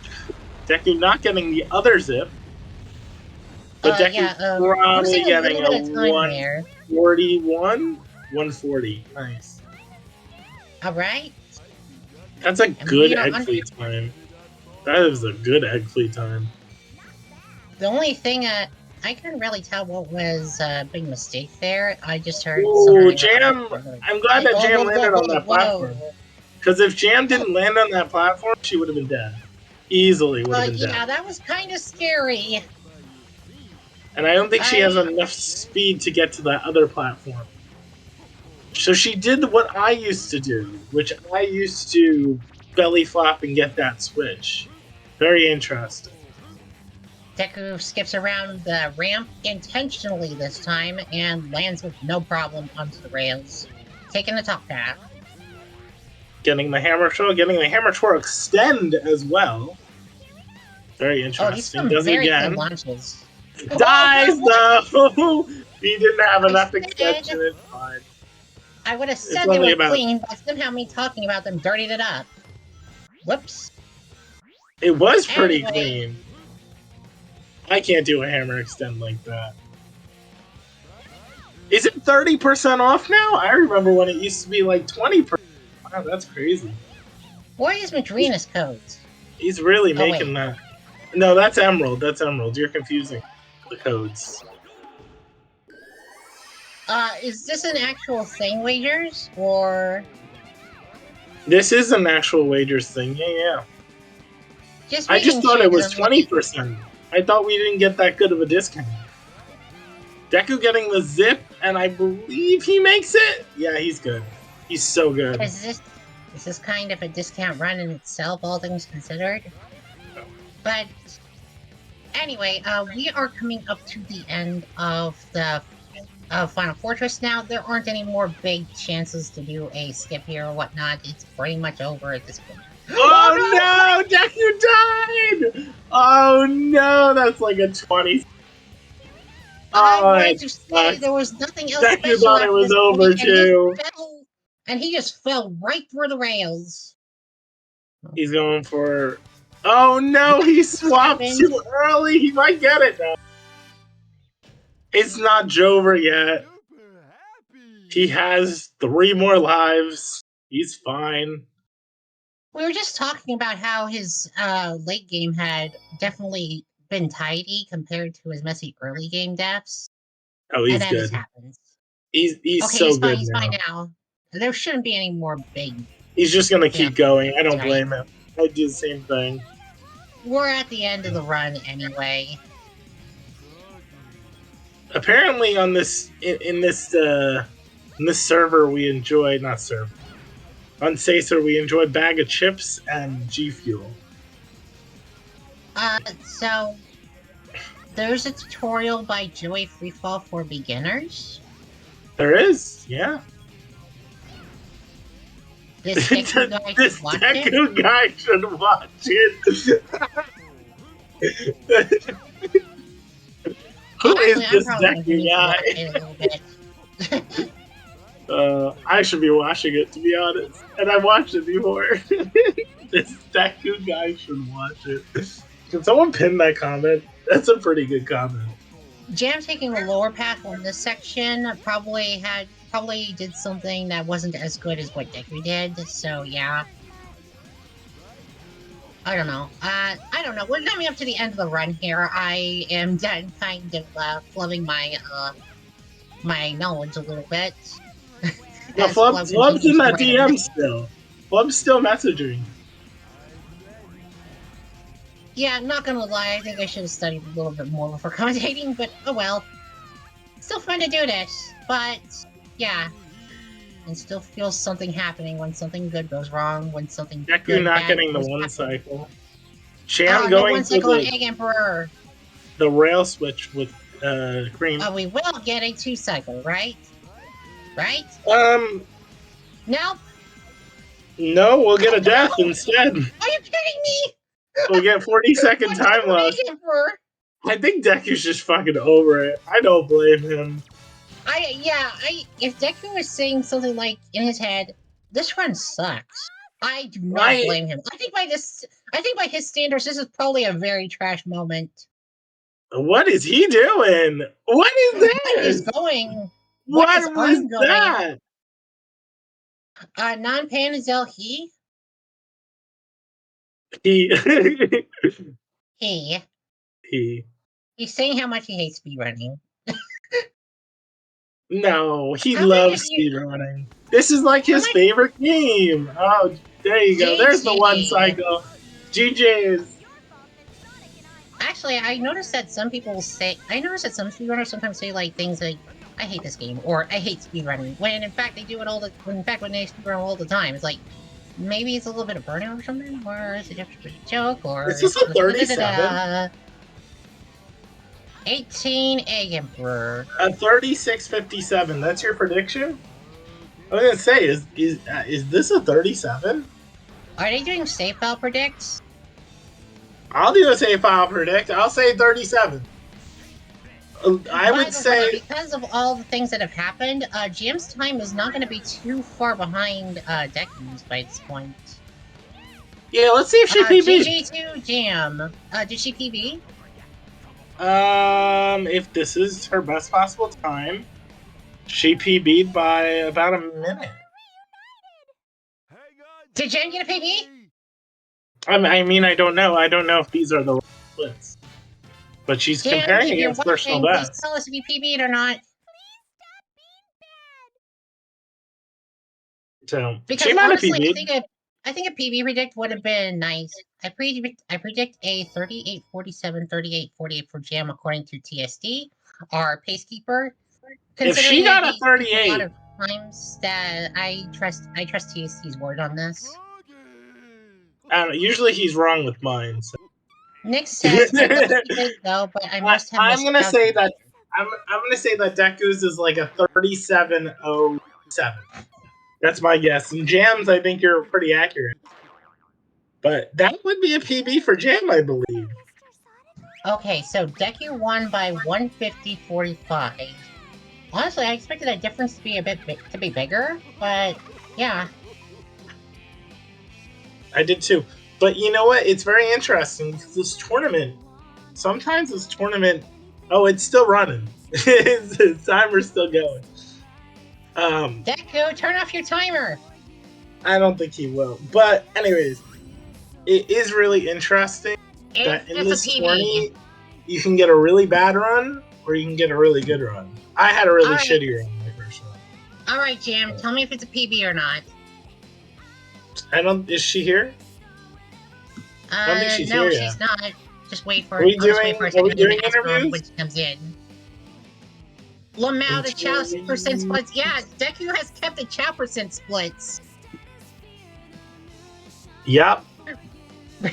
Deku not getting the other zip. But Deku's probably losing a getting little a bit of time there. 141? 140. Nice. Alright. That's a And good we are egg fleet time. That is a good egg fleet time. The only thing I couldn't really tell what was a big mistake there. I just heard Ooh, something. Jam! I'm glad that Jam landed on that platform. Because if Jam didn't land on that platform, she would have been dead. Easily would have been Yeah, dead. that was kind of scary. And I don't think she has enough speed to get to that other platform. So she did what I used to do, which I used to belly flop and get that switch. Very interesting. Deku skips around the ramp intentionally this time and lands with no problem onto the rails, taking the top path. Getting the hammer twirl extend as well. Very interesting. Oh, Does it very again. good launches. Dies though! He didn't have enough extension, it's fine. I would have It's said they only were about- clean, but somehow me talking about them dirtied it up. Whoops. It was pretty Anyway. clean. I can't do a hammer extend like that. Is it 30% off now? I remember when it used to be like 20%. Wow, that's crazy. Why is Madrina's codes? He's really Oh, making that. No, that's Emerald. That's Emerald. You're confusing the codes. Is this an actual thing, Wagers? Or... This is an actual wagers thing. Yeah. Just I just making thought sure it was 'cause I'm like- 20%. I thought we didn't get that good of a discount. Deku getting the zip, and I believe he makes it? Yeah, he's good. He's so good. Is this kind of a discount run in itself, all things considered? But anyway, we are coming up to the end of the Final Fortress now. There aren't any more big chances to do a skip here or whatnot. It's pretty much over at this point. Oh no! Deku died! Oh no, that's like a 20. I Oh, wanted it to say sucks. there was nothing else Deku special thought it after was this over point, too. and he just fell right through the rails. He's going for... Oh no, he swapped too early! He might get it now. It's not Jover yet. He has 3 more lives. He's fine. We were just talking about how his late game had definitely been tidy compared to his messy early game deaths. Oh, he's and then good. this happens. He's Okay, so he's fine. good He's now. fine now. There shouldn't be any more big. He's just gonna keep going. I don't right. blame him. I'd do the same thing. We're at the end of the run anyway. Apparently, on this in this server, we enjoy not server. On Sacer, we enjoy bag of chips and G Fuel. So there's a tutorial by Joey Freefall for beginners. There is, yeah. This Deku guy This should watch Deku guy should watch it. Who is Honestly, I'm this probably gonna Deku need to guy? watch it a little bit. I should be watching it, to be honest. And I watched it before. This Deku guy should watch it. Can someone pin that comment? That's a pretty good comment. Jam taking the lower path on this section probably did something that wasn't as good as what Deku did, so yeah. I don't know. We're coming up to the end of the run here. I am done kind of flubbing my my knowledge a little bit. No, As Flub's continues in to that write DM still. Flub's still messaging. Yeah, I'm not gonna lie, I think I should have studied a little bit more before commentating, but oh well. Still fun to do this, but yeah. It still feels something happening when something good goes wrong, when something Deku good not bad getting the goes one happen. cycle. Cham Oh, no going one for cycle on Egg Emperor! the rail switch with Cream. Oh, we will get a 2 cycle, right? Right? Nope. No, we'll get a death instead. Are you kidding me? We'll get 40-second time loss. Egg Emperor! I think Deku's just fucking over it. I don't blame him. If Deku was saying something like in his head, this run sucks, I do not blame him. I think by his standards, this is probably a very trash moment. What is he doing? What is that? What is going? What is was ongoing? that? Non-pan is he? He. He's saying how much he hates speedrunning. No, he How loves many speedrunning. This is like his favorite game. Oh, there you go. There's the one cycle. GG's. Actually, I noticed that some speedrunners sometimes say like things like, "I hate this game" or "I hate speedrunning," when in fact they do it when they speedrun all the time. It's like maybe it's a little bit of burnout or something, or is it just a joke, or Is this a 37? 18 Egg Emperor. A 36.57. That's your prediction? I was gonna say, is this a 37? Are they doing safe file predicts? I'll do a safe file predict. I'll say 37. I would say because of all the things that have happened, GM's time is not going to be too far behind Deku's by this point. Yeah, let's see if she PB'd. GG to Jam. Did she PB? If this is her best possible time, she PB'd by about a minute. Did Jam get a PB? I mean, I don't know. I don't know if these are the right splits. But she's Jam, comparing if you're against personal watching, best. please tell us if you PB'd or not. So Because she might have honestly, PB'd. I think a PB predict would have been nice. I predict a 38-47, 38-48 for Jam according to TSD, our pacekeeper. If she got a 38, a lot of times that I trust TSD's word on this. I don't know, usually he's wrong with mine. So. Nick says I love to be big though, but I must have. I'm gonna say that I'm gonna say that Deku's is like a 37.07. That's my guess. And Jams, I think you're pretty accurate. But that would be a PB for Jam, I believe. Okay, so Deku won by 150-45. Honestly, I expected that difference to be to be bigger, but yeah. I did too. But you know what? It's very interesting because this tournament, sometimes this tournament, oh, it's still running. The timer's still going. Deku, turn off your timer. I don't think he will. But anyways, it is really interesting that in this tourney, you can get a really bad run or you can get a really good run. I had a really shitty run my first run. Alright, Jam, tell me if it's a PB or not. Is she here? I don't think she's no, here she's yet. not. Just wait for Are we I'll just wait for a second to doing ask her interviews? when she comes in. Lamau, the Chow percent splits. Yeah, Deku has kept the Chow percent splits. Yep.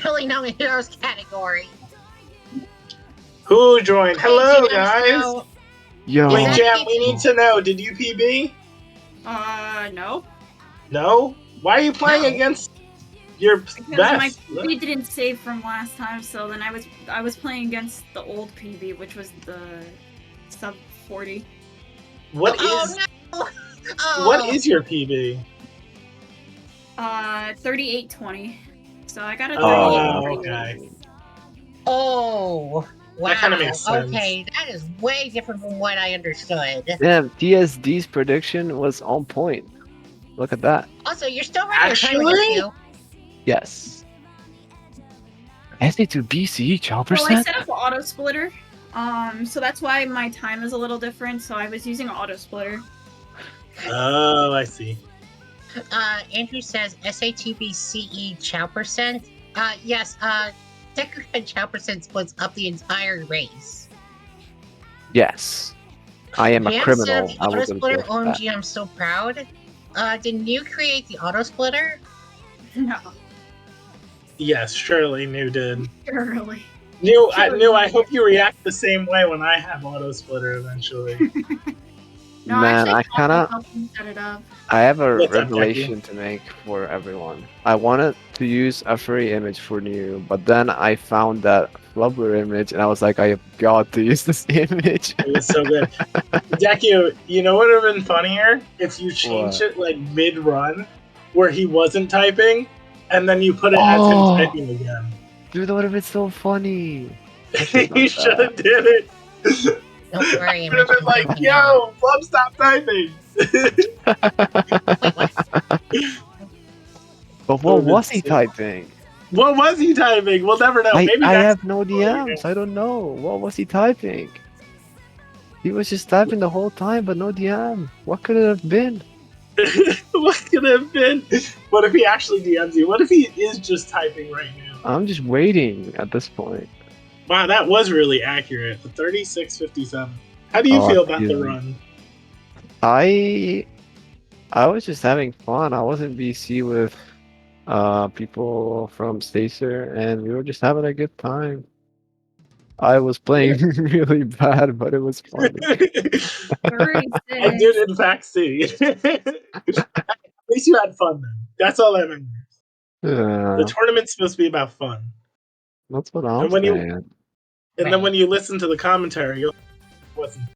Really no heroes category. Who joined? Hello, Jam, guys. so- Yo. Wait, Jam, we need to know. Did you PB? No. No? Why are you playing against your Because best? my PB didn't save from last time, so then I was playing against the old PB, which was the sub 40. What is your PB? 38-20. So I got a 38. Oh, okay. Oh, wow. That kinda makes sense. Okay, that is way different from what I understood. Damn, DSD's prediction was on point. Look at that. Also, you're still running your timer, aren't you? Yes. SD to BC, Chow Well, I percent? set up the auto splitter. So that's why my time is a little different. So I was using auto splitter. Oh, I see. Andrew says SA2B Chow percent. Yes, Deku Chow percent splits up the entire race. Yes. I am a Jam said criminal. the I will auto go to splitter. jail for that. OMG, I'm so proud. Didn't you create the auto splitter? No. Yes, surely New did. Surely. New, Surely. I hope you react the same way when I have auto splitter eventually. No, Man, actually, I Papa kinda helped me set it up. I have a What's up, Deku? revelation to make for everyone. I wanted to use a free image for new, but then I found that Flubber image and I was like, I have got to use this image. It was so good. Deku, you know what would have been funnier? If you changed What? it like mid-run, where he wasn't typing, and then you put it as him Oh, typing again. dude, that would have been so funny. I should have You done should that. have did it. Don't worry, Would have been like, something yo, Flub, stop typing. Wait, what? But That what would've been was he sick. typing? What was he typing? We'll never know. Maybe I that's have no DMs. I don't know. What was he typing? He was just typing the whole time, but no DM. What could it have been? what could it have been? What if he actually DMs you? What if he is just typing right now? I'm just waiting at this point. Wow, that was really accurate. 36:57. How do you Oh, feel about the excuse me. run? I was just having fun. I was in BC with people from Stacer, and we were just having a good time. I was playing really bad, but it was funny. I did, in fact, see. At least you had fun, then. That's all that matters. The Yeah, tournament's supposed to be about fun. that's what I'm And when you saying. and then when you listen to the commentary, you'll listen.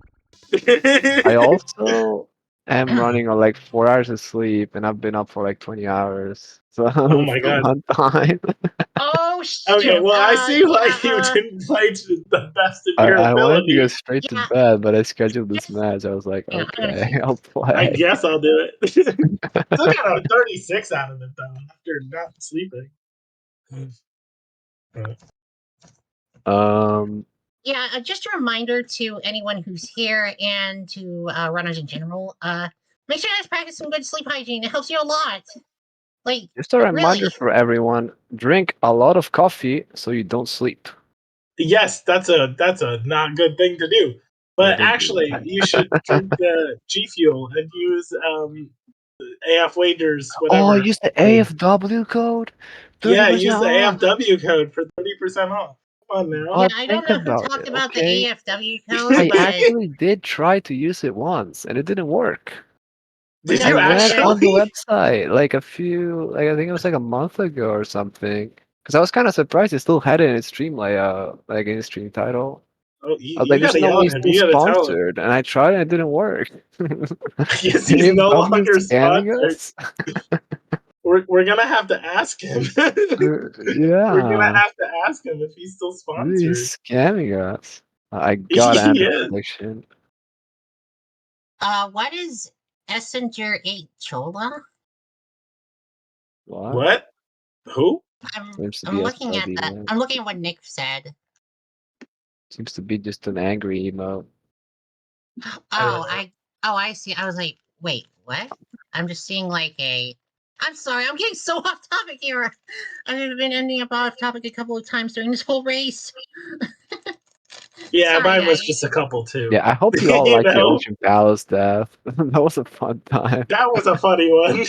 I also am running on like 4 hours of sleep, and I've been up for like 20 hours, so Oh I'm my still god. on time. Oh shoot! Okay, well I see why you didn't play to the best of your I wanted to go ability. straight to bed, but I scheduled this match. I was like, Yeah, I'm gonna okay, see. I'll I play. guess I'll do it. Still got a 36 out of it though, after not sleeping. Um, Yeah, just a reminder to anyone who's here and to runners in general. Make sure you guys practice some good sleep hygiene. It helps you a lot. Like, just a reminder really. for everyone: drink a lot of coffee so you don't sleep. Yes, that's a not good thing to do. Yeah, But don't do actually, you should drink the G Fuel and use AF Wagers, Oh, whatever. use the Code. AFW code. Yeah, 30% use the off. AFW code for 30% off. Come on now. Yeah, But I don't think know who about talked it, about the okay? AFW code, I but actually did try to use it once, and it didn't work. Did I you went on the actually? website like I think it was like a month ago or something. Because I was kind of surprised it still had it in its stream layout, like in its stream title. Oh, I was you like, there's gotta no yell way at he's him. still You gotta tell him. sponsored, and I tried and it didn't work. Yes, he's no AFW longer scamming sponsored. us? We're gonna have to ask him. We're gonna Yeah, have to ask him if he's still dude, sponsored. he's scamming us. I got He Andrew is. prediction. what is Essenger 8 Chola? What? What? Who? Seems to I'm be looking at SLD, that. man. I'm looking at what Nick said. Seems to be just an angry emote. I see. I was like, wait, what? I'm just seeing like a. I'm sorry, I'm getting so off topic here. I've been ending up off topic a couple of times during this whole race. Yeah, Sorry, mine was guys. just a couple too. Yeah, I hope you all You like the know, Ocean Palace death. That was a fun time. that was a funny one.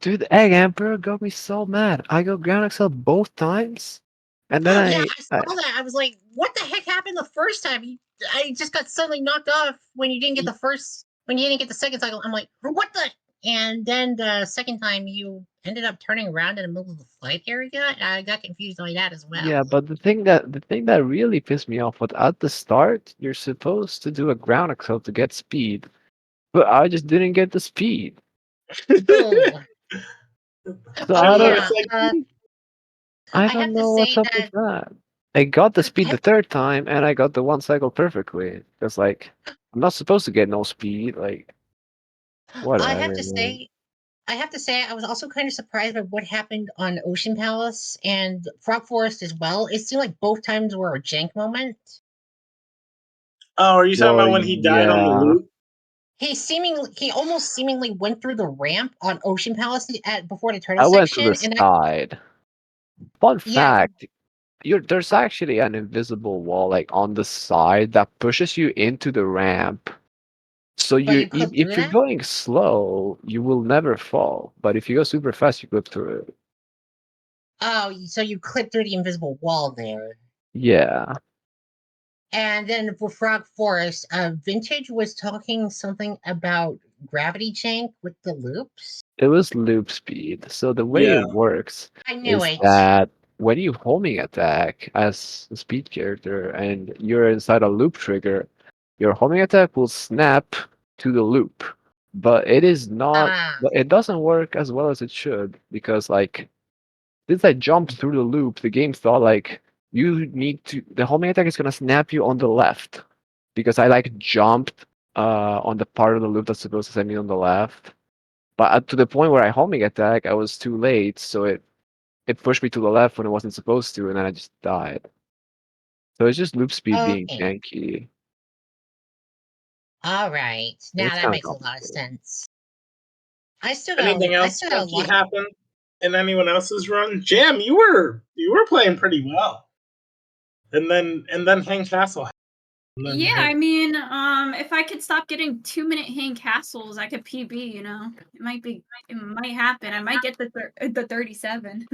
Dude, the Egg Emperor got me so mad. I go ground excel both times, and then Yeah, I, I saw that. I was like, what the heck happened the first time? I just got suddenly knocked off when you didn't get the first, when you didn't get the second cycle. I'm like, what the? And then the second time you ended up turning around in the middle of the flight area. I got confused by that as well. yeah, but the thing that really pissed me off was at the start you're supposed to do a ground excel to get speed, but I just didn't get the speed. Oh, So I I know don't, yeah. it's like I I don't have to know what's say up with that that. I got the speed I the third time, and I got the one cycle perfectly. Because like I'm not supposed to get no speed. Like I have whatever, to man. say I have to say, I was also kind of surprised by what happened on Ocean Palace and Frog Forest as well. It seemed like both times were a jank moment. Oh, are you talking Well, about when he died on the yeah. loop? He almost seemingly went through the ramp on Ocean Palace before the turtle I went to section, the and side. Fun yeah, fact, there's actually an invisible wall like on the side that pushes you into the ramp. So but you clipped through if you're that. going slow, you will never fall. But if you go super fast, you clip through it. Oh, so you clipped through the invisible wall there. Yeah. And then for Frog Forest, Vintage was talking something about gravity jank with the loops. It was loop speed. So the way Yeah. it works I knew is it. that when you homing attack as a speed character and you're inside a loop trigger, your homing attack will snap to the loop. But it is not Ah, but it doesn't work as well as it should because like since I jumped through the loop, the game thought like the homing attack is gonna snap you on the left. Because I like jumped on the part of the loop that's supposed to send me on the left. But to the point where I homing attack, I was too late, so it pushed me to the left when it wasn't supposed to, and then I just died. So it's just loop speed being okay. janky. All right. Now It's that kind of makes a lot of complicated. sense. I still got Anything I else still got a funky lot of happen in anyone else's run? Jam, you were playing pretty well, and then Hang Castle. And then Yeah, I mean, if I could stop getting 2-minute hang castles, I could PB. You know, it might happen. I might get the 37.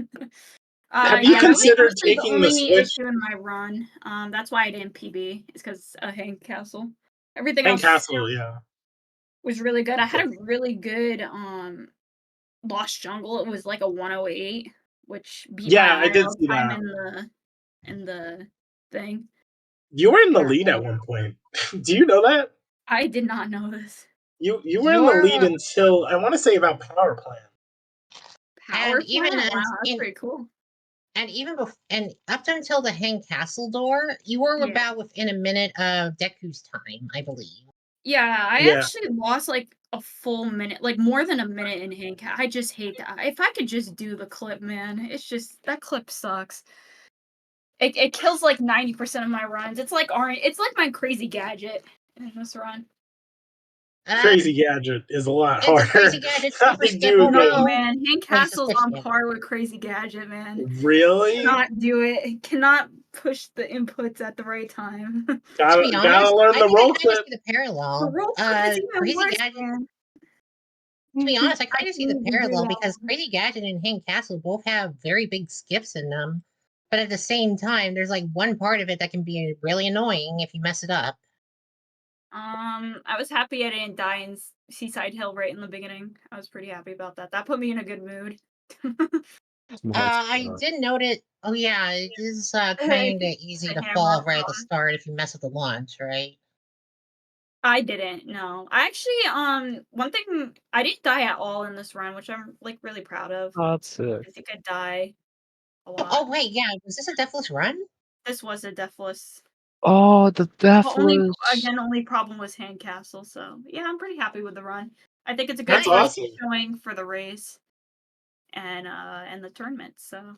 have you Yeah, that was considered actually the taking the only switch? issue in my run. That's why I didn't PB. Is because of hang castle. Everything Hang else Castle, yeah. was really good. I had a really good Lost Jungle. It was like a 108, which beat my Yeah, I did IL see time that. in the thing. You were in the Yeah, lead at one point. Do you know that? I did not know this. You were in the lead your until I want to say about Power Plant. Power even plant? Wow, and that's in pretty cool. and even and up until the Hang Castle door, you were Yeah. about within a minute of Deku's time, I believe. Yeah, I Yeah. actually lost like a full minute, like more than a minute in hand I just hate that. If I could just do the clip, man, it's just that clip sucks. It kills like 90% of my runs. It's like my crazy gadget in this run. Crazy Gadget is a lot It's a harder. Crazy Gadget I super skip. do No, agree. man, Hank Wait, it's a Castle's switch on skip. par with Crazy Gadget, man. Really? Cannot do it. Cannot push the inputs at the right time. To be Gotta honest, learn I the think I roll kind of clip. see the The parallel. roll clip is even Crazy worse, Gadget. man. To be honest, I I kind of see can't the even do parallel that because one. Crazy Gadget and Hang Castle both have very big skips in them. But at the same time, there's like one part of it that can be really annoying if you mess it up. I was happy I didn't die in Seaside Hill right in the beginning. I was pretty happy about that. That put me in a good mood. I did note it. Oh yeah, it is kind of easy The to hammer fall up right at the front. start if you mess up the launch, right? I didn't. No, I actually one thing I didn't die at all in this run, which I'm like really proud of. Oh, that's sick. I think I die a lot. Oh wait, yeah, was this a Deathless run? This was a deathless. Oh, the Only Deathless. only problem was Hand Castle. So yeah, I'm pretty happy with the run. I think it's a good That's first awesome. showing for the race and the tournament. So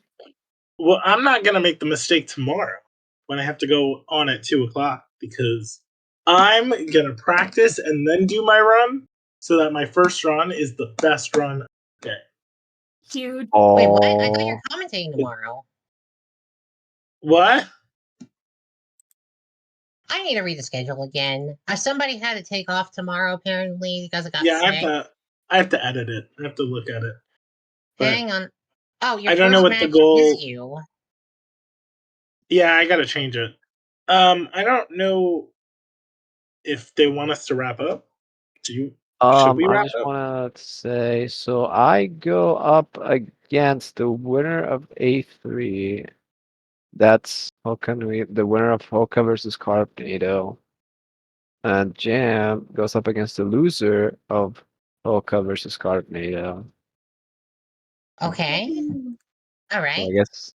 Well, I'm not gonna make the mistake tomorrow when I have to go on at 2 o'clock because I'm gonna practice and then do my run so that my first run is the best run. Okay. huge. Wait, what? I thought you Oh, were commentating tomorrow. What? I need to read the schedule again. Somebody had to take off tomorrow apparently because it got Yeah, sick. I have to edit it. I have to look at it. But Hang on. Oh, your I don't know first what the match is goal. you. Yeah, I gotta change it. I don't know if they want us to wrap up. Do you? Should we I wrap just up? wanna say, so I go up against the winner of A3. That's the winner of Hoka versus Carpnado. And Jam goes up against the loser of Hoka versus Carpnado. Okay. All So I right. guess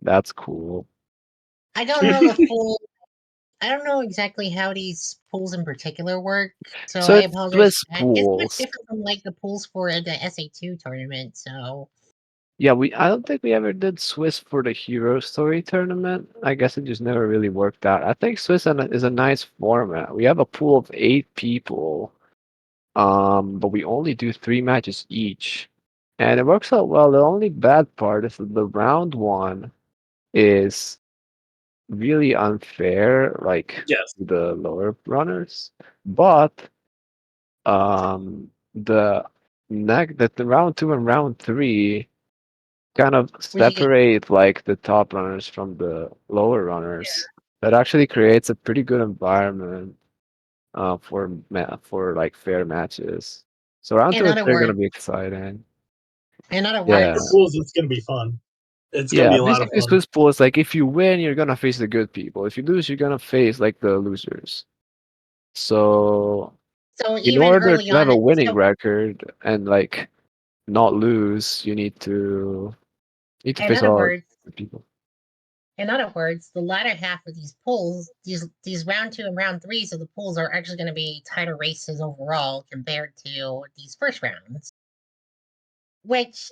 that's cool. I don't know the full I don't know exactly how these pools in particular work, so So I it's apologize. Swiss It's much pools. different from like the pools for the SA2 tournament. So Yeah, I don't think we ever did Swiss for the Hero Story tournament. I guess it just never really worked out. I think Swiss is a nice format. We have a pool of 8 people, but we only do 3 matches each, and it works out well. The only bad part is that the round one is really unfair, like Yes. to the lower runners, but the the round two and round three kind of we should get separate like the top runners from the lower runners. That actually creates a pretty good environment for like fair matches. So round in two is other they're gonna words, be exciting. in other I like the Yeah. words, pools. It's gonna be fun. It's gonna be Yeah, a lot of basically fun. Swiss pool is like if you win, you're gonna face the good people. If you lose, you're gonna face like the losers. So so in even order early to have on, a winning so record and like not lose, you need to in face other all words, the people. the latter half of these pools, these round two and round threes of the pools are actually going to be tighter races overall compared to these first rounds, which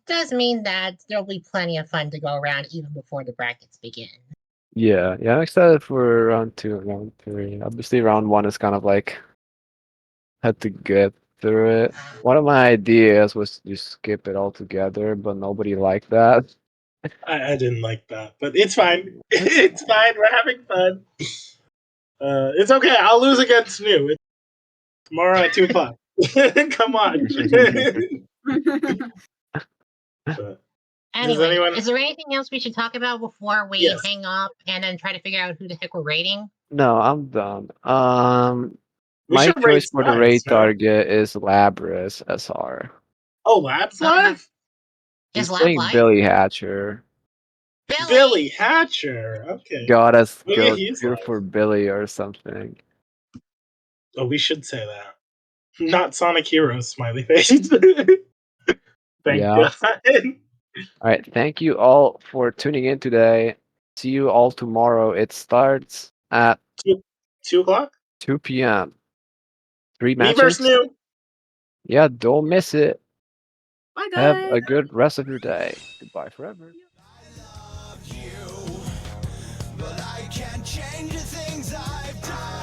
does mean that there'll be plenty of fun to go around even before the brackets begin. Yeah, yeah, I'm excited for round two and round three. Obviously, round one is kind of like had to get through it. One of my ideas was to just skip it altogether, but nobody liked that. I didn't like that, but it's fine. It's fine. We're having fun. It's okay. I'll lose against New. It's tomorrow at 2 o'clock. Come on. But does Anyway, anyone? is there anything else we should talk about before we Yes. hang up and then try to figure out who the heck we're rating? No, I'm done. We My should rate choice for the Spice, raid no? target is Labras SR. Oh, Labs Live? Is He's Lab playing live? Billy Hatcher. Billy Hatcher. Okay. Goddess Maybe go he's cheer live. for Billy or something. Oh, we should say that. Not Sonic Heroes, smiley face. Thank Yeah. God. All right. Thank you all for tuning in today. See you all tomorrow. It starts at 2 o'clock? 2 p.m. 3 Me versus matches. New. Yeah, don't miss it. Bye, Have guys. a good rest of your day. Goodbye forever. But I can't change the things I've done.